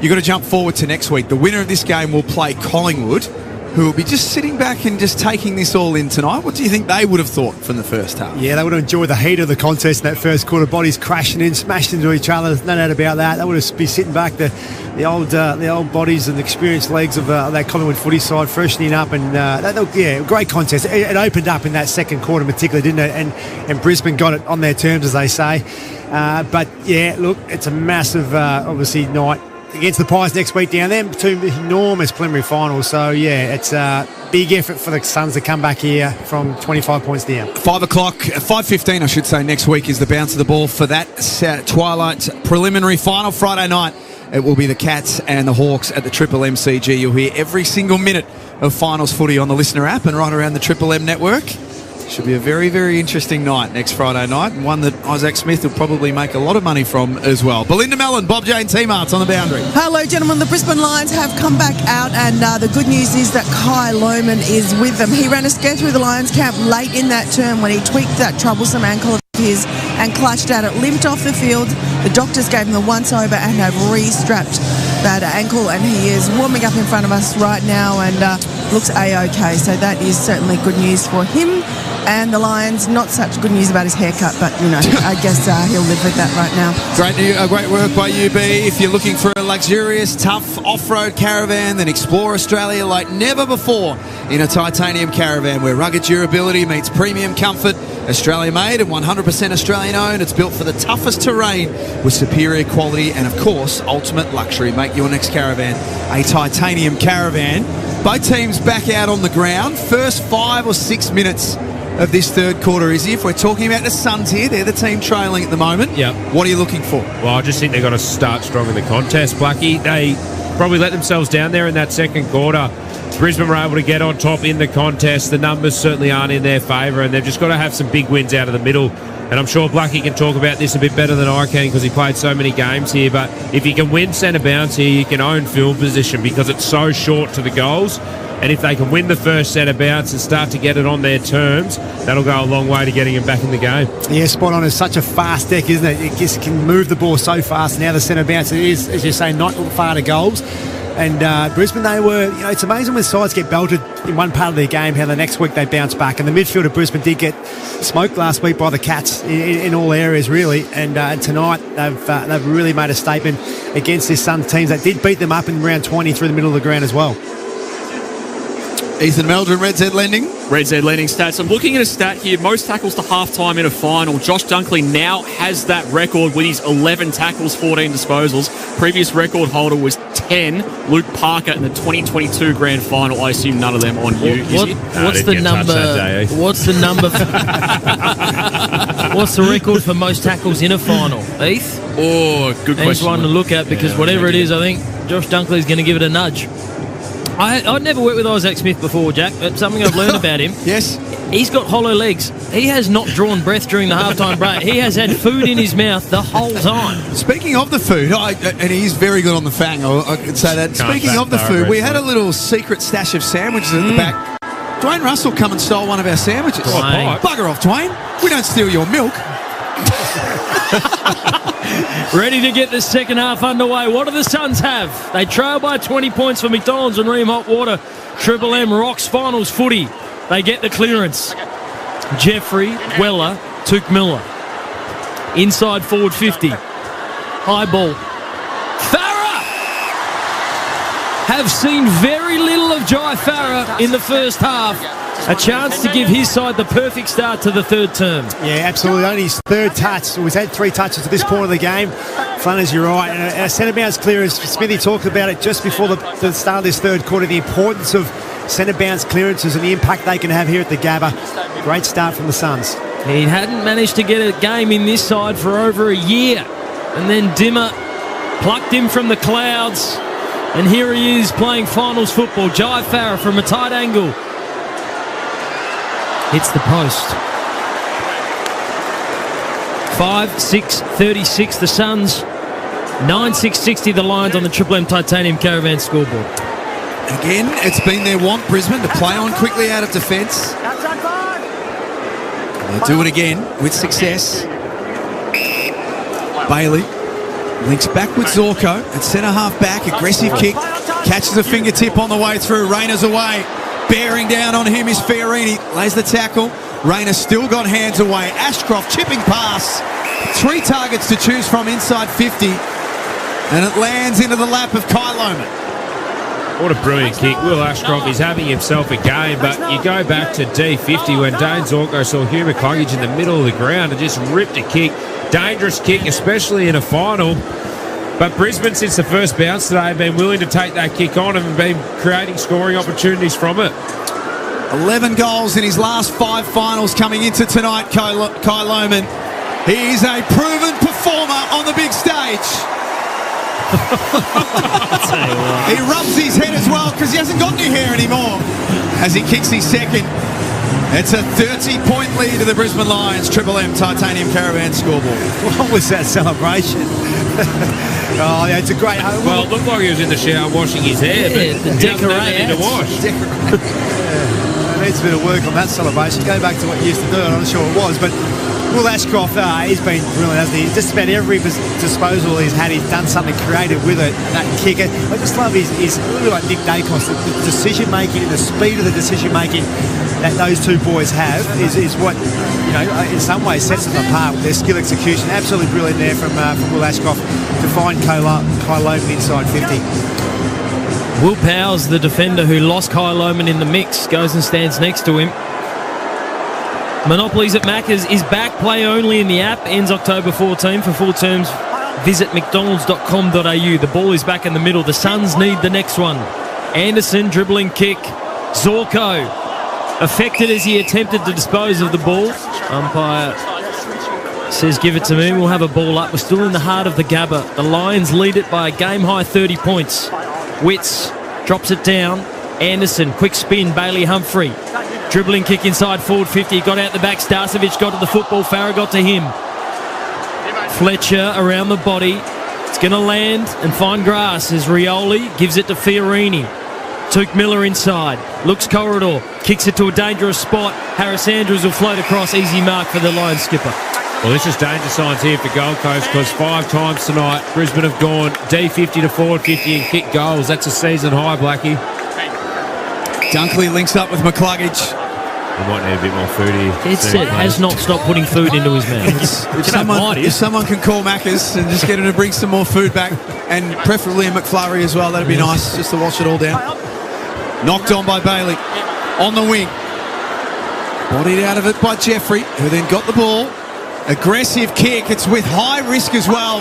[SPEAKER 7] you've got to jump forward to next week. The winner of this game will play Collingwood, who will be just sitting back and just taking this all in tonight. What do you think they would have thought from the first half?
[SPEAKER 4] Yeah, they would have enjoyed the heat of the contest in that first quarter. Bodies crashing in, smashed into each other. There's no doubt about that. They would have been sitting back, the old bodies and the experienced legs of that Collingwood footy side freshening up. And great contest. It opened up in that second quarter particularly, didn't it? And Brisbane got it on their terms, as they say. But yeah, look, it's a massive, obviously, night against the Pies next week down there. 2 enormous preliminary finals. So, yeah, it's a big effort for the Suns to come back here from 25 points down.
[SPEAKER 7] 5:15, I should say, next week is the bounce of the ball for that twilight preliminary final. Friday night, it will be the Cats and the Hawks at the Triple MCG. You'll hear every single minute of finals footy on the Listener app and right around the Triple M network. Should be a very, very interesting night next Friday night, and one that Isaac Smith will probably make a lot of money from as well. Belinda Mellon, Bob Jane T-Marts on the boundary.
[SPEAKER 26] Hello, gentlemen. The Brisbane Lions have come back out, and the good news is that Kai Lohmann is with them. He ran a scare through the Lions camp late in that term when he tweaked that troublesome ankle of his and clutched at it, limped off the field. The doctors gave him the once-over and have re-strapped that ankle, and he is warming up in front of us right now and looks A-OK. So that is certainly good news for him. And the Lions, not such good news about his haircut, but, I guess he'll live with that right now.
[SPEAKER 7] Great work by UB. If you're looking for a luxurious, tough off-road caravan, then explore Australia like never before in a Titanium Caravan, where rugged durability meets premium comfort. Australia-made and 100% Australian-owned. It's built for the toughest terrain with superior quality and, of course, ultimate luxury. Make your next caravan a Titanium Caravan. Both teams back out on the ground. First 5 or 6 minutes of this third quarter, Izzy. If we're talking about the Suns here, they're the team trailing at the moment.
[SPEAKER 2] Yep.
[SPEAKER 7] What are you looking for?
[SPEAKER 2] Well, I just think they've got to start strong in the contest, Blackie. They probably let themselves down there in that second quarter. Brisbane were able to get on top in the contest. The numbers certainly aren't in their favour, and they've just got to have some big wins out of the middle. And I'm sure Blackie can talk about this a bit better than I can because he played so many games here. But if you can win centre bounce here, you can own field position because it's so short to the goals. And if they can win the first set of bounce and start to get it on their terms, that'll go a long way to getting them back in the game.
[SPEAKER 4] Yeah, spot on. It's such a fast deck, isn't it? It just can move the ball so fast. Now the centre bounce, it is, as you say, not far to goals. And Brisbane, they were, it's amazing when sides get belted in one part of their game, how the next week they bounce back. And the midfield of Brisbane did get smoked last week by the Cats in all areas, really. And tonight, they've really made a statement against this Suns teams that did beat them up in round 20 through the middle of the ground as well.
[SPEAKER 7] Ethan Meldrum, Red Z Lending.
[SPEAKER 1] Red Z Lending stats. I'm looking at a stat here. Most tackles to halftime in a final. Josh Dunkley now has that record with his 11 tackles, 14 disposals. Previous record holder was 10. Luke Parker in the 2022 grand final. I assume none of them on you.
[SPEAKER 8] What's the number? What's the number? What's the record for most tackles in a final, Heath?
[SPEAKER 1] Oh, good question.
[SPEAKER 8] That's one to look at because whatever it is, I think Josh Dunkley's going to give it a nudge. I'd never worked with Isaac Smith before, Jack, but something I've learned about him.
[SPEAKER 7] Yes.
[SPEAKER 8] He's got hollow legs. He has not drawn breath during the halftime break. He has had food in his mouth the whole time.
[SPEAKER 7] Speaking of the food, and he's very good on the fang, I could say that. Speaking of the food, we had a little secret stash of sandwiches in the back. Dwayne Russell come and stole one of our sandwiches. Bugger off, Dwayne. We don't steal your milk.
[SPEAKER 8] Ready to get the second half underway. What do the Suns have? They trail by 20 points for McDonald's and Ream Hot Water. Triple M Rocks Finals footy. They get the clearance. Jeffrey, Weller, Took Miller. Inside forward 50. High ball. Farah! Have seen very little of Jai Farah in the first half. A chance to give his side the perfect start to the third term.
[SPEAKER 4] Yeah, absolutely. Only his third touch. He's had 3 touches at this point of the game. Flanners, you're right. And a centre bounce clearance. Smithy talked about it just before the start of this third quarter, the importance of centre bounce clearances and the impact they can have here at the Gabba. Great start from the Suns.
[SPEAKER 8] He hadn't managed to get a game in this side for over a year. And then Dimmer plucked him from the clouds. And here he is playing finals football. Jai Farah from a tight angle. Hits the post. 5-6-36 the Suns. 9-6-60 the Lions on the Triple M Titanium Caravan scoreboard.
[SPEAKER 7] Again, it's been their want, Brisbane, to play on quickly out of defence. They'll do it again with success. Bailey links back with Zorko at centre half back. Aggressive kick. Catches a fingertip on the way through. Rayner's away. Bearing down on him is Fiorini. Lays the tackle. Rayner still got hands away. Ashcroft chipping pass. 3 targets to choose from inside 50. And it lands into the lap of Kai Loman.
[SPEAKER 2] What a brilliant kick. Will Ashcroft is having himself a game, but you go back to D50 when Dane Zorko saw Hugh McCluggage in the middle of the ground and just ripped a kick. Dangerous kick, especially in a final. But Brisbane, since the first bounce today, have been willing to take that kick on and been creating scoring opportunities from it.
[SPEAKER 7] 11 goals in his last 5 finals coming into tonight, Kai Loman. He's a proven performer on the big stage. He rubs his head as well because he hasn't got any hair anymore as he kicks his second. It's a 30-point lead to the Brisbane Lions. Triple M Titanium Caravan scoreboard.
[SPEAKER 4] What was that celebration? Oh, yeah, it's a great...
[SPEAKER 2] Well, it looked like he was in the shower washing his hair, but
[SPEAKER 8] the decorator
[SPEAKER 2] to wash.
[SPEAKER 4] There needs a bit of work on that celebration. Go back to what he used to do, I'm not sure it was, but Will Ashcroft, he's been brilliant, hasn't he? Just about every disposal he's had, he's done something creative with it. That kick, I just love his a little bit like Nick Dacos, the decision-making and the speed of the decision-making that those two boys have is what, in some ways sets them apart with their skill execution. Absolutely brilliant there from Will Ashcroft to find Kai Loman inside 50.
[SPEAKER 8] Will Powers, the defender who lost Kai Loman in the mix, goes and stands next to him. Monopolies at Macca's is back, play only in the app, ends October 14. For full terms, visit mcdonalds.com.au. The ball is back in the middle. The Suns need the next one. Anderson, dribbling kick. Zorko, affected as he attempted to dispose of the ball. Umpire says, give it to me. We'll have a ball up. We're still in the heart of the Gabba. The Lions lead it by a game-high 30 points. Witts drops it down. Anderson, quick spin. Bailey Humphrey. Dribbling kick inside forward 50. Got out the back. Starcevic got to the football. Farah got to him. Fletcher around the body. It's going to land and find grass as Rioli gives it to Fiorini. Tuke Miller inside. Looks corridor. Kicks it to a dangerous spot. Harris Andrews will float across. Easy mark for the Lions skipper.
[SPEAKER 2] Well, this is danger signs here for Gold Coast because 5 times tonight Brisbane have gone D50 to forward 50 and kicked goals. That's a season high, Blackie.
[SPEAKER 7] Dunkley links up with McCluggage.
[SPEAKER 2] We might need a bit more food here.
[SPEAKER 8] Headset has not stopped putting food into his mouth.
[SPEAKER 7] If someone can call Macca's and just get him to bring some more food back, and preferably a McFlurry as well, that'd be nice, just to wash it all down. Knocked on by Bailey. On the wing. Bodied out of it by Jeffrey, who then got the ball. Aggressive kick. It's with high risk as well.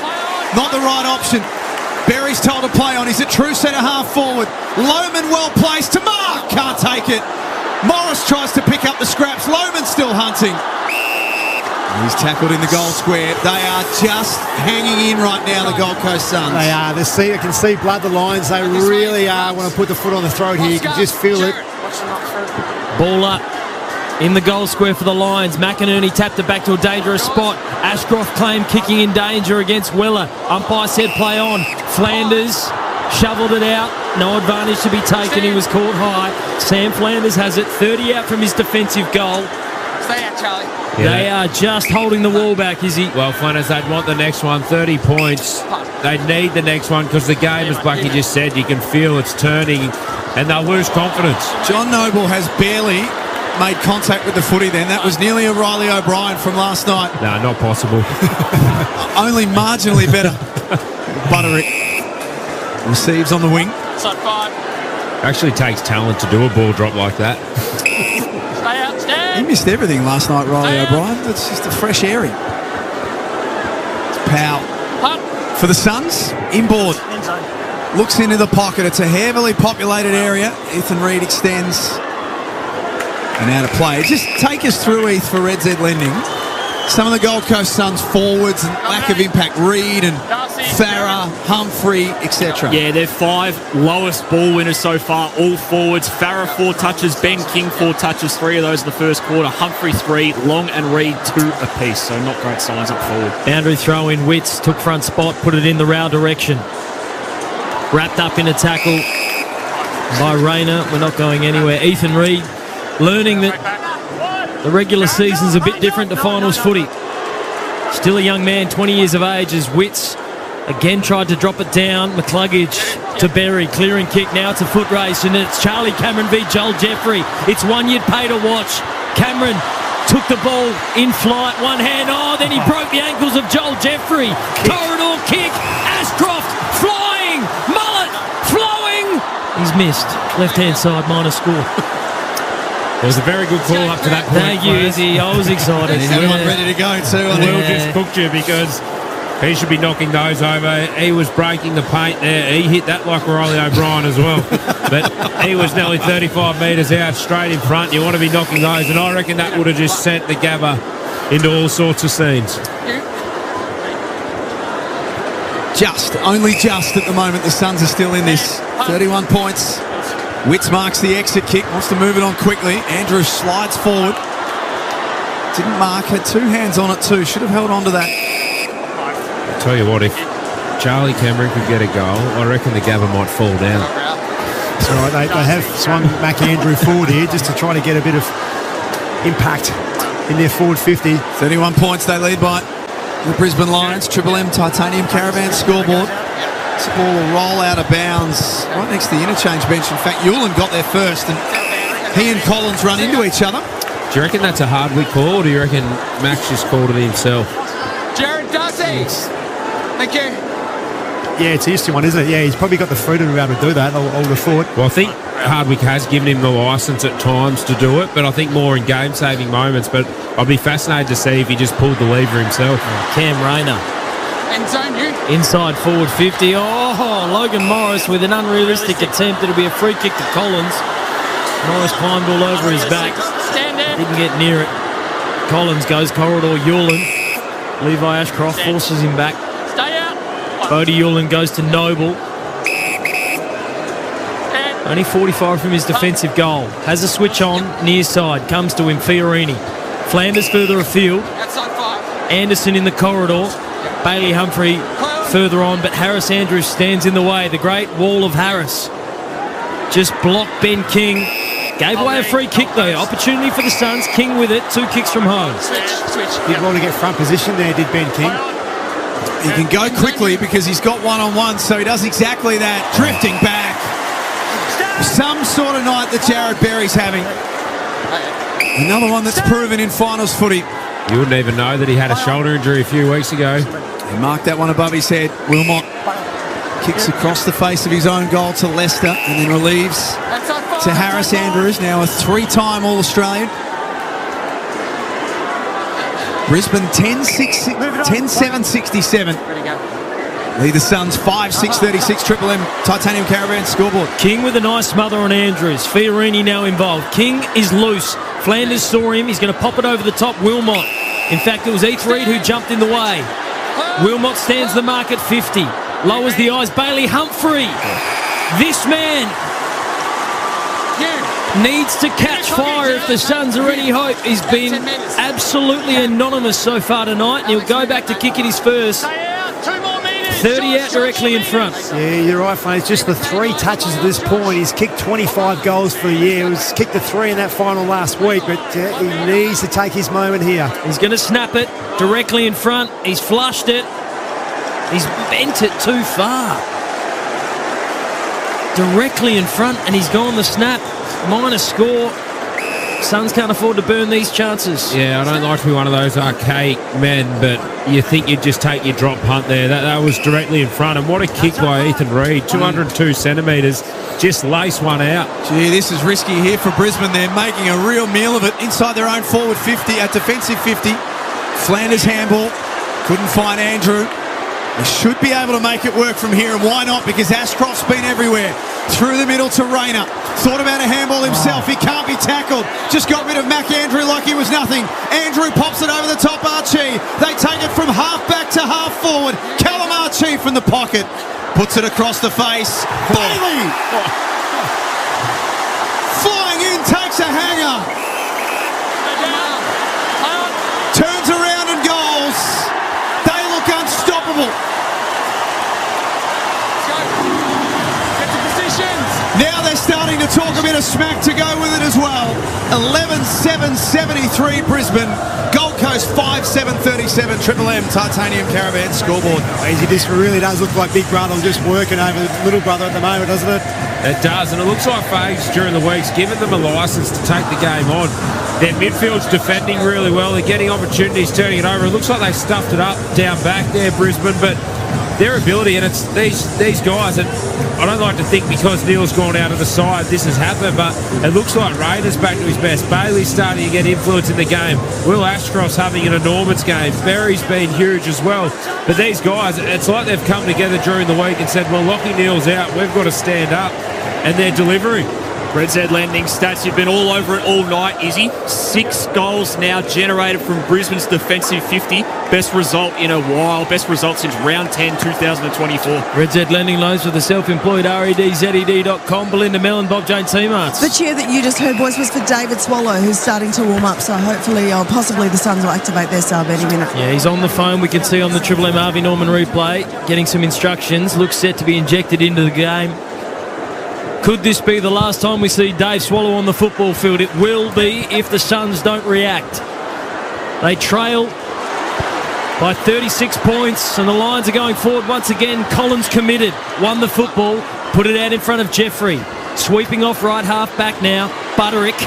[SPEAKER 7] Not the right option. Berry's told to play on. He's a true centre-half forward. Lohman well placed to mark. Can't take it. Morris tries to pick up the scraps. Lohman still hunting. He's tackled in the goal square. They are just hanging in right now, the Gold Coast Suns.
[SPEAKER 4] They are. You can see blood the Lions. They really are want to put the foot on the throat here. You can just feel it.
[SPEAKER 8] Ball up in the goal square for the Lions. McInerney tapped it back to a dangerous spot. Ashcroft claimed kicking in danger against Weller. Umpire said play on. Flanders shoveled it out. No advantage to be taken. He was caught high. Sam Flanders has it. 30 out from his defensive goal.
[SPEAKER 9] Stay out, Charlie.
[SPEAKER 2] Yeah.
[SPEAKER 8] They are just holding the wall back, Izzy.
[SPEAKER 2] Well, Flanders, they'd want the next one, 30 points. They need the next one because the game, as Blackie just said, you can feel it's turning and they'll lose confidence.
[SPEAKER 7] John Noble has barely made contact with the footy then. That was nearly a Riley O'Brien from last night.
[SPEAKER 2] No, not possible.
[SPEAKER 7] Only marginally better. Butterick receives on the wing.
[SPEAKER 9] Side 5.
[SPEAKER 2] Actually takes talent to do a ball drop like that.
[SPEAKER 9] Stay out, stand.
[SPEAKER 7] He missed everything last night, Riley O'Brien. That's just a fresh airing. It's Powell. For the Suns, inboard. Looks into the pocket. It's a heavily populated area. Ethan Reid extends. And out of play. Just take us through, Heath, for Red Z Lending. Some of the Gold Coast Suns forwards and lack of impact. Reid and Farah, Humphrey, etc.
[SPEAKER 1] Yeah, they're 5 lowest ball winners so far, all forwards. Farah 4 touches, Ben King 4 touches, 3 of those in the first quarter. Humphrey 3, Long and Reid 2 apiece, so not great signs up forward.
[SPEAKER 8] Boundary throw in. Witts took front spot, put it in the Rao direction. Wrapped up in a tackle by Rayner. We're not going anywhere. Ethan Reid learning that the regular season's a bit different to finals footy. Still a young man, 20 years of age, as Witts again tried to drop it down. McCluggage to Berry, clearing kick. Now it's a foot race, and it's Charlie Cameron v Joel Jeffrey. It's one you'd pay to watch. Cameron took the ball in flight, one hand. Oh, then he broke the ankles of Joel Jeffrey. Corridor kick. Ashcroft flying. Mullet flowing. He's missed. Left-hand side, minor score.
[SPEAKER 2] It was a very good call up to that point.
[SPEAKER 8] Thank you, Izzy. I was excited.
[SPEAKER 7] He's ready to go too.
[SPEAKER 2] Will just cooked you because he should be knocking those over. He was breaking the paint there. He hit that like Riley O'Brien as well. But he was nearly 35 metres out, straight in front. You want to be knocking those, and I reckon that would have just sent the Gabba into all sorts of scenes.
[SPEAKER 7] Only just at the moment, the Suns are still in this. 31 points. Witts marks the exit kick, wants to move it on quickly. Andrews slides forward. Didn't mark, had 2 hands on it too. Should have held on to that.
[SPEAKER 2] I'll tell you what, if Charlie Cameron could get a goal, I reckon the Gabba might fall down.
[SPEAKER 4] That's all right. They have swung McAndrew forward here just to try to get a bit of impact in their forward 50.
[SPEAKER 7] 31 points they lead by the Brisbane Lions. Triple M Titanium Caravan scoreboard. This ball will roll out of bounds right next to the interchange bench. In fact, Yulin got there first, and he and Collins run into each other.
[SPEAKER 2] Do you reckon that's a Hardwick call, or do you reckon Max just called it himself?
[SPEAKER 9] Jared Darcy. Thank you.
[SPEAKER 4] Yeah, it's an interesting one, isn't it? Yeah, he's probably got the freedom to be able to do that, I would have thought.
[SPEAKER 2] Well, I think Hardwick has given him the licence at times to do it, but I think more in game-saving moments. But I'd be fascinated to see if he just pulled the lever himself.
[SPEAKER 8] Cam Rayner.
[SPEAKER 9] And zone you.
[SPEAKER 8] Inside forward 50. Oh, Logan Morris with an unrealistic attempt. It'll be a free kick to Collins. Morris climbed all over his back.
[SPEAKER 9] Stand there.
[SPEAKER 8] Didn't get near it. Collins goes corridor. Yulin. Levi Ashcroft forces him back.
[SPEAKER 9] Stay out.
[SPEAKER 8] Bodie Yulin goes to Noble. Only 45 from his defensive goal. Has a switch on, near side. Comes to him, Fiorini. Flanders further afield.
[SPEAKER 9] Outside 5.
[SPEAKER 8] Anderson in the corridor. Bailey Humphrey further on, but Harris Andrews stands in the way. The great wall of Harris. just blocked Ben King. Gave away a free kick, though. Opportunity for the Suns. King with it. 2 kicks from home.
[SPEAKER 4] Did want to get front position there, did Ben King.
[SPEAKER 7] He can go quickly because he's got one-on-one, so he does exactly that. Drifting back. Some sort of night that Jared Berry's having. Another one that's proven in finals footy.
[SPEAKER 2] You wouldn't even know that he had a shoulder injury a few weeks ago.
[SPEAKER 7] He marked that one above his head. Wilmot kicks across the face of his own goal to Leicester and then relieves to Harris Andrews, now a 3-time All-Australian. Brisbane 10-7-67. Lead the Suns 5-6-36. Triple M Titanium Caravan scoreboard.
[SPEAKER 8] King with a nice smother on Andrews. Fiorini now involved. King is loose. Flanders saw him. He's going to pop it over the top. Wilmot. In fact, it was Heath Reid who jumped in the way. Wilmot stands the mark at 50. Lowers the eyes. Bailey Humphrey. This man needs to catch fire if the Suns are any hope. He's been absolutely anonymous so far tonight. And he'll go back to kicking his first. 30 out directly in front.
[SPEAKER 4] Yeah, you're right, mate. It's just the 3 touches at this point. He's kicked 25 goals for the year. He was kicked the 3 in that final last week, but he needs to take his moment here.
[SPEAKER 8] He's going to snap it directly in front. He's flushed it. He's bent it too far. Directly in front, and he's gone the snap. Minus score. Suns can't afford to burn these chances.
[SPEAKER 2] Yeah, I don't like to be one of those archaic men, but you think you'd just take your drop punt there. That was directly in front, and what a kick by Ethan Reid. 202 centimetres, just lace one out.
[SPEAKER 7] Gee, this is risky here for Brisbane. They're making a real meal of it inside their own forward 50, at defensive 50. Flanders handball, couldn't find Andrew. They should be able to make it work from here, and why not? Because Ashcroft's been everywhere. Through the middle to Rayner. Thought about a handball himself. He can't be tackled. Just got rid of Mac Andrew like he was nothing. Andrew pops it over the top. Archie. They take it from half back to half forward. Callum Archie from the pocket. Puts it across the face. Bailey! Flying in, takes a hanger. Turns around and goals. They look unstoppable. Now they're starting to talk a bit of smack to go with it as well. 11-7-73 Brisbane. Gold Coast 5-7-37 Triple M Titanium Caravan scoreboard.
[SPEAKER 4] Easy, this really does look like Big Brother just working over Little Brother at the moment, doesn't it?
[SPEAKER 2] It does, and it looks like Fags during the week's given them a licence to take the game on. Their midfield's defending really well. They're getting opportunities, turning it over. It looks like they stuffed it up down back there, Brisbane, but their ability, and it's these guys, and I don't like to think because Neil's gone out of the side this has happened, but it looks like Raider's back to his best. Bailey's starting to get influence in the game. Will Ashcroft's having an enormous game. Berry's been huge as well. But these guys, it's like they've come together during the week and said, well, Lockie Neal's out, we've got to stand up, and they're delivering.
[SPEAKER 1] Red Z Lending stats, you've been all over it all night, Izzy. 6 goals now generated from Brisbane's defensive 50. Best result in a while. Best result since round 10, 2024.
[SPEAKER 8] Red Z Lending loans with the self-employed REDZED.com. Belinda Mellon, Bob Jane T-Marts.
[SPEAKER 26] The cheer that you just heard, boys, was for David Swallow, who's starting to warm up. So hopefully, or possibly, the Suns will activate their sub any minute.
[SPEAKER 8] Yeah, he's on the phone. We can see on the Triple M Harvey Norman replay, getting some instructions. Looks set to be injected into the game. Could this be the last time we see Dave Swallow on the football field? It will be if the Suns don't react. They trail by 36 points, and the Lions are going forward once again. Collins committed, won the football, put it out in front of Jeffrey. Sweeping off right half back now. Butterick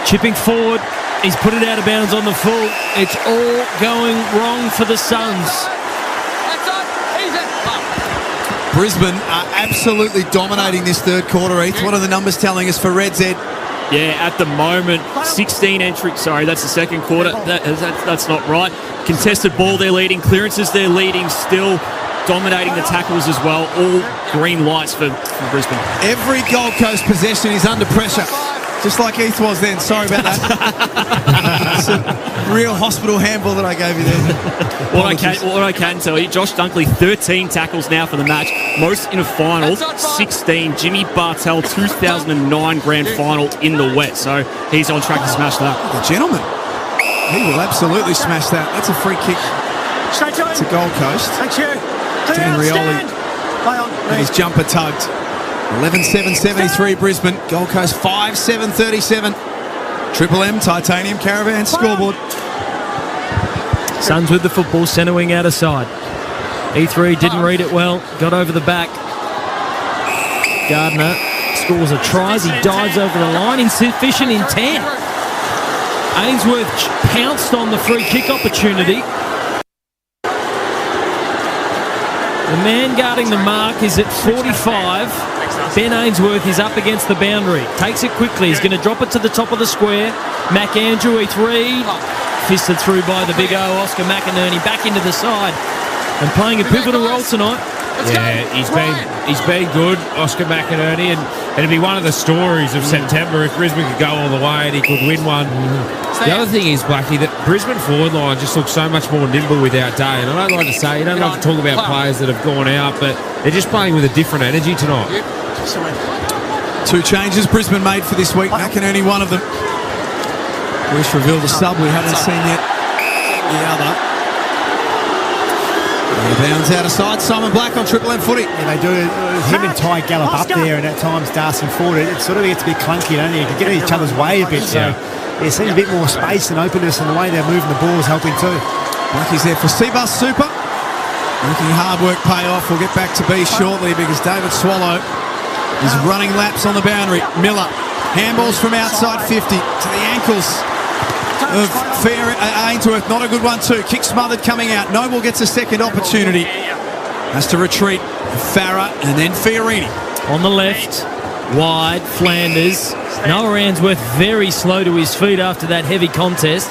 [SPEAKER 8] chipping forward. He's put it out of bounds on the full. It's all going wrong for the Suns.
[SPEAKER 7] Brisbane are absolutely dominating this third quarter, Heath. What are the numbers telling us for Red Z?
[SPEAKER 1] Yeah, at the moment, 16 entries. Sorry, that's the second quarter. That's not right. Contested ball, they're leading. Clearances, they're leading still. Dominating the tackles as well. All green lights for Brisbane.
[SPEAKER 7] Every Gold Coast possession is under pressure. Just like Heath was then. Sorry about that. It's a real hospital handball that I gave you there.
[SPEAKER 1] What I can tell you, Josh Dunkley, 13 tackles now for the match. Most in a final, 16. Jimmy Bartell, 2009 grand final in the wet. So he's on track to smash that.
[SPEAKER 7] The gentleman. He will absolutely smash that. That's a free kick. To Gold Coast.
[SPEAKER 4] Thank you.
[SPEAKER 7] Dan Rioli. His jumper tugged. 11-7-73 Brisbane. Gold Coast 5-7-37. Triple M Titanium Caravan scoreboard.
[SPEAKER 8] Suns with the football, centre wing out of side. E3 didn't read it well, got over the back. Gardner scores a try as he dives over the line. Insufficient intent. Ainsworth pounced on the free kick opportunity. The man guarding the mark is at 45. Ben Ainsworth is up against the boundary. Takes it quickly. He's going to drop it to the top of the square. McAndrew, E3. Fisted through by the big O, Oscar McInerney, back into the side. And playing a pivotal role tonight.
[SPEAKER 2] Yeah, he's been good, Oscar McInerney, and it'd be one of the stories of September if Brisbane could go all the way and he could win one. The other thing is, Blackie, that Brisbane forward line just looks so much more nimble without Day. And I don't like to say, you don't like to talk about players that have gone out, but they're just playing with a different energy tonight.
[SPEAKER 7] 2 changes Brisbane made for this week. McInerney, one of them. Wish revealed the sub we haven't seen yet. The other. Bounds out of side. Simon Black on Triple M footy.
[SPEAKER 4] Yeah, they do. Him and Ty Gallop up there, and at times Darcy forward. It sort of gets a bit clunky, don't you? You can get in each other's way a bit. So there seems a bit more space and openness, and the way they're moving the ball is helping too.
[SPEAKER 7] Blackie's there for Seabus Super. Making hard work pay off. We'll get back to B shortly because David Swallow is running laps on the boundary. Miller handballs from outside 50 to the ankles of Ainsworth. Not a good one too. Kick smothered coming out. Noble gets a second opportunity. Has to retreat. Farah and then Fiorini.
[SPEAKER 8] On the left, wide, Flanders. Noah Ainsworth very slow to his feet after that heavy contest.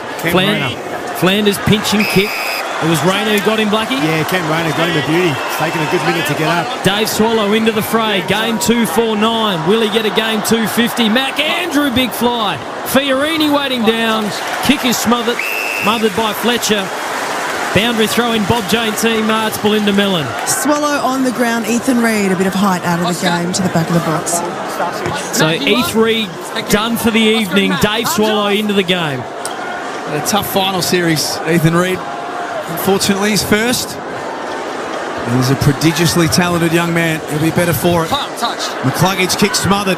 [SPEAKER 8] Flanders pinching kick. It was Rayner who got him, Blackie?
[SPEAKER 4] Yeah, Ken Rayner got him a beauty. It's taken a good minute to get up.
[SPEAKER 8] Dave Swallow into the fray. Game 249. Will he get a game 250? McAndrew, big fly. Fiorini waiting down. Kick is smothered by Fletcher. Boundary throw in Bob Jane team. Marts Belinda Mellon.
[SPEAKER 26] Swallow on the ground. Ethan Reid, a bit of height out of the game to the back of the box.
[SPEAKER 8] So E3 done for the evening. Dave Swallow into the game.
[SPEAKER 7] A tough final series, Ethan Reid. Unfortunately, he's first. And he's a prodigiously talented young man. He'll be better for it. McCluggage kick smothered.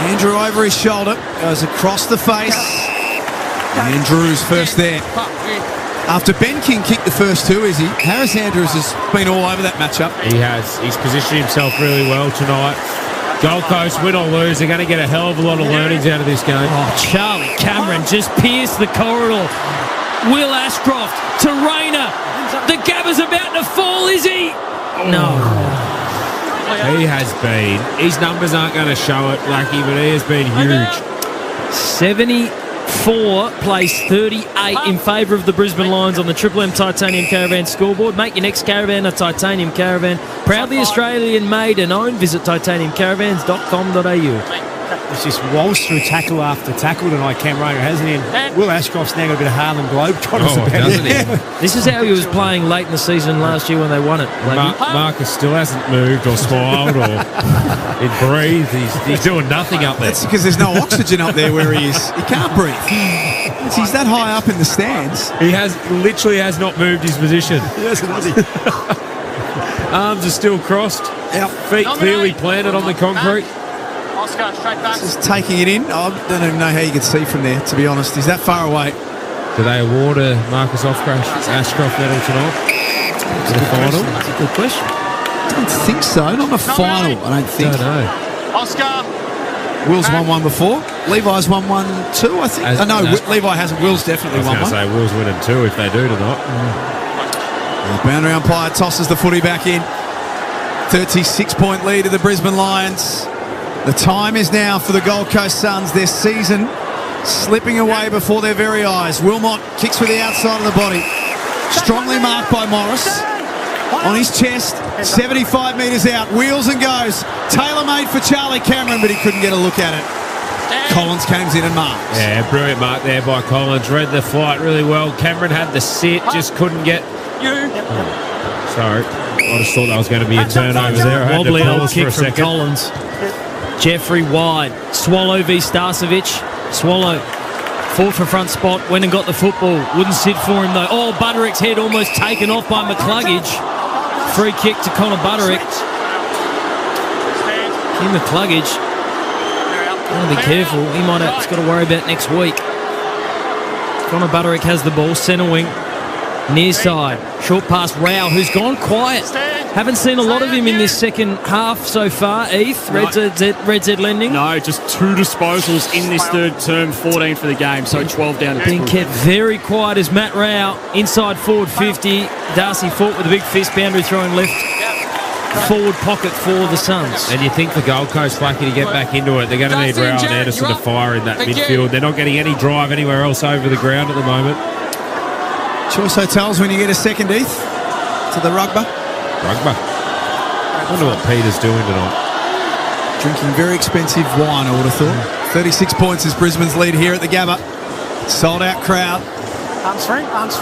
[SPEAKER 7] Andrew over his shoulder. Goes across the face. Andrews first there. After Ben King kicked the first 2, is he? Harris Andrews has been all over that matchup.
[SPEAKER 2] He has. He's positioned himself really well tonight. Gold Coast, win or lose, they're going to get a hell of a lot of learnings out of this game.
[SPEAKER 8] Oh, Charlie Cameron just pierced the corridor. Will Ashcroft to Rayner. The Gabba's about to fall, is he? No.
[SPEAKER 2] He has been. His numbers aren't going to show it, Blackie, but he has been huge.
[SPEAKER 8] 74 plays 38 in favour of the Brisbane Lions on the Triple M Titanium Caravan scoreboard. Make your next caravan a Titanium Caravan. Proudly Australian made and owned. Visit titaniumcaravans.com.au.
[SPEAKER 4] It's just waltzed through tackle after tackle tonight, Cam Rayner, hasn't he? And Will Ashcroft's now got a bit of Harlem Globetrotters about
[SPEAKER 2] doesn't
[SPEAKER 4] it.
[SPEAKER 2] he?
[SPEAKER 8] This is how he was playing late in the season last year when they won it.
[SPEAKER 2] Marcus still hasn't moved or smiled or breathed. He's doing nothing up there.
[SPEAKER 7] That's because there's no oxygen up there where he is. He can't breathe. He's that high up in the stands.
[SPEAKER 2] He literally has not moved his position.
[SPEAKER 4] Yes, has he?
[SPEAKER 2] Arms are still crossed. Feet clearly planted on the concrete.
[SPEAKER 9] Oscar, straight back.
[SPEAKER 7] Just taking it in. I don't even know how you can see from there, to be honest. He's that far away.
[SPEAKER 2] Do they award a Marcus Ashcroft medal tonight?
[SPEAKER 7] That's a final? That's a good question. I don't think so. Not a final, I don't think.
[SPEAKER 2] Don't know.
[SPEAKER 9] Oscar.
[SPEAKER 7] Will's won one before. Levi's won one too, I think. Levi hasn't. Will's definitely won one.
[SPEAKER 2] I was going to say Will's winning two if they do tonight.
[SPEAKER 7] The boundary umpire tosses the footy back in. 36-point lead to the Brisbane Lions. The time is now for the Gold Coast Suns. Their season slipping away before their very eyes. Wilmot kicks with the outside of the body. Strongly marked by Morris. On his chest, 75 metres out. Wheels and goes. Tailor-made for Charlie Cameron, but he couldn't get a look at it. Collins comes in and marks.
[SPEAKER 2] Yeah, brilliant mark there by Collins. Read the flight really well. Cameron had the sit, just couldn't get... Sorry. I just thought that was going to be a turnover there. I had
[SPEAKER 8] Wobbly
[SPEAKER 2] to
[SPEAKER 8] old
[SPEAKER 2] pause
[SPEAKER 8] kick
[SPEAKER 2] for a
[SPEAKER 8] from
[SPEAKER 2] second.
[SPEAKER 8] Collins. Jeffrey wide. Swallow v Starcevic. Swallow fought for front spot, went and got the football. Wouldn't sit for him though. Oh, Butterick's head almost taken off by McCluggage. Free kick to Connor Butterick. Tim McCluggage, got to be careful. He might have got to worry about next week. Connor Butterick has the ball, centre wing, near side. Short pass, Rao, who's gone quiet. Haven't seen a lot of him in this second half so far. Heath, Red Z Lending.
[SPEAKER 1] No, just 2 disposals in this third term, 14 for the game, so 12 down to
[SPEAKER 8] Being kept very quiet as Matt Rao, inside forward 50. Darcy Fort with a big fist boundary throwing left forward pocket for the Suns.
[SPEAKER 2] And you think the Gold Coast, Blackie, to get back into it, they're going to need Rao and Anderson to fire in that midfield. They're not getting any drive anywhere else over the ground at the moment.
[SPEAKER 7] Choice Hotels when you get a second, Heath, to the Rugby.
[SPEAKER 2] I wonder what Peter's doing tonight.
[SPEAKER 7] Drinking very expensive wine, I would have thought. 36 points is Brisbane's lead here at the Gabba. Sold out crowd.
[SPEAKER 9] Arms free.
[SPEAKER 7] Arms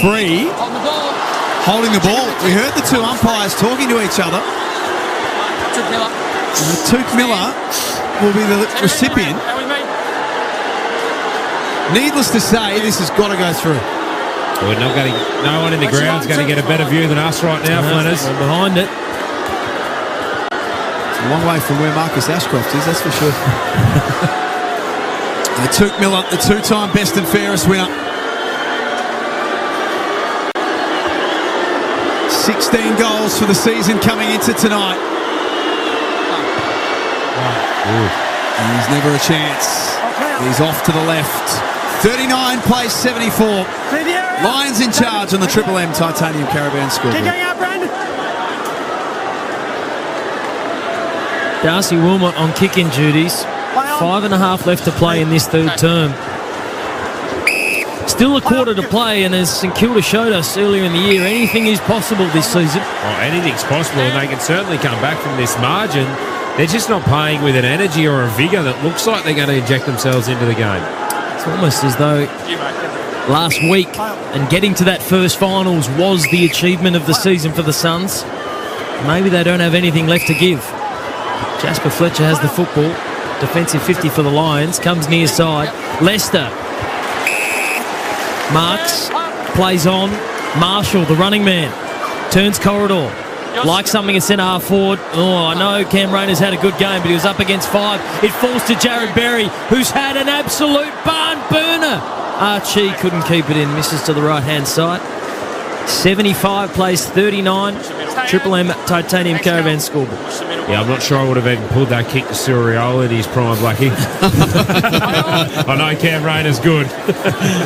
[SPEAKER 7] free.
[SPEAKER 9] On the ball.
[SPEAKER 7] Holding the ball. We heard the two umpires talking to each other.
[SPEAKER 9] Took Miller.
[SPEAKER 7] And Took Miller will be the recipient. Needless to say, this has got to go through.
[SPEAKER 2] We're not getting. No one in the ground's going to get a better view than us right now, Flinders.
[SPEAKER 8] We're behind it.
[SPEAKER 7] It's a long way from where Marcus Ashcroft is, that's for sure. And Took Miller, the 2-time best and fairest winner. 16 goals for the season coming into tonight. And he's never a chance. He's off to the left. 39 plays 74. Lions in charge on the Triple M Titanium Caravan scoreboard.
[SPEAKER 8] Darcy Wilmot on kicking duties. 5.5 left to play in this third term. Still a quarter to play, and as St Kilda showed us earlier in the year, anything is possible this season.
[SPEAKER 2] Oh, anything's possible, and they can certainly come back from this margin. They're just not playing with an energy or a vigour that looks like they're going to inject themselves into the game.
[SPEAKER 8] It's almost as though last week and getting to that first finals was the achievement of the season for the Suns. Maybe they don't have anything left to give. Jasper Fletcher has the football. Defensive 50 for the Lions. Comes near side. Lester. Marks. Plays on. Marshall, the running man. Turns corridor. Like something at centre half forward. Oh, I know Cam Rayner's had a good game, but he was up against 5. It falls to Jared Berry, who's had an absolute barn burner. Archie couldn't keep it in. Misses to the right-hand side. 75 plays 39. Triple M Titanium Caravan scoreboard.
[SPEAKER 2] Yeah, I'm not sure I would have even pulled that kick to Surreal in his prime, Blackie. I know Cam Rayner's good,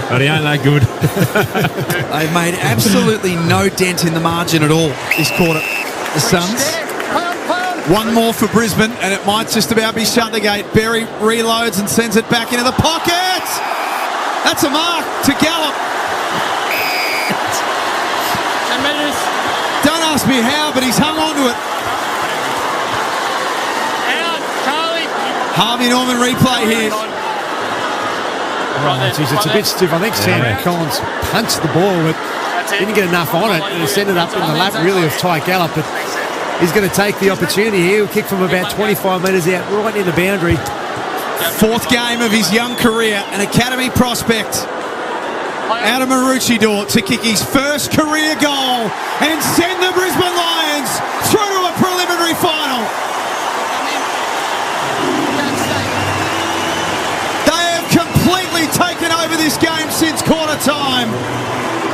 [SPEAKER 2] but he ain't that good.
[SPEAKER 7] They've made absolutely no dent in the margin at all this quarter, the Suns. One more for Brisbane, and it might just about be shut the gate. Berry reloads and sends it back into the pocket. That's a mark to Gallup. Don't ask me how, but he's hung on to it. Harvey Norman replay here.
[SPEAKER 4] Right, geez, it's a bit stiff. I think Sam Collins punched the ball, but didn't get enough on it, and it's ended up in the lap, really, of Ty Gallup. But he's going to take the opportunity here. He'll kick from about 25 metres out, right near the boundary.
[SPEAKER 7] Fourth game of his young career, an academy prospect. Out of Maroochydore to kick his first career goal and send the Brisbane Lions through to a preliminary final. They have completely taken over this game since quarter time,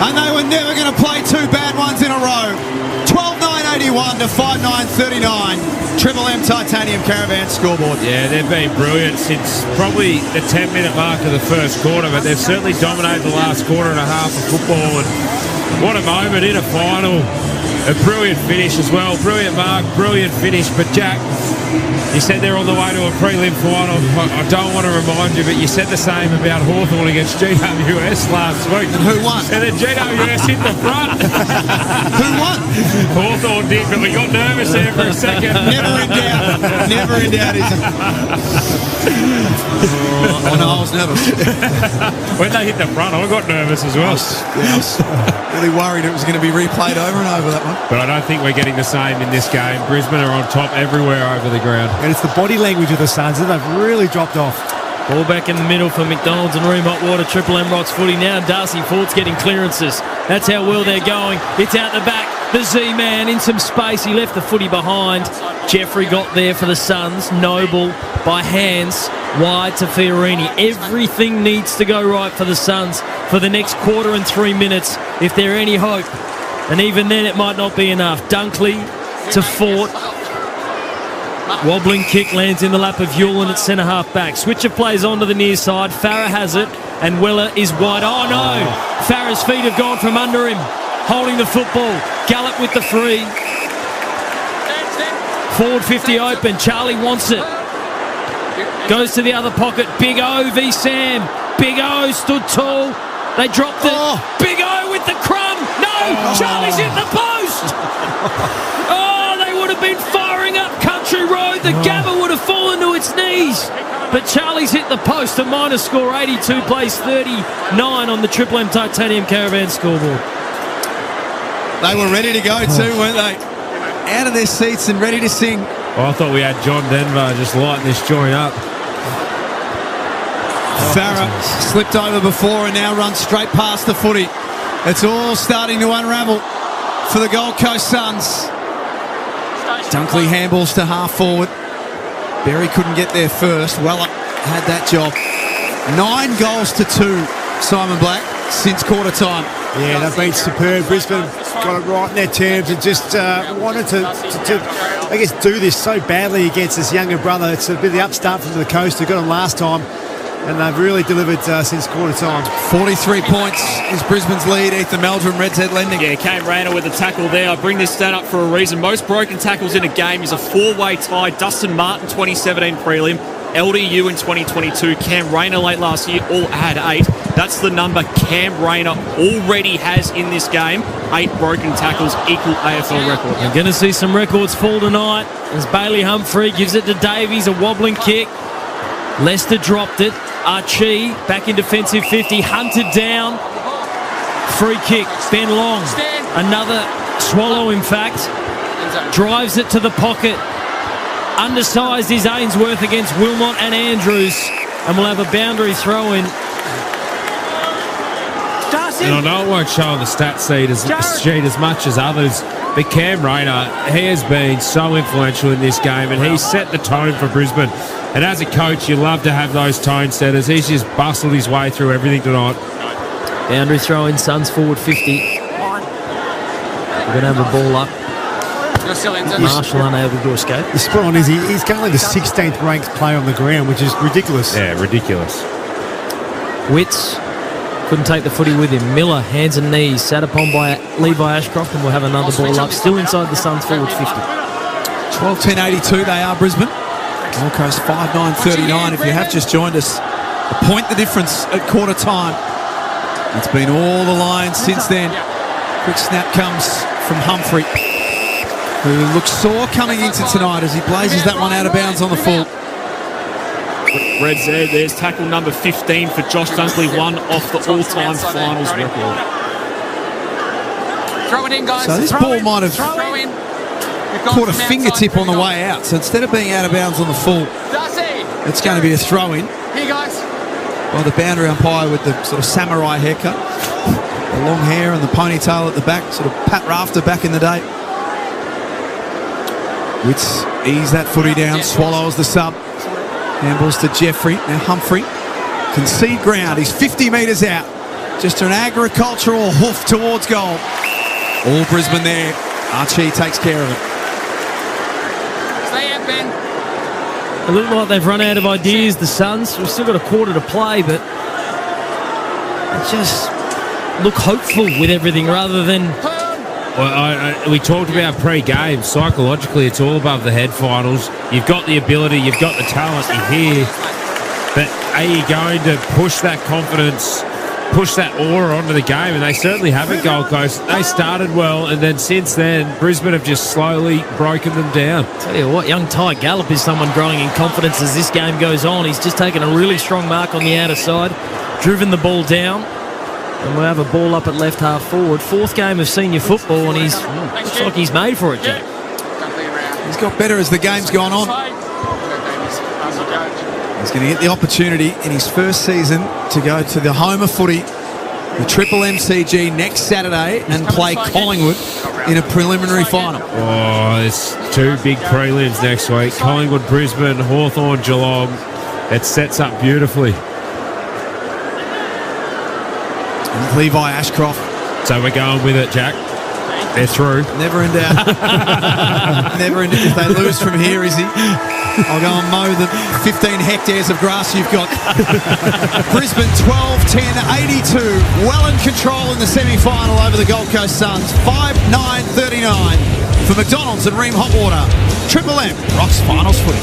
[SPEAKER 7] and they were never going to play two bad ones in a row. 12-9-81 to 5-9-39. Triple M Titanium Caravan scoreboard.
[SPEAKER 2] Yeah, they've been brilliant since probably the 10-minute mark of the first quarter, but they've certainly dominated the last quarter and a half of football. And what a moment in a final. A brilliant finish as well. Brilliant mark, brilliant finish. But Jack, you said they're on the way to a prelim final. I don't want to remind you, but you said the same about Hawthorn against GWS last week.
[SPEAKER 7] And who won?
[SPEAKER 2] And then GWS hit the front.
[SPEAKER 7] Who won?
[SPEAKER 2] Hawthorn did, but we got nervous there for a second.
[SPEAKER 7] Never in doubt. Never in doubt, is it? Oh, no, I was nervous.
[SPEAKER 2] When they hit the front, I got nervous as well.
[SPEAKER 7] I was really worried it was going to be replayed over and over, that one.
[SPEAKER 2] But I don't think we're getting the same in this game. Brisbane are on top everywhere over the ground.
[SPEAKER 4] And it's the body language of the Suns that they've really dropped off.
[SPEAKER 8] Ball back in the middle for McDonald's and Remote Water. Triple M rocks footy now. Darcy Ford's getting clearances. That's how well they're going. It's out the back. The Z-Man in some space. He left the footy behind. Jeffrey got there for the Suns. Noble by hands. Wide to Fiorini. Everything needs to go right for the Suns for the next quarter and 3 minutes if they're any hope. And even then it might not be enough. Dunkley to Fort. Wobbling kick lands in the lap of Hewlin at centre half back. Switch of plays onto the near side. Farah has it and Weller is wide. Oh no! Farah's feet have gone from under him. Holding the football. Gallup with the free. Forward 50 open. Charlie wants it. Goes to the other pocket. Big O v Sam. Big O stood tall. They dropped it. Big O with the crumb. No! Charlie's hit the post! They would have been firing up Country Road. The Gabba would have fallen to its knees. But Charlie's hit the post. The minor score 82 plays 39 on the Triple M Titanium Caravan scoreboard.
[SPEAKER 7] They were ready to go too, weren't they? Out of their seats and ready to sing.
[SPEAKER 2] Well, I thought we had John Denver just lighting this joint up.
[SPEAKER 7] Farah slipped over before and now runs straight past the footy. It's all starting to unravel for the Gold Coast Suns. Dunkley handballs to half forward. Berry couldn't get there first. Weller had that job. 9 goals to 2, Simon Black, since quarter time.
[SPEAKER 4] Yeah, they've been superb. Brisbane got it right in their terms and just wanted to, I guess, do this so badly against this younger brother. It's a bit of the upstart from the coast who got them last time, and they've really delivered since quarter time.
[SPEAKER 7] 43 points is Brisbane's lead. Ethan Meldrum, Reds Head Lending.
[SPEAKER 1] Yeah, Cam Rayner with the tackle there. I bring this stat up for a reason. Most broken tackles in a game is a 4-way tie. Dustin Martin, 2017 prelim. LDU in 2022. Cam Rayner late last year, all had 8. That's the number Cam Rayner already has in this game. 8 broken tackles, equal AFL record.
[SPEAKER 8] We're going to see some records fall tonight as Bailey Humphrey gives it to Davies, a wobbling kick. Leicester dropped it. Archie back in defensive 50, hunted down. Free kick, Ben Long. Another swallow, in fact. Drives it to the pocket. Undersized is Ainsworth against Wilmot and Andrews. And we'll have a boundary throw in.
[SPEAKER 2] And I know it won't show on the stat sheet as much as others, but Cam Rayner, he has been so influential in this game and he's set the tone for Brisbane. And as a coach, you love to have those tone setters. He's just bustled his way through everything tonight.
[SPEAKER 8] Boundary throw in, Suns forward 50. We're going to have a ball up. Marshall unable to escape.
[SPEAKER 4] The spot on is he's currently the 16th ranked player on the ground, which is ridiculous.
[SPEAKER 2] Yeah, ridiculous.
[SPEAKER 8] Witts couldn't take the footy with him. Miller, hands and knees, sat upon by Levi Ashcroft, and we'll have another ball up. Still inside the Suns forward 50.
[SPEAKER 7] 12-10-82 they are, Brisbane. Gold Coast 5-9-39. If you have just joined us, a point the difference at quarter time. It's been all the lines since then. Quick snap comes from Humphrey, who looks sore coming into tonight as he blazes that one out of bounds on the full.
[SPEAKER 1] Reds there. There's tackle number 15 for Josh Dunkley, one off the all-time finals record.
[SPEAKER 9] Throw it in, guys.
[SPEAKER 7] So this ball might have caught a fingertip on the way out. So instead of being out of bounds on the full, it's going to be a throw-in.
[SPEAKER 9] Here, guys.
[SPEAKER 7] By the boundary umpire with the sort of samurai haircut. The long hair and the ponytail at the back, sort of Pat Rafter back in the day. Witts ease that footy down, swallows the sub. Handballs to Jeffrey. Now Humphrey. Concede ground. He's 50 metres out. Just an agricultural hoof towards goal. All Brisbane there. Archie takes care of it.
[SPEAKER 9] Stay out, Ben.
[SPEAKER 8] It looked like they've run out of ideas, the Suns. We've still got a quarter to play, but they just look hopeful with everything rather than...
[SPEAKER 2] Well, we talked about pre-game. Psychologically, it's all above the head finals. You've got the ability, you've got the talent, you're here. But are you going to push that confidence, push that aura onto the game? And they certainly haven't, Gold Coast. They started well, and then since then, Brisbane have just slowly broken them down.
[SPEAKER 8] Tell you what, young Ty Gallup is someone growing in confidence as this game goes on. He's just taken a really strong mark on the outer side, driven the ball down. And we'll have a ball up at left half forward. 4th game of senior football, and looks like he's made for it, Jack.
[SPEAKER 7] He's got better as the game's gone on. He's going to get the opportunity in his first season to go to the home of footy, the Triple MCG, next Saturday and play Collingwood in a preliminary final.
[SPEAKER 2] Oh, there's two big prelims next week. Collingwood, Brisbane, Hawthorn, Geelong. It sets up beautifully.
[SPEAKER 7] And Levi Ashcroft.
[SPEAKER 2] So we're going with it, Jack. They're through.
[SPEAKER 7] Never in doubt. Never in doubt. If they lose from here, Izzy, I'll go and mow the 15 hectares of grass you've got. Brisbane 12-10-82. Well in control in the semi-final over the Gold Coast Suns. 5-9-39 for McDonald's and Ream Hot Water. Triple M rocks finals footy.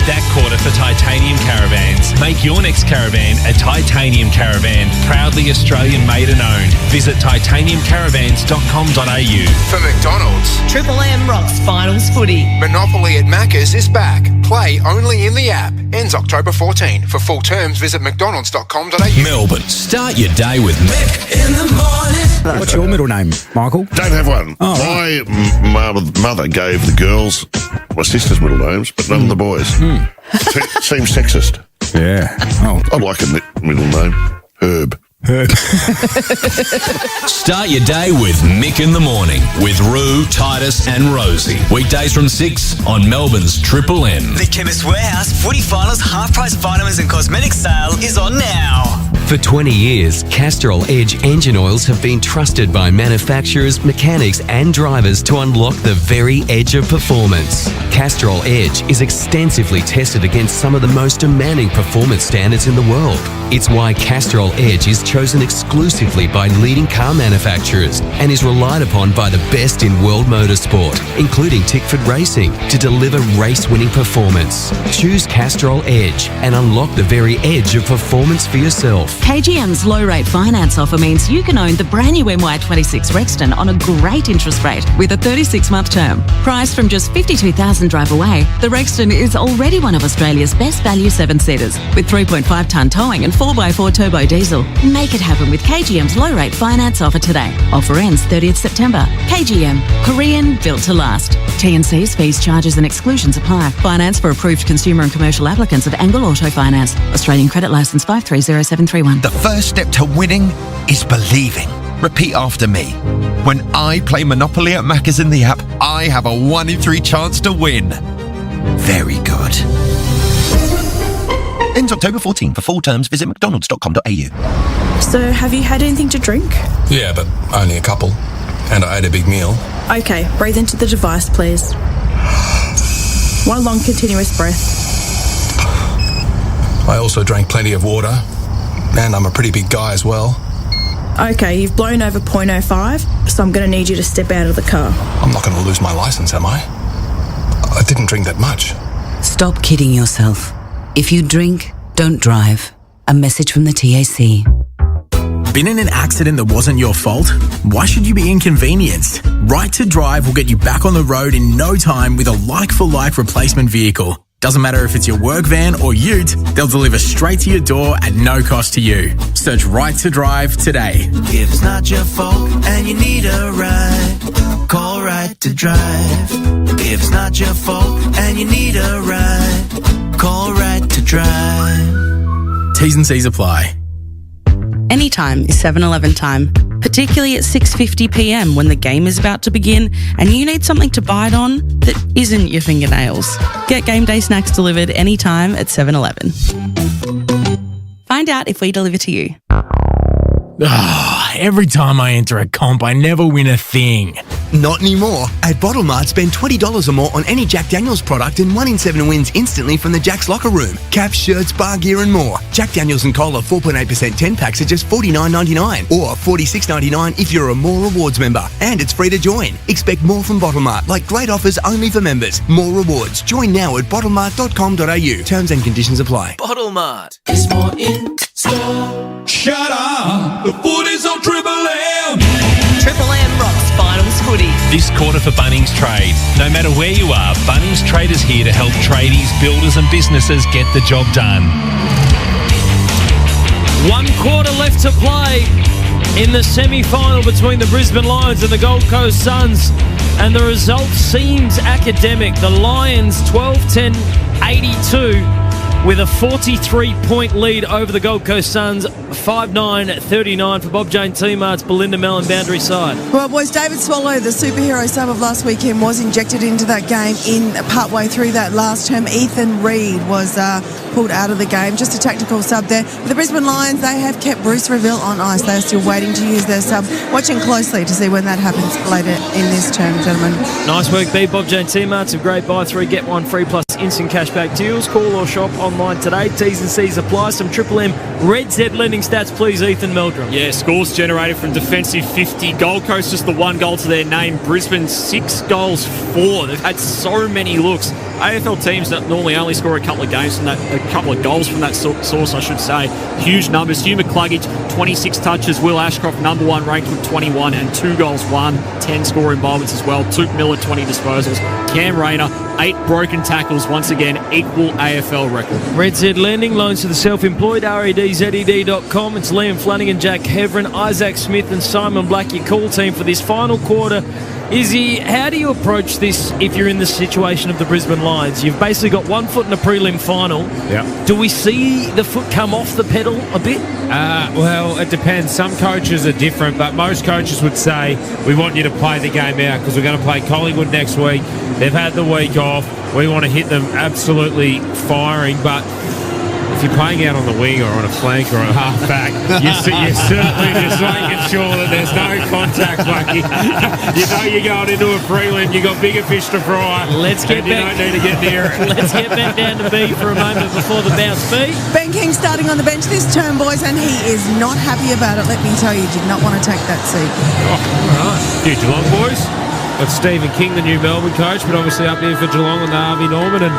[SPEAKER 19] That quarter for Titanium Caravans. Make your next caravan a Titanium Caravan. Proudly Australian made and owned. Visit titaniumcaravans.com.au.
[SPEAKER 13] For McDonald's,
[SPEAKER 11] Triple M rocks finals footy.
[SPEAKER 13] Monopoly at Macca's is back. Play only in the app. Ends October 14. For full terms, visit mcdonalds.com.au.
[SPEAKER 12] Melbourne. Start your day with Mick in the morning.
[SPEAKER 10] What's your middle name, Michael?
[SPEAKER 14] Don't have one.
[SPEAKER 10] Oh,
[SPEAKER 14] my mother gave the girls my sister's middle names, but none of the boys. Seems sexist.
[SPEAKER 10] Yeah. Oh.
[SPEAKER 14] I'd like a middle name. Herb.
[SPEAKER 12] Start your day with Mick in the morning with Roo, Titus and Rosie. Weekdays from 6 on Melbourne's Triple M.
[SPEAKER 20] The Chemist Warehouse Footy Finals half-price vitamins and cosmetics sale is on now.
[SPEAKER 22] For 20 years, Castrol Edge engine oils have been trusted by manufacturers, mechanics and drivers to unlock the very edge of performance. Castrol Edge is extensively tested against some of the most demanding performance standards in the world. It's why Castrol Edge is chosen exclusively by leading car manufacturers and is relied upon by the best in world motorsport, including Tickford Racing, to deliver race-winning performance. Choose Castrol Edge and unlock the very edge of performance for yourself.
[SPEAKER 23] KGM's low-rate finance offer means you can own the brand new MY26 Rexton on a great interest rate with a 36-month term. Priced from just $52,000 drive away, the Rexton is already one of Australia's best value 7-seaters with 3.5-tonne towing and 4x4 turbo diesel. Make it happen with KGM's low-rate finance offer today. Offer ends 30th September. KGM, Korean built to last. T&Cs, fees, charges and exclusions apply. Finance for approved consumer and commercial applicants of Angle Auto Finance. Australian credit licence 530731.
[SPEAKER 21] The first step to winning is believing. Repeat after me. When I play Monopoly at Macca's in the app, I have a 1 in 3 chance to win. Very good. Ends October 14. For full terms, visit mcdonalds.com.au.
[SPEAKER 25] So, have you had anything to drink?
[SPEAKER 27] Yeah, but only a couple. And I ate a big meal.
[SPEAKER 25] Okay, breathe into the device, please. One long continuous breath.
[SPEAKER 27] I also drank plenty of water. And I'm a pretty big guy as well.
[SPEAKER 25] Okay, you've blown over 0.05, so I'm going to need you to step out of the car.
[SPEAKER 27] I'm not going to lose my license, am I? I didn't drink that much.
[SPEAKER 28] Stop kidding yourself. If you drink, don't drive. A message from the TAC.
[SPEAKER 17] Been in an accident that wasn't your fault? Why should you be inconvenienced? Right to Drive will get you back on the road in no time with a like-for-like replacement vehicle. Doesn't matter if it's your work van or ute, they'll deliver straight to your door at no cost to you. Search Right to Drive today.
[SPEAKER 29] If it's not your fault and you need a ride, call Right to Drive. If it's not your fault and you need a ride, call Right to Drive.
[SPEAKER 17] T's and C's apply.
[SPEAKER 30] Anytime is 7-Eleven time, particularly at 6:50pm when the game is about to begin and you need something to bite on that isn't your fingernails. Get game day snacks delivered anytime at 7-Eleven. Find out if we deliver to you.
[SPEAKER 17] Every time I enter a comp, I never win a thing.
[SPEAKER 18] Not anymore. At Bottle Mart, spend $20 or more on any Jack Daniels product and 1 in 7 wins instantly from the Jack's Locker Room. Caps, shirts, bar gear and more. Jack Daniels and Cola 4.8% 10 packs are just $49.99 or $46.99 if you're a More Rewards member. And it's free to join. Expect more from Bottle Mart, like great offers only for members. More rewards. Join now at bottlemart.com.au. Terms and conditions apply.
[SPEAKER 20] Bottle Mart.
[SPEAKER 29] It's more in store.
[SPEAKER 19] Shut up! The footy's on Triple M!
[SPEAKER 11] Triple M rocks finals footy.
[SPEAKER 19] This quarter for Bunnings Trade. No matter where you are, Bunnings Trade is here to help tradies, builders and businesses get the job done.
[SPEAKER 8] 1 quarter left to play in the semi-final between the Brisbane Lions and the Gold Coast Suns. And the result seems academic. The Lions 12-10-82 with a 43-point lead over the Gold Coast Suns, 5-9-39 for Bob Jane T-Mart's Belinda Mellon boundary side.
[SPEAKER 1] Well, boys, David Swallow, the superhero sub of last weekend, was injected into that game in partway through that last term. Ethan Reid was pulled out of the game. Just a tactical sub there. For the Brisbane Lions, they have kept Bruce Reville on ice. They are still waiting to use their sub. Watching closely to see when that happens later in this term, gentlemen.
[SPEAKER 8] Nice work, B. Bob Jane T-Mart's a great buy 3, get 1 free plus instant cashback deals. Call or shop online today. T's and C's apply. Some Triple M Red Z lending stats, please, Ethan Meldrum.
[SPEAKER 3] Yeah, scores generated from defensive 50. Gold Coast just the 1 goal to their name. Brisbane 6 goals 4. They've had so many looks. AFL teams that normally only score a couple of goals from that source, I should say. Huge numbers. Hugh McCluggage, 26 touches. Will Ashcroft, number 1 ranked with 21 and 2 goals, 10 score involvements as well. Tuke Miller, 20 disposals. Cam Rayner, 8 broken tackles, once again equal AFL record.
[SPEAKER 8] Red Z Lending, loans to the self-employed, REDZED.com. It's Liam Flanagan, Jack Heverin, Isaac Smith and Simon Black, your call team for this final quarter. Izzy, how do you approach this if you're in the situation of the Brisbane Lions? You've basically got 1 foot in a prelim final.
[SPEAKER 2] Yeah.
[SPEAKER 8] Do we see the foot come off the pedal a bit?
[SPEAKER 2] Well, it depends. Some coaches are different, but most coaches would say, we want you to play the game out because we're going to play Collingwood next week. They've had the week off. We want to hit them absolutely firing, but if you're playing out on the wing or on a flank or a half-back, you're certainly just making sure that there's no contact, Bucky. You know you're going into a prelim, you've got bigger fish to fry,
[SPEAKER 8] Let's get
[SPEAKER 2] and you don't need to get near it.
[SPEAKER 8] Let's get back down to B for a moment before the bounce. B.
[SPEAKER 1] Ben King starting on the bench this term, boys, and he is not happy about it. Let me tell you, did not want to take that seat.
[SPEAKER 2] Oh, all right. You Geelong boys. Got Stephen King, the new Melbourne coach, but obviously up here for Geelong and the Harvey Norman and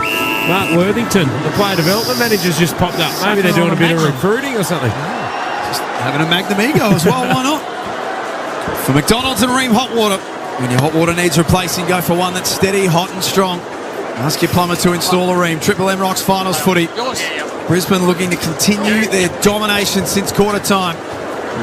[SPEAKER 2] Mark Worthington, the player development manager's just popped up. Maybe they're doing a bit of recruiting or something.
[SPEAKER 7] Just having a Magnum Ego as well, why not? For McDonald's and Ream Hot Water. When your hot water needs replacing, go for one that's steady, hot and strong. Ask your plumber to install a Ream. Triple M Rocks finals footy. Brisbane looking to continue their domination since quarter time.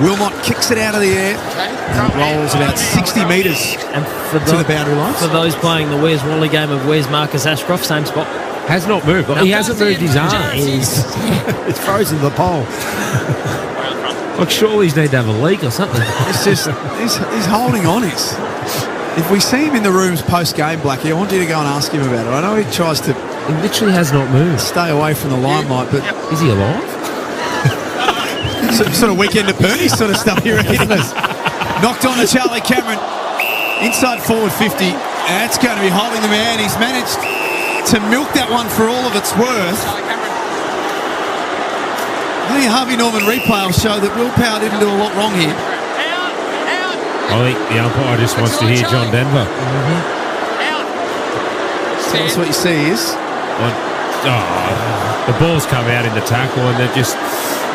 [SPEAKER 7] Wilmot kicks it out of the air and rolls about 60 metres to the boundary line.
[SPEAKER 8] For those playing the Where's Wally game of Where's Marcus Ashcroft, same spot.
[SPEAKER 2] Has not moved. He hasn't moved his arm.
[SPEAKER 8] It's
[SPEAKER 2] frozen the pole. Like, surely he's need to have a leak or something.
[SPEAKER 7] It's just, he's holding on. If we see him in the rooms post-game, Blackie, I want you to go and ask him about it. I know he tries to...
[SPEAKER 2] He literally has not moved.
[SPEAKER 7] Stay away from the limelight, but...
[SPEAKER 2] Is he alive?
[SPEAKER 7] Sort of weekend at Bernie's sort of stuff, you reckon? Knocked on to Charlie Cameron. Inside forward 50. That's going to be holding the man. He's managed to milk that one for all of its worth. I think Harvey Norman replay will show that Willpower didn't do a lot wrong here.
[SPEAKER 2] I think the umpire just wants to hear John Denver.
[SPEAKER 7] Tell us what you see is...
[SPEAKER 2] the ball's come out in the tackle and they've just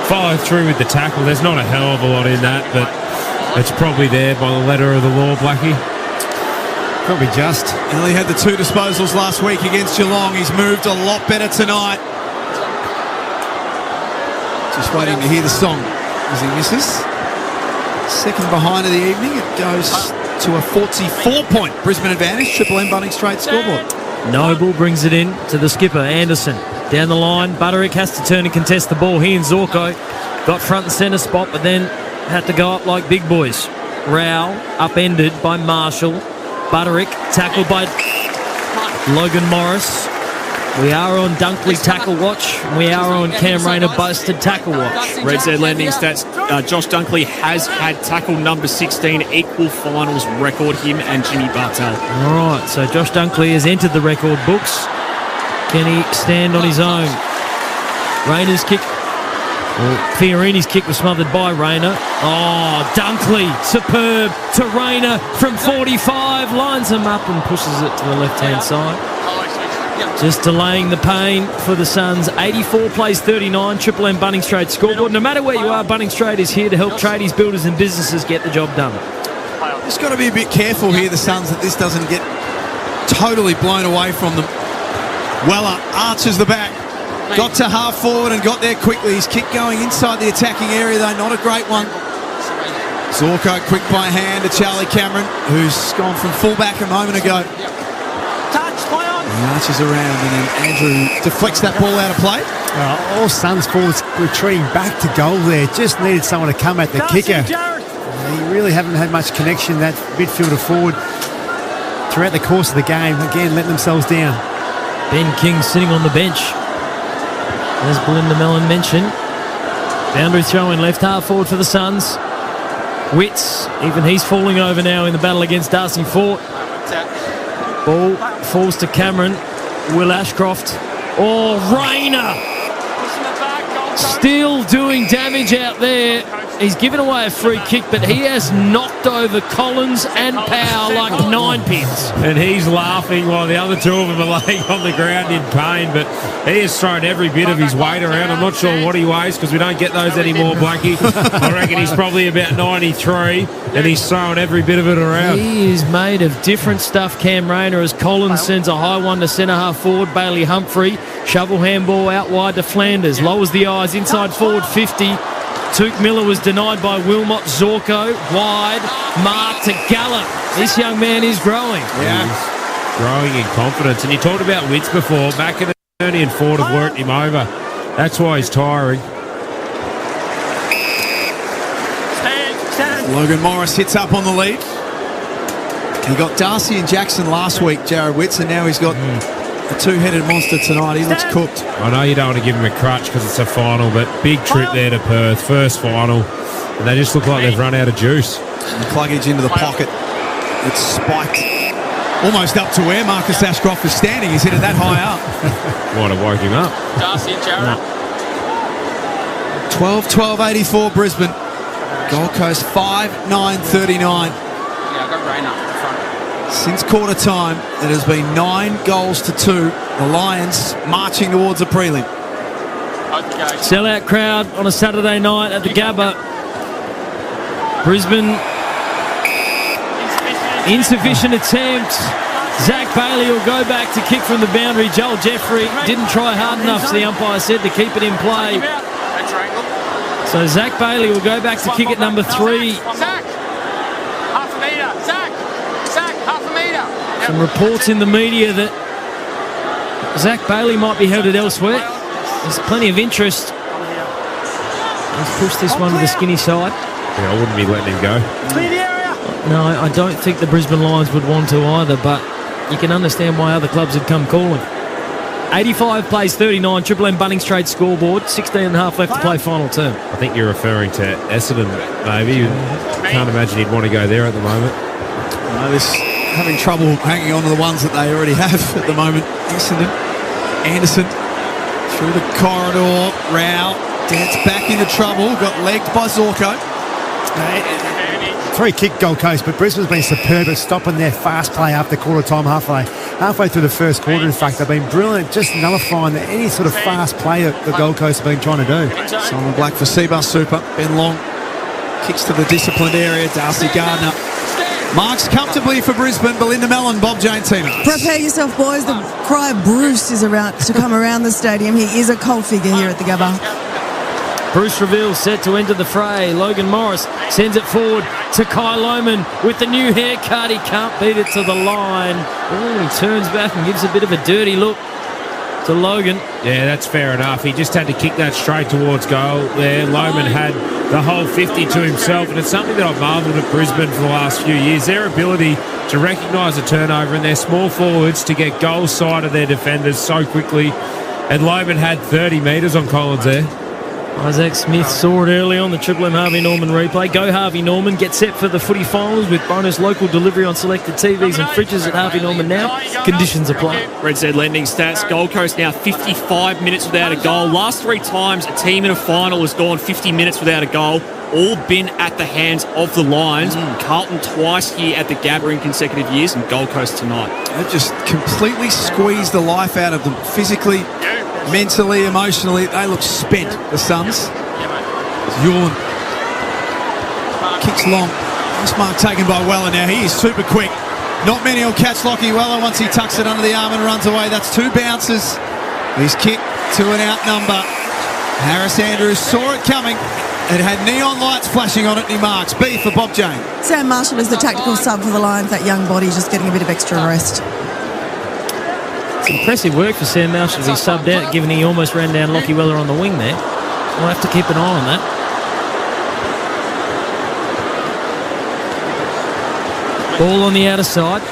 [SPEAKER 2] followed through with the tackle. There's not a hell of a lot in that, but it's probably there by the letter of the law, Blackie. Probably just.
[SPEAKER 7] He only had the 2 disposals last week against Geelong. He's moved a lot better tonight. Just waiting to hear the song as he misses. Second behind of the evening. It goes to a 44-point Brisbane advantage. Triple M Bunning straight scoreboard.
[SPEAKER 8] Noble brings it in to the skipper, Anderson. Down the line, Butterick has to turn and contest the ball. He and Zorko got front and centre spot, but then had to go up like big boys. Rao upended by Marshall. Butterick tackled by Logan Morris. We are on Dunkley tackle watch. We are on Cam Rayner boasted tackle watch.
[SPEAKER 3] Red Z lending stats. Josh Dunkley has had tackle number 16, equal finals record, him and Jimmy Bartel.
[SPEAKER 8] All right, so Josh Dunkley has entered the record books. Can he stand on his own? Rayner's kick. Fiorini's kick was smothered by Rayner. Oh, Dunkley, superb to Rayner from 45. Lines him up and pushes it to the left-hand side. Just delaying the pain for the Suns. 84 plays 39. Triple M Bunning Straight scoreboard. No matter where you are, Bunning Straight is here to help tradies, builders and businesses get the job done.
[SPEAKER 7] Just got to be a bit careful here, the Suns, that this doesn't get totally blown away from them. Weller arches the back. Got to half forward and got there quickly. His kick going inside the attacking area, though not a great one. Zorko quick by hand to Charlie Cameron, who's gone from fullback a moment ago. He arches around and then Andrew deflects that ball out of play.
[SPEAKER 4] All Suns forwards retreating back to goal there. Just needed someone to come at the kicker. They really haven't had much connection, that midfielder forward, throughout the course of the game. Again, letting themselves down.
[SPEAKER 8] Ben King sitting on the bench. As Belinda Mellon mentioned. Boundary throw in left half forward for the Suns. Witts, even he's falling over now in the battle against Darcy Fort. Ball falls to Cameron. Will Ashcroft. Oh, Rayner! Still doing damage out there. He's given away a free kick, but he has knocked over Collins and Powell like 9 pins.
[SPEAKER 2] And he's laughing while the other two of them are laying on the ground in pain, but he has thrown every bit of his weight around. I'm not sure what he weighs because we don't get those anymore, Blackie. I reckon he's probably about 93, and he's thrown every bit of it around.
[SPEAKER 8] He is made of different stuff, Cam Rayner, as Collins sends a high one to centre half forward. Bailey Humphrey, shovel handball out wide to Flanders, lowers the eyes, inside forward 50. Took Miller was denied by Wilmot. Zorko wide, mark to Gallup. This young man is growing.
[SPEAKER 2] Yeah, he's growing in confidence. And you talked about Witts before. Back in the Ernie and Ford have worked him over. That's why he's tiring.
[SPEAKER 7] Logan Morris hits up on the lead. He got Darcy and Jackson last week, Jared Witts, and now he's got a two-headed monster tonight. He looks cooked.
[SPEAKER 2] I know you don't want to give him a crutch because it's a final, but big trip there to Perth, first final, and they just look like they've run out of juice.
[SPEAKER 7] And Cluggage into the pocket. It's spiked almost up to where Marcus Ashcroft is standing. He's hit it that high up.
[SPEAKER 2] Might have woke him up.
[SPEAKER 5] Darcy and Jared.
[SPEAKER 7] 12-12-84 Brisbane. Gold Coast 5-9-39.
[SPEAKER 5] Yeah, I got Rayner in front.
[SPEAKER 7] Since quarter time, it has been 9 goals to 2. The Lions marching towards a prelim.
[SPEAKER 8] Sellout crowd on a Saturday night at the Gabba. Brisbane, insufficient attempt. Zach Bailey will go back to kick from the boundary. Joel Jeffrey didn't try hard enough, so the umpire said, to keep it in play. So Zach Bailey will go back to kick at number 3.
[SPEAKER 5] Zach, half a metre. Zach, half a metre.
[SPEAKER 8] Some reports in the media that Zach Bailey might be headed elsewhere. There's plenty of interest. Let's push this one to the skinny side.
[SPEAKER 2] Yeah, I wouldn't be letting him go.
[SPEAKER 8] No, I don't think the Brisbane Lions would want to either, but you can understand why other clubs had come calling. 85 plays 39, Triple M Bunnings Trade scoreboard, 16 and a half left to play final term.
[SPEAKER 2] I think you're referring to Essendon, maybe. Can't imagine he'd want to go there at the moment.
[SPEAKER 7] This having trouble hanging on to the ones that they already have at the moment. Essendon, Anderson, through the corridor, Rao, Dance back into trouble, got legged by Zorko.
[SPEAKER 4] Free kick Gold Coast, but Brisbane's been superb at stopping their fast play after quarter time halfway through the first quarter. In fact, they've been brilliant, just nullifying any sort of fast play that the Gold Coast have been trying to do.
[SPEAKER 7] Simon Black for Seabus Super. Ben Long kicks to the disciplined area. Darcy Gardner marks comfortably for Brisbane. Belinda Mellon, Bob Jane teamer.
[SPEAKER 1] Prepare yourself, boys. The cry of Bruce is about to come around the stadium. He is a cult figure here at the Gabba.
[SPEAKER 8] Bruce Reveal set to enter the fray. Logan Morris sends it forward to Kai Lohman with the new haircut. He can't beat it to the line. Oh, he turns back and gives a bit of a dirty look to Logan.
[SPEAKER 2] Yeah, that's fair enough. He just had to kick that straight towards goal there. Lohman had the whole 50 to himself, and it's something that I've marvelled at Brisbane for the last few years. Their ability to recognise a turnover and their small forwards to get goal side of their defenders so quickly. And Lohman had 30 metres on Collins there.
[SPEAKER 8] Isaac Smith saw it early on the Triple M Harvey Norman replay. Go Harvey Norman. Get set for the footy finals with bonus local delivery on selected TVs and fridges at Harvey Norman now. Conditions apply.
[SPEAKER 3] Red Z lending stats. Gold Coast now 55 minutes without a goal. Last 3 times a team in a final has gone 50 minutes without a goal. All been at the hands of the Lions. Carlton twice here at the Gabba in consecutive years, and Gold Coast tonight.
[SPEAKER 7] They've just completely squeezed the life out of them physically, mentally, emotionally. They look spent, the Suns. Yawn. Kicks long. Nice mark taken by Weller now. He is super quick. Not many will catch Lockie Weller once he tucks it under the arm and runs away. That's 2 bounces. He's kicked to an out number. Harris Andrews saw it coming. It had neon lights flashing on it, and he marks. B for Bob Jane.
[SPEAKER 1] Sam Marshall is the tactical sub for the Lions. That young body just getting a bit of extra rest.
[SPEAKER 8] Impressive work for Sam Marshall to be subbed out, given he almost ran down Lockie Weller on the wing there. We'll have to keep an eye on that. Ball on the outer side.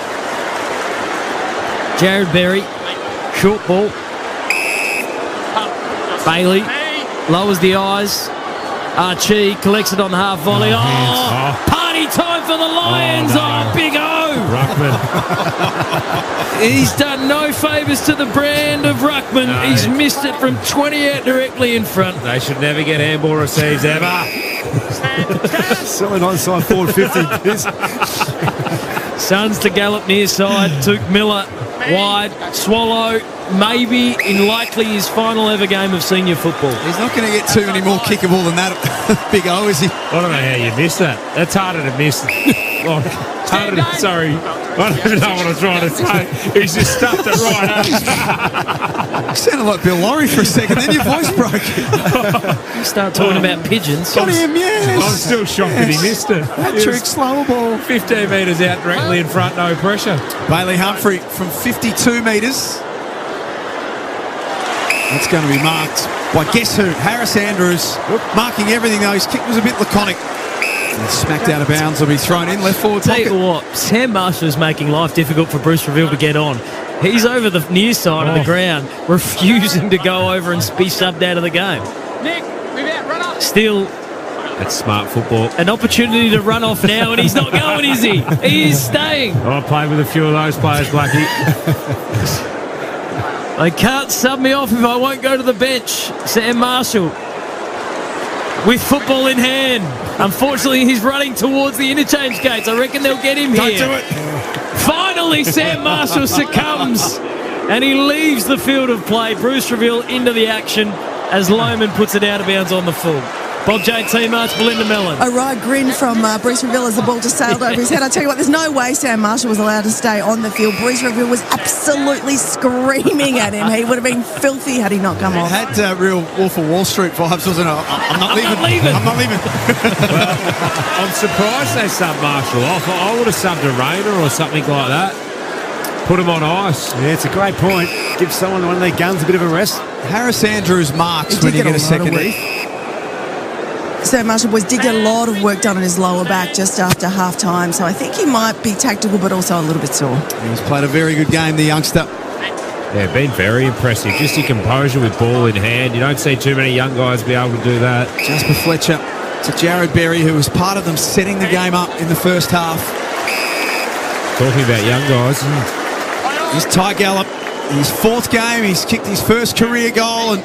[SPEAKER 8] Jared Berry, short ball. Bailey lowers the eyes. Archie collects it on the half volley. Party time for the Lions. Big O.
[SPEAKER 2] Ruckman.
[SPEAKER 8] He's done no favours to the brand of Ruckman.
[SPEAKER 2] No.
[SPEAKER 8] He's missed it from 20 out directly in front.
[SPEAKER 2] They should never get handball receives ever.
[SPEAKER 4] Certainly not inside forward 50.
[SPEAKER 8] Suns to Gallop near side. Took Miller wide. Swallow maybe in likely his final ever game of senior football.
[SPEAKER 7] He's not going to get too many more kickable than that, Big O, is he?
[SPEAKER 2] I don't know how you missed that. That's harder to miss. Sorry. I don't even know what I was trying to say. He's just stuffed it right up.
[SPEAKER 7] You sounded like Bill Laurie for a second, then your voice broke.
[SPEAKER 8] You start talking about pigeons.
[SPEAKER 7] Got him, yes.
[SPEAKER 2] I'm still shocked that he missed it.
[SPEAKER 7] Hat-trick, slower ball.
[SPEAKER 2] 15 metres out directly in front, no pressure.
[SPEAKER 7] Bailey Humphrey from 52 metres. That's going to be marked by guess who? Harris Andrews. Marking everything though. His kick was a bit laconic. And smacked out of bounds. Will be thrown in left forward pocket.
[SPEAKER 8] Tell you what, Sam Marshall is making life difficult for Bruce Reville to get on. He's over the near side of the ground, refusing to go over and be subbed out of the game.
[SPEAKER 5] Nick, move out, run up.
[SPEAKER 8] Still,
[SPEAKER 2] That's smart football.
[SPEAKER 8] an opportunity to run off now, and he's not going, is he? He is staying.
[SPEAKER 2] I played with a few of those players, Blackie.
[SPEAKER 8] They can't sub me off if I won't go to the bench. Sam Marshall with football in hand. Unfortunately, he's running towards the interchange gates. I reckon they'll get him here.
[SPEAKER 2] Don't do it.
[SPEAKER 8] Finally, Sam Marshall succumbs and he leaves the field of play. Bruce Reville into the action as Lohman puts it out of bounds on the full. Bob JT March, Belinda Mellon.
[SPEAKER 1] A wry grin from Bruce Reville as the ball just sailed over his head. I tell you what, there's no way Sam Marshall was allowed to stay on the field. Bruce Reville was absolutely screaming at him. He would have been filthy had he not come off.
[SPEAKER 7] Had real Wolf of Wall Street vibes, wasn't it? I'm not leaving. I'm not leaving.
[SPEAKER 2] I'm surprised they subbed Marshall off. I would have subbed a Rayner or something like that. Put him on ice.
[SPEAKER 4] Yeah, it's a great point. Give someone one of their guns a bit of a rest.
[SPEAKER 7] Harris Andrews marks when you get a second leaf.
[SPEAKER 1] Sam Marshall boys did get a lot of work done on his lower back just after half time, so I think he might be tactical but also a little bit sore.
[SPEAKER 7] He's played a very good game, the youngster.
[SPEAKER 2] Yeah, been very impressive. Just your composure with ball in hand. You don't see too many young guys be able to do that.
[SPEAKER 7] Jasper Fletcher to Jared Berry, who was part of them setting the game up in the first half.
[SPEAKER 2] Talking about young guys.
[SPEAKER 7] Here's Ty Gallop. In his fourth game, he's kicked his first career goal and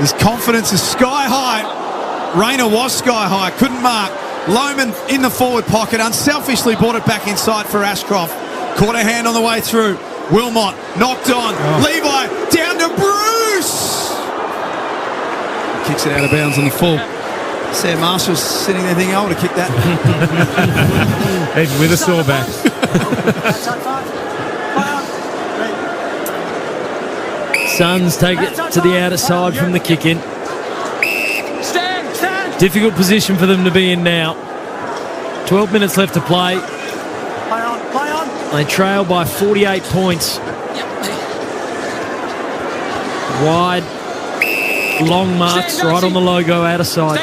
[SPEAKER 7] his confidence is sky high. Rayner was sky high, couldn't mark. Lohman in the forward pocket, unselfishly brought it back inside for Ashcroft. Caught a hand on the way through. Wilmot knocked on. Levi down to Bruce. Kicks it out of bounds on the full. Sam Marshall's sitting there thinking, I would have kicked that.
[SPEAKER 2] Even with a sore back.
[SPEAKER 8] Suns take it to the outer side from the kick in. Difficult position for them to be in now. 12 minutes left to play.
[SPEAKER 5] Play on.
[SPEAKER 8] They trail by 48 points. Wide, long marks right on the logo out of sight.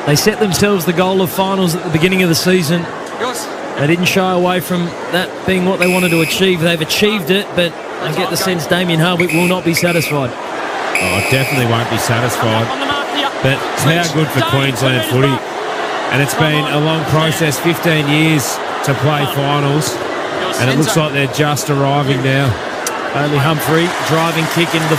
[SPEAKER 8] They set themselves the goal of finals at the beginning of the season. They didn't shy away from that being what they wanted to achieve. They've achieved it, but I get the sense Damien Hardwick will not be satisfied.
[SPEAKER 2] Oh, definitely won't be satisfied. But how good for Queensland footy. And it's been a long process, 15 years to play finals. And it looks like they're just arriving now.
[SPEAKER 8] Bailey Humphrey driving kick into the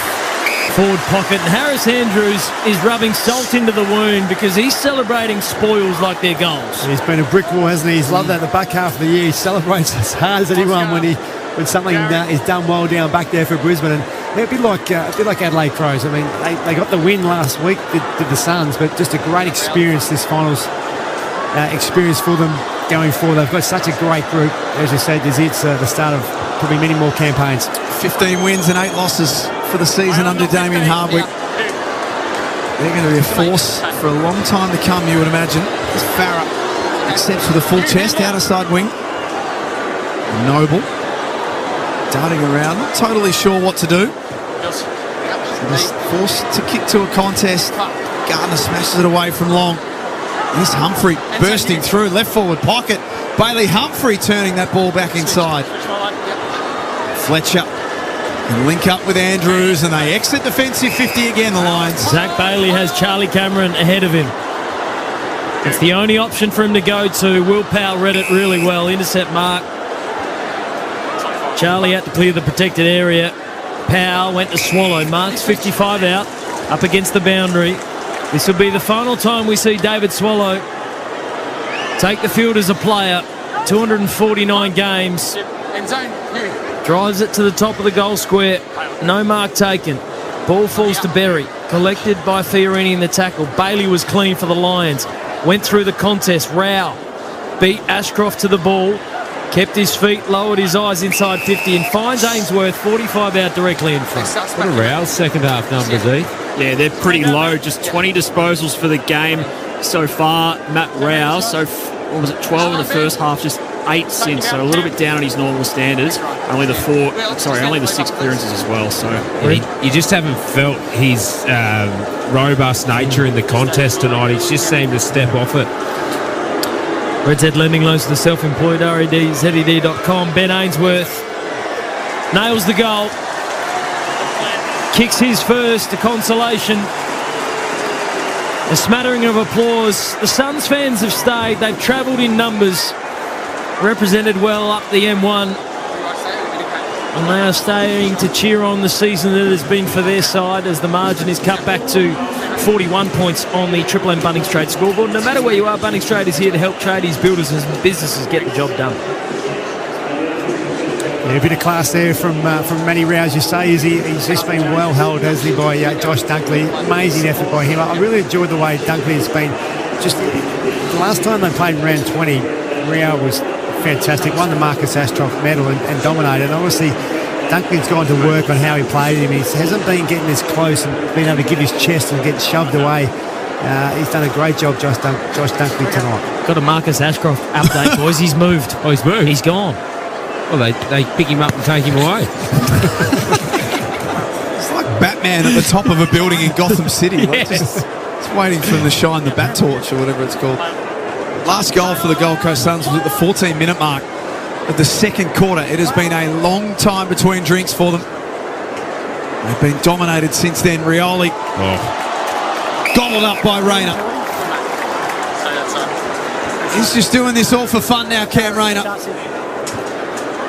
[SPEAKER 8] forward pocket. And Harris Andrews is rubbing salt into the wound because he's celebrating spoils like they're goals.
[SPEAKER 4] He's been a brick wall, hasn't he? He's loved that in the back half of the year. He celebrates as hard as anyone when something is done well down back there for Brisbane. And a bit like Adelaide Crows. I mean, they got the win last week, did the Suns, but just a great experience, this finals experience for them going forward. They've got such a great group. As you said, it's the start of probably many more campaigns.
[SPEAKER 7] 15 wins and 8 losses for the season under Damien Hardwick. They're going to be a force for a long time to come, you would imagine. As Farah accepts with a full chest, outer side wing. Noble. darting around, not totally sure what to do. Just forced to kick to a contest. Gardner smashes it away from long. Here's Humphrey bursting through, left forward pocket. Bailey Humphrey turning that ball back inside. Fletcher can link up with Andrews, and they exit defensive 50 again, the Lions.
[SPEAKER 8] Zach Bailey has Charlie Cameron ahead of him. It's the only option for him to go to. Will Powell read it really well. Intercept mark. Charlie had to clear the protected area. Powell went to Swallow. Marks 55 out, up against the boundary. This will be the final time we see David Swallow take the field as a player. 249 games. Drives it to the top of the goal square. No mark taken. Ball falls to Berry. Collected by Fiorini in the tackle. Bailey was clean for the Lions. Went through the contest. Rao beat Ashcroft to the ball. Kept his feet, lowered his eyes inside 50, and finds Ainsworth 45 out directly in front.
[SPEAKER 2] What are Rao's second half numbers,
[SPEAKER 3] Yeah, they're pretty low. Just 20 disposals for the game so far. Matt Rao, what was it, 12 in the first half, just 8 since, so a little bit down on his normal standards. Only the 6 clearances as well. So
[SPEAKER 2] you just haven't felt his robust nature in the contest tonight. He's just seemed to step off it.
[SPEAKER 8] Red's Head Lending Loans to the self-employed, REDZED.com. Ben Ainsworth nails the goal. Kicks his first to consolation. A smattering of applause. The Suns fans have stayed. They've travelled in numbers. Represented well up the M1. And they are staying to cheer on the season that has been for their side as the margin is cut back to 41 points on the Triple M Bunnings Trade scoreboard. No matter where you are, Bunnings Trade is here to help tradies, builders and businesses get the job done.
[SPEAKER 4] Yeah, a bit of class there from Matty Rao, as you say. He's just been well held, hasn't he, by Josh Dunkley. Amazing effort by him. I really enjoyed the way Dunkley has been. Just the last time they played in round 20, Rao was fantastic. Won the Marcus Ashcroft medal and dominated. And obviously, Dunkley's gone to work on how he played him. He hasn't been getting this close and being able to give his chest and get shoved away. He's done a great job, Josh Dunkley, tonight.
[SPEAKER 8] Got a Marcus Ashcroft update, boys. He's moved.
[SPEAKER 2] Oh, he's moved?
[SPEAKER 8] He's gone.
[SPEAKER 2] Well, they pick him up and take him away.
[SPEAKER 7] It's like Batman at the top of a building in Gotham City. Like just waiting for him to shine the bat torch or whatever it's called. Last goal for the Gold Coast Suns was at the 14-minute mark of the second quarter. It has been a long time between drinks for them. They've been dominated since then. Rioli gobbled up by Rayner. He's just doing this all for fun now, Cam Rayner.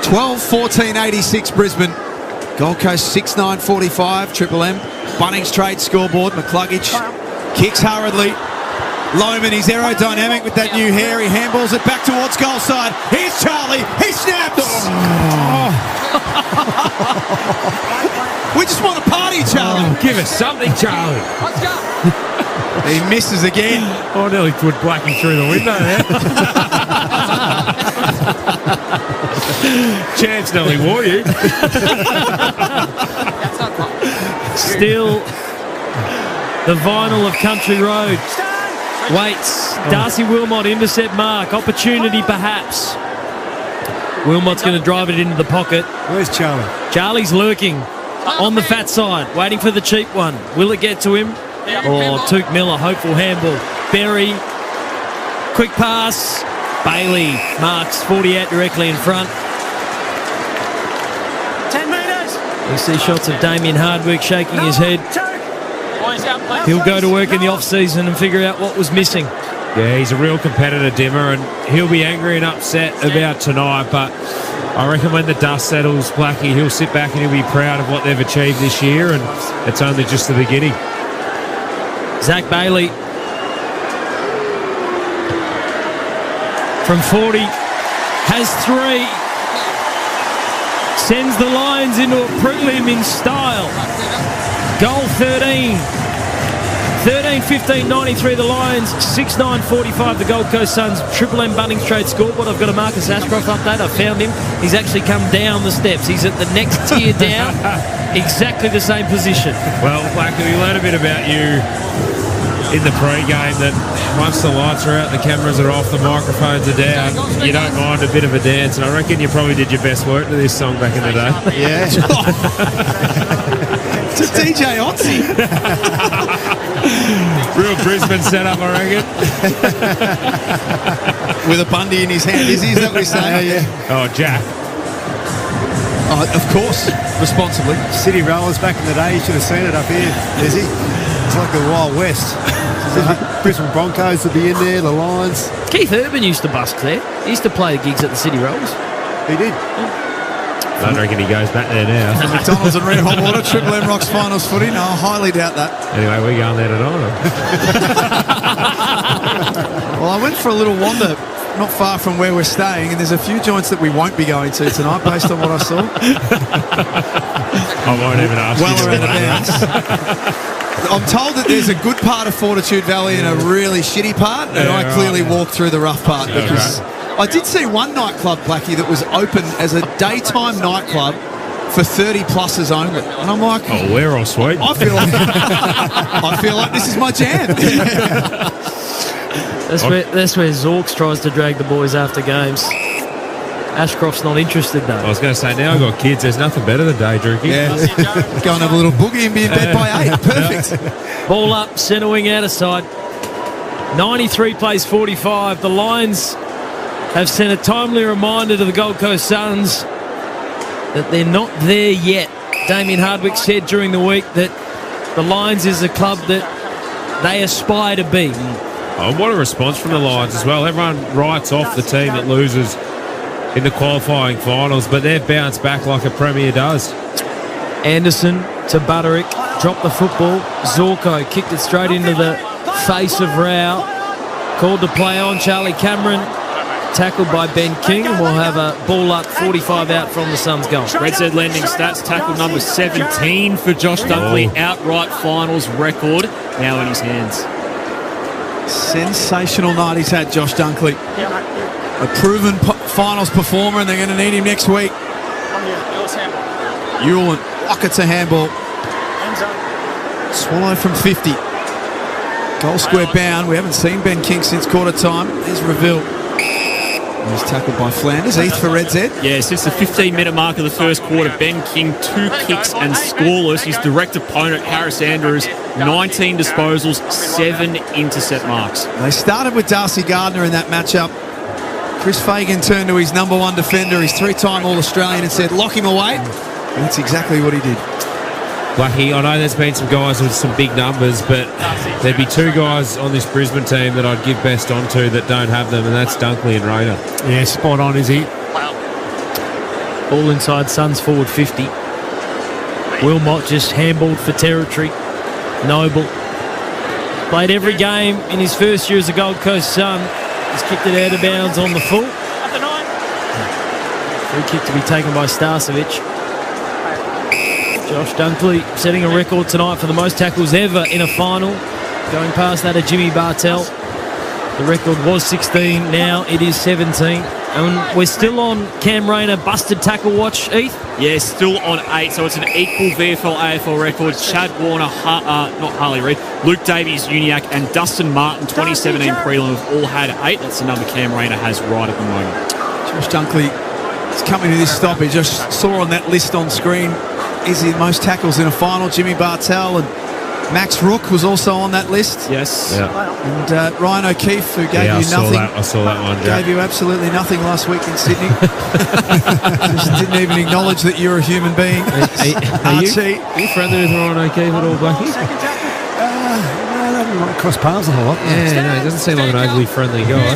[SPEAKER 7] 12-14-86 Brisbane. Gold Coast 6-9-45 Triple M. Bunnings Trade scoreboard. McCluggage kicks hurriedly. Lohman, he's aerodynamic with that new hair. He handballs it back towards goal side. Here's Charlie. He snaps. We just want to party, Charlie.
[SPEAKER 2] Give us something, Charlie.
[SPEAKER 5] Let's go.
[SPEAKER 7] He misses again.
[SPEAKER 2] I nearly put Blackie through the window there. Chance nearly wore you.
[SPEAKER 8] Still the vinyl of Country Road. Waits. Darcy Wilmot intercept mark. Opportunity perhaps. Wilmot's going to drive it into the pocket.
[SPEAKER 4] Where's Charlie?
[SPEAKER 8] Charlie's lurking on the fat side, waiting for the cheap one. Will it get to him? Or Took Miller, hopeful handball. Berry, quick pass. Bailey marks 40 out directly in front.
[SPEAKER 5] 10 metres.
[SPEAKER 8] We see shots of Damien Hardwick shaking his head. He'll go to work in the off-season and figure out what was missing.
[SPEAKER 2] Yeah, he's a real competitor, Dimmer, and he'll be angry and upset about tonight, but I reckon when the dust settles, Blackie, he'll sit back and he'll be proud of what they've achieved this year, and it's only just the beginning.
[SPEAKER 8] Zach Bailey from 40 has 3. Sends the Lions into a prelim in style. Goal 13. 13-15-93 the Lions, 6-9-45 the Gold Coast Suns. Triple M Bunnings Trade scoreboard. I've got a Marcus Ashcroft update. I found him. He's actually come down the steps. He's at the next tier down. Exactly the same position.
[SPEAKER 2] Well, Blackie, we learned a bit about you in the pre-game that once the lights are out, the cameras are off, the microphones are down, you don't mind a bit of a dance. And I reckon you probably did your best work to this song back in the day.
[SPEAKER 7] Yeah. It's a DJ Otzi.
[SPEAKER 2] Real Brisbane setup, I reckon.
[SPEAKER 7] With a bundy in his hand, is he? Is that what he's saying?
[SPEAKER 2] Yeah. Oh, Jack.
[SPEAKER 7] Oh, of course, responsibly.
[SPEAKER 4] City rollers back in the day, you should have seen it up here, Desi. It's like the Wild West. Brisbane Broncos would be in there, the Lions.
[SPEAKER 8] Keith Urban used to busk there. He used to play the gigs at the City Rollers.
[SPEAKER 4] He did.
[SPEAKER 2] I don't reckon he goes back there now.
[SPEAKER 7] McDonald's and Red Hot Water, Triple M Rocks finals footy. No, I highly doubt that.
[SPEAKER 2] Anyway, we're going there tonight.
[SPEAKER 7] Well, I went for a little wander not far from where we're staying, and there's a few joints that we won't be going to tonight based on what I saw.
[SPEAKER 2] I won't even ask
[SPEAKER 7] well
[SPEAKER 2] you.
[SPEAKER 7] Around the bounds. I'm told that there's a good part of Fortitude Valley and a really shitty part, and I clearly walked through the rough part because I did see one nightclub, Blackie, that was open as a daytime nightclub for 30-plussers only. And I'm like...
[SPEAKER 2] Oh, we're all sweet.
[SPEAKER 7] I feel like this is my jam.
[SPEAKER 8] That's where Zorks tries to drag the boys after games. Ashcroft's not interested, though.
[SPEAKER 2] I was going to say, now I've got kids, there's nothing better than day drinking.
[SPEAKER 7] Yeah. Go and have a little boogie and be in bed by 8. Perfect.
[SPEAKER 8] Ball up, centre wing out of side. 93 plays 45. The Lions have sent a timely reminder to the Gold Coast Suns that they're not there yet. Damien Hardwick said during the week that the Lions is a club that they aspire to be.
[SPEAKER 2] Oh, what a response from the Lions as well. Everyone writes off the team that loses in the qualifying finals, but they've bounced back like a premier does.
[SPEAKER 8] Anderson to Butterick, dropped the football. Zorko kicked it straight into the face of Rao. Called to play on. Charlie Cameron tackled by Ben King, and we'll have a ball up 45 out from the Suns goal.
[SPEAKER 3] Red Z Lending Stats, tackle number 17 for Josh Dunkley, outright finals record now in his hands.
[SPEAKER 7] Sensational night he's had, Josh Dunkley. A proven finals performer, and they're going to need him next week. Ewell and Lockett to handball. Swallow from 50. Goal square bound. We haven't seen Ben King since quarter time. There's Reville. He's tackled by Flanders. Heath for Red Z.
[SPEAKER 3] Yeah, since the 15-minute mark of the first quarter, Ben King 2 kicks and scoreless. His direct opponent, Harris Andrews, 19 disposals, 7 intercept marks.
[SPEAKER 7] They started with Darcy Gardner in that matchup. Chris Fagan turned to his number one defender, his 3-time All-Australian, and said, lock him away. And that's exactly what he did.
[SPEAKER 2] Blackie, I know there's been some guys with some big numbers, but there'd be 2 guys on this Brisbane team that I'd give best on to that don't have them, and that's Dunkley and Rayner.
[SPEAKER 4] Yeah, spot on, is he?
[SPEAKER 8] All inside Suns forward 50. Wilmot just handballed for territory. Noble played every game in his first year as a Gold Coast Sun. He's kicked it out of bounds on the full. Free kick to be taken by Starcevic. Josh Dunkley setting a record tonight for the most tackles ever in a final, going past that of Jimmy Bartell. The record was 16, now it is 17. And we're still on Cam Rayner busted tackle watch, Heath?
[SPEAKER 3] Yeah, still on 8, so it's an equal VFL AFL record. Chad Warner, not Harley Reid, Luke Davies, Uniac, and Dustin Martin, 2017 prelim, have all had 8. That's the number Cam Rayner has right at the moment.
[SPEAKER 7] Josh Dunkley is coming to this stop. He just saw on that list on screen, is he most tackles in a final? Jimmy Bartell and Max Rook was also on that list.
[SPEAKER 3] Yes.
[SPEAKER 2] Yeah.
[SPEAKER 7] And Ryan O'Keefe, who gave you nothing.
[SPEAKER 2] I saw that one, Jack.
[SPEAKER 7] Gave you absolutely nothing last week in Sydney. Just didn't even acknowledge that you're a human being.
[SPEAKER 2] Are you friendly with Ryan O'Keefe at all, Blackie?
[SPEAKER 4] No, cross paths a lot.
[SPEAKER 2] Yeah, no, he doesn't seem like an overly friendly guy.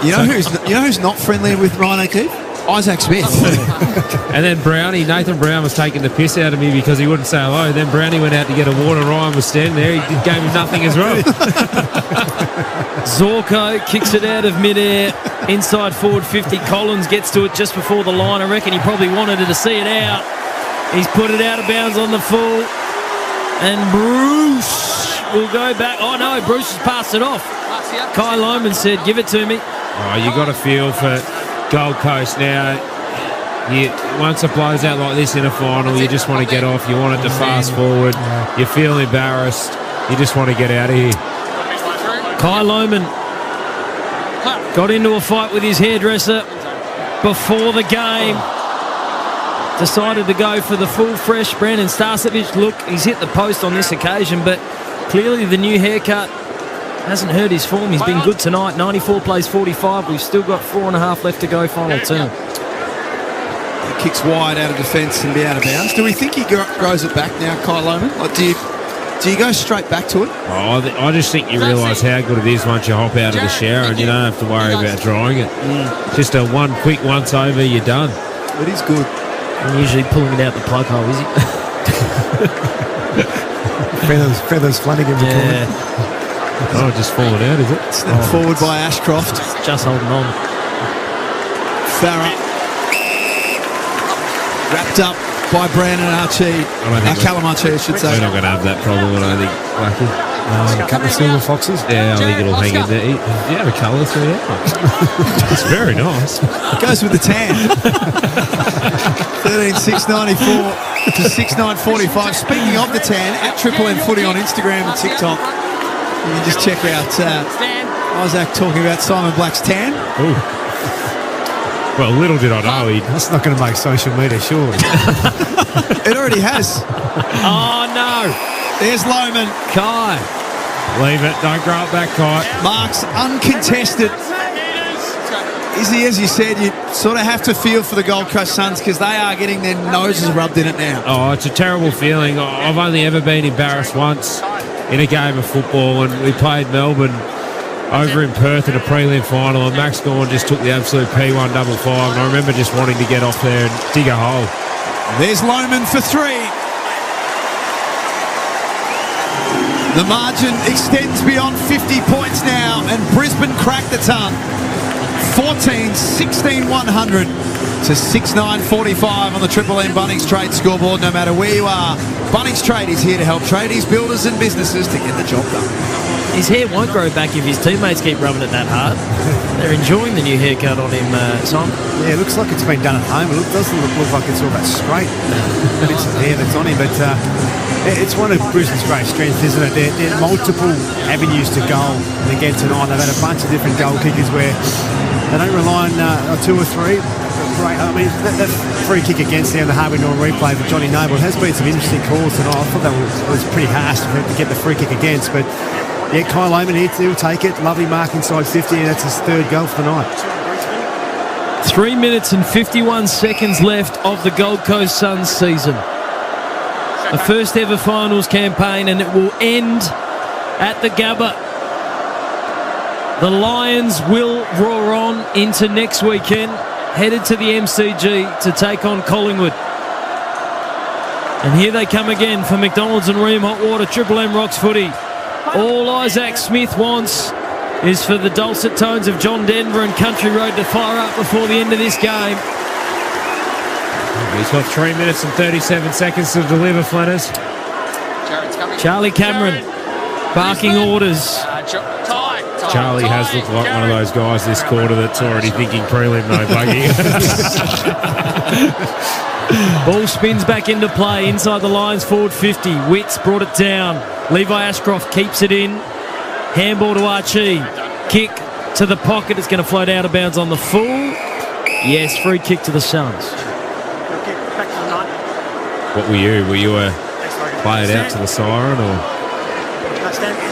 [SPEAKER 7] You know who's not friendly with Ryan O'Keefe? Isaac Smith.
[SPEAKER 2] And then Nathan Brown was taking the piss out of me because he wouldn't say hello. Then Brownie went out to get a water. Ryan was standing there. He gave him nothing as well.
[SPEAKER 8] Zorko kicks it out of midair. Inside forward 50. Collins gets to it just before the line. I reckon he probably wanted to see it out. He's put it out of bounds on the full. And Bruce will go back. Oh, no, Bruce has passed it off. Kai Loman said, give it to me.
[SPEAKER 2] Oh, you got a feel for Gold Coast now. Once it blows out like this in a final, you just want to get off. You want it to fast forward. You feel embarrassed. You just want to get out of here.
[SPEAKER 8] Kai Lohman got into a fight with his hairdresser before the game. Decided to go for the full fresh Brandon Starcevic look. He's hit the post on this occasion, but clearly the new haircut hasn't hurt his form. He's been good tonight. 94 plays 45. We've still got 4.5 left to go, final term.
[SPEAKER 7] Kicks wide out of defence and be out of bounds. Do we think he grows it back now, Kai Lohman? Like, do you go straight back to it?
[SPEAKER 2] Oh, I just think you realise how good it is once you hop out of the shower and you don't have to worry about drying it. Just a quick once over, you're done.
[SPEAKER 7] It is good.
[SPEAKER 8] I'm usually pulling it out the plug hole, is he?
[SPEAKER 4] Feathers flooding in the corner.
[SPEAKER 2] Oh, just falling out, is it?
[SPEAKER 7] Forward by Ashcroft.
[SPEAKER 8] Just holding on.
[SPEAKER 7] Farah. Wrapped up by Brandon Archie. Callum Archie, I should say.
[SPEAKER 2] We're not going to have that problem, I don't think, Blackie.
[SPEAKER 4] A couple of silver foxes.
[SPEAKER 2] Yeah, I think it'll hang in there. Yeah, the colours are It's very nice.
[SPEAKER 7] Goes with the tan. 13,694 to 6,945. Speaking of the tan, at Triple M Footy on Instagram and TikTok, you can just check out Isaac talking about Simon Black's tan.
[SPEAKER 2] Ooh. Well, little did I know
[SPEAKER 4] that's not going to make social media, surely.
[SPEAKER 7] It already has.
[SPEAKER 8] Oh, no.
[SPEAKER 7] There's Lohman.
[SPEAKER 8] Kai.
[SPEAKER 2] Leave it. Don't grow up that Kai.
[SPEAKER 7] Marks uncontested. Izzy, as you said, you sort of have to feel for the Gold Coast Suns because they are getting their noses rubbed in it now.
[SPEAKER 2] Oh, it's a terrible feeling. I've only ever been embarrassed once in a game of football, and we played Melbourne over in Perth in a prelim final, and Max Gawn just took the absolute P155, and I remember just wanting to get off there and dig a hole.
[SPEAKER 7] There's Lohman for 3. The margin extends beyond 50 points now, and Brisbane cracked the ton. 14-16-100 to 6-9-45 on the Triple M Bunnings Trade scoreboard. No matter where you are, Bunnings Trade is here to help tradies, builders and businesses to get the job done.
[SPEAKER 8] His hair won't grow back if his teammates keep rubbing it that hard. They're enjoying the new haircut on him, Simon.
[SPEAKER 4] Yeah, it looks like it's been done at home. It doesn't look like it's all that straight. Bits of hair that's on him, but it's one of Brisbane's great strengths, isn't it? There are multiple avenues to goal. And again tonight, they've had a bunch of different goal kickers where they don't rely on 2 or 3. Great. I mean, that free kick against them, the Harvey Norman replay for Johnny Noble, has been some interesting calls tonight. I thought that was pretty harsh to get the free kick against, but yeah, Kai Lohman, he'll take it. Lovely mark inside 50, and that's his 3rd goal for the night.
[SPEAKER 8] 3 minutes and 51 seconds left of the Gold Coast Suns season. A first ever finals campaign, and it will end at the Gabba. The Lions will roar on into next weekend, headed to the MCG to take on Collingwood. And here they come again for McDonald's and Ream Hot Water, Triple M Rocks Footy. All Isaac Smith wants is for the dulcet tones of John Denver and Country Road to fire up before the end of this game.
[SPEAKER 2] He's got 3 minutes and 37 seconds to deliver, Flanners.
[SPEAKER 8] Charlie Cameron barking orders.
[SPEAKER 2] Charlie has looked like one of those guys this quarter that's already thinking prelim, no buggy.
[SPEAKER 8] Ball spins back into play inside the Lions forward 50. Witts brought it down. Levi Ashcroft keeps it in. Handball to Archie. Kick to the pocket. It's going to float out of bounds on the full. Yes, free kick to the Suns.
[SPEAKER 2] What were you? Were you play it out to the siren or?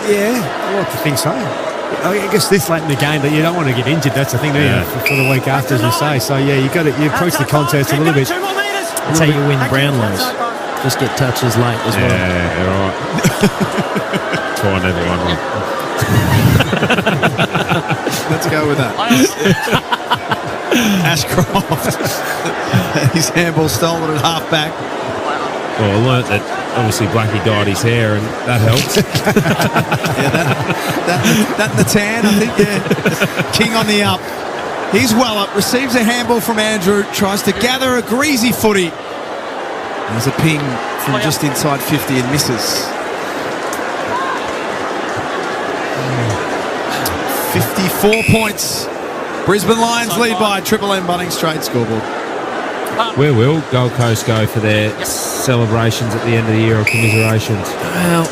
[SPEAKER 4] Yeah, I like to think so. I guess this late in the game, but you don't want to get injured. That's the thing, do you? For the week after, as you say. So yeah, you approach the contest a little bit.
[SPEAKER 8] That's how you win Brownlows. Just get touches late as well.
[SPEAKER 2] Yeah, right. That's why I never won one.
[SPEAKER 7] Let's go with that. Ashcroft. His handball stolen at half back.
[SPEAKER 2] Well, I learnt that obviously Blackie dyed his hair and that helps.
[SPEAKER 7] that and the tan, I think, yeah. King on the up. He's well up, receives a handball from Andrew, tries to gather a greasy footy. There's a ping from just inside 50 and misses. 54 points. Brisbane Lions lead by Triple M Bunnings Trade scoreboard.
[SPEAKER 2] Where will Gold Coast go for their celebrations at the end of the year or commiserations?
[SPEAKER 8] Well,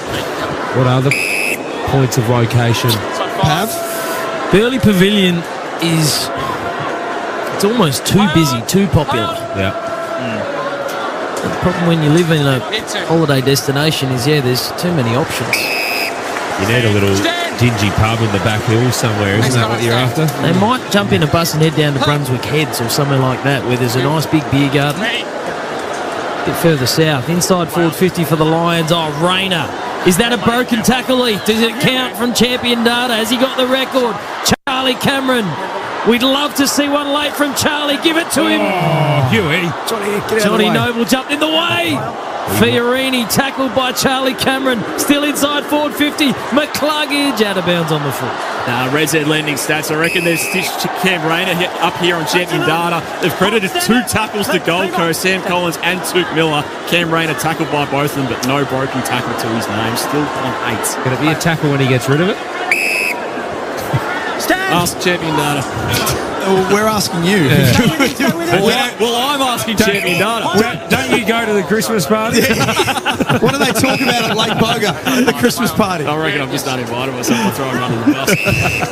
[SPEAKER 2] what other points of location?
[SPEAKER 7] Pav?
[SPEAKER 8] Burleigh Pavilion is... It's almost too busy, too popular.
[SPEAKER 2] Yeah.
[SPEAKER 8] The problem when you live in a holiday destination is, there's too many options.
[SPEAKER 2] You need a little dingy pub in the back hill somewhere, isn't that what you're after?
[SPEAKER 8] They might jump in a bus and head down to Brunswick Heads or somewhere like that, where there's a nice big beer garden. A bit further south, inside forward 50 for the Lions. Oh, Rayner. Is that a broken tackle, Heath? Does it count from champion data? Has he got the record? Charlie Cameron. We'd love to see one late from Charlie. Give it to him.
[SPEAKER 2] Oh, Huey.
[SPEAKER 8] Johnny Noble jumped in the way. Fiorini tackled by Charlie Cameron. Still inside forward 50. McCluggage out of bounds on the foot.
[SPEAKER 3] Red Z lending stats. I reckon they've stitched Cam Rayner up here on champion data. They've credited 2 tackles to Gold Coast, Sam Collins and Tuke Miller. Cam Rayner tackled by both of them, but no broken tackle to his name. Still on 8.
[SPEAKER 2] Going to be a tackle when he gets rid of it?
[SPEAKER 3] Ask champion data.
[SPEAKER 7] We're asking you.
[SPEAKER 3] Well, I'm asking champion data.
[SPEAKER 2] Don't you go to the Christmas party?
[SPEAKER 7] What do they talk about at Lake Boga at the Christmas party?
[SPEAKER 3] I reckon I've just uninvited myself. I'll throw him under the bus.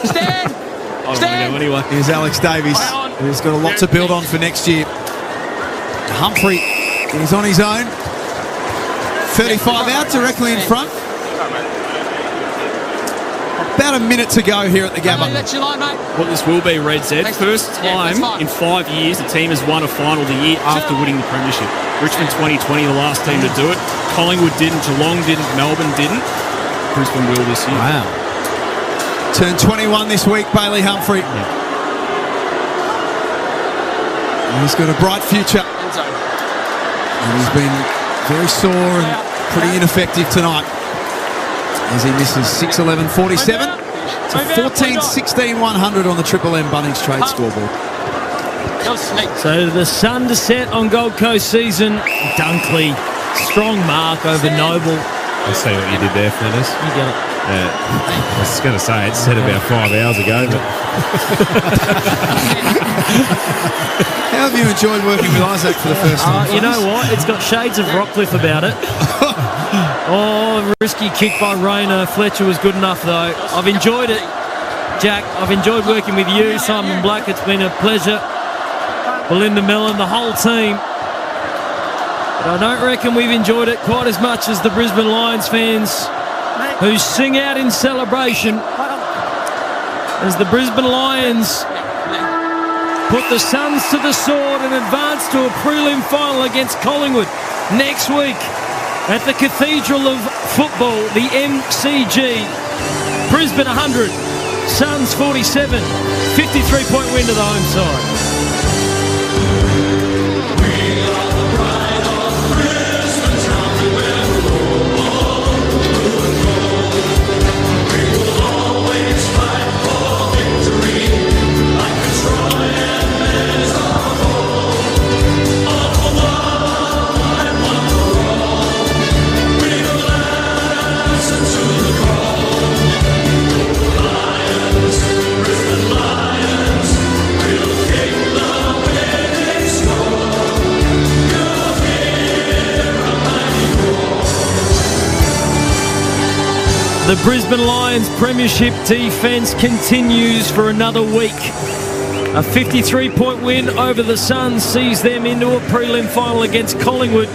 [SPEAKER 5] Stand!
[SPEAKER 3] I don't want to go anyway.
[SPEAKER 7] Here's Alex Davies, who's got a lot to build on for next year. Humphrey is on his own. 35 out, directly in front. About a minute to go here at the Gabba.
[SPEAKER 3] What this will be, Red Z, first time in 5 years the team has won a final the year after winning the premiership. Richmond 2020, the last team to do it. Collingwood didn't, Geelong didn't, Melbourne didn't. Brisbane will this year.
[SPEAKER 7] Wow. Turned 21 this week, Bailey Humphrey. He's got a bright future. And he's been very sore and pretty ineffective tonight, as he misses 6-11-47. It's a 14-16-100 on the Triple M Bunnings trade scoreboard.
[SPEAKER 8] So the sun to set on Gold Coast season. Dunkley, strong mark over Noble.
[SPEAKER 2] I see what you did there, Flinders.
[SPEAKER 8] You got it.
[SPEAKER 2] I was going to say, it said about 5 hours ago, but...
[SPEAKER 7] How have you enjoyed working with Isaac for the first time?
[SPEAKER 8] You know what? It's got shades of Rockcliffe about it. Oh, risky kick by Rayner. Fletcher was good enough, though. I've enjoyed it, Jack. I've enjoyed working with you, Simon Black. It's been a pleasure. Belinda Mellon, the whole team. But I don't reckon we've enjoyed it quite as much as the Brisbane Lions fans, who sing out in celebration as the Brisbane Lions put the Suns to the sword and advance to a prelim final against Collingwood next week at the Cathedral of Football, the MCG. Brisbane 100, Suns 47, 53-point win to the home side. The Brisbane Lions premiership defence continues for another week. A 53-point win over the Suns sees them into a prelim final against Collingwood.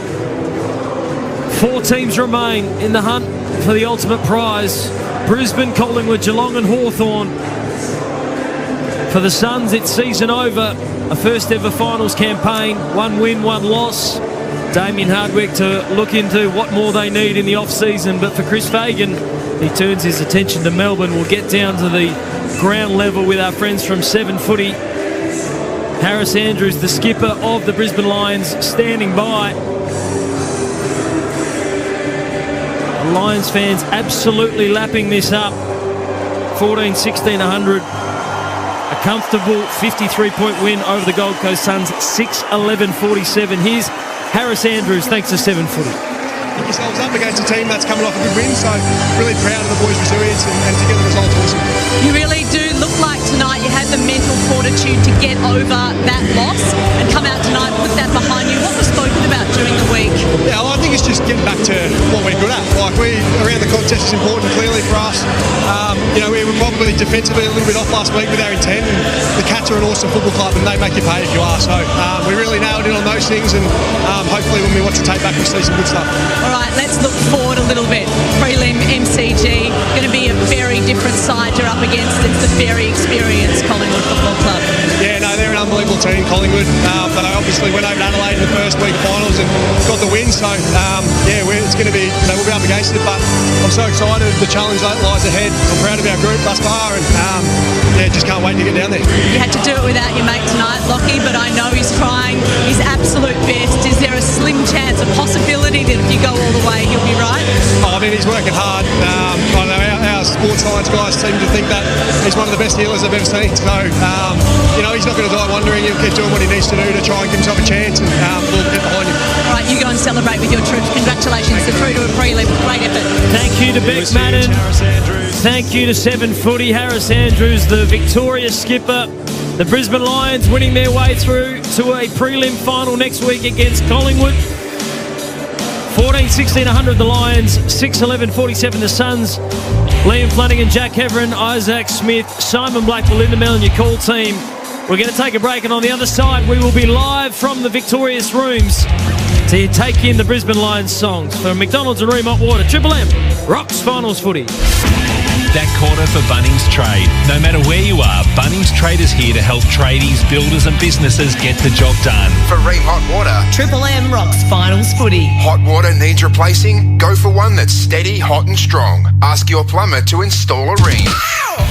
[SPEAKER 8] 4 teams remain in the hunt for the ultimate prize. Brisbane, Collingwood, Geelong and Hawthorn. For the Suns, it's season over. A first ever finals campaign. 1 win, 1 loss. Damien Hardwick to look into what more they need in the off-season. But for Chris Fagan, he turns his attention to Melbourne. We'll get down to the ground level with our friends from 7 Footy. Harris Andrews, the skipper of the Brisbane Lions, standing by. The Lions fans absolutely lapping this up. 14-16-100. A comfortable 53-point win over the Gold Coast Suns. 6-11-47. Here's Harris Andrews, thanks to 7 Footy.
[SPEAKER 6] Pick yourselves up against a team that's coming off a good win, so really proud of the boys' resilience and to get the results awesome.
[SPEAKER 9] You really do look like tonight you had the mental fortitude to get over that loss and come out tonight, put that behind you. What was spoken about during the week?
[SPEAKER 6] Yeah, well, I think it's just getting back to what we're good at. Like, around the contest is important clearly for us. We were probably defensively a little bit off last week with our intent. And the Cats are an awesome football club and they make you pay if you are. So we really nailed it on those things, and hopefully when we watch the tape back we'll see some good stuff.
[SPEAKER 9] All right, let's look forward a little bit. Prelim MCG, going to be a very different side you're up against. It's the very experienced Collingwood Football Club.
[SPEAKER 6] Yeah, no, they're an unbelievable team, Collingwood. But I obviously went over to Adelaide in the first week of finals and got the win. So it's going to be, we'll be up against it. But I'm so excited. The challenge that lies ahead. I'm proud of our group thus far, and just can't wait to get down there.
[SPEAKER 9] You had to do it without your mate tonight, Lockie, but I know he's trying his absolute best. Is there a slim chance, a possibility that if you go all the way, he'll be right?
[SPEAKER 6] I mean, he's working hard. I know our sports science guys seem to think that he's one of the best healers I've ever seen. So, he's not going to die wondering. He'll keep doing what he needs to do to try and give himself a chance, and we'll get behind him.
[SPEAKER 9] All right, you go and celebrate with your troops. Congratulations. They're through to a prelim. Great effort.
[SPEAKER 8] Thank you to Beck Madden. Thank you to 7 Footy. Harris Andrews, the victorious skipper. The Brisbane Lions winning their way through to a prelim final next week against Collingwood. 14-16-100 the Lions, 6-11-47 the Suns. Liam Flanagan, Jack Heverin, Isaac Smith, Simon Black, Belinda Mel and your call team. We're going to take a break, and on the other side we will be live from the Victorious Rooms to take in the Brisbane Lions songs. For McDonald's and Room Hot Water, Triple M rocks finals footy.
[SPEAKER 19] That corner for Bunnings Trade. No matter where you are, Bunnings Trade is here to help tradies, builders and businesses get the job done.
[SPEAKER 21] For Ream Hot Water,
[SPEAKER 11] Triple M rocks finals footy.
[SPEAKER 21] hot water needs replacing? Go for one that's steady, hot and strong. Ask your plumber to install a Ream.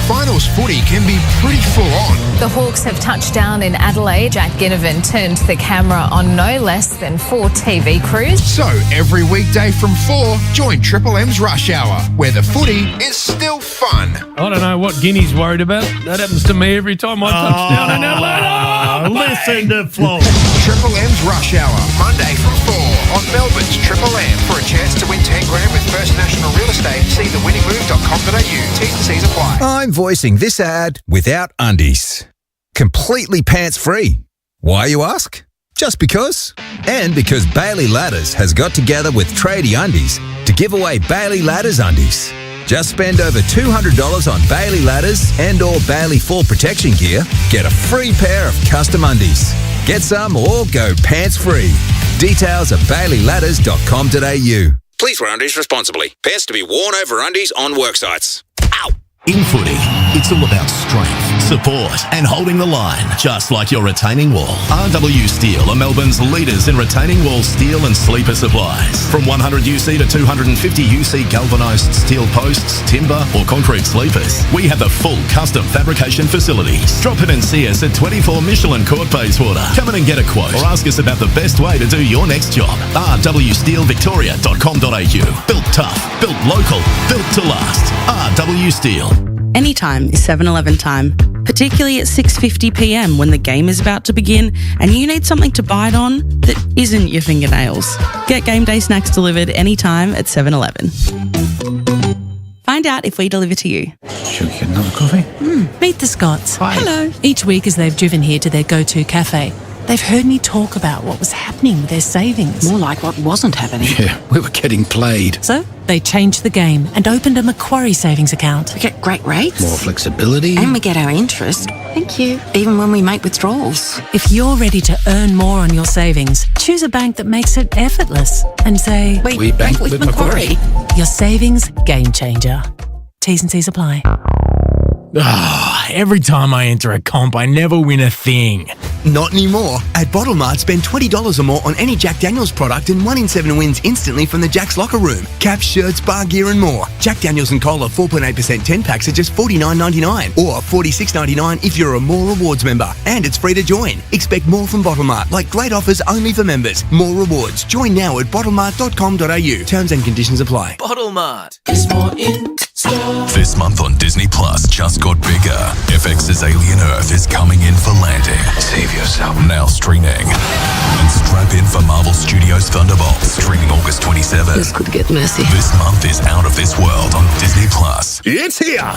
[SPEAKER 21] Finals footy can be pretty full on.
[SPEAKER 10] The Hawks have touched down in Adelaide. Jack Ginnivan turned the camera on no less than 4 TV crews.
[SPEAKER 21] So every weekday from 4, join Triple M's Rush Hour, where the footy is still fun.
[SPEAKER 2] I don't know what Guinea's worried about. That happens to me every time I touch down in Adelaide.
[SPEAKER 12] Listen to Flo.
[SPEAKER 21] Triple M's Rush Hour, Monday from 4 on Melbourne's Triple M. For a chance to win 10 grand with First National Real Estate, see thewinningmove.com.au. T's and C's apply.
[SPEAKER 13] I'm voicing this ad without undies. Completely pants-free. Why, you ask? Just because. And because Bailey Ladders has got together with Tradie Undies to give away Bailey Ladders undies. Just spend over $200 on Bailey Ladders and or Bailey Fall Protection gear. Get a free pair of custom undies. Get some or go pants-free. Details at baileyladders.com.au.
[SPEAKER 14] Please wear undies responsibly. Pants to be worn over undies on work sites. Ow!
[SPEAKER 15] In footy, it's all about strength, support and holding the line, just like your retaining wall. RW Steel are Melbourne's leaders in retaining wall steel and sleeper supplies. From 100 UC to 250 UC galvanised steel posts, timber or concrete sleepers, we have a full custom fabrication facility. Drop in and see us at 24 Michelin Court Bayswater. Come in and get a quote or ask us about the best way to do your next job. rwsteelvictoria.com.au. Built tough, built local, built to last. RW Steel.
[SPEAKER 30] Anytime is 7-Eleven time, particularly at 6:50pm when the game is about to begin and you need something to bite on that isn't your fingernails. Get game day snacks delivered anytime at 7-Eleven. Find out if we deliver to you.
[SPEAKER 16] Should we get another coffee?
[SPEAKER 22] Meet the Scotts.
[SPEAKER 16] Hi.
[SPEAKER 22] Hello. Each week as they've driven here to their go-to cafe, they've heard me talk about what was happening with their savings.
[SPEAKER 23] More like what wasn't happening.
[SPEAKER 16] Yeah, we were getting played.
[SPEAKER 22] So they changed the game and opened a Macquarie savings account.
[SPEAKER 23] We get great rates.
[SPEAKER 16] More flexibility.
[SPEAKER 23] And we get our interest. Thank you. Even when we make withdrawals.
[SPEAKER 22] If you're ready to earn more on your savings, choose a bank that makes it effortless and say,
[SPEAKER 16] We bank with Macquarie.
[SPEAKER 22] Your savings game changer. T's and C's apply.
[SPEAKER 12] Every time I enter a comp, I never win a thing.
[SPEAKER 18] Not anymore. At Bottle Mart, spend $20 or more on any Jack Daniels product and 1 in 7 wins instantly from the Jack's Locker Room. Caps, shirts, bar gear and more. Jack Daniels and Cola 4.8% 10 packs are just $49.99 or $46.99 if you're a More Rewards member. And it's free to join. Expect more from Bottle Mart, like great offers only for members. More rewards. Join now at bottlemart.com.au. Terms and conditions apply.
[SPEAKER 20] Bottle Mart.
[SPEAKER 24] There's more in store.
[SPEAKER 26] This month on Disney Plus just got bigger. FX's Alien Earth is coming in for landing. Save yourself. Now streaming. And strap in for Marvel Studios Thunderbolt, streaming August 27.
[SPEAKER 23] This could get messy.
[SPEAKER 26] This month is Out of This World on Disney+.
[SPEAKER 1] It's here!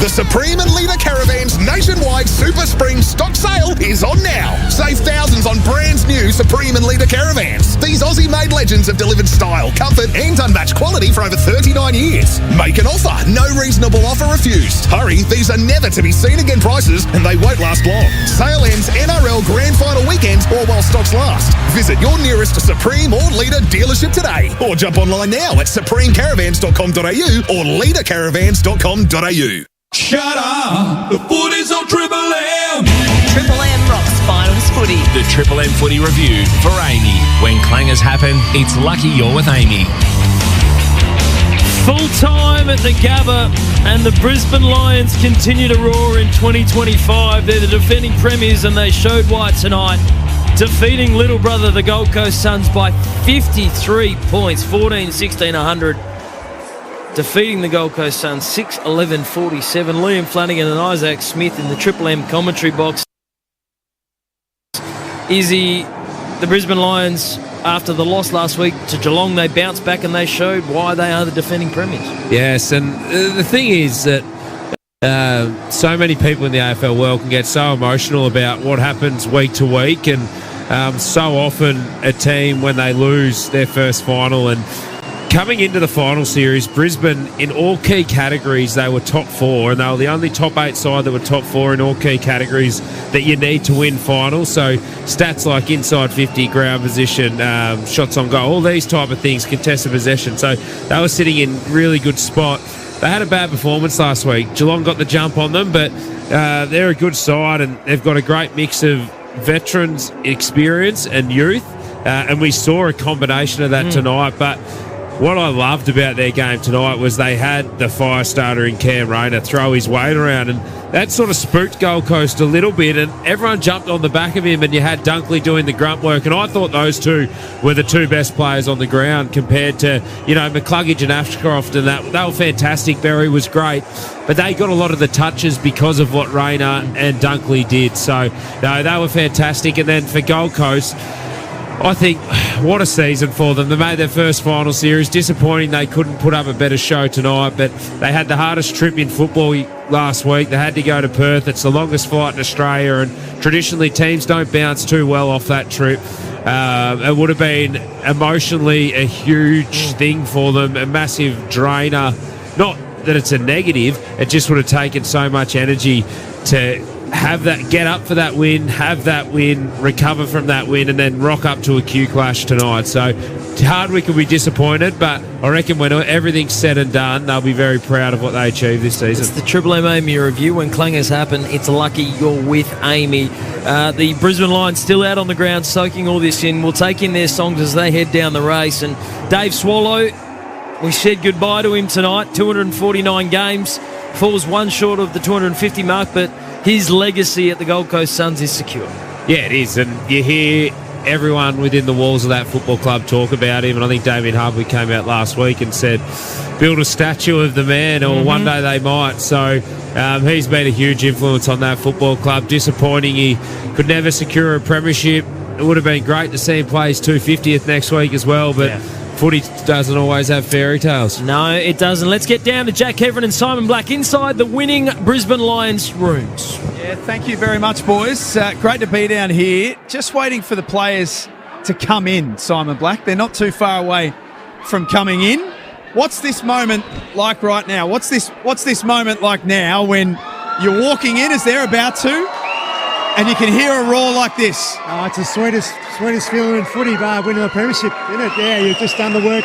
[SPEAKER 1] The Supreme and Leader Caravan's nationwide Super Spring stock sale is on now. Save thousands on brand new Supreme and Leader Caravans. These Aussie-made legends have delivered style, comfort and unmatched quality for over 39 years. Make an offer. No reasonable offer refused. Hurry, these are never to be seen again prices and they won't last long. Sale ends NRL Grand Final weekend or while stocks last. Visit your nearest Supreme or Leader dealership today or jump online now at supremecaravans.com.au or leadercaravans.com.au.
[SPEAKER 24] Shut up! The footy's on Triple M!
[SPEAKER 11] Triple M rocks finals footy.
[SPEAKER 19] The Triple M footy review for Amy. When clangers happen, it's lucky you're with Amy.
[SPEAKER 8] Full time at the Gabba, and the Brisbane Lions continue to roar in 2025. They're the defending premiers, and they showed why tonight, defeating little brother the Gold Coast Suns by 53 points, 14-16-100. Defeating the Gold Coast Suns 6-11-47. Liam Flanagan and Isaac Smith in the Triple M commentary box. Izzy, the Brisbane Lions, after the loss last week to Geelong, they bounced back and they showed why they are the defending premiers.
[SPEAKER 2] Yes, and the thing is that so many people in the AFL world can get so emotional about what happens week to week, and so often a team, when they lose their first final, and coming into the final series, Brisbane, in all key categories, they were top four, and they were the only top 8 side that were top 4 in all key categories that you need to win finals. So stats like inside 50, ground position, shots on goal, all these type of things, contested possession. So they were sitting in really good spot. They had a bad performance last week. Geelong got the jump on them, but they're a good side, and they've got a great mix of veterans, experience, and youth. And we saw a combination of that tonight, but what I loved about their game tonight was they had the fire starter in Cam Rayner throw his weight around, and that sort of spooked Gold Coast a little bit, and everyone jumped on the back of him, and you had Dunkley doing the grunt work, and I thought those two were the two best players on the ground compared to, McCluggage and Ashcroft, and that they were fantastic. Berry was great, but they got a lot of the touches because of what Rayner and Dunkley did. So, no, they were fantastic. And then for Gold Coast, I think, what a season for them. They made their first final series. Disappointing they couldn't put up a better show tonight, but they had the hardest trip in football last week. They had to go to Perth. It's the longest flight in Australia, and traditionally teams don't bounce too well off that trip. It would have been emotionally a huge thing for them, a massive drainer. Not that it's a negative, it just would have taken so much energy to have that, get up for that win, have that win, recover from that win, and then rock up to a Q clash tonight. So Hardwick will be disappointed, but I reckon when everything's said and done, they'll be very proud of what they achieved this season.
[SPEAKER 8] It's the Triple M Amy review. When clangers happen, it's lucky you're with Amy. The Brisbane Lions still out on the ground soaking all this in. We'll take in their songs as they head down the race. And Dave Swallow, we said goodbye to him tonight. 249 games, falls one short of the 250 mark, but his legacy at the Gold Coast Suns is secure.
[SPEAKER 2] Yeah, it is. And you hear everyone within the walls of that football club talk about him. And I think Damien Hardwick came out last week and said, build a statue of the man, or one day they might. So he's been a huge influence on that football club. Disappointing he could never secure a premiership. It would have been great to see him play his 250th next week as well, but footy doesn't always have fairy tales.
[SPEAKER 8] No, it doesn't. Let's get down to Jack Heverin and Simon Black inside the winning Brisbane Lions rooms.
[SPEAKER 3] Yeah, thank you very much, boys. Great to be down here. Just waiting for the players to come in, Simon Black. They're not too far away from coming in. What's this moment like right now? What's this moment like now when you're walking in as they're about to, and you can hear a roar like this?
[SPEAKER 4] Oh, it's the sweetest feeling in footy, winning a premiership, isn't it? Yeah, you've just done the work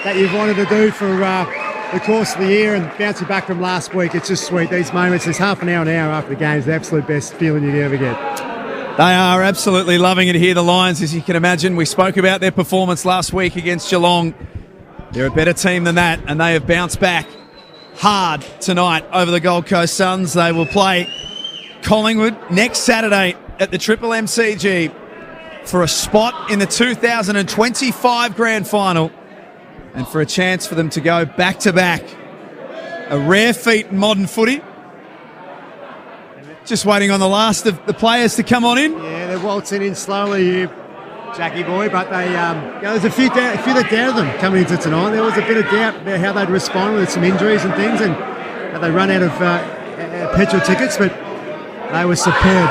[SPEAKER 4] that you've wanted to do for the course of the year, and bouncing back from last week. It's just sweet. These moments, there's half an hour after the game, is the absolute best feeling you could ever get.
[SPEAKER 3] They are absolutely loving it here, the Lions, as you can imagine. We spoke about their performance last week against Geelong. They're a better team than that, and they have bounced back hard tonight over the Gold Coast Suns. They will play Collingwood next Saturday at the Triple MCG for a spot in the 2025 Grand Final and for a chance for them to go back-to-back. A rare feat in modern footy. Just waiting on the last of the players to come on in.
[SPEAKER 4] Yeah, they're waltzing in slowly here. Jackie boy, but they there's a few that doubted them coming into tonight. There was a bit of doubt about how they'd respond with some injuries and things, and that they run out of petrol tickets, but they were superb.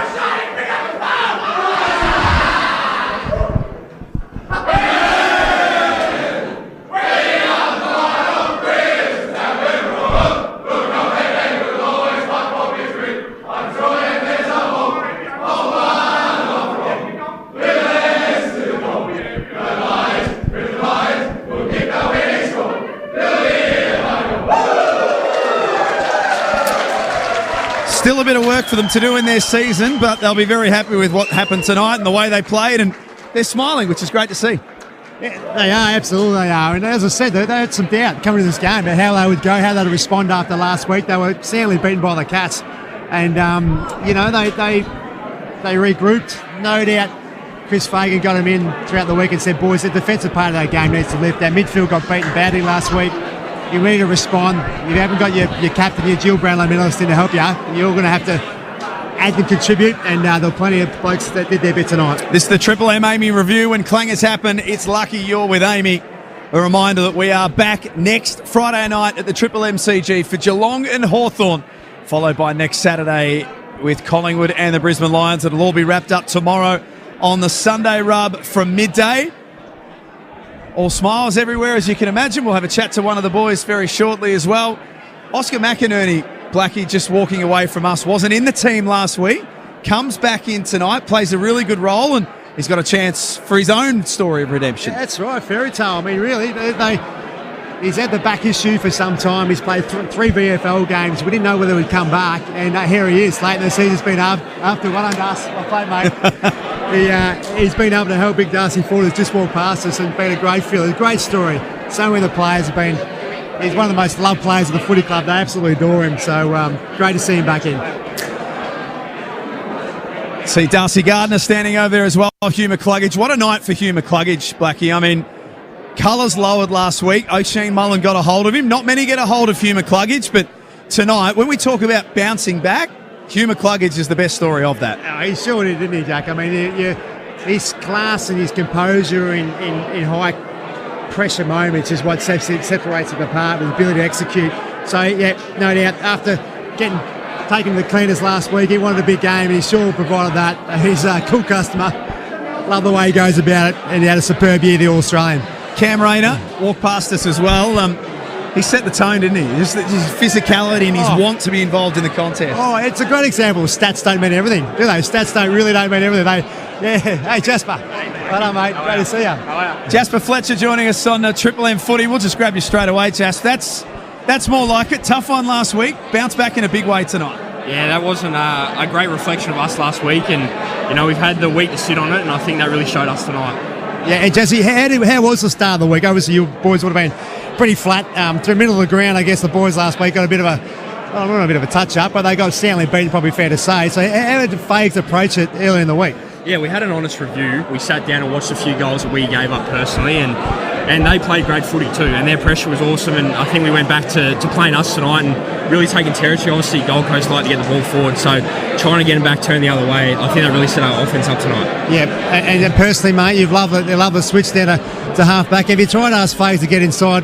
[SPEAKER 3] Still a bit of work for them to do in their season, but they'll be very happy with what happened tonight and the way they played, and they're smiling, which is great to see.
[SPEAKER 4] Yeah, they are, absolutely they are. And as I said, they had some doubt coming to this game about how they would go, how they'd respond after last week. They were soundly beaten by the Cats. And, they regrouped. No doubt Chris Fagan got them in throughout the week and said, boys, the defensive part of that game needs to lift. Our midfield got beaten badly last week. You need to respond. You haven't got your captain, your Jill Brownlow medalist in to help you. You're going to have to add and contribute, and there were plenty of blokes that did their bit tonight.
[SPEAKER 3] This is the Triple M Amy review. When clangers happen, it's lucky you're with Amy. A reminder that we are back next Friday night at the Triple MCG for Geelong and Hawthorn, followed by next Saturday with Collingwood and the Brisbane Lions. It'll all be wrapped up tomorrow on the Sunday rub from midday. All smiles everywhere, as you can imagine. We'll have a chat to one of the boys very shortly as well. Oscar McInerney, Blackie, just walking away from us, wasn't in the team last week, comes back in tonight, plays a really good role, and he's got a chance for his own story of redemption.
[SPEAKER 4] Yeah, that's right, fairy tale. I mean, really, he's had the back issue for some time. He's played three VFL games. We didn't know whether he'd come back, and here he is. Late in the season, he's been after well done, Darcy. Well played, mate. He's been able to help Big Darcy Ford, who's just walked past us, and been a great feeling. A great story. So many of the players have been. He's one of the most loved players of the footy club. They absolutely adore him. So great to see him back in.
[SPEAKER 3] See Darcy Gardner standing over there as well. Hugh McCluggage. What a night for Hugh McCluggage, Blackie. I mean, colours lowered last week. O'Shane Mullen got a hold of him. Not many get a hold of Hugh McCluggage, but tonight, when we talk about bouncing back, Hugh McCluggage is the best story of that.
[SPEAKER 4] Oh, he sure did, didn't he, Jack? I mean, his class and his composure in high pressure moments is what separates him apart, his ability to execute. So, yeah, no doubt, after taking the cleaners last week, he wanted a big game, and he sure provided that. He's a cool customer. Love the way he goes about it, and he had a superb year, the All-Australian.
[SPEAKER 3] Cam Rayner walked past us as well. He set the tone, didn't he? Just his physicality and his want to be involved in the contest.
[SPEAKER 4] Oh, it's a great example. Stats don't mean everything, do they? Stats really don't mean everything. Hey, Jasper. Well done, mate. Great to see you.
[SPEAKER 3] Jasper Fletcher joining us on Triple M Footy. We'll just grab you straight away, Jas. That's more like it. Tough one last week. Bounce back in a big way tonight.
[SPEAKER 5] Yeah, that wasn't a great reflection of us last week, and we've had the week to sit on it, and I think that really showed us tonight.
[SPEAKER 4] Yeah, and Jesse, how was the start of the week? Obviously, you boys would have been pretty flat through the middle of the ground. I guess the boys last week got a bit of a touch-up, but they got soundly beaten, probably fair to say. So how did Fags approach it early in the week?
[SPEAKER 5] Yeah, we had an honest review. We sat down and watched a few goals that we gave up personally, and they played great footy too, and their pressure was awesome, and I think we went back to playing us tonight and really taking territory. Obviously, Gold Coast like to get the ball forward, so trying to get them back, turn the other way, I think that really set our offence up tonight.
[SPEAKER 4] Yeah, and personally, mate, you love the switch there to half-back. Have you tried to ask Fags to get inside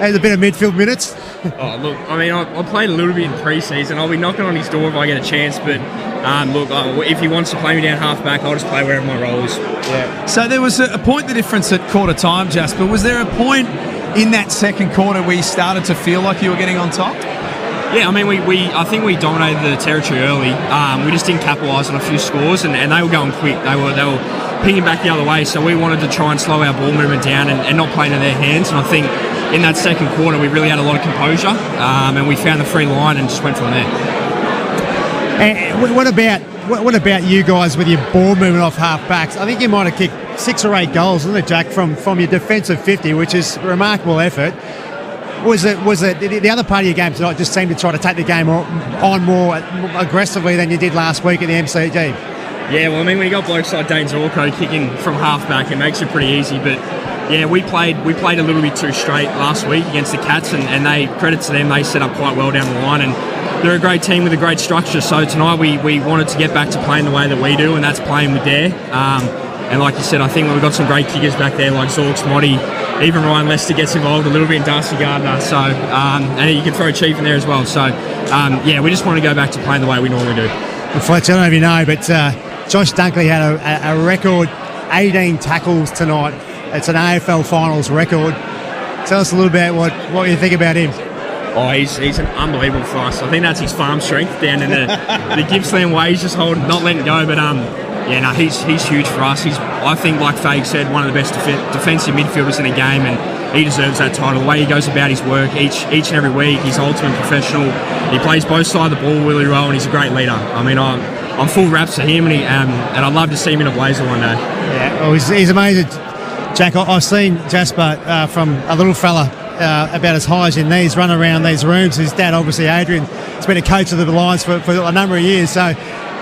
[SPEAKER 4] as a bit of midfield minutes?
[SPEAKER 5] Oh, look, I mean, I played a little bit in pre-season. I'll be knocking on his door if I get a chance, but if he wants to play me down half-back, I'll just play wherever my role is.
[SPEAKER 3] Yeah. So there was a point the difference at quarter time, Jasper. Was there a point in that second quarter where you started to feel like you were getting on top?
[SPEAKER 5] Yeah, I mean, I think we dominated the territory early. We just didn't capitalise on a few scores, and they were going quick. They were pinging back the other way, so we wanted to try and slow our ball movement down and not play into their hands. And I think in that second quarter, we really had a lot of composure, and we found the free line and just went from there.
[SPEAKER 4] And what about you guys with your ball movement off half-backs? I think you might have kicked 6 or 8 goals, isn't it, Jack, from your defensive 50, which is a remarkable effort. Was it the other part of your game tonight just seemed to try to take the game on more aggressively than you did last week at the MCG?
[SPEAKER 5] Yeah, well, I mean, when you got blokes like Dane Zorko kicking from half-back, it makes it pretty easy, but yeah, we played a little bit too straight last week against the Cats, and they, credit to them, they set up quite well down the line, and they're a great team with a great structure. So tonight we wanted to get back to playing the way that we do, and that's playing with dare. And like you said, I think we've got some great kickers back there like Zorks, Motti, even Ryan Lester gets involved a little bit in Darcy Gardner. So, and you can throw Chief in there as well. So, yeah, we just want to go back to playing the way we normally do.
[SPEAKER 4] Well, Fletcher, I don't know if you know, but Josh Dunkley had a record 18 tackles tonight. It's an AFL finals record. Tell us a little bit what you think about him.
[SPEAKER 5] Oh, he's an unbelievable for us. I think that's his farm strength down in the Gippsland way. He's just not letting go. But yeah, no, he's huge for us. He's, I think, like Faye said, one of the best defensive midfielders in the game, and he deserves that title. The way he goes about his work each and every week, he's ultimate professional. He plays both sides of the ball really well, and he's a great leader. I mean, I'm full raps for him, and I'd love to see him in a blazer one day.
[SPEAKER 4] Yeah, well, he's amazing. Jack, I've seen Jasper from a little fella about as high as your knees run around these rooms. His dad, obviously Adrian, has been a coach of the Lions for a number of years. So,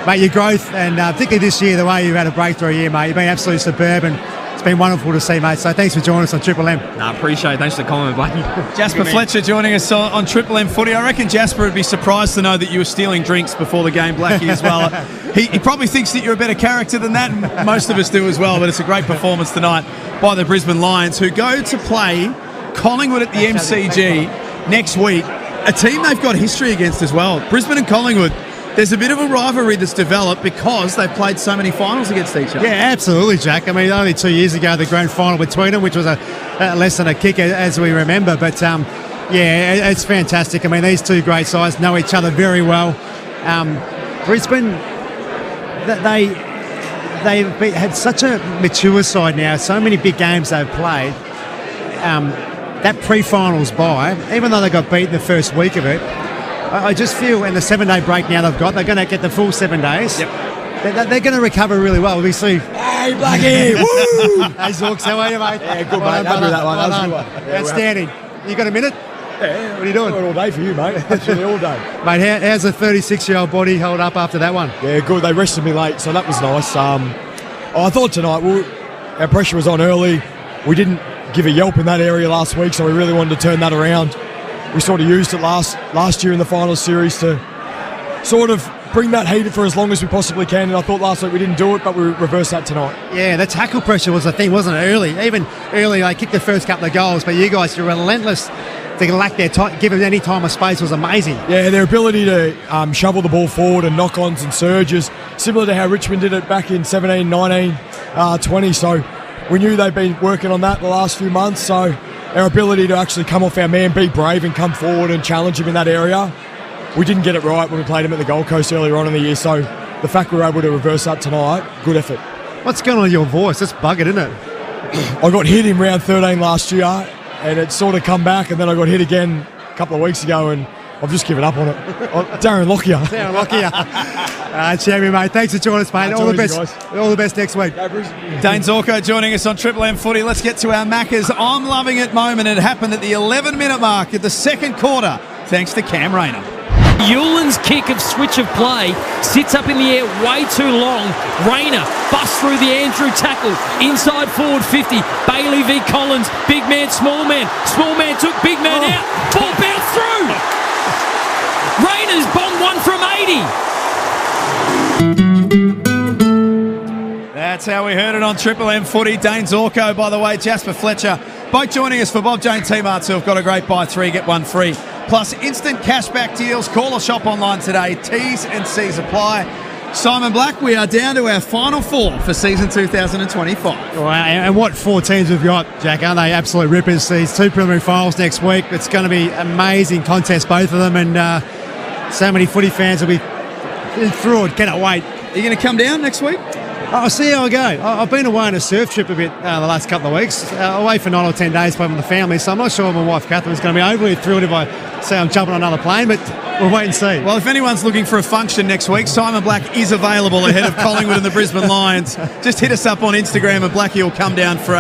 [SPEAKER 4] mate, your growth, and particularly this year, the way you've had a breakthrough year, mate, you've been absolutely superb, and it's been wonderful to see, mate. So thanks for joining us on Triple M.
[SPEAKER 5] No, appreciate it. Thanks for the comment, Blackie.
[SPEAKER 3] Jasper Fletcher joining us on Triple M Footy. I reckon Jasper would be surprised to know that you were stealing drinks before the game, Blackie, as well. He probably thinks that you're a better character than that, and most of us do as well, but it's a great performance tonight by the Brisbane Lions, who go to play Collingwood at the MCG next week, a team they've got history against as well. Brisbane and Collingwood, there's a bit of a rivalry that's developed because they've played so many finals against each other.
[SPEAKER 4] Yeah, absolutely, Jack. I mean, only 2 years ago, the grand final between them, which was a less than a kick, as we remember. But, yeah, it's fantastic. I mean, these two great sides know each other very well. Brisbane, they've had such a mature side now, so many big games they've played. That pre-finals bye, even though they got beat in the first week of it, I just feel in the 7-day break now they're going to get the full 7 days. Yep. They're going to recover really well. We see.
[SPEAKER 6] Hey, Blackie! Woo!
[SPEAKER 4] Hey, Zorks, how are you, mate?
[SPEAKER 6] Yeah, good, mate. Happy with that one. That was a good one. Yeah,
[SPEAKER 4] outstanding. You got a minute?
[SPEAKER 6] Yeah.
[SPEAKER 4] What are you doing?
[SPEAKER 6] All day for you, mate. Actually, all day.
[SPEAKER 4] Mate, how's the 36-year-old body held up after that one?
[SPEAKER 6] Yeah, good. They rested me late, so that was nice. I thought tonight, our pressure was on early. We didn't give a yelp in that area last week, so we really wanted to turn that around. We sort of used it last year in the final series to sort of bring that heat for as long as we possibly can, and I thought last week we didn't do it, but we reversed that tonight.
[SPEAKER 4] Yeah, the tackle pressure was the thing, wasn't it, early? Even early, they kicked the first couple of goals, but you guys, you're relentless. To lack their time, give them any time or space was amazing.
[SPEAKER 6] Yeah, their ability to shovel the ball forward and knock-ons and surges, similar to how Richmond did it back in 17, 19, 20, so we knew they'd been working on that the last few months, so our ability to actually come off our man, be brave and come forward and challenge him in that area, we didn't get it right when we played him at the Gold Coast earlier on in the year, so the fact we were able to reverse that tonight, good effort.
[SPEAKER 4] What's going on with your voice? It's buggered, isn't it?
[SPEAKER 6] I got hit in round 13 last year, and it sort of come back, and then I got hit again a couple of weeks ago, and I've just given up on it. Darren Lockyer.
[SPEAKER 4] Darren Lockyer. Champion, mate. Thanks for joining us, mate. All the best. All the best next week.
[SPEAKER 3] Dane Zorko joining us on Triple M Footy. Let's get to our Maccas. I'm loving it moment. It happened at the 11-minute mark of the second quarter, thanks to Cam Rayner.
[SPEAKER 8] Yulin's kick of switch of play sits up in the air way too long. Rayner busts through the Andrew tackle. Inside forward 50. Bailey v Collins. Big man, small man. Small man took big man out. Ball bounced through. Rayner's bombed one from 80.
[SPEAKER 3] That's how we heard it on Triple M Footy. Dane Zorko, by the way, Jasper Fletcher, both joining us for Bob Jane T-Marts, who have got a great buy 3, get 1 free. Plus instant cashback deals. Call or shop online today. T's and C's apply. Simon Black, we are down to our final 4 for season 2025.
[SPEAKER 4] Wow, and what 4 teams we've got, Jack? Aren't they absolute rippers? These 2 preliminary finals next week. It's going to be amazing contest, both of them, and so many footy fans will be enthralled. Cannot wait.
[SPEAKER 3] Are you going to come down next week?
[SPEAKER 4] I'll see how I go. I've been away on a surf trip a bit the last couple of weeks, away for 9 or 10 days playing with the family, so I'm not sure my wife Catherine's going to be overly thrilled if I say I'm jumping on another plane, but we'll wait and see.
[SPEAKER 3] Well, if anyone's looking for a function next week, Simon Black is available ahead of Collingwood and the Brisbane Lions. Just hit us up on Instagram and Blackie will come down for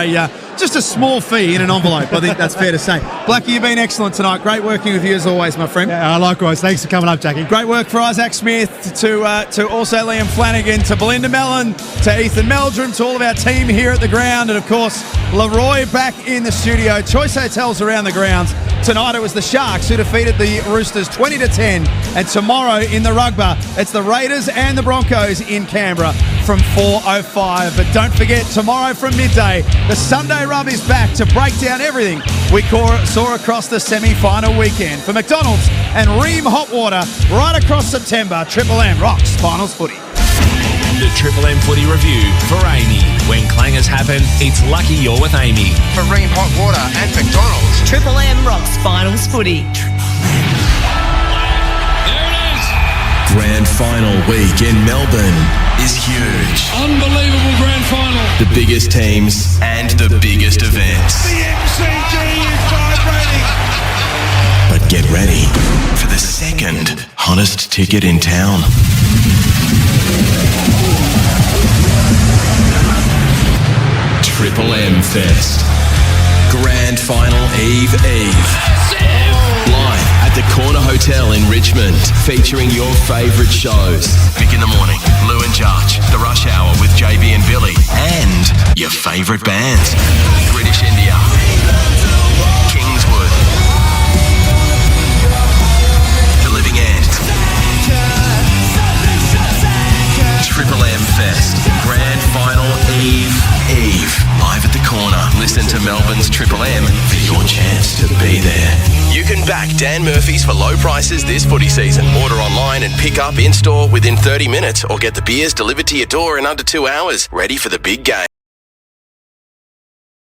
[SPEAKER 3] just a small fee in an envelope. I think that's fair to say. Blackie, you've been excellent tonight. Great working with you as always, my friend.
[SPEAKER 4] Yeah, likewise. Thanks for coming up, Jackie.
[SPEAKER 3] Great work for Isaac Smith, to also Liam Flanagan, to Belinda Mellon, to Ethan Meldrum, to all of our team here at the ground, and of course Leroy back in the studio. Choice hotels around the grounds. Tonight it was the Sharks who defeated the Roosters 20-10, and tomorrow in the Rugby it's the Raiders and the Broncos in Canberra. from 4:05. But don't forget, tomorrow from midday, the Sunday Rub is back to break down everything we saw across the semi-final weekend. For McDonald's and Ream Hot Water, right across September, Triple M rocks finals footy.
[SPEAKER 19] The Triple M Footy Review for Amy. When clangers happen, it's lucky you're with Amy.
[SPEAKER 7] For Ream Hot Water and McDonald's.
[SPEAKER 11] Triple M rocks finals footy.
[SPEAKER 15] Grand final week in Melbourne is huge.
[SPEAKER 24] Unbelievable grand final.
[SPEAKER 15] The biggest teams and the biggest events.
[SPEAKER 24] The MCG is vibrating.
[SPEAKER 15] But get ready for the second hottest ticket in town. Triple M Fest. Grand Final Eve. Live at the Corner Hotel in Richmond, featuring your favourite shows. Vic in the Morning, Lou and Jarch, The Rush Hour with JB and Billy, and your favourite bands. British India, Kingswood, The Living End. Triple M Fest, Grand Final Eve. Live at the Corner. Listen to Melbourne's Triple M for your chance to be there. You can back Dan Murphy's for low prices this footy season. Order online and pick up in-store within 30 minutes or get the beers delivered to your door in under 2 hours. Ready for the big game.